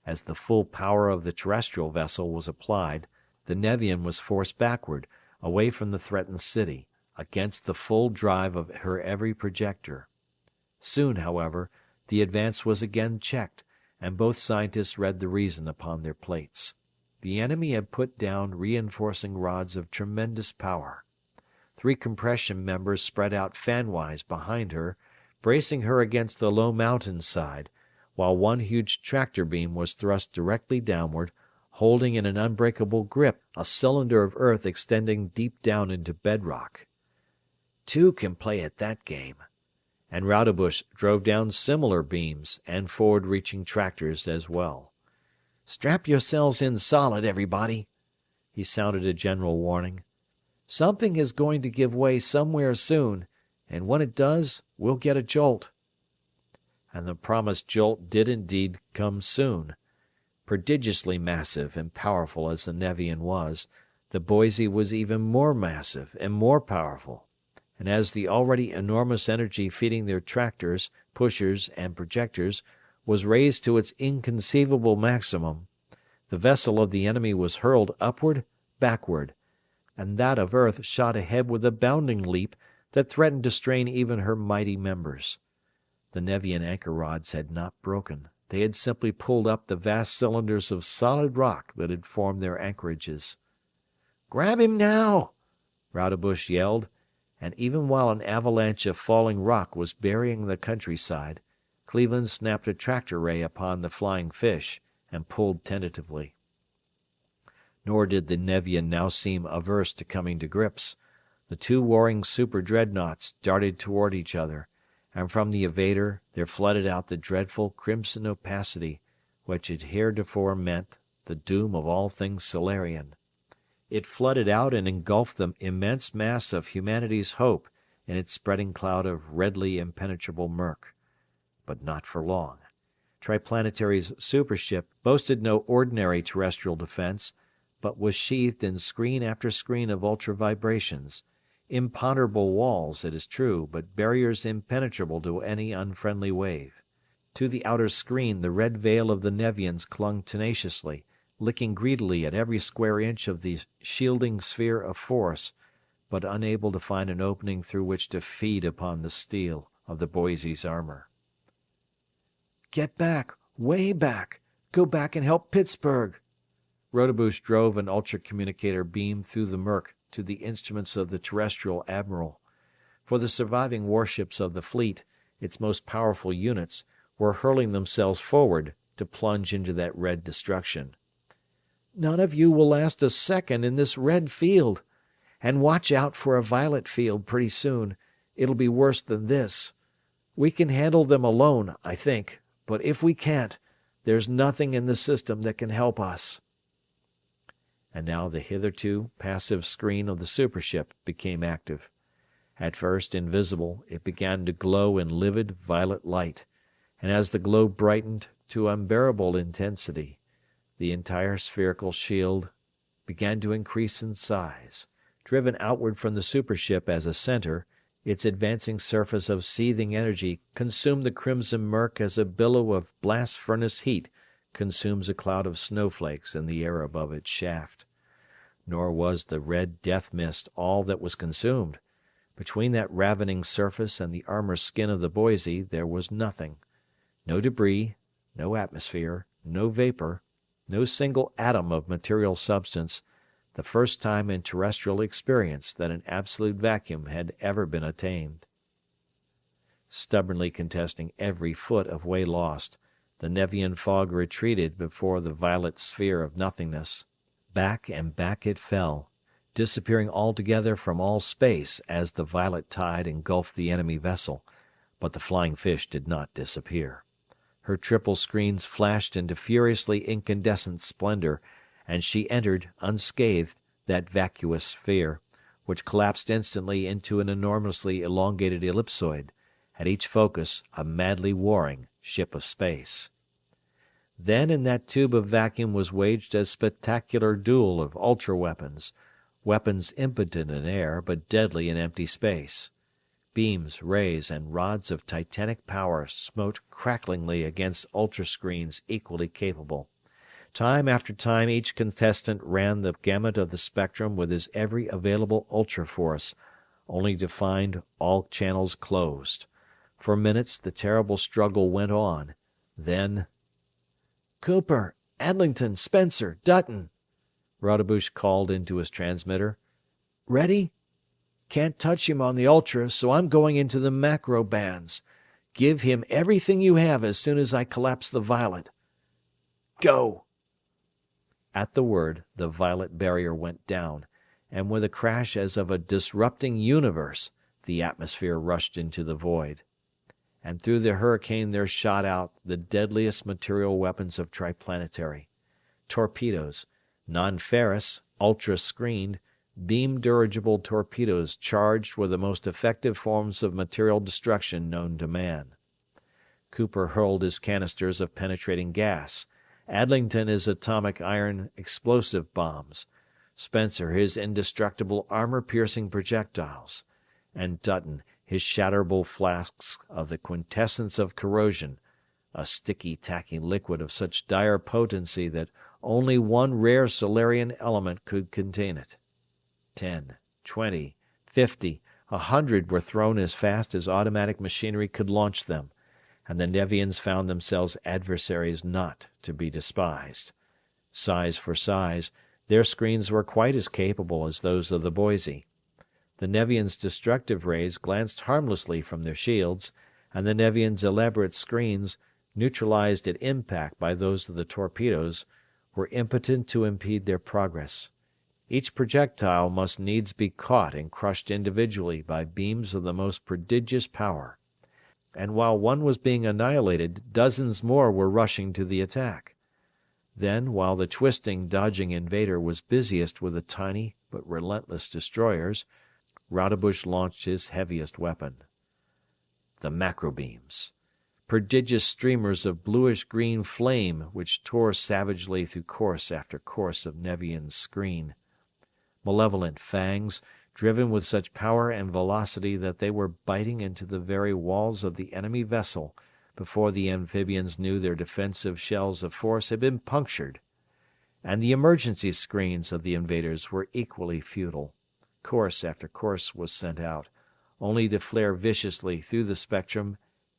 As the full power of the terrestrial vessel was applied, the Nevian was forced backward, away from the threatened city, against the full drive of her every projector. Soon, however, the advance was again checked, and both scientists read the reason upon their plates. The enemy had put down reinforcing rods of tremendous power. 3 compression members spread out fanwise behind her, bracing her against the low mountain side, while one huge tractor beam was thrust directly downward, holding in an unbreakable grip a cylinder of earth extending deep down into bedrock. 2 can play at that game. And Rodebush drove down similar beams and forward-reaching tractors as well. "Strap yourselves in solid, everybody," he sounded a general warning. "Something is going to give way somewhere soon, and when it does, we'll get a jolt." And the promised jolt did indeed come soon. Prodigiously massive and powerful as the Nevian was, the Boise was even more massive and more powerful. And as the already enormous energy feeding their tractors, pushers, and projectors was raised to its inconceivable maximum, the vessel of the enemy was hurled upward, backward, and that of Earth shot ahead with a bounding leap that threatened to strain even her mighty members. The Nevian anchor rods had not broken. They had simply pulled up the vast cylinders of solid rock that had formed their anchorages. "Grab him now!" Rodebush yelled, and even while an avalanche of falling rock was burying the countryside, Cleveland snapped a tractor ray upon the flying fish and pulled tentatively. Nor did the Nevian now seem averse to coming to grips. The 2 warring super-dreadnoughts darted toward each other, and from the evader there flooded out the dreadful crimson opacity which had heretofore meant the doom of all things Solarian. It flooded out and engulfed the immense mass of humanity's hope in its spreading cloud of redly impenetrable murk. But not for long. Triplanetary's supership boasted no ordinary terrestrial defense, but was sheathed in screen after screen of ultra-vibrations. Imponderable walls, it is true, but barriers impenetrable to any unfriendly wave. To the outer screen the red veil of the Nevians clung tenaciously, licking greedily at every square inch of the shielding sphere of force, but unable to find an opening through which to feed upon the steel of the Boise's armor. "Get back! Way back! Go back and help Pittsburgh!" Rodebush drove an ultra-communicator beam through the murk to the instruments of the terrestrial admiral. For the surviving warships of the fleet, its most powerful units, were hurling themselves forward to plunge into that red destruction. "None of you will last a second in this red field. And watch out for a violet field pretty soon. It'll be worse than this. We can handle them alone, I think, but if we can't, there's nothing in the system that can help us." And now the hitherto passive screen of the supership became active. At first invisible, it began to glow in livid violet light, and as the glow brightened to unbearable intensity, the entire spherical shield began to increase in size. Driven outward from the supership as a center, its advancing surface of seething energy consumed the crimson murk as a billow of blast furnace heat consumes a cloud of snowflakes in the air above its shaft. Nor was the red death mist all that was consumed. Between that ravening surface and the armor skin of the Boise there was nothing. No debris, no atmosphere, no vapor, no single atom of material substance, the first time in terrestrial experience that an absolute vacuum had ever been attained. Stubbornly contesting every foot of way lost, the Nevian fog retreated before the violet sphere of nothingness. Back and back it fell, disappearing altogether from all space as the violet tide engulfed the enemy vessel, but the flying fish did not disappear. Her triple screens flashed into furiously incandescent splendor, and she entered, unscathed, that vacuous sphere, which collapsed instantly into an enormously elongated ellipsoid, at each focus a madly warring ship of space. Then in that tube of vacuum was waged a spectacular duel of ultra-weapons, weapons impotent in air but deadly in empty space. Beams, rays, and rods of titanic power smote cracklingly against ultra-screens equally capable. Time after time each contestant ran the gamut of the spectrum with his every available ultra-force, only to find all channels closed. For minutes the terrible struggle went on. Then... "Cooper, Adlington, Spencer, Dutton," Rodebush called into his transmitter. "Ready? Can't touch him on the ultra, so I'm going into the macro bands. Give him everything you have as soon as I collapse the violet. Go!" At the word, the violet barrier went down, and with a crash as of a disrupting universe, the atmosphere rushed into the void. And through the hurricane there shot out the deadliest material weapons of Triplanetary. Torpedoes, non-ferrous, ultra-screened, beam-dirigible torpedoes charged with the most effective forms of material destruction known to man. Cooper hurled his canisters of penetrating gas, Adlington his atomic iron explosive bombs, Spencer his indestructible armor-piercing projectiles, and Dutton his shatterable flasks of the quintessence of corrosion, a sticky, tacky liquid of such dire potency that only one rare Solarian element could contain it. 10, 20, 50, 100 were thrown as fast as automatic machinery could launch them, and the Nevians found themselves adversaries not to be despised. Size for size, their screens were quite as capable as those of the Boise. The Nevians' destructive rays glanced harmlessly from their shields, and the Nevians' elaborate screens, neutralized at impact by those of the torpedoes, were impotent to impede their progress. Each projectile must needs be caught and crushed individually by beams of the most prodigious power. And while one was being annihilated, dozens more were rushing to the attack. Then, while the twisting, dodging invader was busiest with the tiny but relentless destroyers, Rodebush launched his heaviest weapon. The macrobeams. prodigious streamers of bluish-green flame which tore savagely through course after course of Nevian screen. Malevolent fangs, driven with such power and velocity that they were biting into the very walls of the enemy vessel before the amphibians knew their defensive shells of force had been punctured. And the emergency screens of the invaders were equally futile. Course after course was sent out, only to flare viciously through the spectrum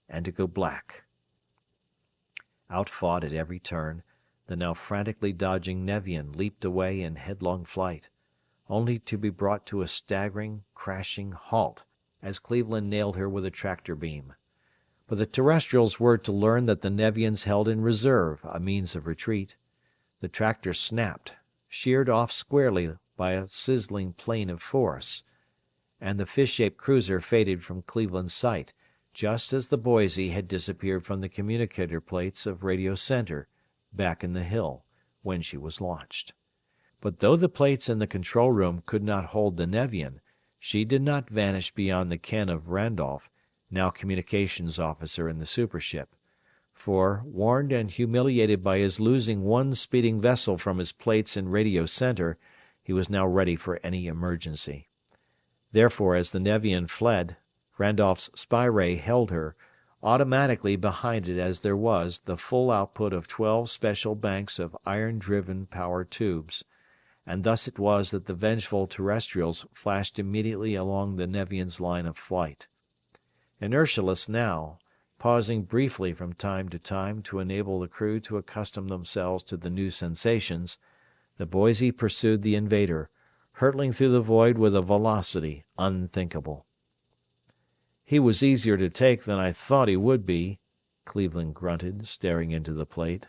and to go black. Outfought at every turn, the now frantically dodging Nevian leaped away in headlong flight, only to be brought to a staggering, crashing halt as Cleveland nailed her with a tractor beam. But the terrestrials were to learn that the Nevians held in reserve a means of retreat. The tractor snapped, sheared off squarely by a sizzling plane of force, and the fish-shaped cruiser faded from Cleveland's sight, just as the Boise had disappeared from the communicator plates of Radio Center, back in the hill, when she was launched. But though the plates in the control room could not hold the Nevian, she did not vanish beyond the ken of Randolph, now communications officer in the supership. For, warned and humiliated by his losing one speeding vessel from his plates in Radio Center, he was now ready for any emergency. Therefore, as the Nevian fled, Randolph's spy ray held her, automatically behind it as there was the full output of 12 special banks of iron-driven power tubes, and thus it was that the vengeful terrestrials flashed immediately along the Nevian's line of flight. Inertialess now, pausing briefly from time to time to enable the crew to accustom themselves to the new sensations, the Boise pursued the invader, hurtling through the void with a velocity unthinkable. "He was easier to take than I thought he would be," Cleveland grunted, staring into the plate.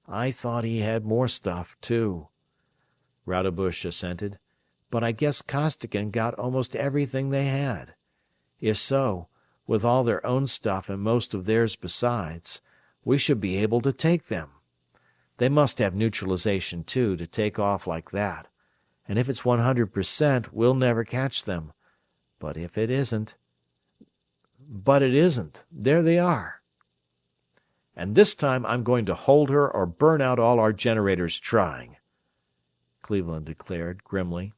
"I thought he had more stuff, too," Rodebush assented, "but I guess Costigan got almost everything they had. If so, with all their own stuff and most of theirs besides, we should be able to take them. They must have neutralization, too, to take off like that, and if it's 100%, we'll never catch them. But if it isn't... But it isn't. There they are. And this time I'm going to hold her or burn out all our generators trying," Cleveland declared grimly.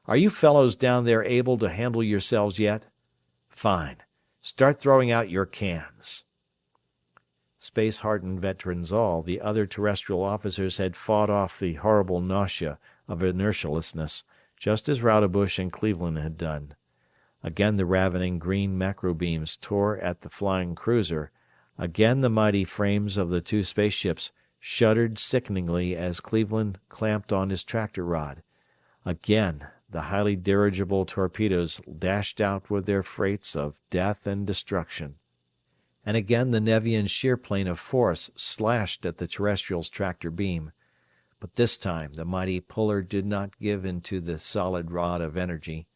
"Are you fellows down there able to handle yourselves yet? Fine. Start throwing out your cans." Space-hardened veterans all, the other terrestrial officers had fought off the horrible nausea of inertialessness, just as Rodebush and Cleveland had done. Again the ravening green macrobeams tore at the flying cruiser. Again the mighty frames of the two spaceships shuddered sickeningly as Cleveland clamped on his tractor rod. Again the highly dirigible torpedoes dashed out with their freights of death and destruction. And again the Nevian shear plane of force slashed at the terrestrial's tractor beam. But this time the mighty puller did not give into the solid rod of energy.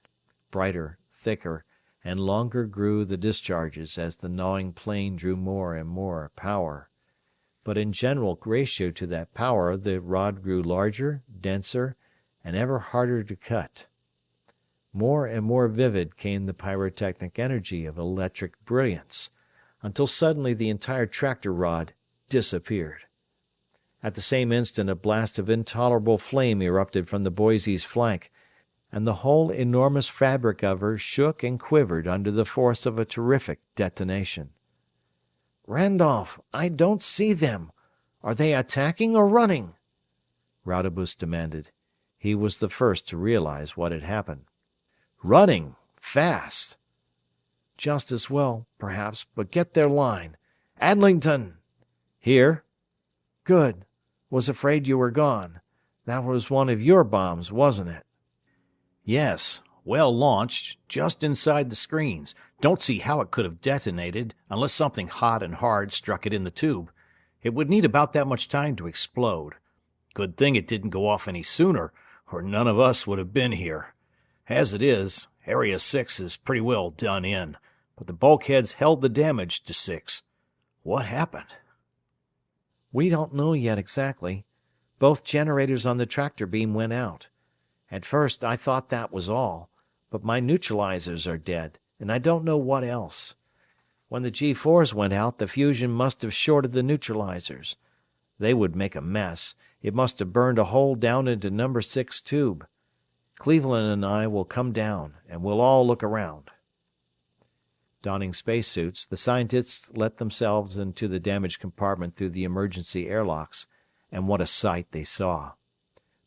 Brighter, thicker, and longer grew the discharges as the gnawing plane drew more and more power. But in general ratio to that power the rod grew larger, denser, and ever harder to cut. More and more vivid came the pyrotechnic energy of electric brilliance, until suddenly the entire tractor rod disappeared. At the same instant a blast of intolerable flame erupted from the Boise's flank, and the whole enormous fabric of her shook and quivered under the force of a terrific detonation. "Randolph, I don't see them. Are they attacking or running?" Rodebush demanded. He was the first to realize what had happened. "Running! Fast!" "Just as well, perhaps, but get their line. Adlington!" "Here." "Good. Was afraid you were gone. That was one of your bombs, wasn't it?" "Yes. Well launched, just inside the screens. Don't see how it could have detonated, unless something hot and hard struck it in the tube. It would need about that much time to explode. Good thing it didn't go off any sooner, or none of us would have been here. As it is, Area 6 is pretty well done in, but the bulkheads held the damage to 6. What happened?" "We don't know yet exactly. Both generators on the tractor beam went out. At first I thought that was all, but my neutralizers are dead, and I don't know what else. When the G-force went out, the fusion must have shorted the neutralizers. They would make a mess. It must have burned a hole down into number 6 tube. Cleveland and I will come down, and we'll all look around." Donning spacesuits, the scientists let themselves into the damaged compartment through the emergency airlocks, and what a sight they saw.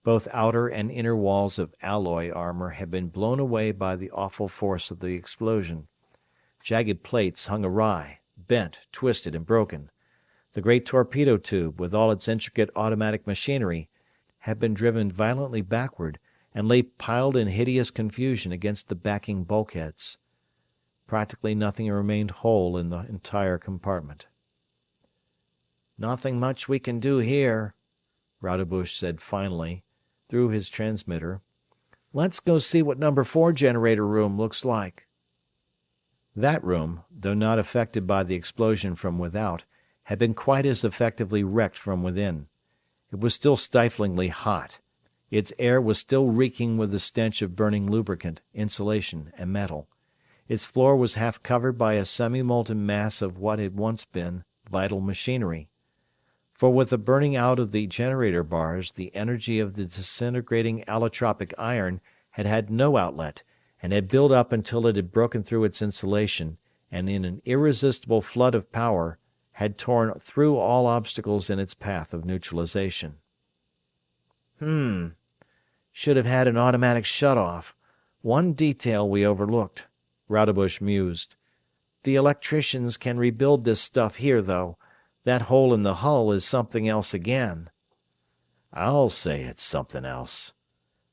Both outer and inner walls of alloy armor had been blown away by the awful force of the explosion. Jagged plates hung awry, bent, twisted, and broken. The great torpedo tube, with all its intricate automatic machinery, had been driven violently backward and lay piled in hideous confusion against the backing bulkheads. Practically nothing remained whole in the entire compartment. "Nothing much we can do here," Rodebush said finally, through his transmitter. "Let's go see what number 4 generator room looks like." That room, though not affected by the explosion from without, had been quite as effectively wrecked from within. It was still stiflingly hot. Its air was still reeking with the stench of burning lubricant, insulation, and metal. Its floor was half covered by a semi-molten mass of what had once been vital machinery. For with the burning out of the generator bars, the energy of the disintegrating allotropic iron had had no outlet, and had built up until it had broken through its insulation, and in an irresistible flood of power had torn through all obstacles in its path of neutralization. Should have had an automatic shut-off. One detail we overlooked," Rodebush mused. "The electricians can rebuild this stuff here, though. That hole in the hull is something else again." "I'll say it's something else,"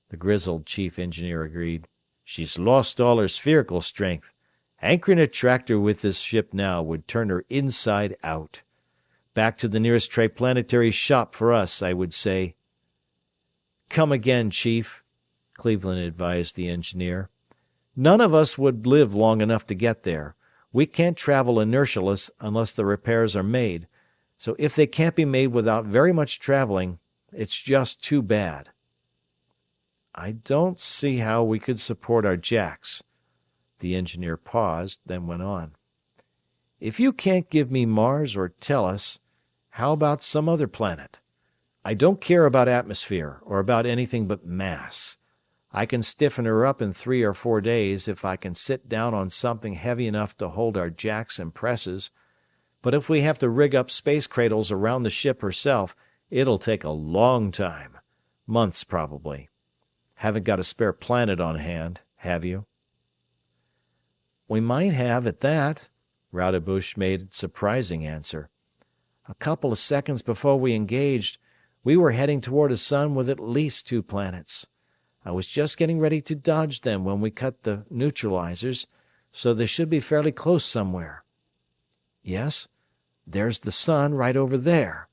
the grizzled chief engineer agreed. "She's lost all her spherical strength. Anchoring a tractor with this ship now would turn her inside out. Back to the nearest triplanetary shop for us, I would say." "Come again, Chief," Cleveland advised the engineer. "None of us would live long enough to get there. We can't travel inertialess unless the repairs are made, so if they can't be made without very much traveling, it's just too bad." "I don't see how we could support our jacks." The engineer paused, then went on. "If you can't give me Mars or Tellus, how about some other planet? I don't care about atmosphere, or about anything but mass. I can stiffen her up in 3 or 4 days if I can sit down on something heavy enough to hold our jacks and presses, but if we have to rig up space cradles around the ship herself, it'll take a long time. Months, probably. Haven't got a spare planet on hand, have you?" "We might have, at that," Rodebush made surprising answer. "A couple of seconds before we engaged, we were heading toward a sun with at least 2 planets. I was just getting ready to dodge them when we cut the neutralizers, so they should be fairly close somewhere. Yes, there's the sun right over there.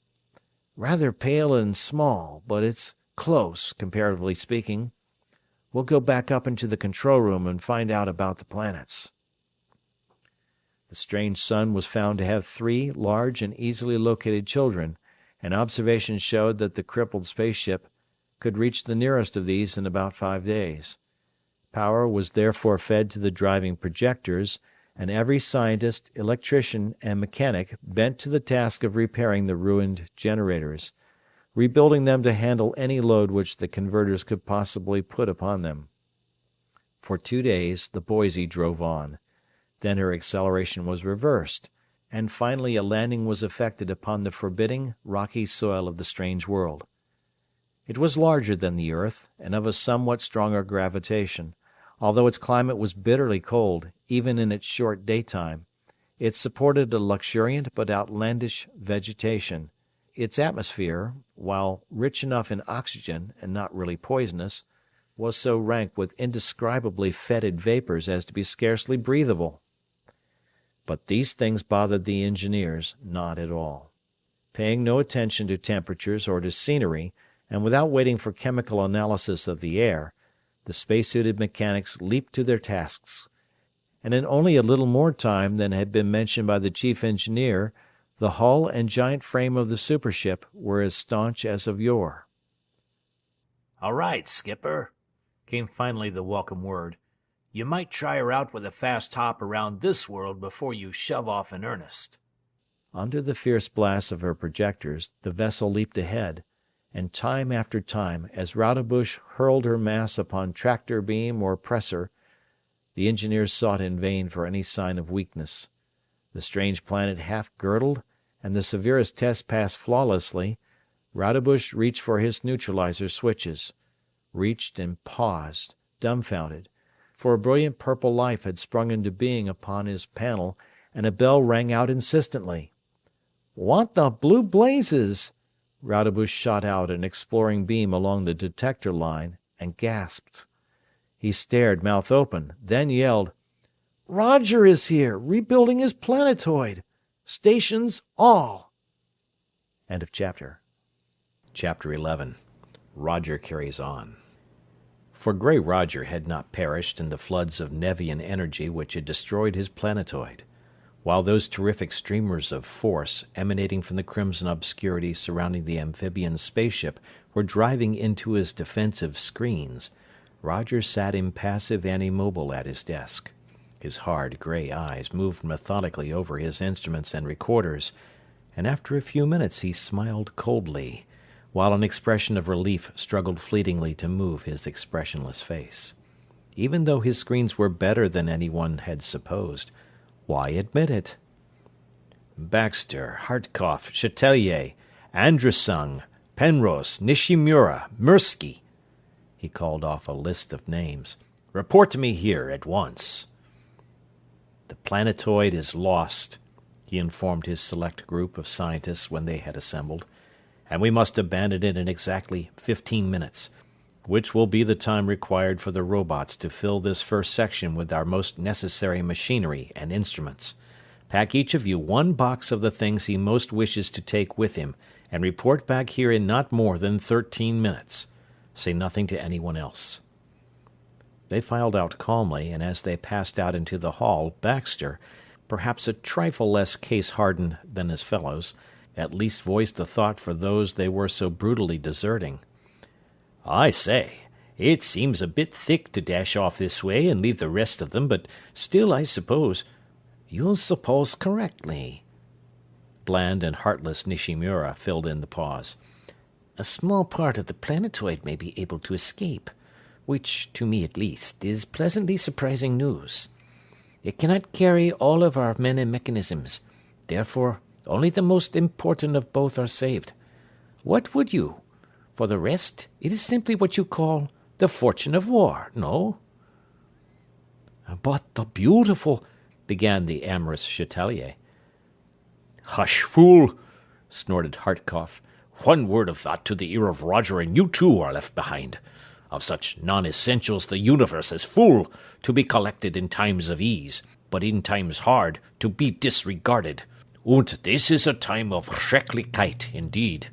Rather pale and small, but it's close, comparatively speaking. We'll go back up into the control room and find out about the planets." The strange sun was found to have 3 large and easily located children, and observations showed that the crippled spaceship could reach the nearest of these in about 5 days. Power was therefore fed to the driving projectors, and every scientist, electrician, and mechanic bent to the task of repairing the ruined generators, rebuilding them to handle any load which the converters could possibly put upon them. For 2 days the Boise drove on. Then her acceleration was reversed, and finally a landing was effected upon the forbidding, rocky soil of the strange world. It was larger than the earth, and of a somewhat stronger gravitation. Although its climate was bitterly cold, even in its short daytime, it supported a luxuriant but outlandish vegetation. Its atmosphere, while rich enough in oxygen and not really poisonous, was so rank with indescribably fetid vapors as to be scarcely breathable. But these things bothered the engineers not at all. Paying no attention to temperatures or to scenery, and without waiting for chemical analysis of the air, the spacesuited mechanics leaped to their tasks, and in only a little more time than had been mentioned by the chief engineer, the hull and giant frame of the supership were as staunch as of yore. "All right, Skipper," came finally the welcome word. You might try her out with a fast hop around this world before you shove off in earnest." Under the fierce blast of her projectors, the vessel leaped ahead, and time after time, as Rodebush hurled her mass upon tractor beam or pressor, the engineers sought in vain for any sign of weakness. The strange planet half girdled, and the severest test passed flawlessly, Rodebush reached for his neutralizer switches. Reached and paused, dumbfounded, for a brilliant purple life had sprung into being upon his panel, and a bell rang out insistently. "What the blue blazes?" Rodebush shot out an exploring beam along the detector line, and gasped. He stared, mouth open, then yelled, "Roger is here, rebuilding his planetoid! Stations all!" End of chapter. Chapter 11. Roger Carries On. For Grey Roger had not perished in the floods of Nevian energy which had destroyed his planetoid. While those terrific streamers of force emanating from the crimson obscurity surrounding the amphibian spaceship were driving into his defensive screens, Roger sat impassive and immobile at his desk. His hard, grey eyes moved methodically over his instruments and recorders, and after a few minutes he smiled coldly, while an expression of relief struggled fleetingly to move his expressionless face. Even though his screens were better than anyone had supposed, why admit it? Baxter, Hartkopf, Chatelier, Andrusung, Penrose, Nishimura, Mirsky. He called off a list of names. "Report to me here at once." "The planetoid is lost," he informed his select group of scientists when they had assembled, "and we must abandon it in exactly 15 minutes, which will be the time required for the robots to fill this first section with our most necessary machinery and instruments. Pack each of you one box of the things he most wishes to take with him, and report back here in not more than 13 minutes. Say nothing to anyone else." They filed out calmly, and as they passed out into the hall, Baxter, perhaps a trifle less case-hardened than his fellows, at least voiced a thought for those they were so brutally deserting. "I say, it seems a bit thick to dash off this way and leave the rest of them, but still, I suppose—" "You'll suppose correctly." Bland and heartless Nishimura filled in the pause. "A small part of the planetoid may be able to escape, which, to me at least, is pleasantly surprising news. It cannot carry all of our men and mechanisms, therefore only the most important of both are saved. What would you? For the rest, it is simply what you call the fortune of war, no?" "But the beautiful—" began the amorous Chatelier. "Hush, fool!" snorted Hartkopf. "One word of that to the ear of Roger and you too are left behind. Of such non-essentials the universe is full, to be collected in times of ease, but in times hard to be disregarded. Und this is a time of Schrecklichkeit indeed."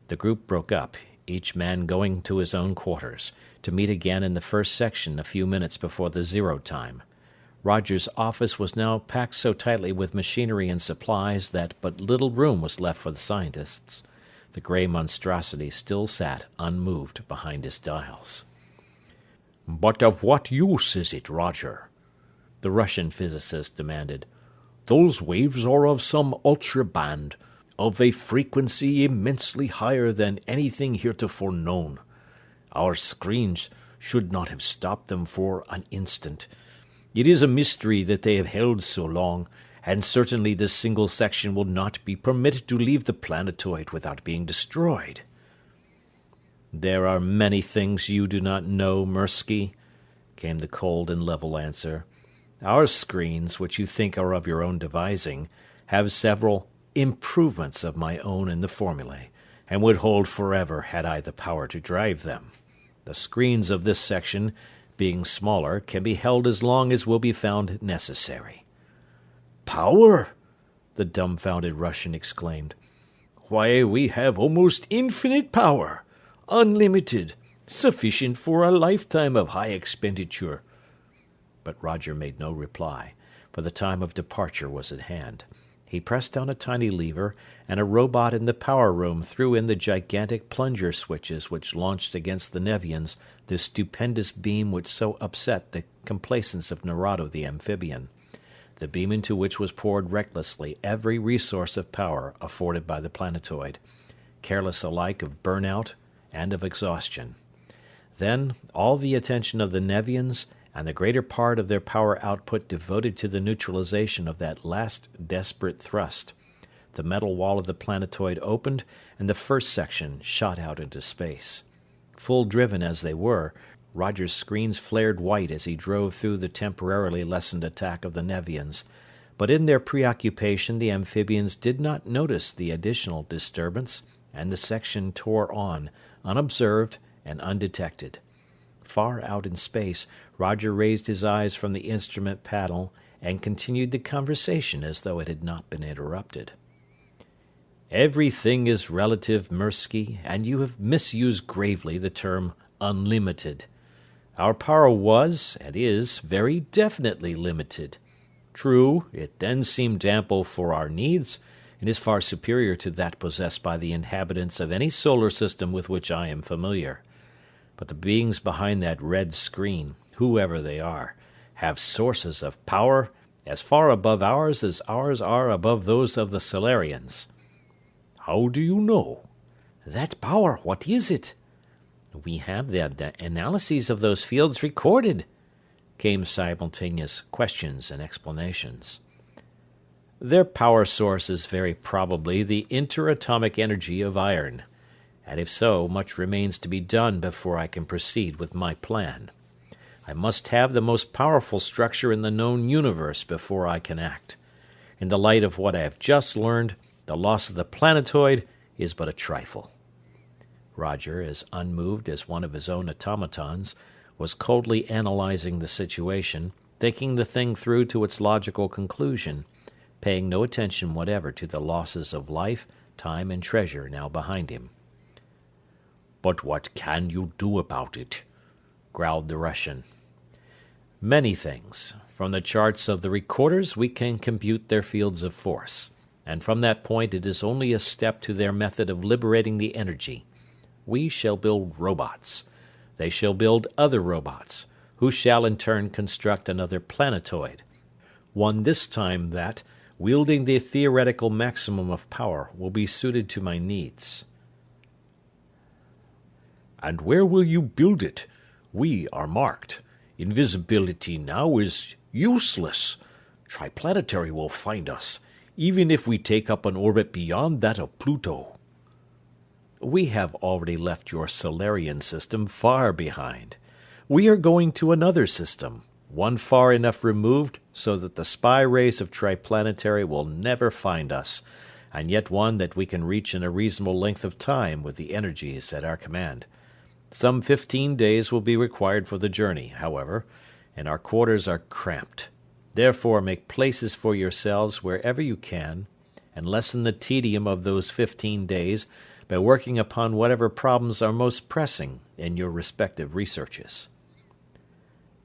The group broke up, each man going to his own quarters, to meet again in the first section a few minutes before the zero time. Roger's office was now packed so tightly with machinery and supplies that but little room was left for the scientists. The grey monstrosity still sat unmoved behind his dials. "But of what use is it, Roger?" the Russian physicist demanded. "Those waves are of some ultra-band, of a frequency immensely higher than anything heretofore known. Our screens should not have stopped them for an instant. It is a mystery that they have held so long, and certainly this single section will not be permitted to leave the planetoid without being destroyed." "There are many things you do not know, Mirsky," came the cold and level answer. "Our screens, which you think are of your own devising, have several improvements of my own in the formulae, and would hold forever had I the power to drive them. The screens of this section, being smaller, can be held as long as will be found necessary." "Power!" the dumbfounded Russian exclaimed. "Why, we have almost infinite power, unlimited, sufficient for a lifetime of high expenditure." But Roger made no reply, for the time of departure was at hand. He pressed down a tiny lever, and a robot in the power room threw in the gigantic plunger switches which launched against the Nevians the stupendous beam which so upset the complacence of Narado the amphibian, the beam into which was poured recklessly every resource of power afforded by the planetoid, careless alike of burnout and of exhaustion. Then all the attention of the Nevians and the greater part of their power output devoted to the neutralization of that last desperate thrust. The metal wall of the planetoid opened, and the first section shot out into space. Full driven as they were, Roger's screens flared white as he drove through the temporarily lessened attack of the Nevians, but in their preoccupation the amphibians did not notice the additional disturbance, and the section tore on, unobserved and undetected. Far out in space, Roger raised his eyes from the instrument panel and continued the conversation as though it had not been interrupted. "Everything is relative, Mirsky, and you have misused gravely the term unlimited. Our power was, and is, very definitely limited. True, it then seemed ample for our needs, and is far superior to that possessed by the inhabitants of any solar system with which I am familiar. But the beings behind that red screen, whoever they are, have sources of power as far above ours as ours are above those of the Solarians." "How do you know?" "That power, what is it?" "We have the analyses of those fields recorded," came simultaneous questions and explanations. "Their power source is very probably the interatomic energy of iron, and if so, much remains to be done before I can proceed with my plan. I must have the most powerful structure in the known universe before I can act. In the light of what I have just learned, the loss of the planetoid is but a trifle." Roger, as unmoved as one of his own automatons, was coldly analyzing the situation, thinking the thing through to its logical conclusion, paying no attention whatever to the losses of life, time, and treasure now behind him. "But what can you do about it?" growled the Russian. "Many things. From the charts of the recorders we can compute their fields of force, and from that point it is only a step to their method of liberating the energy. We shall build robots. They shall build other robots, who shall in turn construct another planetoid. One this time that, wielding the theoretical maximum of power, will be suited to my needs." "And where will you build it? We are marked. Invisibility now is useless. Triplanetary will find us, even if we take up an orbit beyond that of Pluto." "We have already left your Solarian system far behind. We are going to another system, one far enough removed so that the spy rays of Triplanetary will never find us, and yet one that we can reach in a reasonable length of time with the energies at our command. Some 15 days will be required for the journey, however, and our quarters are cramped. Therefore make places for yourselves wherever you can, and lessen the tedium of those 15 days by working upon whatever problems are most pressing in your respective researches."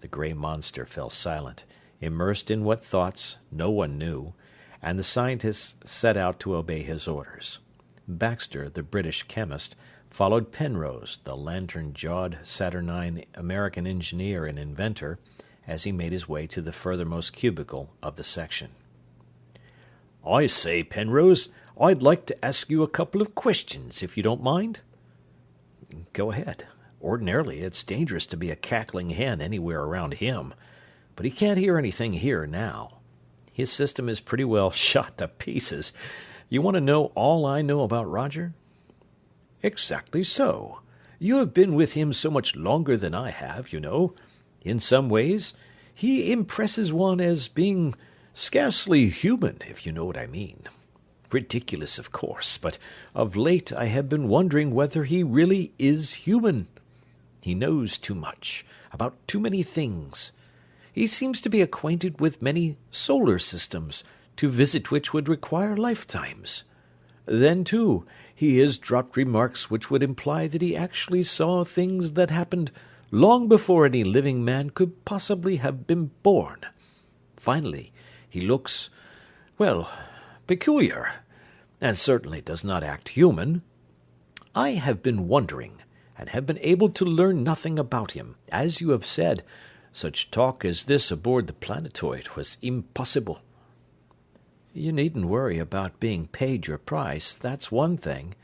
The grey monster fell silent, immersed in what thoughts no one knew, and the scientists set out to obey his orders. Baxter, the British chemist, followed Penrose, the lantern-jawed, saturnine American engineer and inventor, as he made his way to the furthermost cubicle of the section. "I say, Penrose, I'd like to ask you a couple of questions, if you don't mind." "Go ahead. Ordinarily, it's dangerous to be a cackling hen anywhere around him, but he can't hear anything here now. His system is pretty well shot to pieces. You want to know all I know about Roger?" "Exactly so. You have been with him so much longer than I have, you know. In some ways, he impresses one as being scarcely human, if you know what I mean. Ridiculous, of course, but of late I have been wondering whether he really is human. He knows too much, about too many things. He seems to be acquainted with many solar systems, to visit which would require lifetimes. Then, too, he has dropped remarks which would imply that he actually saw things that happened long before any living man could possibly have been born. Finally, he looks, well, peculiar, and certainly does not act human. I have been wondering, and have been able to learn nothing about him. As you have said, such talk as this aboard the planetoid was impossible." "You needn't worry about being paid your price, that's one thing.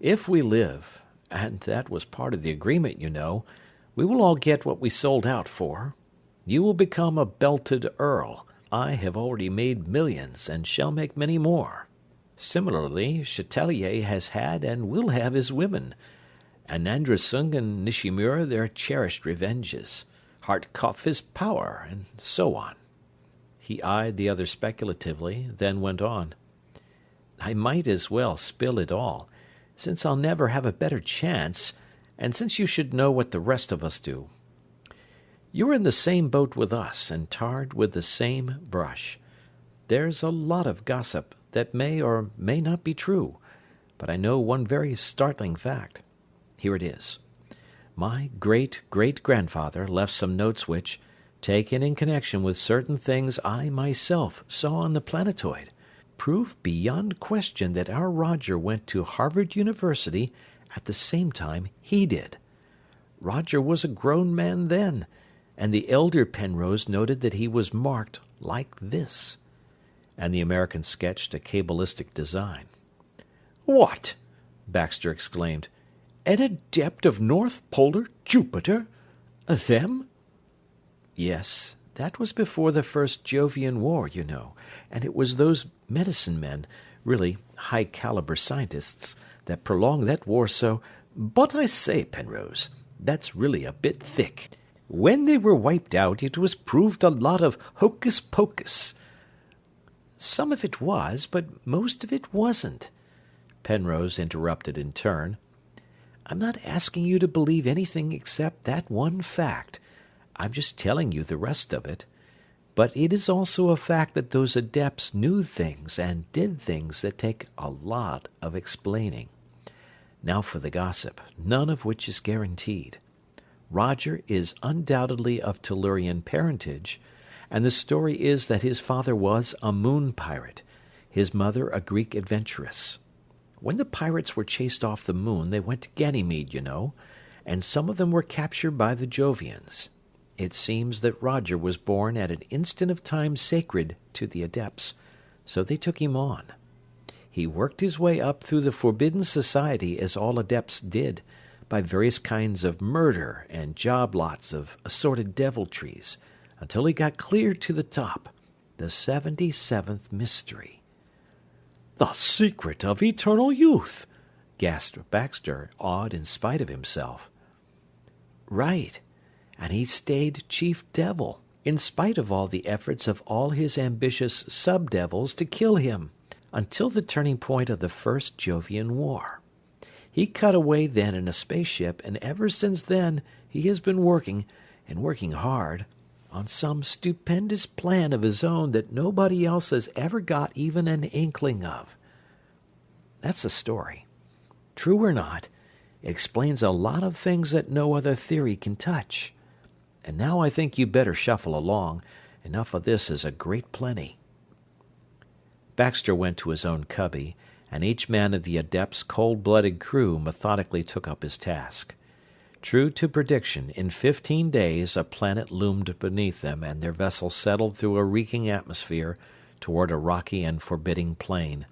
If we live, and that was part of the agreement, you know, we will all get what we sold out for. You will become a belted earl. I have already made millions, and shall make many more. Similarly, Chatelier has had and will have his women, and Andrasung and Nishimura their cherished revenges, Hartkopf his power, and so on." He eyed the other speculatively, then went on. "I might as well spill it all, since I'll never have a better chance, and since you should know what the rest of us do. You're in the same boat with us, and tarred with the same brush. There's a lot of gossip that may or may not be true, but I know one very startling fact. Here it is. My great-great-grandfather left some notes which, taken in connection with certain things I myself saw on the planetoid, prove beyond question that our Roger went to Harvard University at the same time he did. Roger was a grown man then, and the elder Penrose noted that he was marked like this." And the American sketched a cabalistic design. "What?" Baxter exclaimed. "An adept of North Polar Jupiter? Them?" "Yes, that was before the first Jovian War, you know, and it was those medicine men, really high-caliber scientists, that prolonged that war so—" "But I say, Penrose, that's really a bit thick. When they were wiped out, it was proved a lot of hocus-pocus." "Some of it was, but most of it wasn't," Penrose interrupted in turn. "I'm not asking you to believe anything except that one fact. I'm just telling you the rest of it. But it is also a fact that those adepts knew things and did things that take a lot of explaining. Now for the gossip, none of which is guaranteed. Roger is undoubtedly of Tellurian parentage, and the story is that his father was a moon pirate, his mother a Greek adventuress. When the pirates were chased off the moon, they went to Ganymede, you know, and some of them were captured by the Jovians. It seems that Roger was born at an instant of time sacred to the adepts, so they took him on. He worked his way up through the Forbidden Society as all adepts did, by various kinds of murder and job lots of assorted deviltries, until he got clear to the top, the 77th mystery." "The secret of eternal youth!" gasped Baxter, awed in spite of himself. "Right, and he stayed chief devil, in spite of all the efforts of all his ambitious sub-devils to kill him, until the turning point of the First Jovian War. He cut away then in a spaceship, and ever since then he has been working, and working hard, on some stupendous plan of his own that nobody else has ever got even an inkling of. That's the story. True or not, it explains a lot of things that no other theory can touch. And now I think you'd better shuffle along. Enough of this is a great plenty." Baxter went to his own cubby, and each man of the Adept's cold-blooded crew methodically took up his task. True to prediction, in 15 days a planet loomed beneath them, and their vessel settled through a reeking atmosphere toward a rocky and forbidding plain.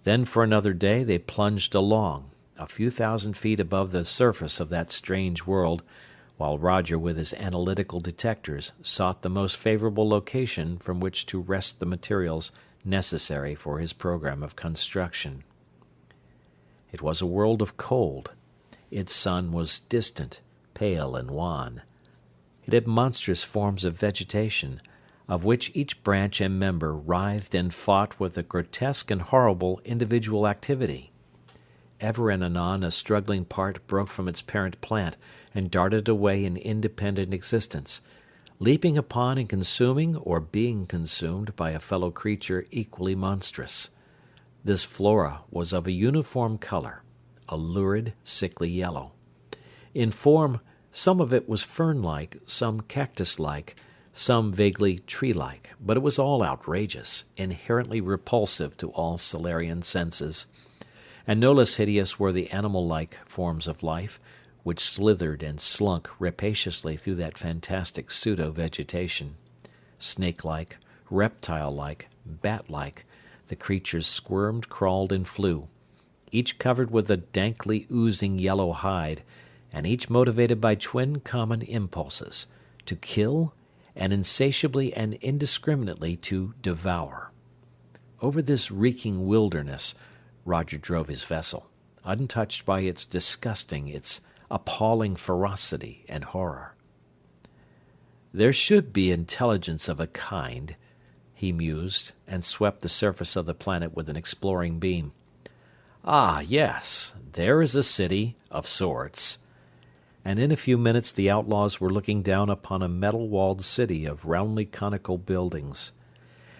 Then for another day they plunged along, a few thousand feet above the surface of that strange world, while Roger with his analytical detectors sought the most favorable location from which to wrest the materials necessary for his program of construction. It was a world of cold. Its sun was distant, pale and wan. It had monstrous forms of vegetation, of which each branch and member writhed and fought with a grotesque and horrible individual activity. Ever and anon a struggling part broke from its parent plant and darted away in independent existence, leaping upon and consuming or being consumed by a fellow creature equally monstrous. This flora was of a uniform color, a lurid, sickly yellow. In form, some of it was fern-like, some cactus-like, some vaguely tree-like, but it was all outrageous, inherently repulsive to all Solarian senses. And no less hideous were the animal-like forms of life, which slithered and slunk rapaciously through that fantastic pseudo-vegetation. Snake-like, reptile-like, bat-like, the creatures squirmed, crawled, and flew, each covered with a dankly oozing yellow hide, and each motivated by twin common impulses, to kill, and insatiably and indiscriminately to devour. Over this reeking wilderness Roger drove his vessel, untouched by its disgusting, its appalling ferocity and horror. There should be intelligence of a kind, he mused, and swept the surface of the planet with an exploring beam. Ah, yes, there is a city, of sorts. And in a few minutes the outlaws were looking down upon a metal-walled city of roundly conical buildings.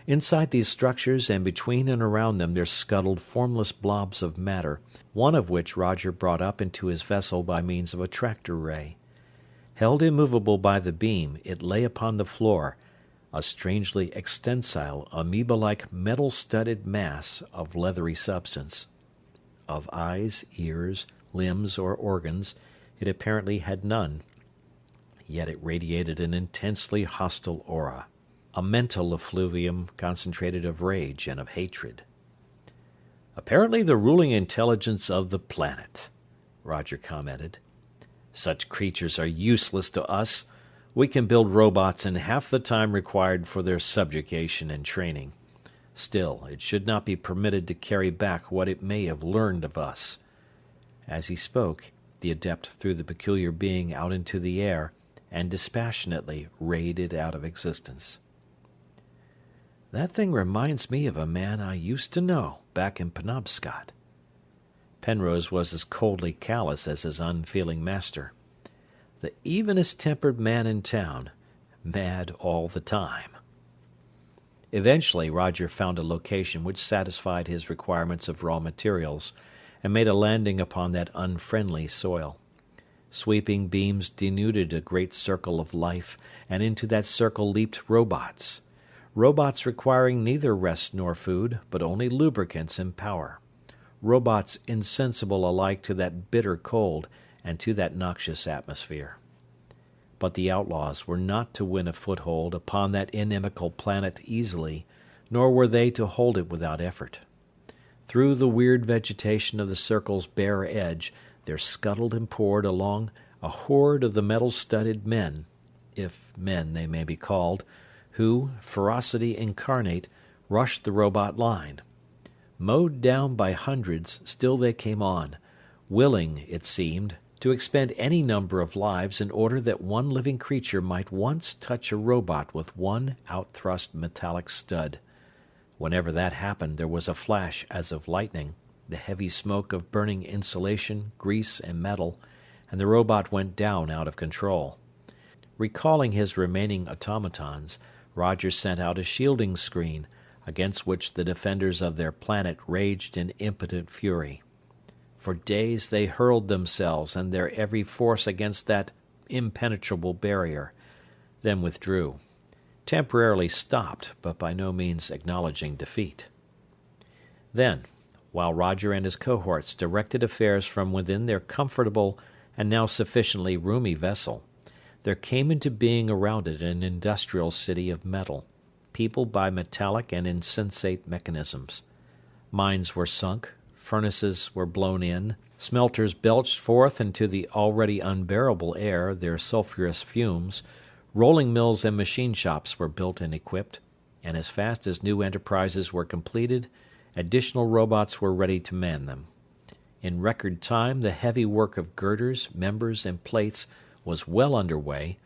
Inside these structures and between and around them there scuttled formless blobs of matter, one of which Roger brought up into his vessel by means of a tractor ray. Held immovable by the beam, it lay upon the floor, a strangely extensile, amoeba-like metal-studded mass of leathery substance. Of eyes, ears, limbs, or organs, it apparently had none. Yet it radiated an intensely hostile aura, a mental effluvium concentrated of rage and of hatred. "Apparently the ruling intelligence of the planet," Roger commented. "Such creatures are useless to us. We can build robots in half the time required for their subjugation and training. Still, it should not be permitted to carry back what it may have learned of us." As he spoke, the adept threw the peculiar being out into the air and dispassionately rayed it out of existence. "That thing reminds me of a man I used to know back in Penobscot." Penrose was as coldly callous as his unfeeling master. The evenest-tempered man in town, mad all the time. Eventually Roger found a location which satisfied his requirements of raw materials, and made a landing upon that unfriendly soil. Sweeping beams denuded a great circle of life, and into that circle leaped robots. Robots requiring neither rest nor food, but only lubricants and power. Robots insensible alike to that bitter cold and to that noxious atmosphere. But the outlaws were not to win a foothold upon that inimical planet easily, nor were they to hold it without effort. Through the weird vegetation of the circle's bare edge there scuttled and poured along a horde of the metal-studded men, if men they may be called, who, ferocity incarnate, rushed the robot line. Mowed down by hundreds, still they came on, willing, it seemed, to expend any number of lives in order that one living creature might once touch a robot with one out-thrust metallic stud. Whenever that happened there was a flash as of lightning, the heavy smoke of burning insulation, grease, and metal, and the robot went down out of control. Recalling his remaining automatons, Roger sent out a shielding screen, against which the defenders of their planet raged in impotent fury. For days they hurled themselves and their every force against that impenetrable barrier, then withdrew. Temporarily stopped, but by no means acknowledging defeat. Then, while Roger and his cohorts directed affairs from within their comfortable and now sufficiently roomy vessel, there came into being around it an industrial city of metal, peopled by metallic and insensate mechanisms. Mines were sunk, furnaces were blown in, smelters belched forth into the already unbearable air their sulphurous fumes, rolling mills and machine shops were built and equipped, and as fast as new enterprises were completed, additional robots were ready to man them. In record time the heavy work of girders, members, and plates was well under way,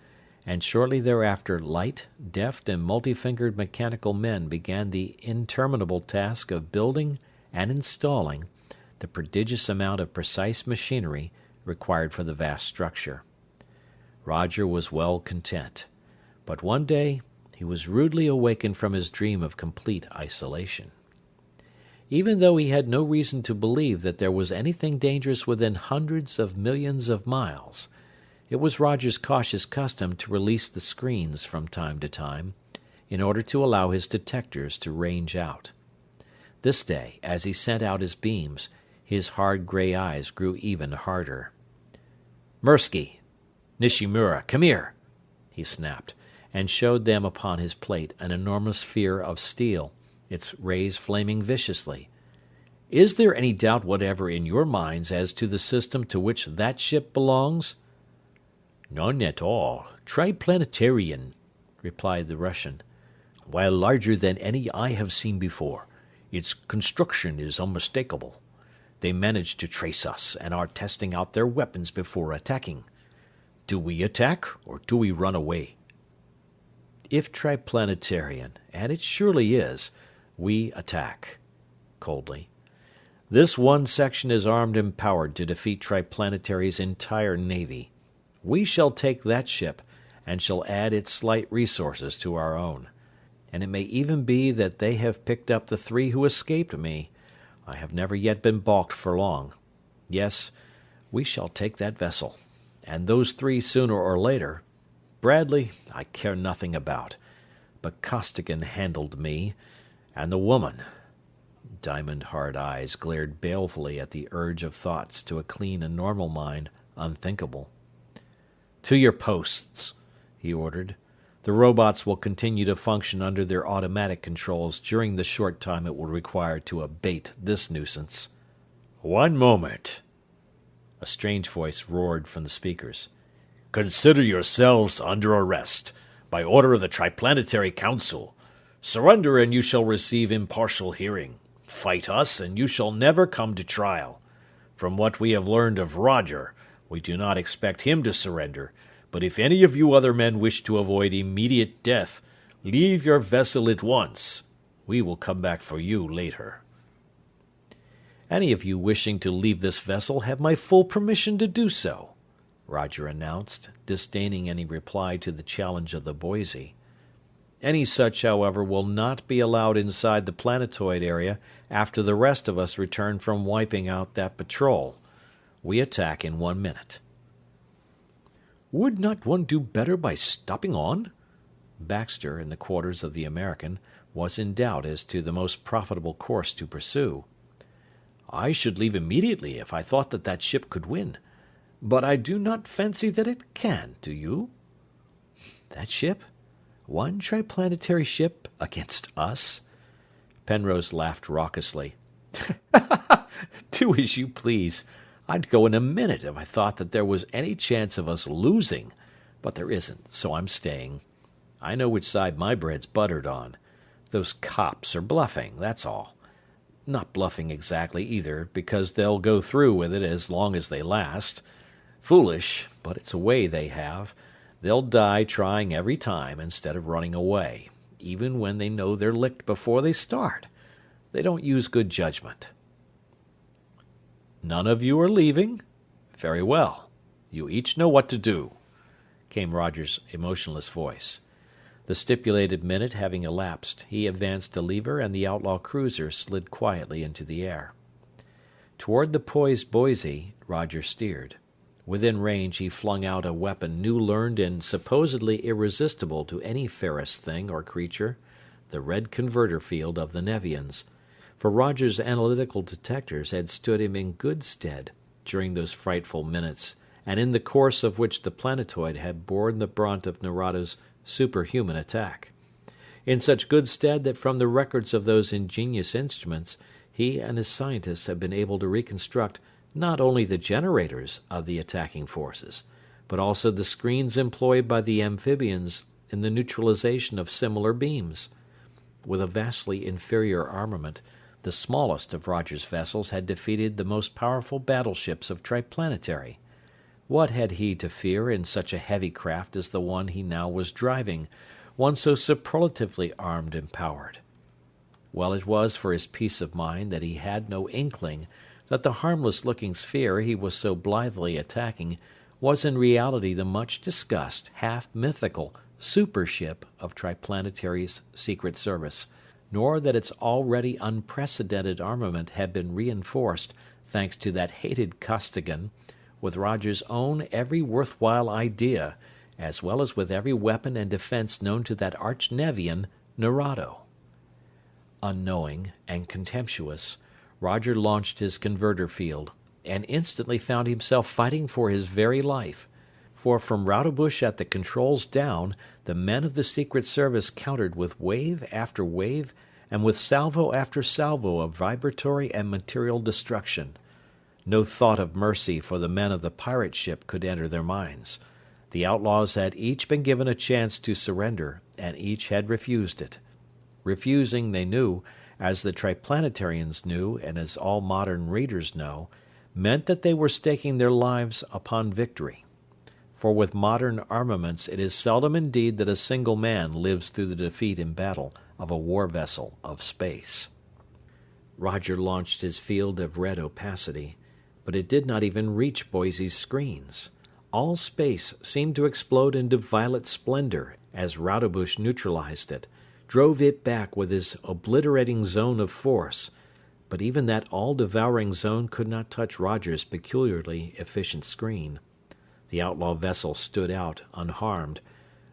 and shortly thereafter light, deft, and multi-fingered mechanical men began the interminable task of building and installing the prodigious amount of precise machinery required for the vast structure. Roger was well content, but one day he was rudely awakened from his dream of complete isolation. Even though he had no reason to believe that there was anything dangerous within hundreds of millions of miles, it was Roger's cautious custom to release the screens from time to time, in order to allow his detectors to range out. This day, as he sent out his beams, his hard gray eyes grew even harder. Mirsky, Nishimura, come here, he snapped, and showed them upon his plate an enormous sphere of steel, its rays flaming viciously. Is there any doubt whatever in your minds as to the system to which that ship belongs? None at all. Triplanetarian, replied the Russian. While larger than any I have seen before, its construction is unmistakable. They managed to trace us and are testing out their weapons before attacking. Do we attack, or do we run away? If Triplanetarian, and it surely is, we attack, coldly. This one section is armed and powered to defeat Triplanetary's entire navy. We shall take that ship, and shall add its slight resources to our own. And it may even be that they have picked up the 3 who escaped me. I have never yet been balked for long. Yes, we shall take that vessel, and those 3 sooner or later. Bradley I care nothing about, but Costigan handled me, and the woman. Diamond-hard eyes glared balefully at the urge of thoughts to a clean and normal mind unthinkable. To your posts, he ordered. The robots will continue to function under their automatic controls during the short time it will require to abate this nuisance. One moment, a strange voice roared from the speakers. Consider yourselves under arrest, by order of the Triplanetary Council. Surrender and you shall receive impartial hearing. Fight us and you shall never come to trial. From what we have learned of Roger, we do not expect him to surrender, but if any of you other men wish to avoid immediate death, leave your vessel at once. We will come back for you later. Any of you wishing to leave this vessel have my full permission to do so, Roger announced, disdaining any reply to the challenge of the Boise. Any such, however, will not be allowed inside the planetoid area after the rest of us return from wiping out that patrol. We attack in 1 minute. Would not one do better by stopping on? Baxter, in the quarters of the American, was in doubt as to the most profitable course to pursue. I should leave immediately if I thought that ship could win. But I do not fancy that it can, do you? That ship? One triplanetary ship against us? Penrose laughed raucously. Do as you please. I'd go in a minute if I thought that there was any chance of us losing, but there isn't, so I'm staying. I know which side my bread's buttered on. Those cops are bluffing, that's all. Not bluffing exactly either, because they'll go through with it as long as they last. Foolish, but it's a way they have. They'll die trying every time instead of running away, even when they know they're licked before they start. They don't use good judgment. None of you are leaving? Very well. You each know what to do, came Roger's emotionless voice. The stipulated minute having elapsed, he advanced a lever and the outlaw cruiser slid quietly into the air. Toward the poised Boise, Roger steered. Within range, he flung out a weapon new learned and supposedly irresistible to any ferrous thing or creature, the red converter field of the Nevians, for Roger's analytical detectors had stood him in good stead during those frightful minutes, and in the course of which the planetoid had borne the brunt of Nerado's superhuman attack. In such good stead that from the records of those ingenious instruments, he and his scientists had been able to reconstruct not only the generators of the attacking forces, but also the screens employed by the amphibians in the neutralization of similar beams. With a vastly inferior armament, the smallest of Roger's vessels had defeated the most powerful battleships of Triplanetary. What had he to fear in such a heavy craft as the one he now was driving, one so superlatively armed and powered? Well it was for his peace of mind that he had no inkling that the harmless-looking sphere he was so blithely attacking was in reality the much-discussed, half-mythical super-ship of Triplanetary's Secret Service, nor that its already unprecedented armament had been reinforced, thanks to that hated Costigan, with Roger's own every worthwhile idea, as well as with every weapon and defense known to that arch-Nevian, Nerado. Unknowing and contemptuous, Roger launched his converter field, and instantly found himself fighting for his very life. For from Roudebush at the controls down, the men of the Secret Service countered with wave after wave and with salvo after salvo of vibratory and material destruction. No thought of mercy for the men of the pirate ship could enter their minds. The outlaws had each been given a chance to surrender, and each had refused it. Refusing, they knew, as the Triplanetarians knew, and as all modern readers know, meant that they were staking their lives upon victory. For with modern armaments it is seldom indeed that a single man lives through the defeat in battle of a war vessel of space. Roger launched his field of red opacity, but it did not even reach Boise's screens. All space seemed to explode into violet splendor as Roudebush neutralized it, drove it back with his obliterating zone of force, but even that all-devouring zone could not touch Roger's peculiarly efficient screen. The outlaw vessel stood out unharmed.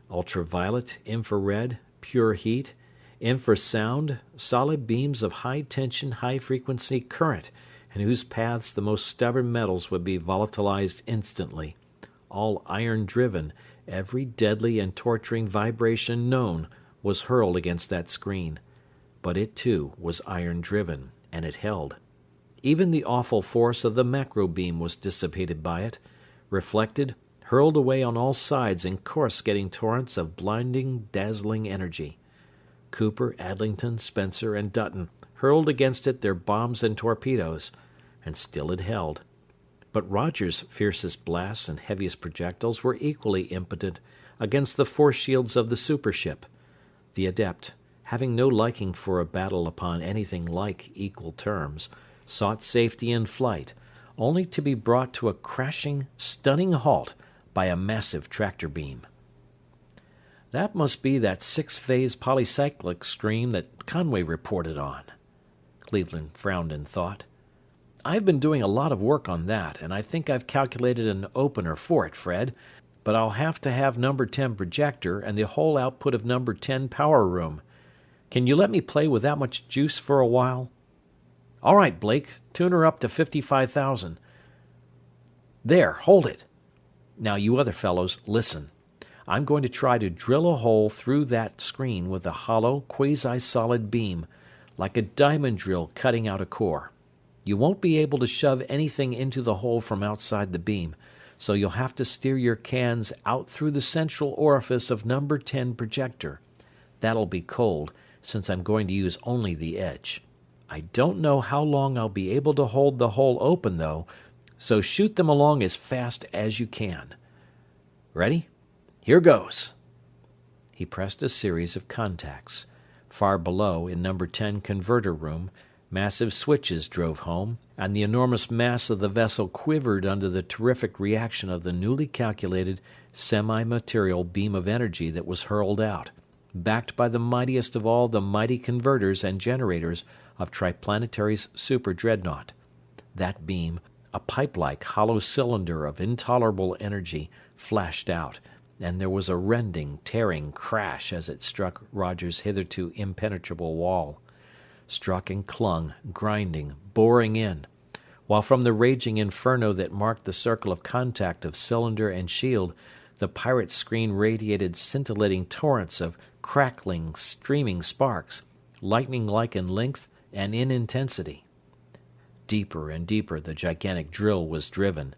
Ultraviolet, infrared, pure heat, infrasound, solid beams of high-tension, high-frequency current, in whose paths the most stubborn metals would be volatilized instantly. All iron-driven, every deadly and torturing vibration known was hurled against that screen. But it, too, was iron-driven, and it held. Even the awful force of the macro beam was dissipated by it, reflected, hurled away on all sides in coruscating torrents of blinding, dazzling energy. Cooper, Adlington, Spencer, and Dutton hurled against it their bombs and torpedoes, and still it held. But Roger's fiercest blasts and heaviest projectiles were equally impotent against the force shields of the supership. The adept, having no liking for a battle upon anything like equal terms, sought safety in flight, only to be brought to a crashing, stunning halt by a massive tractor beam. That must be that six-phase polycyclic screen that Conway reported on. Cleveland frowned in thought. I've been doing a lot of work on that, and I think I've calculated an opener for it, Fred, but I'll have to have number 10 projector and the whole output of number 10 power room. Can you let me play with that much juice for a while? All right, Blake, tune her up to 55,000. There, hold it. Now, you other fellows, listen. I'm going to try to drill a hole through that screen with a hollow, quasi-solid beam, like a diamond drill cutting out a core. You won't be able to shove anything into the hole from outside the beam, so you'll have to steer your cans out through the central orifice of number 10 projector. That'll be cold, since I'm going to use only the edge. I don't know how long I'll be able to hold the hole open, though, so shoot them along as fast as you can. Ready? Here goes. He pressed a series of contacts. Far below, in number 10 converter room, massive switches drove home, and the enormous mass of the vessel quivered under the terrific reaction of the newly calculated semi-material beam of energy that was hurled out, backed by the mightiest of all the mighty converters and generators of Triplanetary's super dreadnought. That beam, a pipe-like hollow cylinder of intolerable energy, flashed out, and there was a rending, tearing crash as it struck Roger's hitherto impenetrable wall. Struck and clung, grinding, boring in, while from the raging inferno that marked the circle of contact of cylinder and shield, the pirate's screen radiated scintillating torrents of crackling, streaming sparks, lightning-like in length and in intensity. Deeper and deeper the gigantic drill was driven.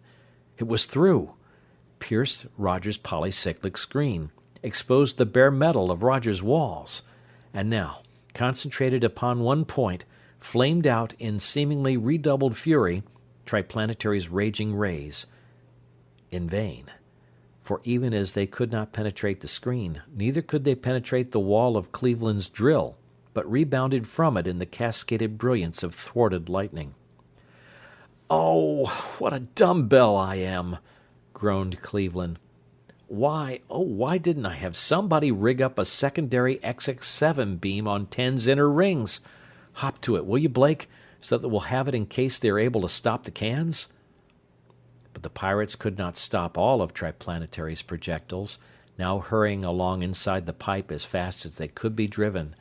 It was through, pierced Roger's polycyclic screen, exposed the bare metal of Roger's walls, and now, concentrated upon one point, flamed out in seemingly redoubled fury Triplanetary's raging rays. In vain. For even as they could not penetrate the screen, neither could they penetrate the wall of Cleveland's drill, but rebounded from it in the cascaded brilliance of thwarted lightning. "Oh, what a dumbbell I am!" groaned Cleveland. Why didn't I have somebody rig up a secondary XX7 beam on 10's inner rings? Hop to it, will you, Blake, so that we'll have it in case they're able to stop the cans? But the pirates could not stop all of Triplanetary's projectiles, now hurrying along inside the pipe as fast as they could be driven.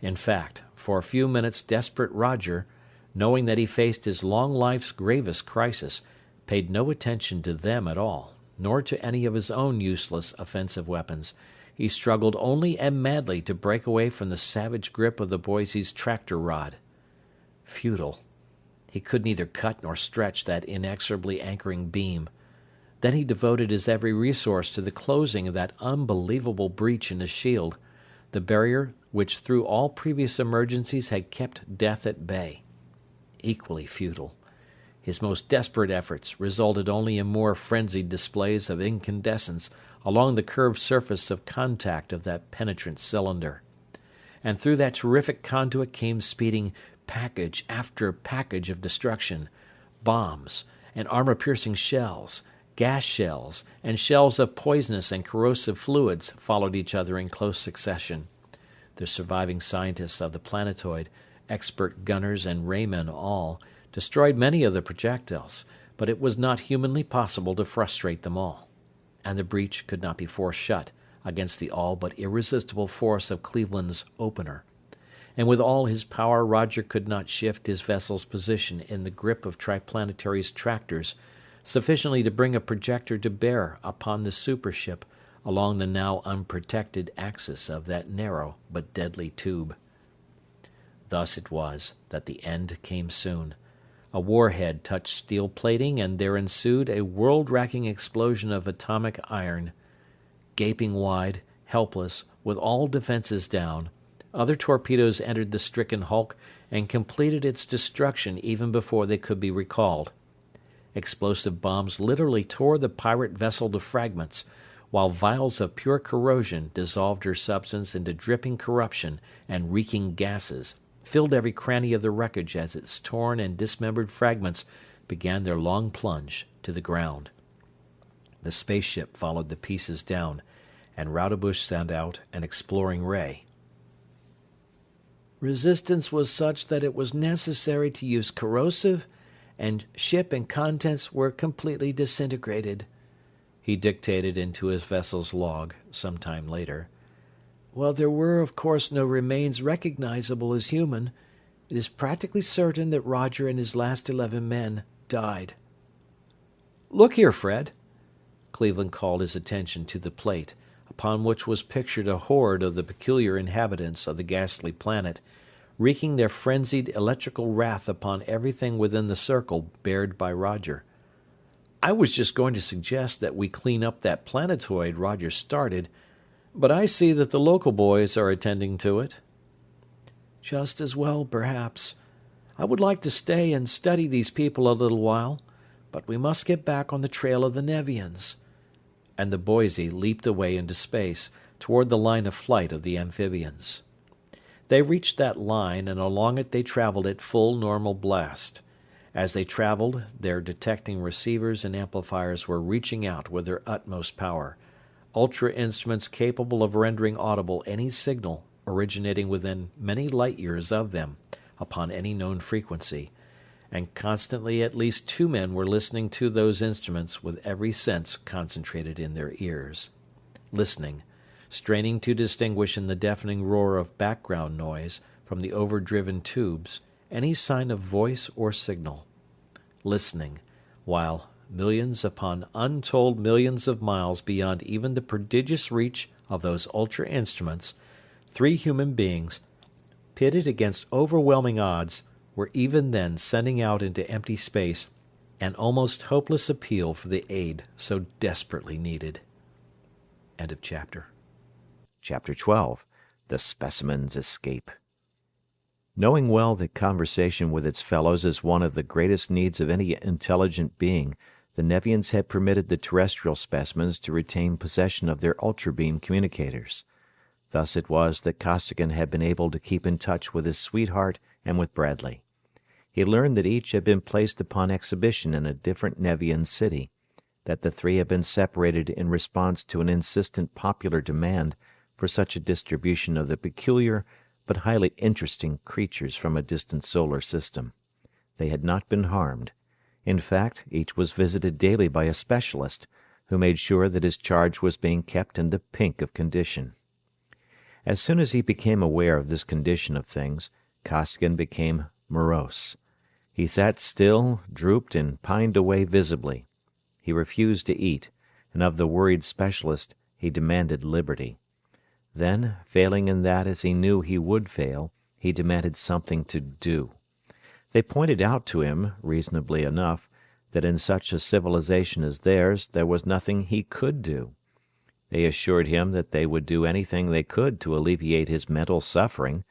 In fact, for a few minutes desperate Roger, knowing that he faced his long life's gravest crisis, paid no attention to them at all, nor to any of his own useless offensive weapons. He struggled only and madly to break away from the savage grip of the Boise's tractor rod. Futile. He could neither cut nor stretch that inexorably anchoring beam. Then he devoted his every resource to the closing of that unbelievable breach in his shield, the barrier which through all previous emergencies had kept death at bay. Equally futile. His most desperate efforts resulted only in more frenzied displays of incandescence along the curved surface of contact of that penetrant cylinder. And through that terrific conduit came speeding package after package of destruction, bombs and armor-piercing shells, gas shells, and shells of poisonous and corrosive fluids followed each other in close succession. The surviving scientists of the planetoid, expert gunners and raymen all, destroyed many of the projectiles, but it was not humanly possible to frustrate them all, and the breach could not be forced shut against the all but irresistible force of Cleveland's opener. And with all his power, Roger could not shift his vessel's position in the grip of Triplanary's tractors sufficiently to bring a projector to bear upon the supership along the now unprotected axis of that narrow but deadly tube. Thus it was that the end came soon. A warhead touched steel plating, and there ensued a world-racking explosion of atomic iron. Gaping wide, helpless, with all defenses down, other torpedoes entered the stricken hulk and completed its destruction even before they could be recalled. Explosive bombs literally tore the pirate vessel to fragments, while vials of pure corrosion dissolved her substance into dripping corruption and reeking gases, filled every cranny of the wreckage as its torn and dismembered fragments began their long plunge to the ground. The spaceship followed the pieces down, and Rodebush sent out an exploring ray. Resistance was such that it was necessary to use corrosive, and ship and contents were completely disintegrated, he dictated into his vessel's log some time later. While there were, of course, no remains recognizable as human, it is practically certain that Roger and his last 11 men died. "Look here, Fred." Cleveland called his attention to the plate, upon which was pictured a horde of the peculiar inhabitants of the ghastly planet, wreaking their frenzied electrical wrath upon everything within the circle bared by Roger. "I was just going to suggest that we clean up that planetoid Roger started, but I see that the local boys are attending to it." "Just as well, perhaps. I would like to stay and study these people a little while, but we must get back on the trail of the Nevians." And the Boise leaped away into space, toward the line of flight of the amphibians. They reached that line, and along it they traveled at full normal blast. As they traveled, their detecting receivers and amplifiers were reaching out with their utmost power, ultra instruments capable of rendering audible any signal originating within many light years of them, upon any known frequency, and constantly at least 2 men were listening to those instruments with every sense concentrated in their ears. Listening, straining to distinguish in the deafening roar of background noise from the overdriven tubes any sign of voice or signal. Listening, while, millions upon untold millions of miles beyond even the prodigious reach of those ultra instruments, 3 human beings, pitted against overwhelming odds, were even then sending out into empty space an almost hopeless appeal for the aid so desperately needed. End of chapter. Chapter 12. The Specimen's Escape. Knowing well that conversation with its fellows is one of the greatest needs of any intelligent being, the Nevians had permitted the terrestrial specimens to retain possession of their ultrabeam communicators. Thus it was that Costigan had been able to keep in touch with his sweetheart and with Bradley. He learned that each had been placed upon exhibition in a different Nevian city, that the 3 had been separated in response to an insistent popular demand for such a distribution of the peculiar but highly interesting creatures from a distant solar system. They had not been harmed. In fact, each was visited daily by a specialist, who made sure that his charge was being kept in the pink of condition. As soon as he became aware of this condition of things, Costigan became morose. He sat still, drooped, and pined away visibly. He refused to eat, and of the worried specialist he demanded liberty. Then, failing in that as he knew he would fail, he demanded something to do. They pointed out to him, reasonably enough, that in such a civilization as theirs there was nothing he could do. They assured him that they would do anything they could to alleviate his mental suffering,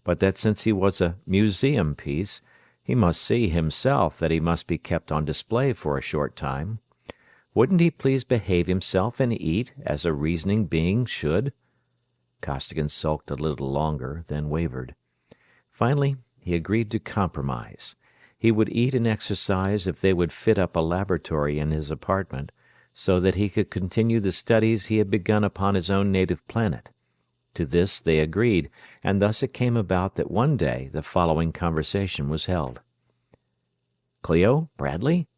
but that since he was a museum piece, he must see himself that he must be kept on display for a short time. Wouldn't he please behave himself and eat as a reasoning being should? Costigan sulked a little longer, then wavered. Finally, he agreed to compromise. He would eat and exercise if they would fit up a laboratory in his apartment, so that he could continue the studies he had begun upon his own native planet. To this they agreed, and thus it came about that one day the following conversation was held. "Clio, Bradley,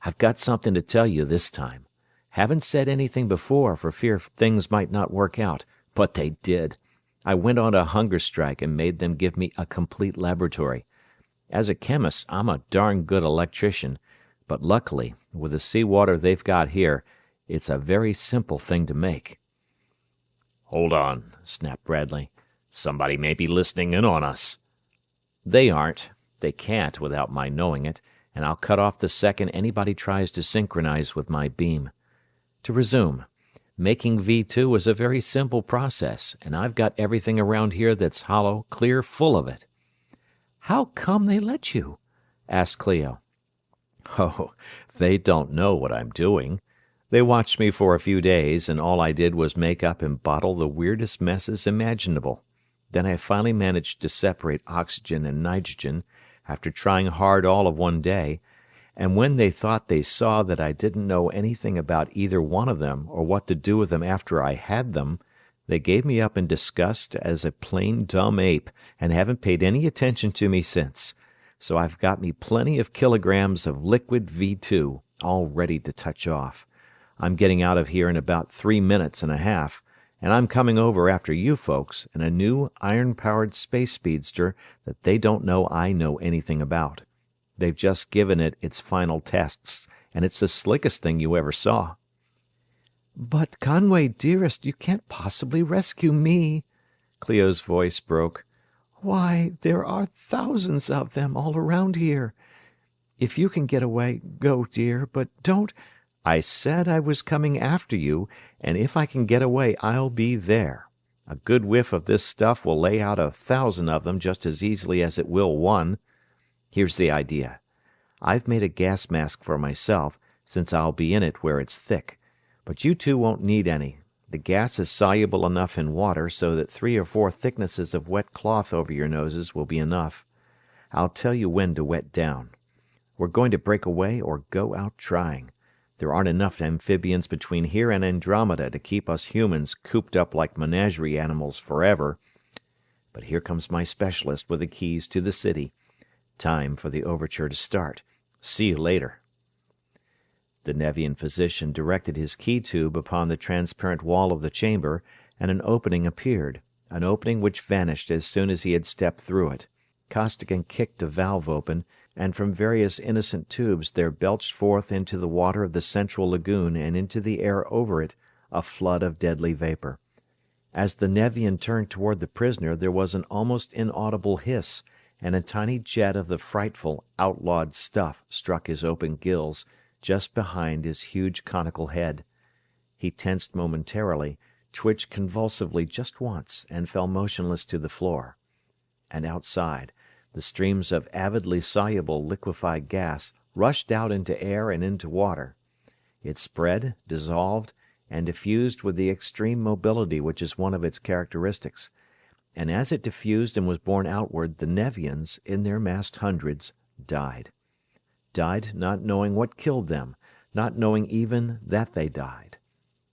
I've got something to tell you this time. Haven't said anything before for fear things might not work out, but they did. I went on a hunger strike and made them give me a complete laboratory. As a chemist, I'm a darn good electrician, but luckily, with the seawater they've got here, it's a very simple thing to make." "Hold on," snapped Bradley. "Somebody may be listening in on us." "They aren't. They can't without my knowing it, and I'll cut off the second anybody tries to synchronize with my beam. To resume, making V2 is a very simple process, and I've got everything around here that's hollow clear full of it." "How come they let you?" asked Clio. "Oh, they don't know what I'm doing. They watched me for a few days, and all I did was make up and bottle the weirdest messes imaginable. Then I finally managed to separate oxygen and nitrogen, after trying hard all of one day, and when they thought they saw that I didn't know anything about either one of them or what to do with them after I had them, they gave me up in disgust as a plain dumb ape and haven't paid any attention to me since. So I've got me plenty of kilograms of liquid V2, all ready to touch off. I'm getting out of here in about 3 minutes and a half, and I'm coming over after you folks in a new iron-powered space speedster that they don't know I know anything about. They've just given it its final tests, and it's the slickest thing you ever saw." "But, Conway, dearest, you can't possibly rescue me." Clio's voice broke. "Why, there are thousands of them all around here. If you can get away, go, dear, but don't—" "I said I was coming after you, and if I can get away, I'll be there. A good whiff of this stuff will lay out 1,000 of them just as easily as it will one. Here's the idea. I've made a gas mask for myself, since I'll be in it where it's thick. But you two won't need any. The gas is soluble enough in water so that 3 or 4 thicknesses of wet cloth over your noses will be enough. I'll tell you when to wet down. We're going to break away or go out trying. There aren't enough amphibians between here and Andromeda to keep us humans cooped up like menagerie animals forever. But here comes my specialist with the keys to the city. Time for the overture to start. See you later." The Nevian physician directed his key tube upon the transparent wall of the chamber, and an opening appeared, an opening which vanished as soon as he had stepped through it. Costigan kicked a valve open, and from various innocent tubes there belched forth into the water of the central lagoon and into the air over it a flood of deadly vapor. As the Nevian turned toward the prisoner there was an almost inaudible hiss, and a tiny jet of the frightful, outlawed stuff struck his open gills just behind his huge conical head. He tensed momentarily, twitched convulsively just once, and fell motionless to the floor. And outside, the streams of avidly soluble liquefied gas rushed out into air and into water. It spread, dissolved, and diffused with the extreme mobility which is one of its characteristics, and as it diffused and was borne outward, the Nevians, in their massed hundreds, died. Died not knowing what killed them, not knowing even that they died.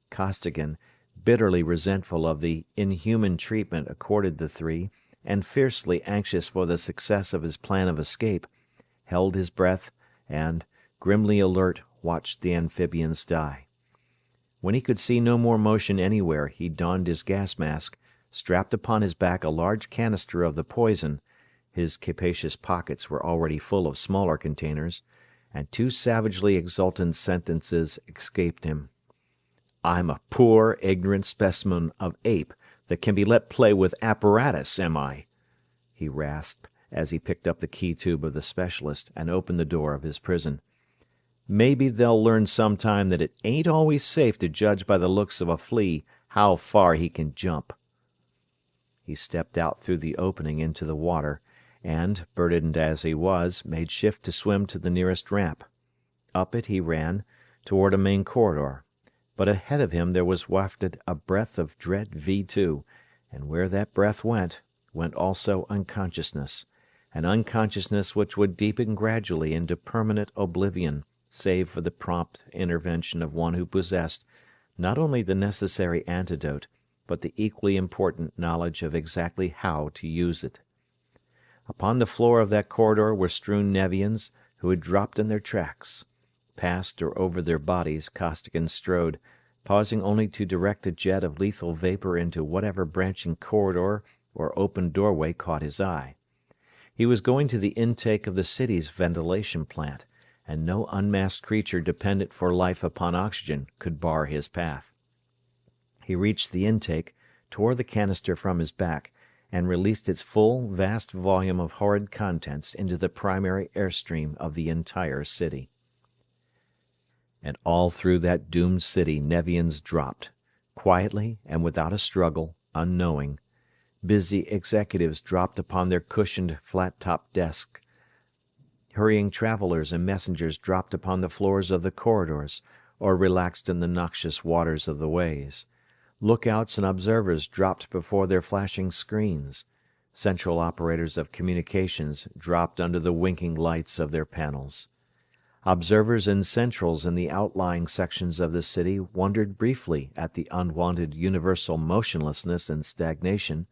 Costigan, bitterly resentful of the inhuman treatment accorded the 3, and fiercely anxious for the success of his plan of escape, held his breath and, grimly alert, watched the amphibians die. When he could see no more motion anywhere, he donned his gas mask, strapped upon his back a large canister of the poison, His capacious pockets were already full of smaller containers, and two savagely exultant sentences escaped him. "I'm a poor, ignorant specimen of ape that can be let play with apparatus, am I?" he rasped, as he picked up the key tube of the specialist and opened the door of his prison. "Maybe they'll learn sometime that it ain't always safe to judge by the looks of a flea how far he can jump." He stepped out through the opening into the water, and, burdened as he was, made shift to swim to the nearest ramp. Up it he ran, toward a main corridor, but ahead of him there was wafted a breath of dread V2, and where that breath went also unconsciousness, an unconsciousness which would deepen gradually into permanent oblivion, save for the prompt intervention of one who possessed not only the necessary antidote, but the equally important knowledge of exactly how to use it. Upon the floor of that corridor were strewn Nevians who had dropped in their tracks. Past or over their bodies Costigan strode, pausing only to direct a jet of lethal vapor into whatever branching corridor or open doorway caught his eye. He was going to the intake of the city's ventilation plant, and no unmasked creature dependent for life upon oxygen could bar his path. He reached the intake, tore the canister from his back, and released its full, vast volume of horrid contents into the primary airstream of the entire city. And all through that doomed city Nevians dropped, quietly and without a struggle, unknowing. Busy executives dropped upon their cushioned, flat-topped desks. Hurrying travelers and messengers dropped upon the floors of the corridors, or relaxed in the noxious waters of the ways. Lookouts and observers dropped before their flashing screens. Central operators of communications dropped under the winking lights of their panels. Observers and centrals in the outlying sections of the city wondered briefly at the unwonted universal motionlessness and stagnation.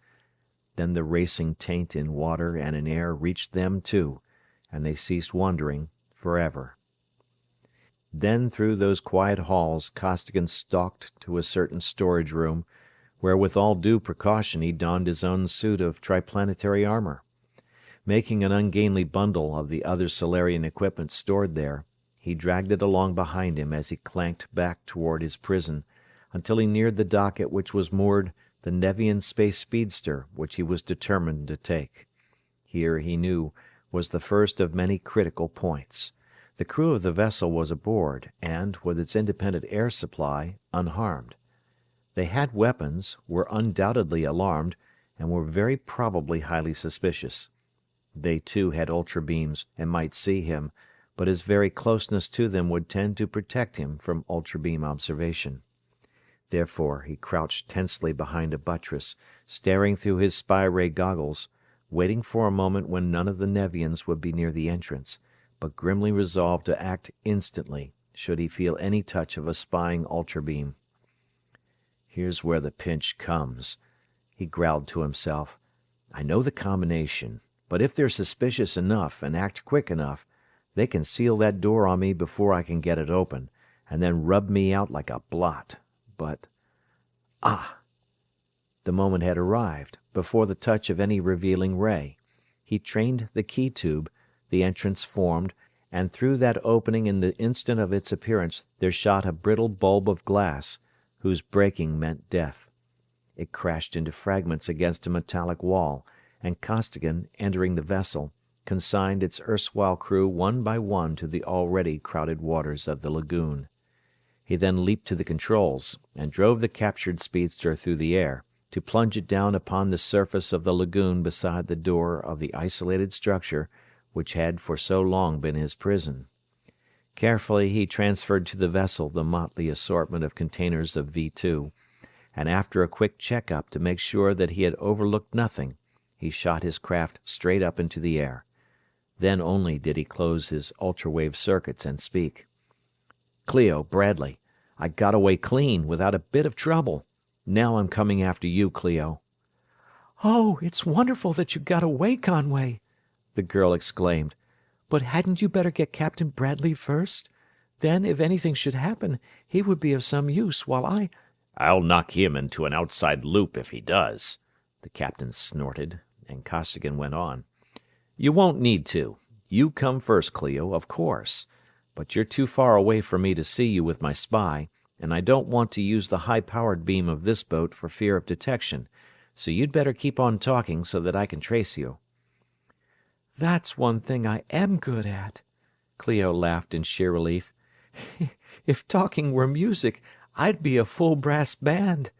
Then the racing taint in water and in air reached them too, and they ceased wondering forever. Then through those quiet halls Costigan stalked to a certain storage room, where with all due precaution he donned his own suit of triplanetary armor. Making an ungainly bundle of the other Solarian equipment stored there, he dragged it along behind him as he clanked back toward his prison, until he neared the dock at which was moored the Nevian space speedster which he was determined to take. Here, he knew, was the first of many critical points. The crew of the vessel was aboard, and, with its independent air supply, unharmed. They had weapons, were undoubtedly alarmed, and were very probably highly suspicious. They too had ultrabeams and might see him, but his very closeness to them would tend to protect him from ultrabeam observation. Therefore he crouched tensely behind a buttress, staring through his spy-ray goggles, waiting for a moment when none of the Nevians would be near the entrance, but grimly resolved to act instantly, should he feel any touch of a spying ultrabeam. "Here's where the pinch comes," he growled to himself. "I know the combination, but if they're suspicious enough and act quick enough, they can seal that door on me before I can get it open, and then rub me out like a blot. But... ah!" The moment had arrived, before the touch of any revealing ray. He trained the key tube, the entrance formed, and through that opening in the instant of its appearance there shot a brittle bulb of glass, whose breaking meant death. It crashed into fragments against a metallic wall, and Costigan, entering the vessel, consigned its erstwhile crew one by one to the already crowded waters of the lagoon. He then leaped to the controls, and drove the captured speedster through the air, to plunge it down upon the surface of the lagoon beside the door of the isolated structure which had for so long been his prison. Carefully he transferred to the vessel the motley assortment of containers of V2, and after a quick check-up to make sure that he had overlooked nothing, he shot his craft straight up into the air. Then only did he close his ultrawave circuits and speak. "Clio, Bradley, I got away clean, without a bit of trouble. Now I'm coming after you, Clio." "Oh, it's wonderful that you got away, Conway," the girl exclaimed. "But hadn't you better get Captain Bradley first? Then, if anything should happen, he would be of some use, while "I'll knock him into an outside loop if he does," the captain snorted, and Costigan went on. You won't need to. You come first, Clio, of course. But you're too far away for me to see you with my spy, and I don't want to use the high-powered beam of this boat for fear of detection, so you'd better keep on talking so that I can trace you." "That's one thing I am good at." Clio laughed in sheer relief. "If talking were music, I'd be a full brass band."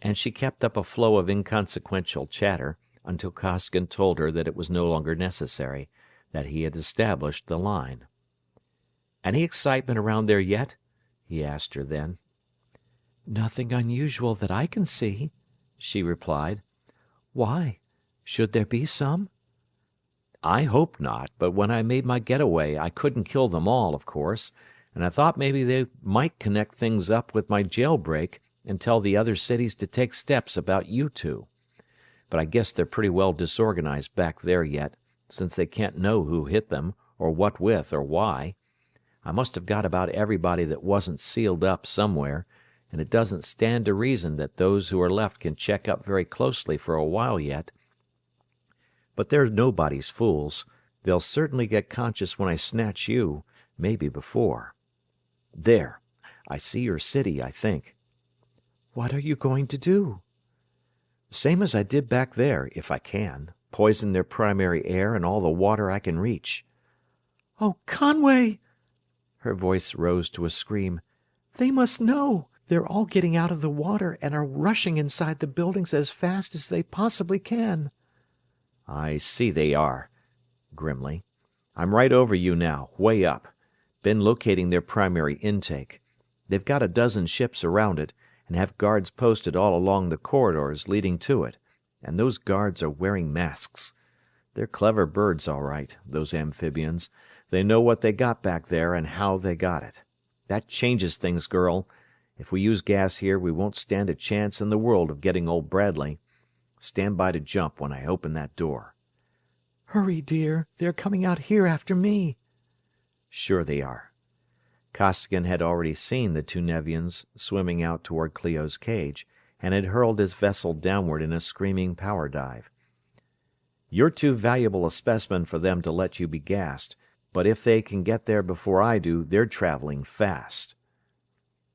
And she kept up a flow of inconsequential chatter until Costigan told her that it was no longer necessary, that he had established the line. "Any excitement around there yet?" he asked her then. "Nothing unusual that I can see," she replied. "Why? Should there be some?" "I hope not, but when I made my getaway I couldn't kill them all, of course, and I thought maybe they might connect things up with my jailbreak and tell the other cities to take steps about you two. But I guess they're pretty well disorganized back there yet, since they can't know who hit them, or what with, or why. I must have got about everybody that wasn't sealed up somewhere, and it doesn't stand to reason that those who are left can check up very closely for a while yet. But they're nobody's fools. They'll certainly get conscious when I snatch you, maybe before. There, I see your city, I think." "What are you going to do?" "Same as I did back there, if I can. Poison their primary air and all the water I can reach." "Oh, Conway!" Her voice rose to a scream. "They must know. They're all getting out of the water and are rushing inside the buildings as fast as they possibly can." "I see they are," grimly. "I'm right over you now, way up. Been locating their primary intake. They've got a dozen ships around it, and have guards posted all along the corridors leading to it, and those guards are wearing masks. They're clever birds, all right, those amphibians. They know what they got back there and how they got it. That changes things, girl. If we use gas here, we won't stand a chance in the world of getting old Bradley. Stand by to jump when I open that door." "Hurry, dear. They're coming out here after me." "Sure they are." Costigan had already seen the two Nevians swimming out toward Clio's cage, and had hurled his vessel downward in a screaming power dive. "You're too valuable a specimen for them to let you be gassed, but if they can get there before I do, they're traveling fast."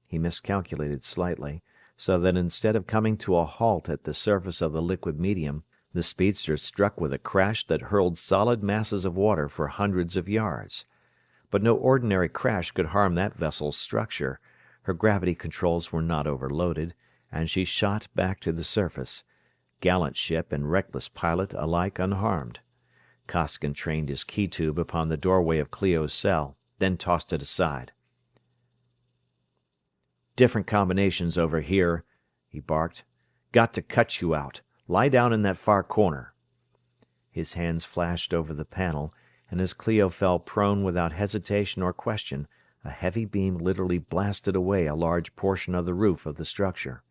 He miscalculated slightly, so that instead of coming to a halt at the surface of the liquid medium, the speedster struck with a crash that hurled solid masses of water for hundreds of yards. But no ordinary crash could harm that vessel's structure. Her gravity controls were not overloaded, and she shot back to the surface, gallant ship and reckless pilot alike unharmed. Costigan trained his key tube upon the doorway of Clio's cell, then tossed it aside. "Different combinations over here," he barked. "Got to cut you out. Lie down in that far corner." His hands flashed over the panel, and as Clio fell prone without hesitation or question, a heavy beam literally blasted away a large portion of the roof of the structure.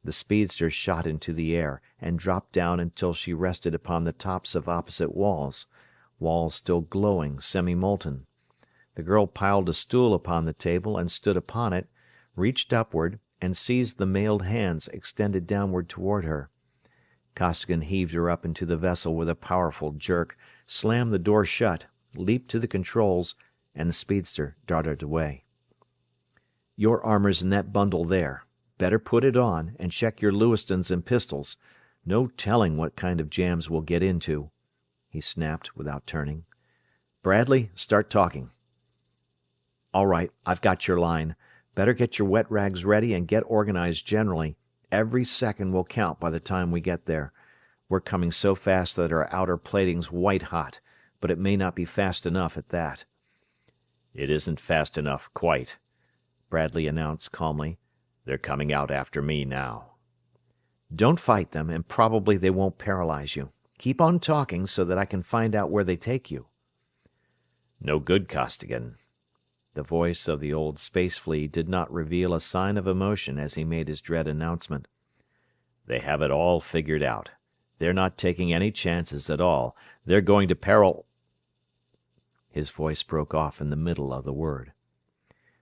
The speedster shot into the air, and dropped down until she rested upon the tops of opposite walls still glowing semi-molten. The girl piled a stool upon the table and stood upon it, reached upward, and seized the mailed hands extended downward toward her. Costigan heaved her up into the vessel with a powerful jerk, slammed the door shut, leaped to the controls, and the speedster darted away. "Your armor's in that bundle there. Better put it on, and check your Lewistons and pistols. No telling what kind of jams we'll get into," he snapped without turning. "Bradley, start talking." "All right, I've got your line. Better get your wet rags ready and get organized generally. Every second will count by the time we get there. We're coming so fast that our outer plating's white hot, but it may not be fast enough at that." "It isn't fast enough, quite," Bradley announced calmly. "They're coming out after me now." "Don't fight them, and probably they won't paralyze you. Keep on talking so that I can find out where they take you." "No good, Costigan." The voice of the old space flea did not reveal a sign of emotion as he made his dread announcement. "They have it all figured out. They're not taking any chances at all. They're going to His voice broke off in the middle of the word.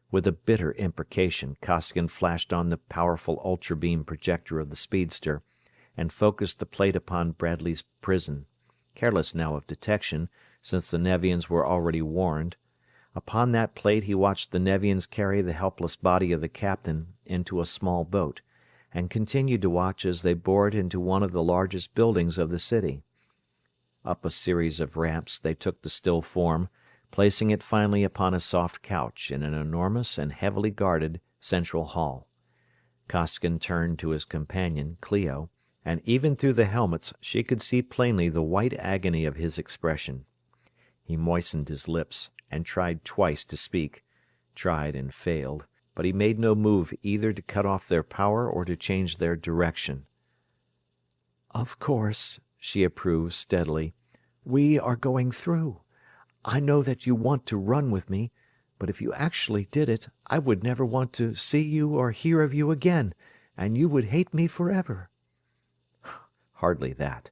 With a bitter imprecation, Costigan flashed on the powerful ultra-beam projector of the speedster, and focused the plate upon Bradley's prison, careless now of detection, since the Nevians were already warned. Upon that plate he watched the Nevians carry the helpless body of the captain into a small boat, and continued to watch as they bore it into one of the largest buildings of the city. Up a series of ramps they took the still form, placing it finally upon a soft couch in an enormous and heavily guarded central hall. Costigan turned to his companion, Clio, and even through the helmets she could see plainly the white agony of his expression. He moistened his lips, and tried twice to speak, tried and failed, but he made no move either to cut off their power or to change their direction. "Of course," she approved steadily. "We are going through. I know that you want to run with me, but if you actually did it, I would never want to see you or hear of you again, and you would hate me forever." Hardly that.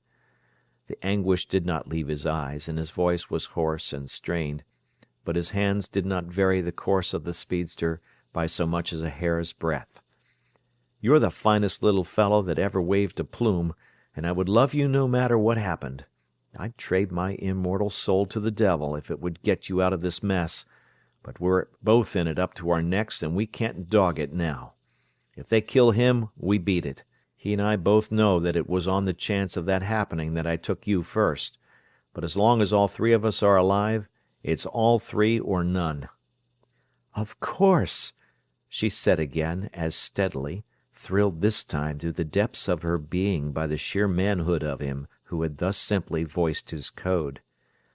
The anguish did not leave his eyes, and his voice was hoarse and strained, but his hands did not vary the course of the speedster by so much as a hair's breadth. "You're the finest little fellow that ever waved a plume, and I would love you no matter what happened. I'd trade my immortal soul to the devil if it would get you out of this mess, but we're both in it up to our necks and we can't dog it now. If they kill him, we beat it. He and I both know that it was on the chance of that happening that I took you first, but as long as all three of us are alive, it's all three or none." "Of course," she said again, as steadily, thrilled this time to the depths of her being by the sheer manhood of him who had thus simply voiced his code.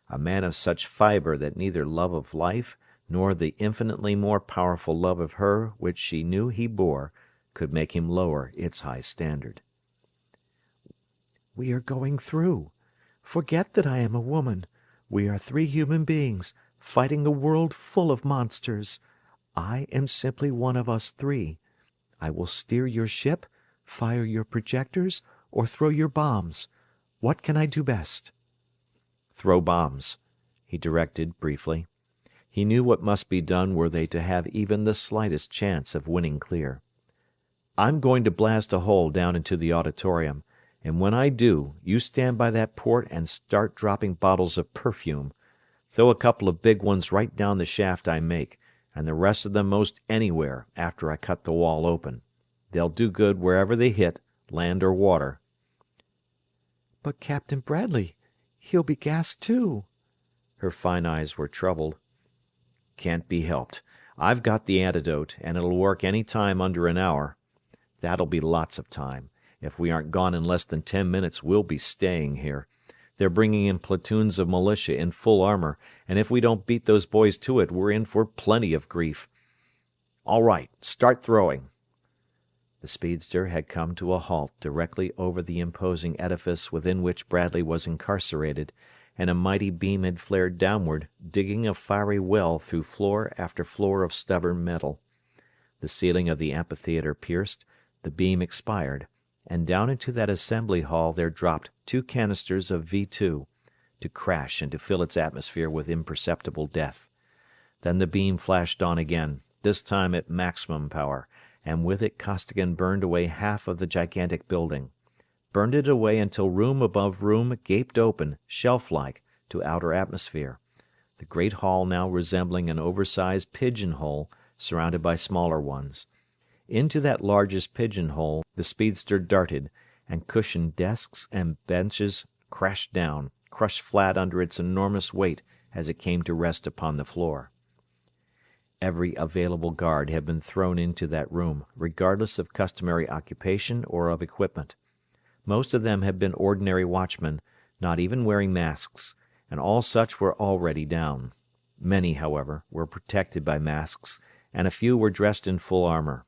A man of such fibre that neither love of life nor the infinitely more powerful love of her which she knew he bore could make him lower its high standard. "We are going through. Forget that I am a woman. We are three human beings, fighting a world full of monsters. I am simply one of us three. I will steer your ship, fire your projectors, or throw your bombs. What can I do best?" "Throw bombs," he directed briefly. He knew what must be done were they to have even the slightest chance of winning clear. "I'm going to blast a hole down into the auditorium, and when I do, you stand by that port and start dropping bottles of perfume. Throw a couple of big ones right down the shaft I make, and the rest of them most anywhere after I cut the wall open. They'll do good wherever they hit, land or water." "But Captain Bradley, he'll be gassed too." Her fine eyes were troubled. "Can't be helped. I've got the antidote, and it'll work any time under an hour. That'll be lots of time. If we aren't gone in less than 10 minutes, we'll be staying here. They're bringing in platoons of militia in full armor, and if we don't beat those boys to it, we're in for plenty of grief. All right, start throwing." The speedster had come to a halt directly over the imposing edifice within which Bradley was incarcerated, and a mighty beam had flared downward, digging a fiery well through floor after floor of stubborn metal. The ceiling of the amphitheater pierced, the beam expired, and down into that assembly hall there dropped 2 canisters of V2, to crash and to fill its atmosphere with imperceptible death. Then the beam flashed on again, this time at maximum power, and with it Costigan burned away half of the gigantic building. Burned it away until room above room gaped open, shelf-like, to outer atmosphere, the great hall now resembling an oversized pigeon-hole surrounded by smaller ones. Into that largest pigeon-hole the speedster darted, and cushioned desks and benches crashed down, crushed flat under its enormous weight as it came to rest upon the floor. Every available guard had been thrown into that room, regardless of customary occupation or of equipment. Most of them had been ordinary watchmen, not even wearing masks, and all such were already down. Many, however, were protected by masks, and a few were dressed in full armor.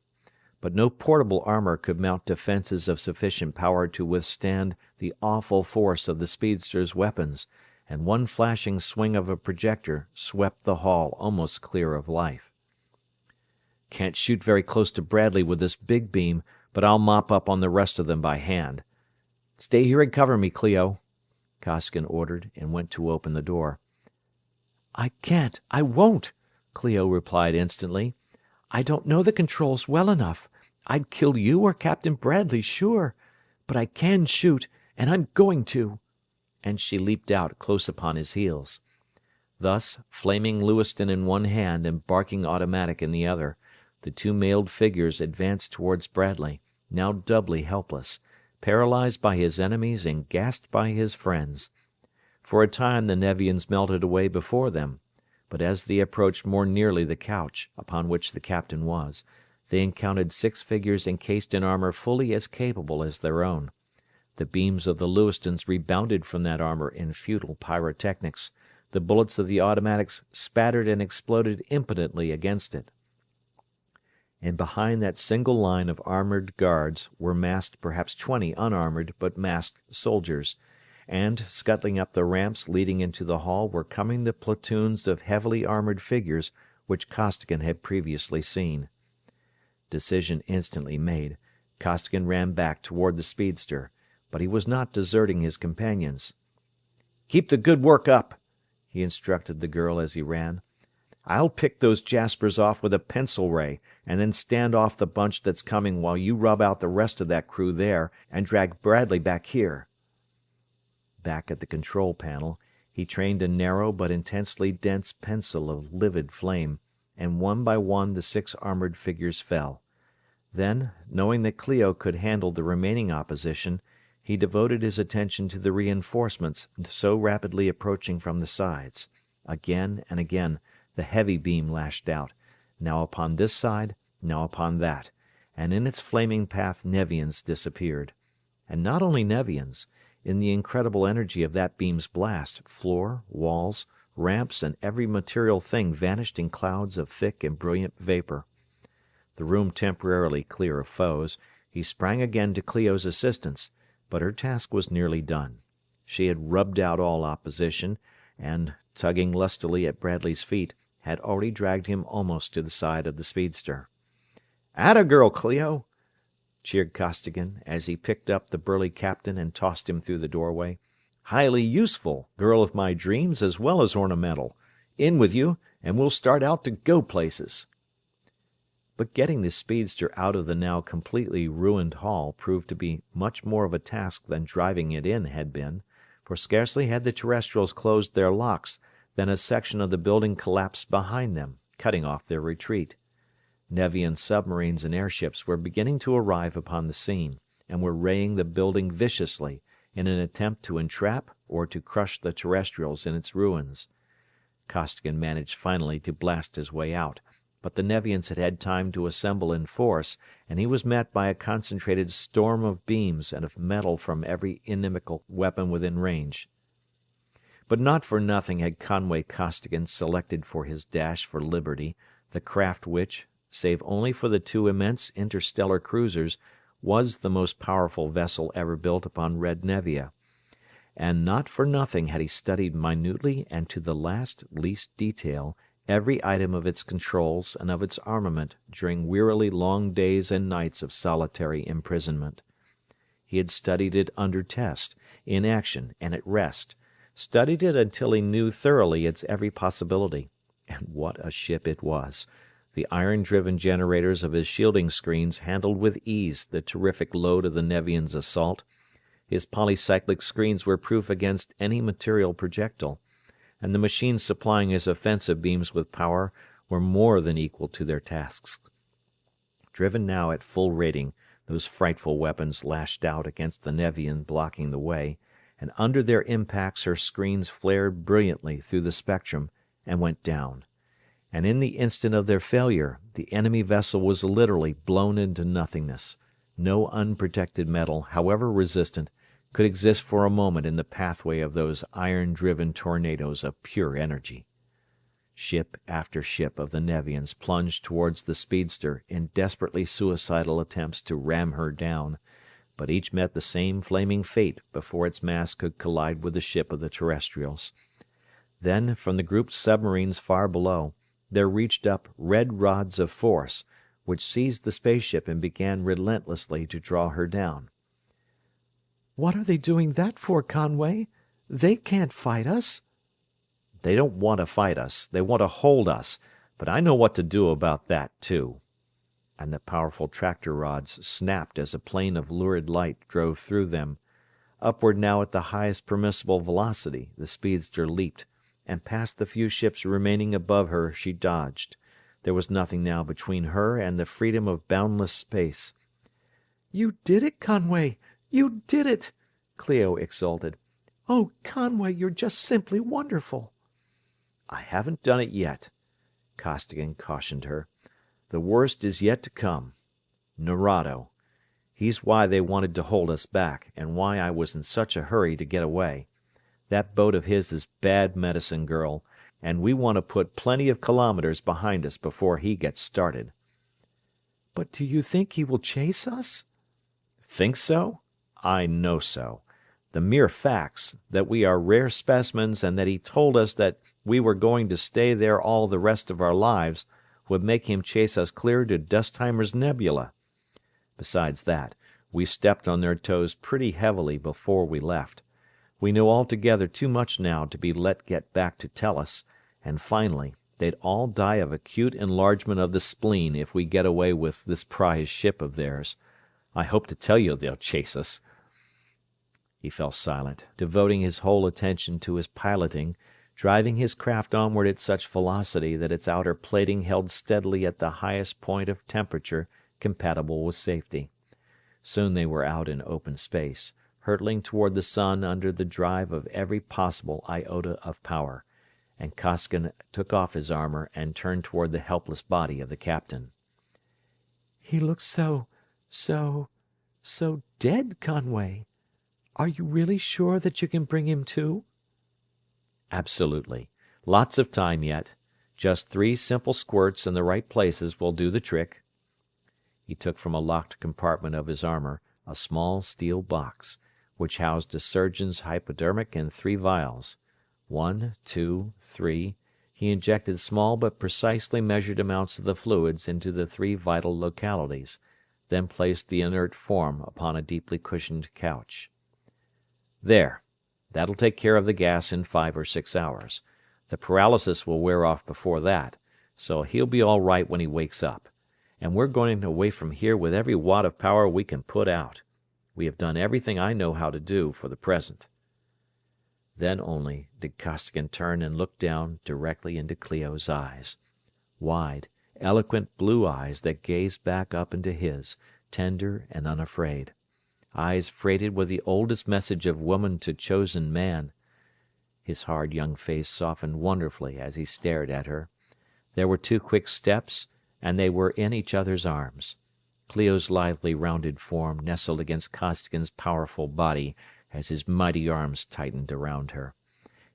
But no portable armor could mount defenses of sufficient power to withstand the awful force of the speedster's weapons, and one flashing swing of a projector swept the hall almost clear of life. "Can't shoot very close to Bradley with this big beam, but I'll mop up on the rest of them by hand. Stay here and cover me, Clio," Costigan ordered, and went to open the door. "I can't, I won't," Clio replied instantly. "I don't know the controls well enough. I'd kill you or Captain Bradley, sure. But I can shoot, and I'm going to." and she leaped out close upon his heels. Thus, flaming Lewiston in one hand and barking automatic in the other, the two mailed figures advanced towards Bradley, now doubly helpless, paralyzed by his enemies and gassed by his friends. For a time the Nevians melted away before them, but as they approached more nearly the couch upon which the captain was, they encountered 6 figures encased in armor fully as capable as their own. The beams of the Lewistons rebounded from that armor in futile pyrotechnics. The bullets of the automatics spattered and exploded impotently against it. And behind that single line of armored guards were massed perhaps 20 unarmored but masked soldiers, and, scuttling up the ramps leading into the hall, were coming the platoons of heavily armored figures which Costigan had previously seen. Decision instantly made, Costigan ran back toward the speedster, but he was not deserting his companions. "Keep the good work up," he instructed the girl as he ran. "I'll pick those Jaspers off with a pencil ray, and then stand off the bunch that's coming while you rub out the rest of that crew there and drag Bradley back here." Back at the control panel, he trained a narrow but intensely dense pencil of livid flame, and one by one the 6 armored figures fell. Then, knowing that Clio could handle the remaining opposition, he devoted his attention to the reinforcements so rapidly approaching from the sides. Again and again the heavy beam lashed out, now upon this side, now upon that, and in its flaming path Nevians disappeared. And not only Nevians. In the incredible energy of that beam's blast, floor, walls, ramps, and every material thing vanished in clouds of thick and brilliant vapor. The room temporarily clear of foes, he sprang again to Clio's assistance, but her task was nearly done. She had rubbed out all opposition, and, tugging lustily at Bradley's feet, had already dragged him almost to the side of the speedster. "Atta girl, Clio!" cheered Costigan, as he picked up the burly captain and tossed him through the doorway. "Highly useful, girl of my dreams as well as ornamental. In with you, and we'll start out to go places." But getting the speedster out of the now completely ruined hall proved to be much more of a task than driving it in had been, for scarcely had the terrestrials closed their locks than a section of the building collapsed behind them, cutting off their retreat. Nevian submarines and airships were beginning to arrive upon the scene, and were raying the building viciously in an attempt to entrap or to crush the terrestrials in its ruins. Costigan managed finally to blast his way out, but the Nevians had had time to assemble in force, and he was met by a concentrated storm of beams and of metal from every inimical weapon within range. But not for nothing had Conway Costigan selected for his dash for liberty the craft which, save only for the 2 immense interstellar cruisers, was the most powerful vessel ever built upon Red Nevia. And not for nothing had he studied minutely and to the least detail every item of its controls and of its armament during wearily long days and nights of solitary imprisonment. He had studied it under test, in action, and at rest, studied it until he knew thoroughly its every possibility. And what a ship it was! The iron-driven generators of his shielding screens handled with ease the terrific load of the Nevians' assault. His polycyclic screens were proof against any material projectile, and the machines supplying his offensive beams with power were more than equal to their tasks. Driven now at full rating, those frightful weapons lashed out against the Nevian blocking the way, and under their impacts her screens flared brilliantly through the spectrum and went down. And in the instant of their failure, the enemy vessel was literally blown into nothingness. No unprotected metal, however resistant, could exist for a moment in the pathway of those iron-driven tornadoes of pure energy. Ship after ship of the Nevians plunged towards the speedster in desperately suicidal attempts to ram her down, but each met the same flaming fate before its mass could collide with the ship of the terrestrials. Then, from the grouped submarines far below, there reached up red rods of force, which seized the spaceship and began relentlessly to draw her down. "What are they doing that for, Conway? They can't fight us." "They don't want to fight us. They want to hold us. But I know what to do about that, too." And the powerful tractor rods snapped as a plane of lurid light drove through them. Upward now at the highest permissible velocity, the speedster leaped, and past the few ships remaining above her she dodged. There was nothing now between her and the freedom of boundless space. "You did it, Conway! You did it!" Clio exulted. "Oh, Conway, you're just simply wonderful!" "I haven't done it yet," Costigan cautioned her. "The worst is yet to come. Nerado. He's why they wanted to hold us back, and why I was in such a hurry to get away. That boat of his is bad medicine, girl, and we want to put plenty of kilometers behind us before he gets started." "But do you think he will chase us?" "Think so? I know so. The mere facts, that we are rare specimens and that he told us that we were going to stay there all the rest of our lives, would make him chase us clear to Dustheimer's Nebula. Besides that, we stepped on their toes pretty heavily before we left. We know altogether too much now to be let get back to Tellus, and finally, they'd all die of acute enlargement of the spleen if we get away with this prize ship of theirs. I hope to tell you they'll chase us." He fell silent, devoting his whole attention to his piloting, driving his craft onward at such velocity that its outer plating held steadily at the highest point of temperature compatible with safety. Soon they were out in open space, hurtling toward the sun under the drive of every possible iota of power, and Costigan took off his armor and turned toward the helpless body of the captain. "He looks so dead, Conway. Are you really sure that you can bring him to?" "Absolutely. Lots of time yet. Just 3 simple squirts in the right places will do the trick." He took from a locked compartment of his armor a small steel box, which housed a surgeon's hypodermic and 3 vials. 1, 2, 3. He injected small but precisely measured amounts of the fluids into the 3 vital localities, then placed the inert form upon a deeply cushioned couch. "There. That'll take care of the gas in 5 or 6 hours. The paralysis will wear off before that, so he'll be all right when he wakes up. And we're going away from here with every watt of power we can put out. We have done everything I know how to do for the present." Then only did Costigan turn and look down directly into Clio's eyes. Wide, eloquent blue eyes that gazed back up into his, tender and unafraid. Eyes freighted with the oldest message of woman to chosen man. His hard young face softened wonderfully as he stared at her. There were 2 quick steps, and they were in each other's arms. Clio's lively rounded form nestled against Costigan's powerful body as his mighty arms tightened around her.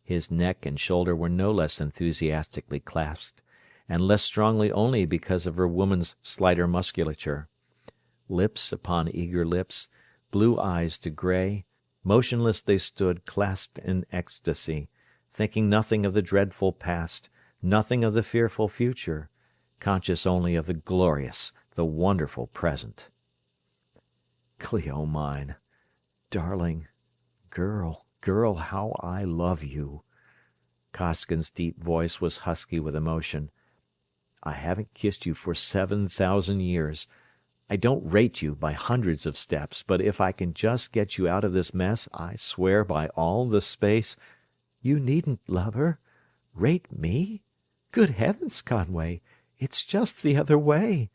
His neck and shoulder were no less enthusiastically clasped, and less strongly only because of her woman's slighter musculature. Lips upon eager lips, blue eyes to gray, motionless they stood clasped in ecstasy, thinking nothing of the dreadful past, nothing of the fearful future, conscious only of the glorious, the wonderful present. "Clio mine, darling, girl, how I love you." Costigan's deep voice was husky with emotion. "I haven't kissed you for 7,000 years. I don't rate you by hundreds of steps, but if I can just get you out of this mess, I swear by all the space—" "You needn't, lover. Rate me? Good heavens, Conway, it's just the other way."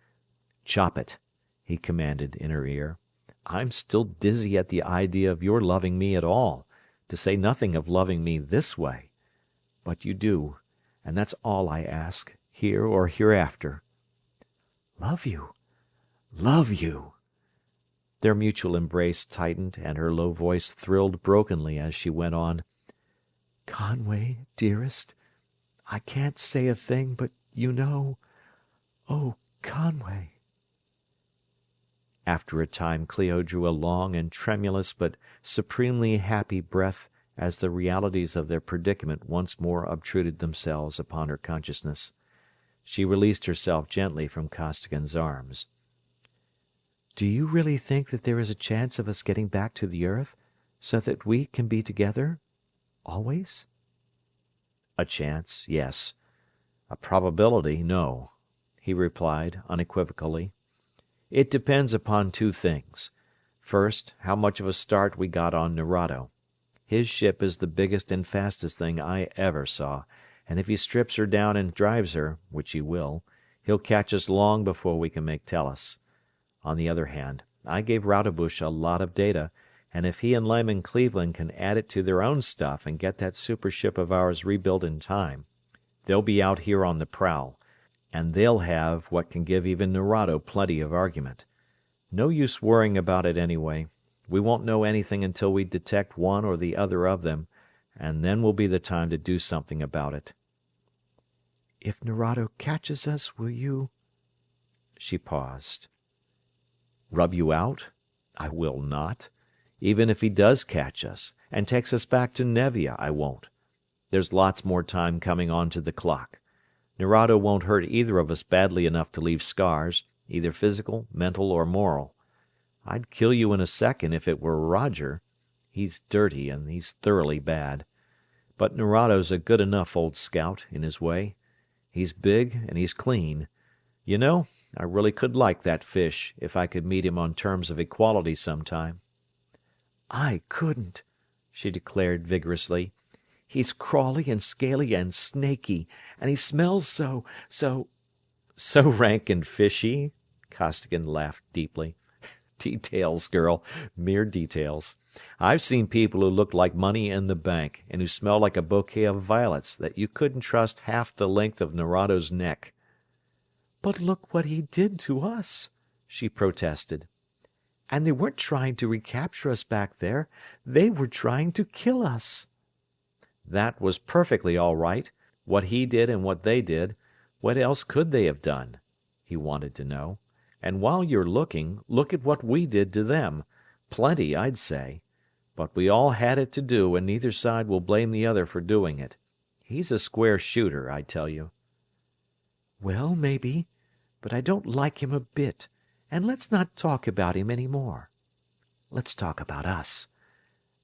"Chop it," he commanded in her ear. "I'm still dizzy at the idea of your loving me at all, to say nothing of loving me this way. But you do, and that's all I ask, here or hereafter." "Love you. Love you." Their mutual embrace tightened, and her low voice thrilled brokenly as she went on. "Conway, dearest, I can't say a thing, but you know. Oh, Conway." After a time Clio drew a long and tremulous but supremely happy breath as the realities of their predicament once more obtruded themselves upon her consciousness. She released herself gently from Costigan's arms. "Do you really think that there is a chance of us getting back to the earth, so that we can be together? Always?" "A chance, yes. A probability, no," he replied unequivocally. "It depends upon 2 things. First, how much of a start we got on Nerado. His ship is the biggest and fastest thing I ever saw, and if he strips her down and drives her, which he will, he'll catch us long before we can make Tellus. On the other hand, I gave Rodebush a lot of data, and if he and Lyman Cleveland can add it to their own stuff and get that super ship of ours rebuilt in time, they'll be out here on the prowl, and they'll have what can give even Nerado plenty of argument. No use worrying about it anyway. We won't know anything until we detect one or the other of them, and then will be the time to do something about it. If Nerado catches us, will you—" She paused. Rub you out? I will not. Even if he does catch us, and takes us back to Nevia, I won't. There's lots more time coming onto the clock. Nerado won't hurt either of us badly enough to leave scars, either physical, mental, or moral. I'd kill you in a second if it were Roger. He's dirty, and he's thoroughly bad. But Nerado's a good enough old scout, in his way. He's big, and he's clean. You know, I really could like that fish, if I could meet him on terms of equality sometime. "I couldn't," she declared vigorously. "He's crawly and scaly and snaky, and he smells so— So rank and fishy?" Costigan laughed deeply. "Details, girl, mere details. I've seen people who looked like money in the bank, and who smelled like a bouquet of violets that you couldn't trust half the length of Nerado's neck." "But look what he did to us," she protested. "And they weren't trying to recapture us back there. They were trying to kill us." "That was perfectly all right, what he did and what they did. What else could they have done?" he wanted to know. "And while you're looking, look at what we did to them. Plenty, I'd say. But we all had it to do, and neither side will blame the other for doing it. He's a square shooter, I tell you." "Well, maybe. But I don't like him a bit, and let's not talk about him any more. Let's talk about us.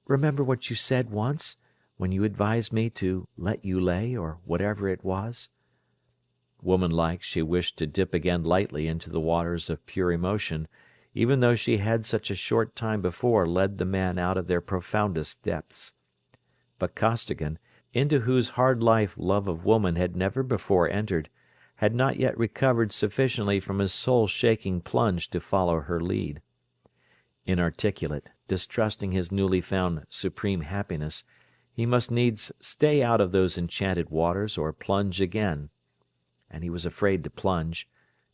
Remember what you said once, when you advised me to let you lay, or whatever it was?" Womanlike, she wished to dip again lightly into the waters of pure emotion, even though she had such a short time before led the man out of their profoundest depths. But Costigan, into whose hard life love of woman had never before entered, had not yet recovered sufficiently from his soul-shaking plunge to follow her lead. Inarticulate, distrusting his newly found supreme happiness, he must needs stay out of those enchanted waters or plunge again. And he was afraid to plunge,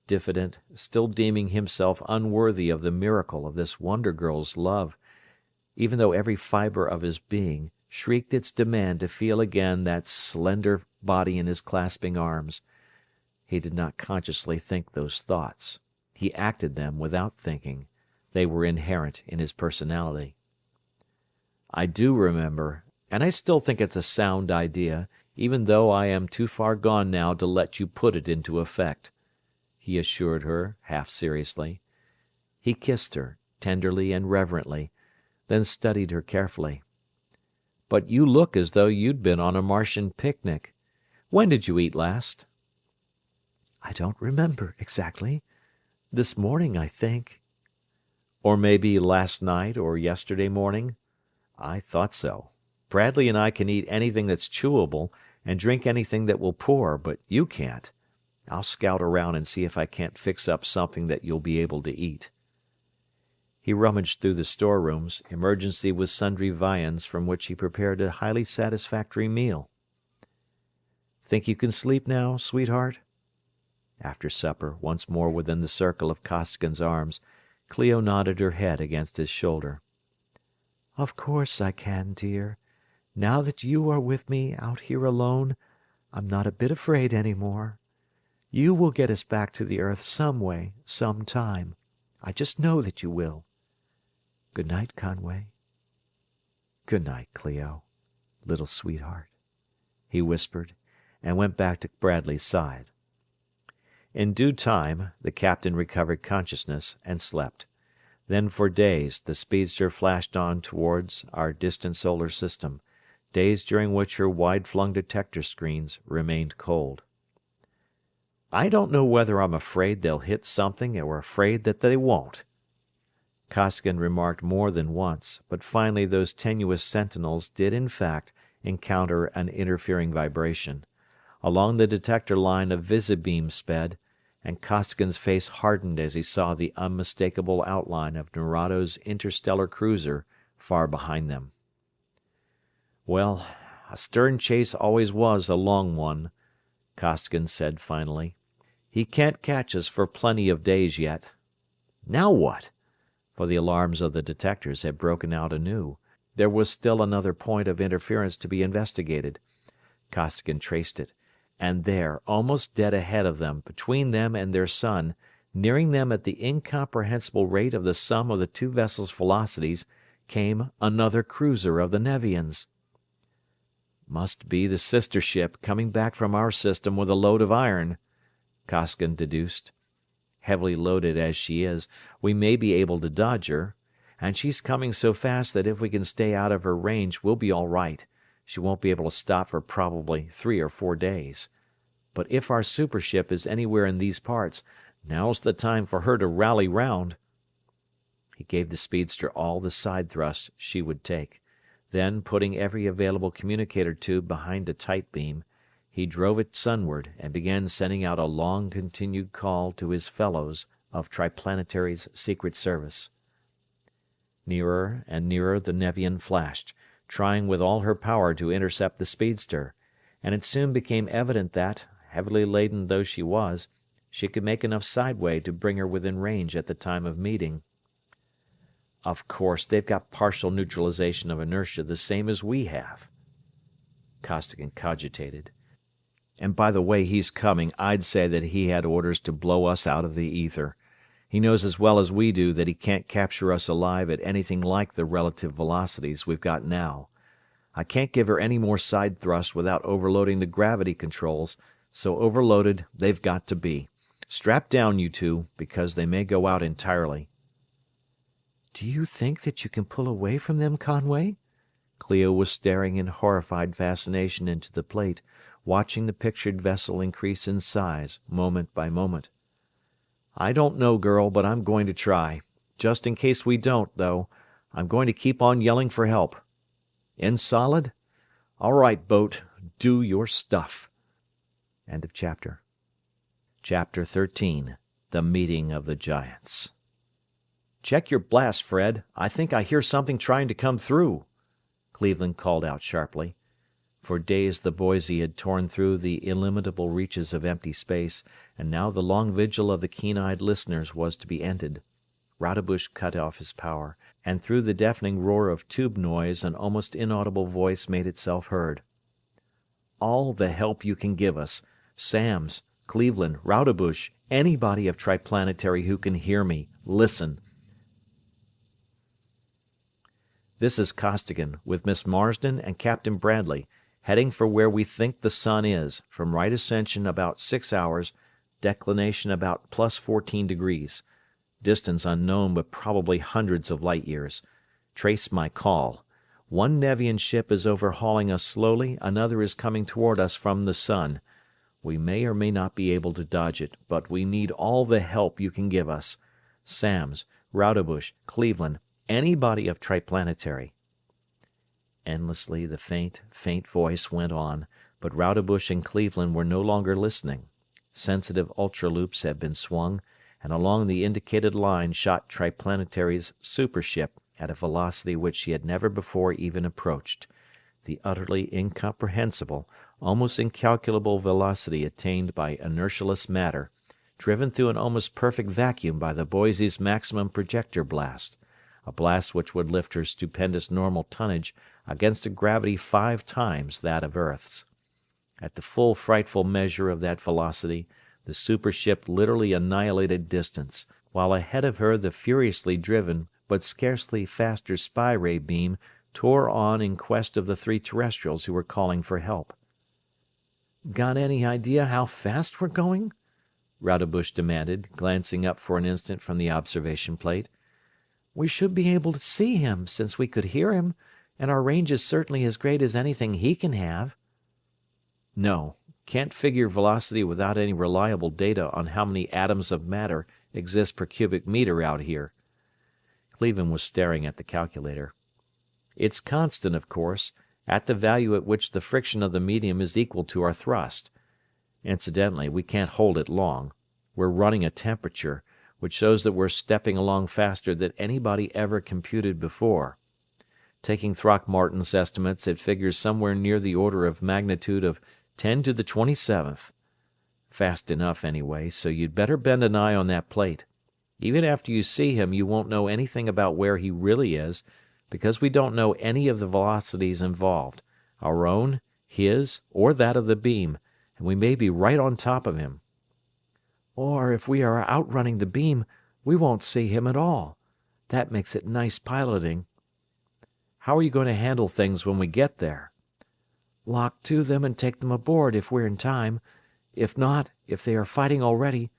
diffident, still deeming himself unworthy of the miracle of this wonder girl's love, even though every fibre of his being shrieked its demand to feel again that slender body in his clasping arms. He did not consciously think those thoughts. He acted them without thinking. They were inherent in his personality. "I do remember, and I still think it's a sound idea, even though I am too far gone now to let you put it into effect," he assured her, half seriously. He kissed her, tenderly and reverently, then studied her carefully. "But you look as though you'd been on a Martian picnic. When did you eat last?" "I don't remember exactly. This morning, I think." "Or maybe last night or yesterday morning? I thought so. Bradley and I can eat anything that's chewable, and drink anything that will pour, but you can't. I'll scout around and see if I can't fix up something that you'll be able to eat." He rummaged through the storerooms, emergency with sundry viands from which he prepared a highly satisfactory meal. "Think you can sleep now, sweetheart?" After supper, once more within the circle of Costigan's arms, Clio nodded her head against his shoulder. "Of course I can, dear. Now that you are with me out here alone, I'm not a bit afraid any more. You will get us back to the earth some way, some time. I just know that you will. Good night, Conway." "Good night, Clio, little sweetheart," he whispered, and went back to Bradley's side. In due time, the captain recovered consciousness and slept. Then for days the speedster flashed on towards our distant solar system, days during which her wide-flung detector screens remained cold. "I don't know whether I'm afraid they'll hit something or afraid that they won't," Costigan remarked more than once, but finally those tenuous sentinels did in fact encounter an interfering vibration. Along the detector line a visibeam sped, and Costigan's face hardened as he saw the unmistakable outline of Nerado's interstellar cruiser far behind them. "Well, a stern chase always was a long one," Costigan said finally. "He can't catch us for plenty of days yet. Now what?" For the alarms of the detectors had broken out anew. There was still another point of interference to be investigated. Costigan traced it, and there, almost dead ahead of them, between them and their sun, nearing them at the incomprehensible rate of the sum of the two vessels' velocities, came another cruiser of the Nevians. "Must be the sister ship coming back from our system with a load of iron," Costigan deduced. "Heavily loaded as she is, we may be able to dodge her. And she's coming so fast that if we can stay out of her range we'll be all right. She won't be able to stop for probably 3 or 4 days. But if our super ship is anywhere in these parts, now's the time for her to rally round." He gave the speedster all the side thrust she would take. Then, putting every available communicator tube behind a tight beam, he drove it sunward and began sending out a long-continued call to his fellows of Triplanetary's Secret Service. Nearer and nearer the Nevian flashed, trying with all her power to intercept the speedster, and it soon became evident that, heavily laden though she was, she could make enough sideway to bring her within range at the time of meeting. "Of course, they've got partial neutralization of inertia the same as we have." Costigan cogitated. "And by the way he's coming, I'd say that he had orders to blow us out of the ether. He knows as well as we do that he can't capture us alive at anything like the relative velocities we've got now. I can't give her any more side thrust without overloading the gravity controls, so overloaded they've got to be. Strap down, you two, because they may go out entirely." "Do you think that you can pull away from them, Conway?" Clio was staring in horrified fascination into the plate, watching the pictured vessel increase in size moment by moment. "I don't know, girl, but I'm going to try. Just in case we don't, though, I'm going to keep on yelling for help. In solid? All right, boat, do your stuff." End of chapter. Chapter 13. The Meeting of the Giants. "Check your blast, Fred. I think I hear something trying to come through," Cleveland called out sharply. For days the Boise had torn through the illimitable reaches of empty space, and now the long vigil of the keen-eyed listeners was to be ended. Rodebush cut off his power, and through the deafening roar of tube noise an almost inaudible voice made itself heard. "All the help you can give us. Samms, Cleveland, Rodebush, anybody of Triplanetary who can hear me, listen. This is Costigan, with Miss Marsden and Captain Bradley, heading for where we think the sun is, from right ascension about 6 hours, declination about plus 14 degrees. Distance unknown, but probably hundreds of light years. Trace my call. One Nevian ship is overhauling us slowly, another is coming toward us from the sun. We may or may not be able to dodge it, but we need all the help you can give us. Samms, Rodebush, Cleveland, anybody of Triplanetary." Endlessly the faint voice went on, but Rodebush and Cleveland were no longer listening. Sensitive ultraloops had been swung, and along the indicated line shot Triplanetary's super ship at a velocity which she had never before even approached. The utterly incomprehensible, almost incalculable velocity attained by inertialess matter, driven through an almost perfect vacuum by the Boise's maximum projector blast, a blast which would lift her stupendous normal tonnage against a gravity 5 times that of Earth's. At the full frightful measure of that velocity, the super ship literally annihilated distance, while ahead of her the furiously driven but scarcely faster spy ray beam tore on in quest of the 3 terrestrials who were calling for help. "Got any idea how fast we're going?" Rodebush demanded, glancing up for an instant from the observation plate. "We should be able to see him, since we could hear him, and our range is certainly as great as anything he can have." "No, can't figure velocity without any reliable data on how many atoms of matter exist per cubic meter out here." Cleveland was staring at the calculator. "It's constant, of course, at the value at which the friction of the medium is equal to our thrust. Incidentally, we can't hold it long. We're running a temperature, which shows that we're stepping along faster than anybody ever computed before. Taking Throckmorton's estimates, it figures somewhere near the order of magnitude of 10 to the 27th. Fast enough, anyway, so you'd better bend an eye on that plate. Even after you see him, you won't know anything about where he really is, because we don't know any of the velocities involved, our own, his, or that of the beam, and we may be right on top of him." Or if we are outrunning the beam, we won't see him at all. That makes it nice piloting. "How are you going to handle things when we get there?" Lock to them and take them aboard if we're in time. If not, if they are fighting already.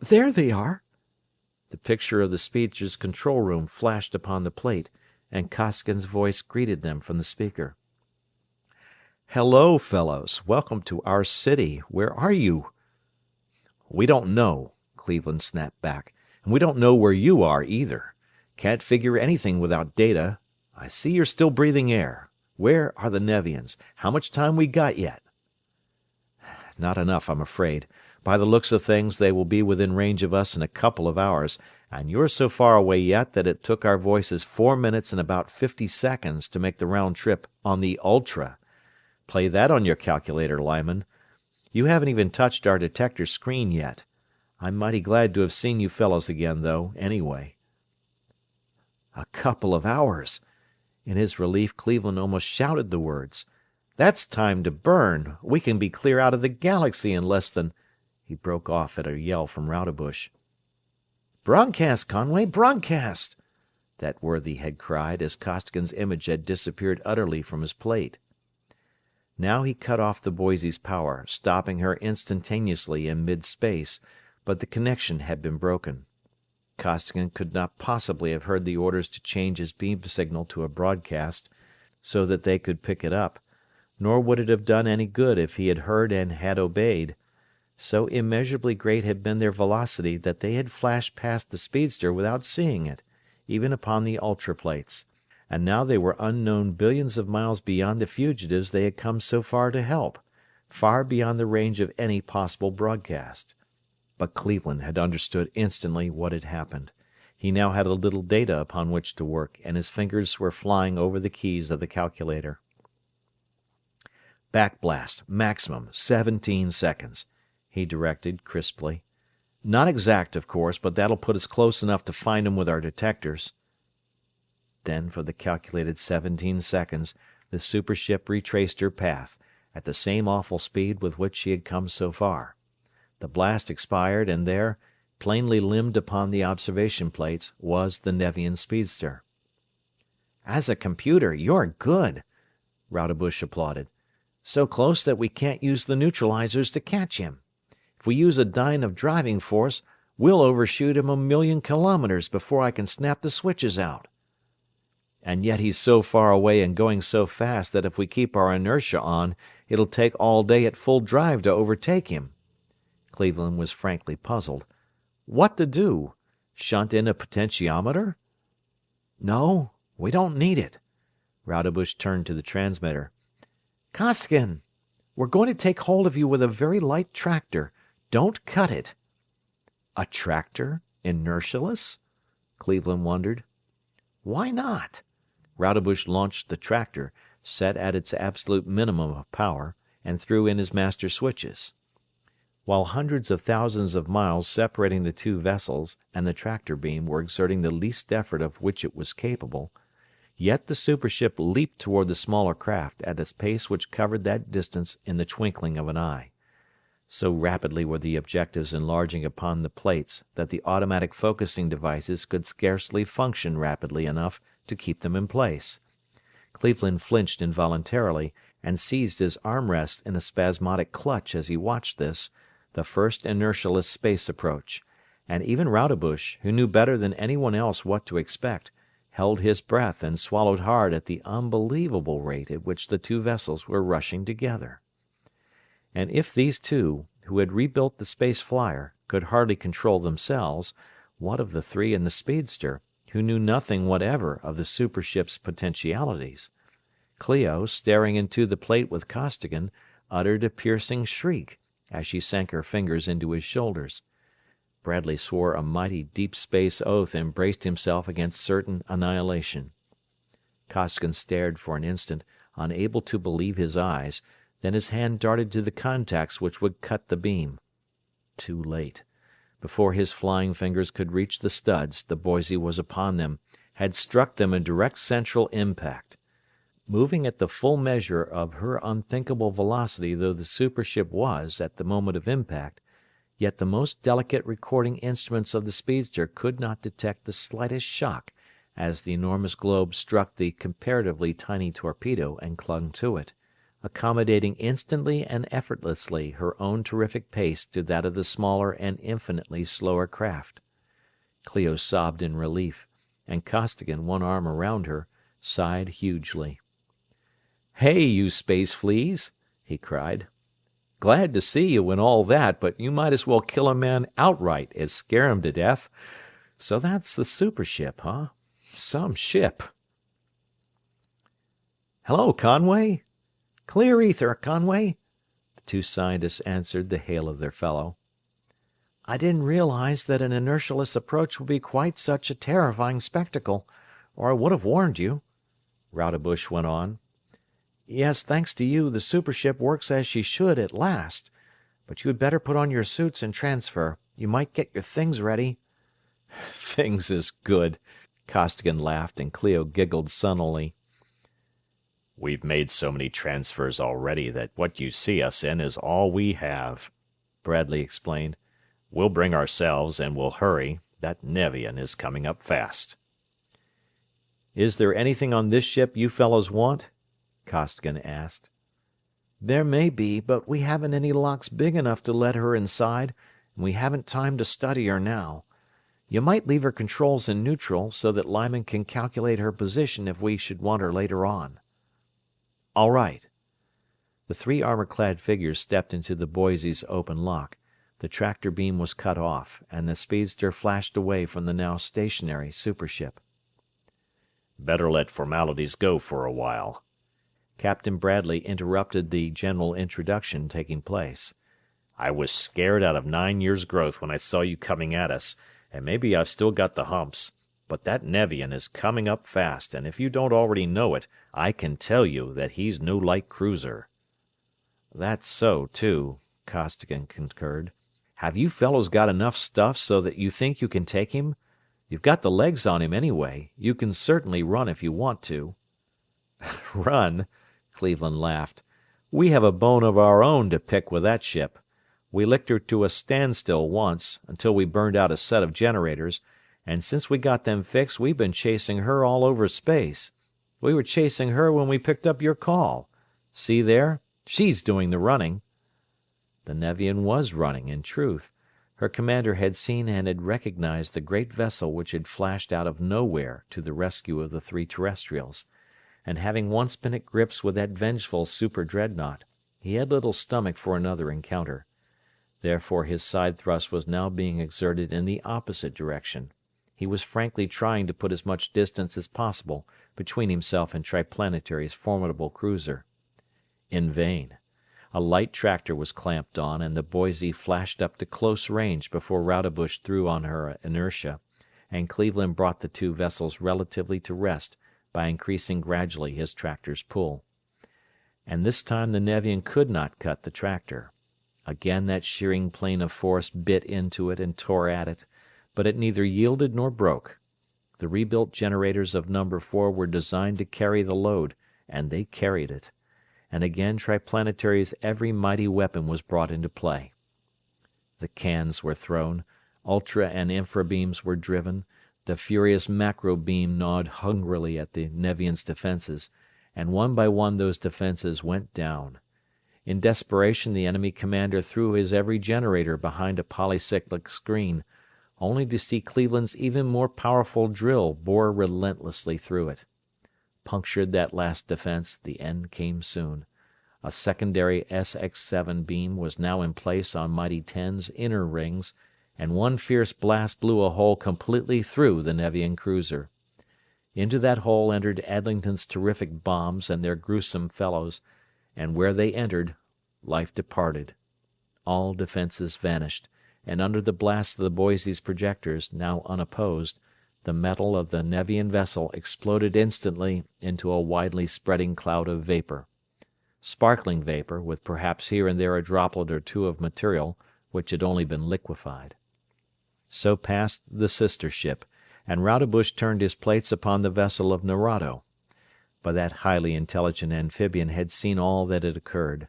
There they are! The picture of the speedster's control room flashed upon the plate, and Costigan's voice greeted them from the speaker. "Hello, fellows. Welcome to our city. Where are you?" "We don't know," Cleveland snapped back. "And we don't know where you are, either. Can't figure anything without data. I see you're still breathing air. Where are the Nevians? How much time we got yet?" "Not enough, I'm afraid. By the looks of things, they will be within range of us in a couple of hours, and you're so far away yet that it took our voices 4 minutes and about 50 seconds to make the round trip on the Ultra. Play that on your calculator, Lyman. You haven't even touched our detector screen yet. I'm mighty glad to have seen you fellows again, though, anyway." "A couple of hours!" In his relief, Cleveland almost shouted the words. "That's time to burn. We can be clear out of the galaxy in less than—" He broke off at a yell from Rodebush. "Broadcast, Conway, broadcast!" that worthy had cried as Costigan's image had disappeared utterly from his plate. Now he cut off the Boise's power, stopping her instantaneously in mid-space, but the connection had been broken. Costigan could not possibly have heard the orders to change his beam signal to a broadcast, so that they could pick it up, nor would it have done any good if he had heard and had obeyed. So immeasurably great had been their velocity that they had flashed past the speedster without seeing it, even upon the ultraplates, and now they were unknown billions of miles beyond the fugitives they had come so far to help, far beyond the range of any possible broadcast. But Cleveland had understood instantly what had happened. He now had a little data upon which to work, and his fingers were flying over the keys of the calculator. "Backblast, maximum, 17 seconds," he directed, crisply. "Not exact, of course, but that'll put us close enough to find 'em with our detectors." Then, for the calculated 17 seconds, the super ship retraced her path, at the same awful speed with which she had come so far. The blast expired, and there, plainly limned upon the observation plates, was the Nevian speedster. "As a computer, you're good," Rodebush applauded. "So close that we can't use the neutralizers to catch him. If we use a dyne of driving force, we'll overshoot him 1,000,000 kilometers before I can snap the switches out." "And yet he's so far away and going so fast that if we keep our inertia on, it'll take all day at full drive to overtake him." Cleveland was frankly puzzled. What to do? Shunt in a potentiometer? "No, we don't need it." Rodebush turned to the transmitter. "Costigan, we're going to take hold of you with a very light tractor. Don't cut it." "A tractor? Inertialess?" Cleveland wondered. "Why not?" Rodebush launched the tractor, set at its absolute minimum of power, and threw in his master switches. While hundreds of thousands of miles separating the two vessels and the tractor beam were exerting the least effort of which it was capable, yet the super ship leaped toward the smaller craft at a pace which covered that distance in the twinkling of an eye. So rapidly were the objectives enlarging upon the plates that the automatic focusing devices could scarcely function rapidly enough to keep them in place. Cleveland flinched involuntarily and seized his armrest in a spasmodic clutch as he watched this, the first inertialess space approach, and even Rodebush, who knew better than anyone else what to expect, held his breath and swallowed hard at the unbelievable rate at which the two vessels were rushing together. And if these two, who had rebuilt the space flyer, could hardly control themselves, what of the three in the speedster, who knew nothing whatever of the supership's potentialities. Clio, staring into the plate with Costigan, uttered a piercing shriek as she sank her fingers into his shoulders. Bradley swore a mighty deep space oath and braced himself against certain annihilation. Costigan stared for an instant, unable to believe his eyes, then his hand darted to the contacts which would cut the beam. Too late. Before his flying fingers could reach the studs, the Boise was upon them, had struck them in direct central impact. Moving at the full measure of her unthinkable velocity though the supership was at the moment of impact, yet the most delicate recording instruments of the speedster could not detect the slightest shock as the enormous globe struck the comparatively tiny torpedo and clung to it, accommodating instantly and effortlessly her own terrific pace to that of the smaller and infinitely slower craft. Clio sobbed in relief, and Costigan, one arm around her, sighed hugely. "Hey, you space fleas!" he cried. "Glad to see you and all that, but you might as well kill a man outright as scare him to death. So that's the supership, huh? Some ship." "Hello, Conway!" "Clear ether, Conway!" The two scientists answered the hail of their fellow. "I didn't realize that an inertialess approach would be quite such a terrifying spectacle, or I would have warned you," Rodebush went on. "Yes, thanks to you, the supership works as she should at last. But you had better put on your suits and transfer. You might get your things ready." "Things is good," Costigan laughed, and Clio giggled sunnily. "We've made so many transfers already that what you see us in is all we have," Bradley explained. "We'll bring ourselves, and we'll hurry. That Nevian is coming up fast." "Is there anything on this ship you fellows want?" Costigan asked. "There may be, but we haven't any locks big enough to let her inside, and we haven't time to study her now. You might leave her controls in neutral, so that Lyman can calculate her position if we should want her later on." "All right." The three armor-clad figures stepped into the Boise's open lock, the tractor beam was cut off, and the speedster flashed away from the now stationary supership. "Better let formalities go for a while." Captain Bradley interrupted the general introduction taking place. "I was scared out of 9 years' growth when I saw you coming at us, and maybe I've still got the humps. But that Nevian is coming up fast, and if you don't already know it, I can tell you that he's no light cruiser." "That's so, too," Costigan concurred. "Have you fellows got enough stuff so that you think you can take him? You've got the legs on him anyway. You can certainly run if you want to." "Run?" Cleveland laughed. "We have a bone of our own to pick with that ship. We licked her to a standstill once, until we burned out a set of generators, and since we got them fixed we've been chasing her all over space. We were chasing her when we picked up your call. See there? She's doing the running." The Nevian was running, in truth. Her commander had seen and had recognized the great vessel which had flashed out of nowhere to the rescue of the three terrestrials, and having once been at grips with that vengeful super-dreadnought, he had little stomach for another encounter. Therefore his side thrust was now being exerted in the opposite direction. He was frankly trying to put as much distance as possible between himself and Triplanetary's formidable cruiser. In vain. A light tractor was clamped on, and the Boise flashed up to close range before Rodebush threw on her inertia, and Cleveland brought the two vessels relatively to rest by increasing gradually his tractor's pull. And this time the Nevian could not cut the tractor. Again that shearing plane of force bit into it and tore at it, but it neither yielded nor broke. The rebuilt generators of No. 4 were designed to carry the load, and they carried it. And again Triplanetary's every mighty weapon was brought into play. The cans were thrown, ultra and infra beams were driven, the furious macro beam gnawed hungrily at the Nevian's defenses, and one by one those defenses went down. In desperation the enemy commander threw his every generator behind a polycyclic screen, only to see Cleveland's even more powerful drill bore relentlessly through it. Punctured that last defense, the end came soon. A secondary SX-7 beam was now in place on Mighty 10's inner rings, and one fierce blast blew a hole completely through the Nevian cruiser. Into that hole entered Adlington's terrific bombs and their gruesome fellows, and where they entered, life departed. All defenses vanished, and under the blast of the Boise's projectors, now unopposed, the metal of the Nevian vessel exploded instantly into a widely spreading cloud of vapor. Sparkling vapor, with perhaps here and there a droplet or two of material which had only been liquefied. So passed the sister ship, and Rodebush turned his plates upon the vessel of Nerado. But that highly intelligent amphibian had seen all that had occurred.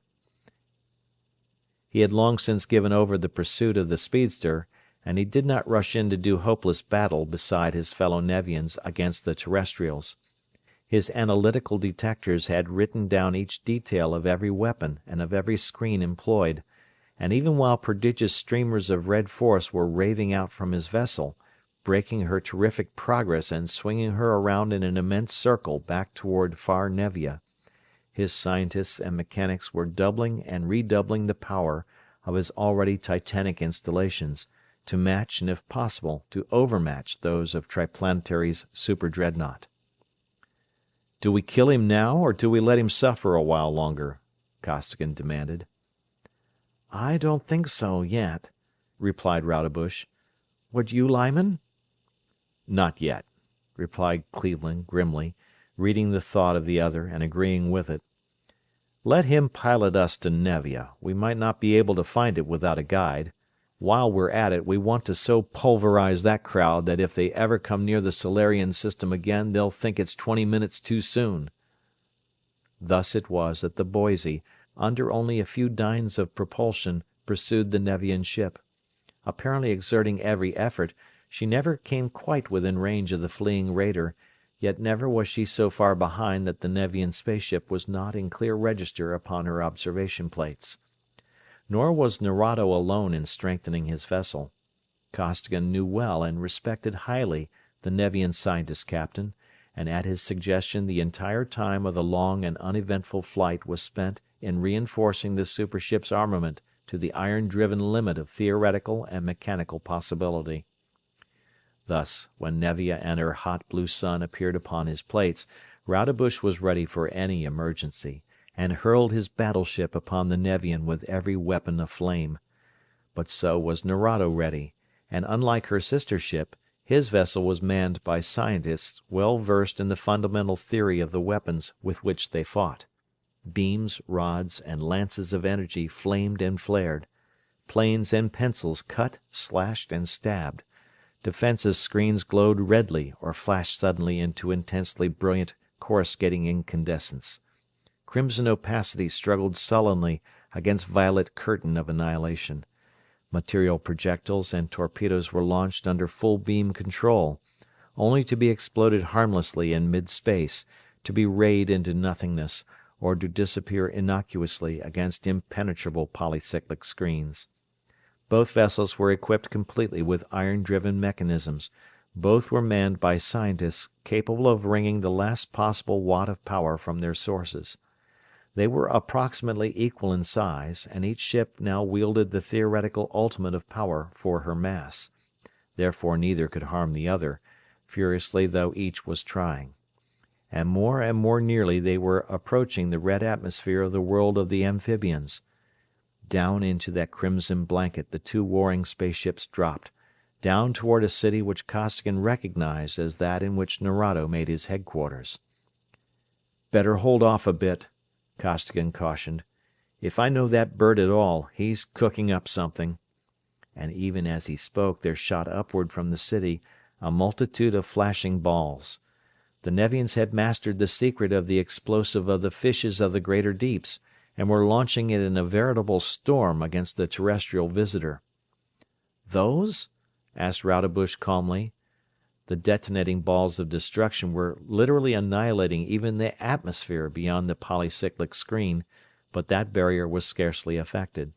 He had long since given over the pursuit of the speedster, and he did not rush in to do hopeless battle beside his fellow Nevians against the terrestrials. His analytical detectors had written down each detail of every weapon and of every screen employed, and even while prodigious streamers of red force were raving out from his vessel, breaking her terrific progress and swinging her around in an immense circle back toward far Nevia, his scientists and mechanics were doubling and redoubling the power of his already titanic installations, to match and if possible to overmatch those of Triplanetary's super dreadnought. "Do we kill him now, or do we let him suffer a while longer?" Costigan demanded. "I don't think so, yet," replied Rodebush. "Would you, Lyman?" "Not yet," replied Cleveland grimly, reading the thought of the other and agreeing with it. "Let him pilot us to Nevia. We might not be able to find it without a guide. While we're at it, we want to so pulverize that crowd that if they ever come near the Solarian system again they'll think it's 20 minutes too soon." Thus it was that the Boise, under only a few dynes of propulsion, pursued the Nevian ship. Apparently exerting every effort, she never came quite within range of the fleeing raider, yet never was she so far behind that the Nevian spaceship was not in clear register upon her observation plates. Nor was Nerado alone in strengthening his vessel. Costigan knew well and respected highly the Nevian scientist captain, and at his suggestion the entire time of the long and uneventful flight was spent in reinforcing the super ship's armament to the iron-driven limit of theoretical and mechanical possibility. Thus, when Nevia and her hot blue sun appeared upon his plates, Rodebush was ready for any emergency, and hurled his battleship upon the Nevian with every weapon aflame. But so was Nerado ready, and unlike her sister ship, his vessel was manned by scientists well versed in the fundamental theory of the weapons with which they fought. Beams, rods, and lances of energy flamed and flared. Planes and pencils cut, slashed, and stabbed. Defensive screens glowed redly or flashed suddenly into intensely brilliant coruscating incandescence. Crimson opacity struggled sullenly against violet curtain of annihilation. Material projectiles and torpedoes were launched under full beam control, only to be exploded harmlessly in mid-space, to be rayed into nothingness, or to disappear innocuously against impenetrable polycyclic screens. Both vessels were equipped completely with iron-driven mechanisms. Both were manned by scientists capable of wringing the last possible watt of power from their sources. They were approximately equal in size, and each ship now wielded the theoretical ultimate of power for her mass. Therefore neither could harm the other, furiously though each was trying. And more nearly they were approaching the red atmosphere of the world of the amphibians. Down into that crimson blanket the two warring spaceships dropped, down toward a city which Costigan recognized as that in which Nerado made his headquarters. "Better hold off a bit," Costigan cautioned. "If I know that bird at all, he's cooking up something." And even as he spoke there shot upward from the city a multitude of flashing balls. The Nevians had mastered the secret of the explosive of the fishes of the greater deeps, and were launching it in a veritable storm against the terrestrial visitor. "Those?" asked Rodebush calmly. The detonating balls of destruction were literally annihilating even the atmosphere beyond the polycyclic screen, but that barrier was scarcely affected.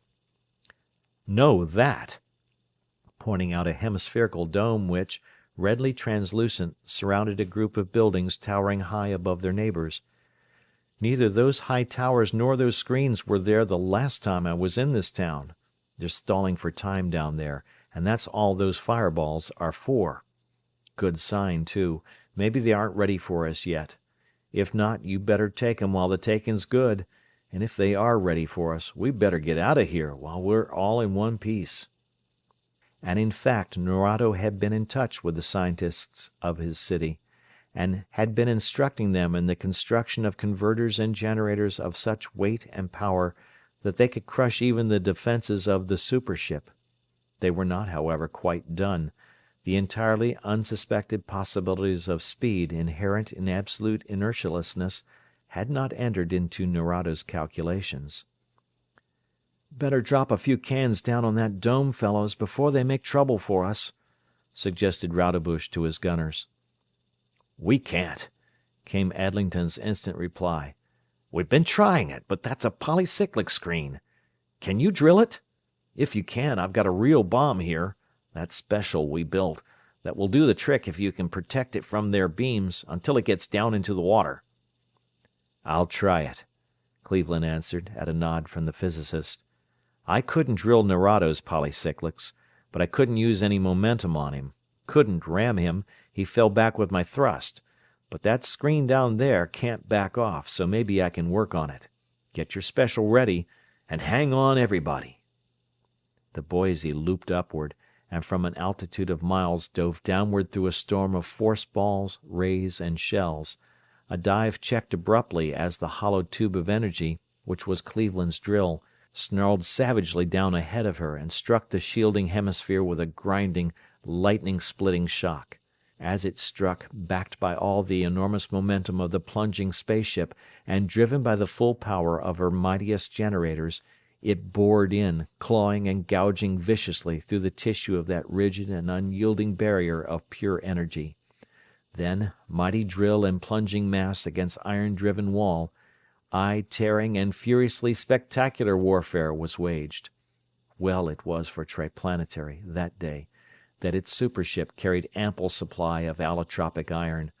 "No, that!" pointing out a hemispherical dome which, redly translucent, surrounded a group of buildings towering high above their neighbors. "Neither those high towers nor those screens were there the last time I was in this town. They're stalling for time down there, and that's all those fireballs are for. Good sign, too. Maybe they aren't ready for us yet. If not, you better take 'em while the taking's good, and if they are ready for us, we better get out of here while we're all in one piece." And in fact Nerado had been in touch with the scientists of his city, and had been instructing them in the construction of converters and generators of such weight and power that they could crush even the defenses of the super ship. They were not, however, quite done. The entirely unsuspected possibilities of speed inherent in absolute inertialessness had not entered into Nerado's calculations. "Better drop a few cans down on that dome, fellows, before they make trouble for us," suggested Rodebush to his gunners. "We can't," came Adlington's instant reply. "We've been trying it, but that's a polycyclic screen. Can you drill it? If you can, I've got a real bomb here, that special we built, that will do the trick if you can protect it from their beams until it gets down into the water." "I'll try it," Cleveland answered, at a nod from the physicist. "I couldn't drill Nerado's polycyclics, but I couldn't use any momentum on him. Couldn't ram him, he fell back with my thrust. But that screen down there can't back off, so maybe I can work on it. Get your special ready, and hang on, everybody." The Boise looped upward, and from an altitude of miles dove downward through a storm of force balls, rays, and shells. A dive checked abruptly as the hollow tube of energy, which was Cleveland's drill, snarled savagely down ahead of her and struck the shielding hemisphere with a grinding, lightning-splitting shock. As it struck, backed by all the enormous momentum of the plunging spaceship and driven by the full power of her mightiest generators, it bored in, clawing and gouging viciously through the tissue of that rigid and unyielding barrier of pure energy. Then, mighty drill and plunging mass against iron-driven wall, eye-tearing and furiously spectacular warfare was waged. Well it was for Triplanetary, that day, that its supership carried ample supply of allotropic iron.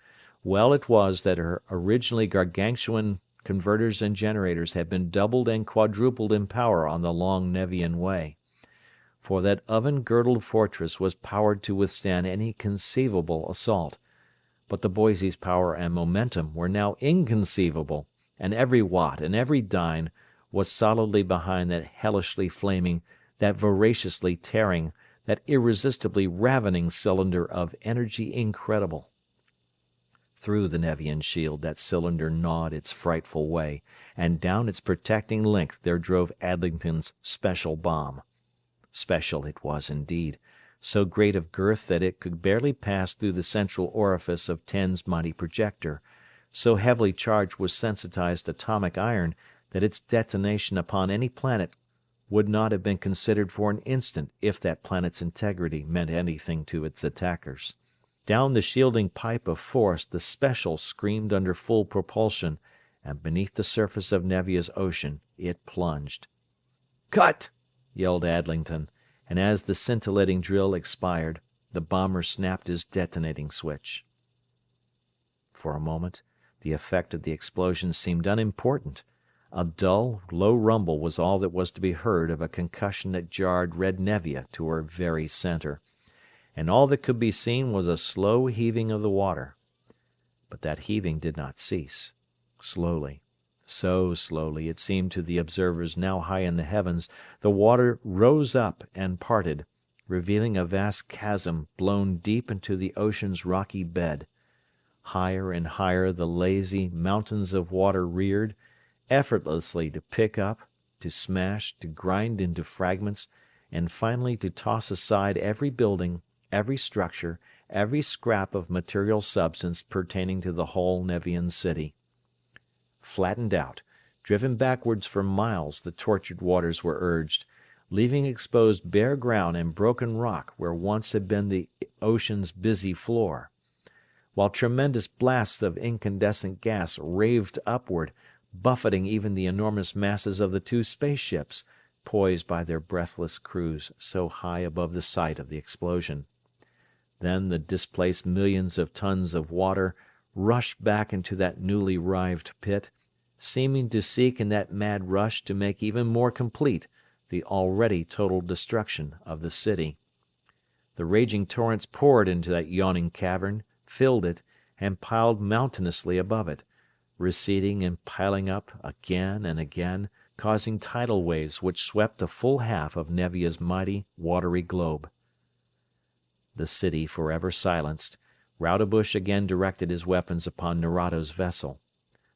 Well it was that her originally gargantuan converters and generators had been doubled and quadrupled in power on the long Nevian way. For that oven-girdled fortress was powered to withstand any conceivable assault. But the Boise's power and momentum were now inconceivable, and every watt and every dyne was solidly behind that hellishly flaming, that voraciously tearing, that irresistibly ravening cylinder of energy incredible. Through the Nevian shield that cylinder gnawed its frightful way, and down its protecting length there drove Adlington's special bomb. Special it was indeed, so great of girth that it could barely pass through the central orifice of Ten's mighty projector, so heavily charged was sensitized atomic iron that its detonation upon any planet would not have been considered for an instant if that planet's integrity meant anything to its attackers. Down the shielding pipe of force the Special screamed under full propulsion, and beneath the surface of Nevia's ocean it plunged. "Cut!" yelled Adlington, and as the scintillating drill expired, the bomber snapped his detonating switch. For a moment the effect of the explosion seemed unimportant. A dull, low rumble was all that was to be heard of a concussion that jarred red Nevia to her very center, and all that could be seen was a slow heaving of the water. But that heaving did not cease. Slowly, so slowly it seemed to the observers now high in the heavens, the water rose up and parted, revealing a vast chasm blown deep into the ocean's rocky bed. Higher and higher the lazy mountains of water reared, effortlessly to pick up, to smash, to grind into fragments, and finally to toss aside every building, every structure, every scrap of material substance pertaining to the whole Nevian city. Flattened out, driven backwards for miles the tortured waters were urged, leaving exposed bare ground and broken rock where once had been the ocean's busy floor, while tremendous blasts of incandescent gas raved upward, buffeting even the enormous masses of the two spaceships, poised by their breathless crews so high above the site of the explosion. Then the displaced millions of tons of water rushed back into that newly rived pit, seeming to seek in that mad rush to make even more complete the already total destruction of the city. The raging torrents poured into that yawning cavern, filled it, and piled mountainously above it, receding and piling up again and again, causing tidal waves which swept a full half of Nevia's mighty, watery globe. The city forever silenced, Rodebush again directed his weapons upon Nerado's vessel.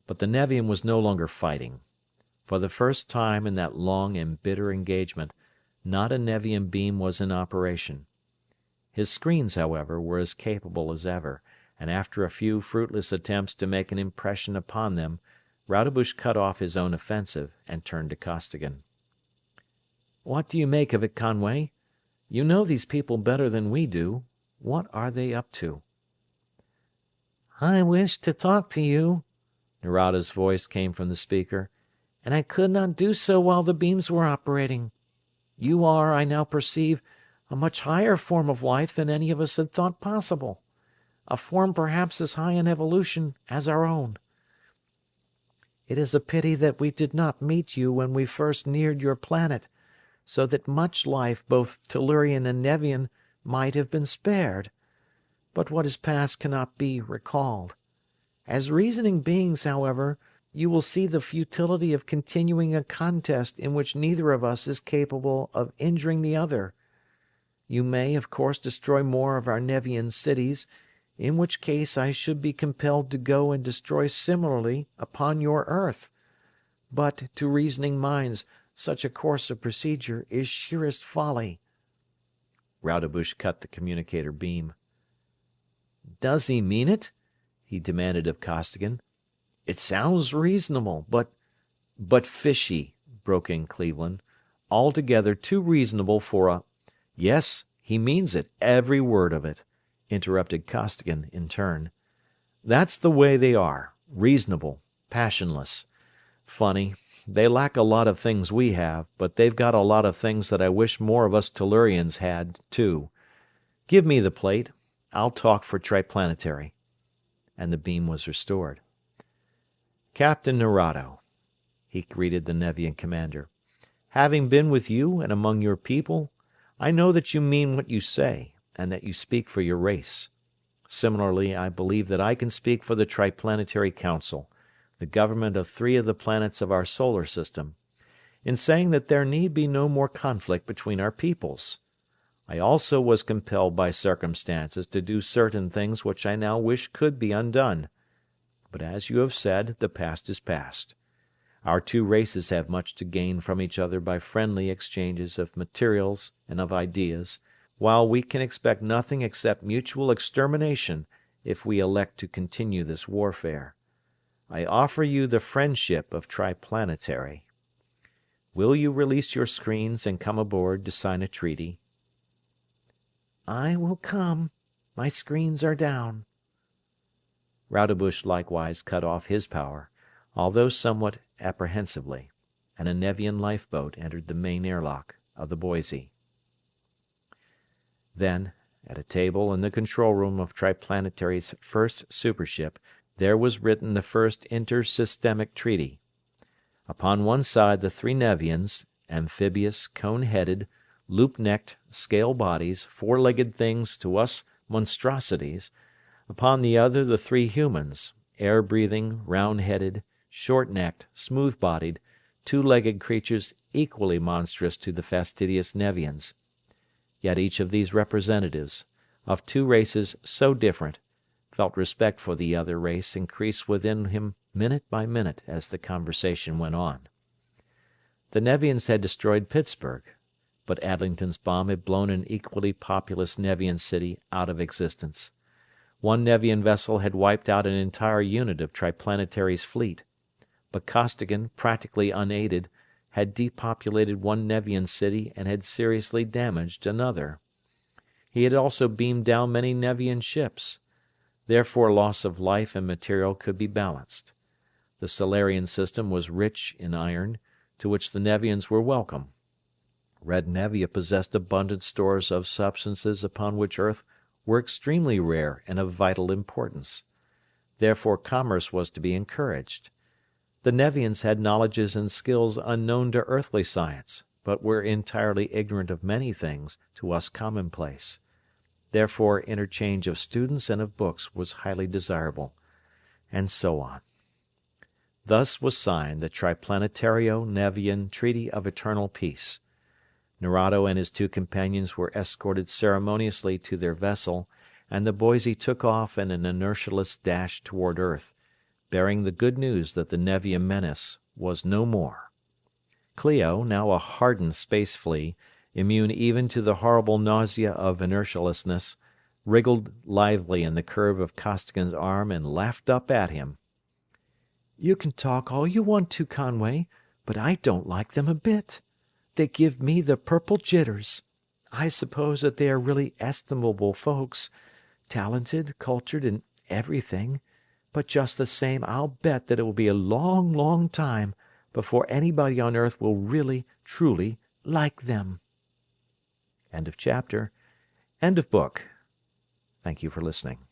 But the Nevian was no longer fighting. For the first time in that long and bitter engagement, not a Nevian beam was in operation. His screens, however, were as capable as ever, and after a few fruitless attempts to make an impression upon them, Rodebush cut off his own offensive and turned to Costigan. "What do you make of it, Conway? You know these people better than we do. What are they up to?" "I wish to talk to you," Nerado's voice came from the speaker, "and I could not do so while the beams were operating. You are, I now perceive, a much higher form of life than any of us had thought possible. A form perhaps as high in evolution as our own. It is a pity that we did not meet you when we first neared your planet, so that much life, both Tellurian and Nevian, might have been spared. But what is past cannot be recalled. As reasoning beings, however, you will see the futility of continuing a contest in which neither of us is capable of injuring the other. You may, of course, destroy more of our Nevian cities, in which case I should be compelled to go and destroy similarly upon your Earth. But to reasoning minds, such a course of procedure is sheerest folly." Rodebush cut the communicator beam. "Does he mean it?" he demanded of Costigan. "It sounds reasonable, but fishy," broke in Cleveland. "Altogether too reasonable for a—" "Yes, he means it, every word of it," interrupted Costigan in turn. "That's the way they are, reasonable, passionless. Funny, they lack a lot of things we have, but they've got a lot of things that I wish more of us Tellurians had, too. Give me the plate. I'll talk for Triplanetary." And the beam was restored. "Captain Nerado," he greeted the Nevian commander, "having been with you and among your people, I know that you mean what you say, and that you speak for your race. Similarly, I believe that I can speak for the Triplanetary Council, the government of 3 of the planets of our solar system, in saying that there need be no more conflict between our peoples. I also was compelled by circumstances to do certain things which I now wish could be undone. But as you have said, the past is past. Our 2 races have much to gain from each other by friendly exchanges of materials and of ideas, while we can expect nothing except mutual extermination if we elect to continue this warfare. I offer you the friendship of Triplanetary. Will you release your screens and come aboard to sign a treaty?" "I will come. My screens are down." Rodebush likewise cut off his power, although somewhat apprehensively, and a Nevian lifeboat entered the main airlock of the Boise. Then, at a table in the control room of Triplanetary's first supership, there was written the first intersystemic treaty. Upon one side the 3 Nevians, amphibious, cone-headed, loop-necked, scale-bodies, 4-legged things to us monstrosities; upon the other the 3 humans, air-breathing, round-headed, short-necked, smooth-bodied, 2-legged creatures equally monstrous to the fastidious Nevians. Yet each of these representatives, of 2 races so different, felt respect for the other race increase within him minute by minute as the conversation went on. The Nevians had destroyed Pittsburgh, but Adlington's bomb had blown an equally populous Nevian city out of existence. One Nevian vessel had wiped out an entire unit of Triplanetary's fleet, but Costigan, practically unaided, had depopulated one Nevian city and had seriously damaged another. He had also beamed down many Nevian ships. Therefore loss of life and material could be balanced. The Solarian system was rich in iron, to which the Nevians were welcome. Red Nevia possessed abundant stores of substances upon which Earth were extremely rare and of vital importance. Therefore commerce was to be encouraged. The Nevians had knowledges and skills unknown to earthly science, but were entirely ignorant of many things to us commonplace. Therefore interchange of students and of books was highly desirable. And so on. Thus was signed the Triplanetario-Nevian Treaty of Eternal Peace. Nerado and his two companions were escorted ceremoniously to their vessel, and the Boise took off in an inertialess dash toward Earth, bearing the good news that the Nevian menace was no more. Clio, now a hardened space flea, immune even to the horrible nausea of inertialessness, wriggled lithely in the curve of Costigan's arm and laughed up at him. "You can talk all you want to, Conway, but I don't like them a bit. They give me the purple jitters. I suppose that they are really estimable folks, talented, cultured, and everything, but just the same I'll bet that it will be a long, long time before anybody on Earth will really, truly like them." End of chapter. End of book. Thank you for listening.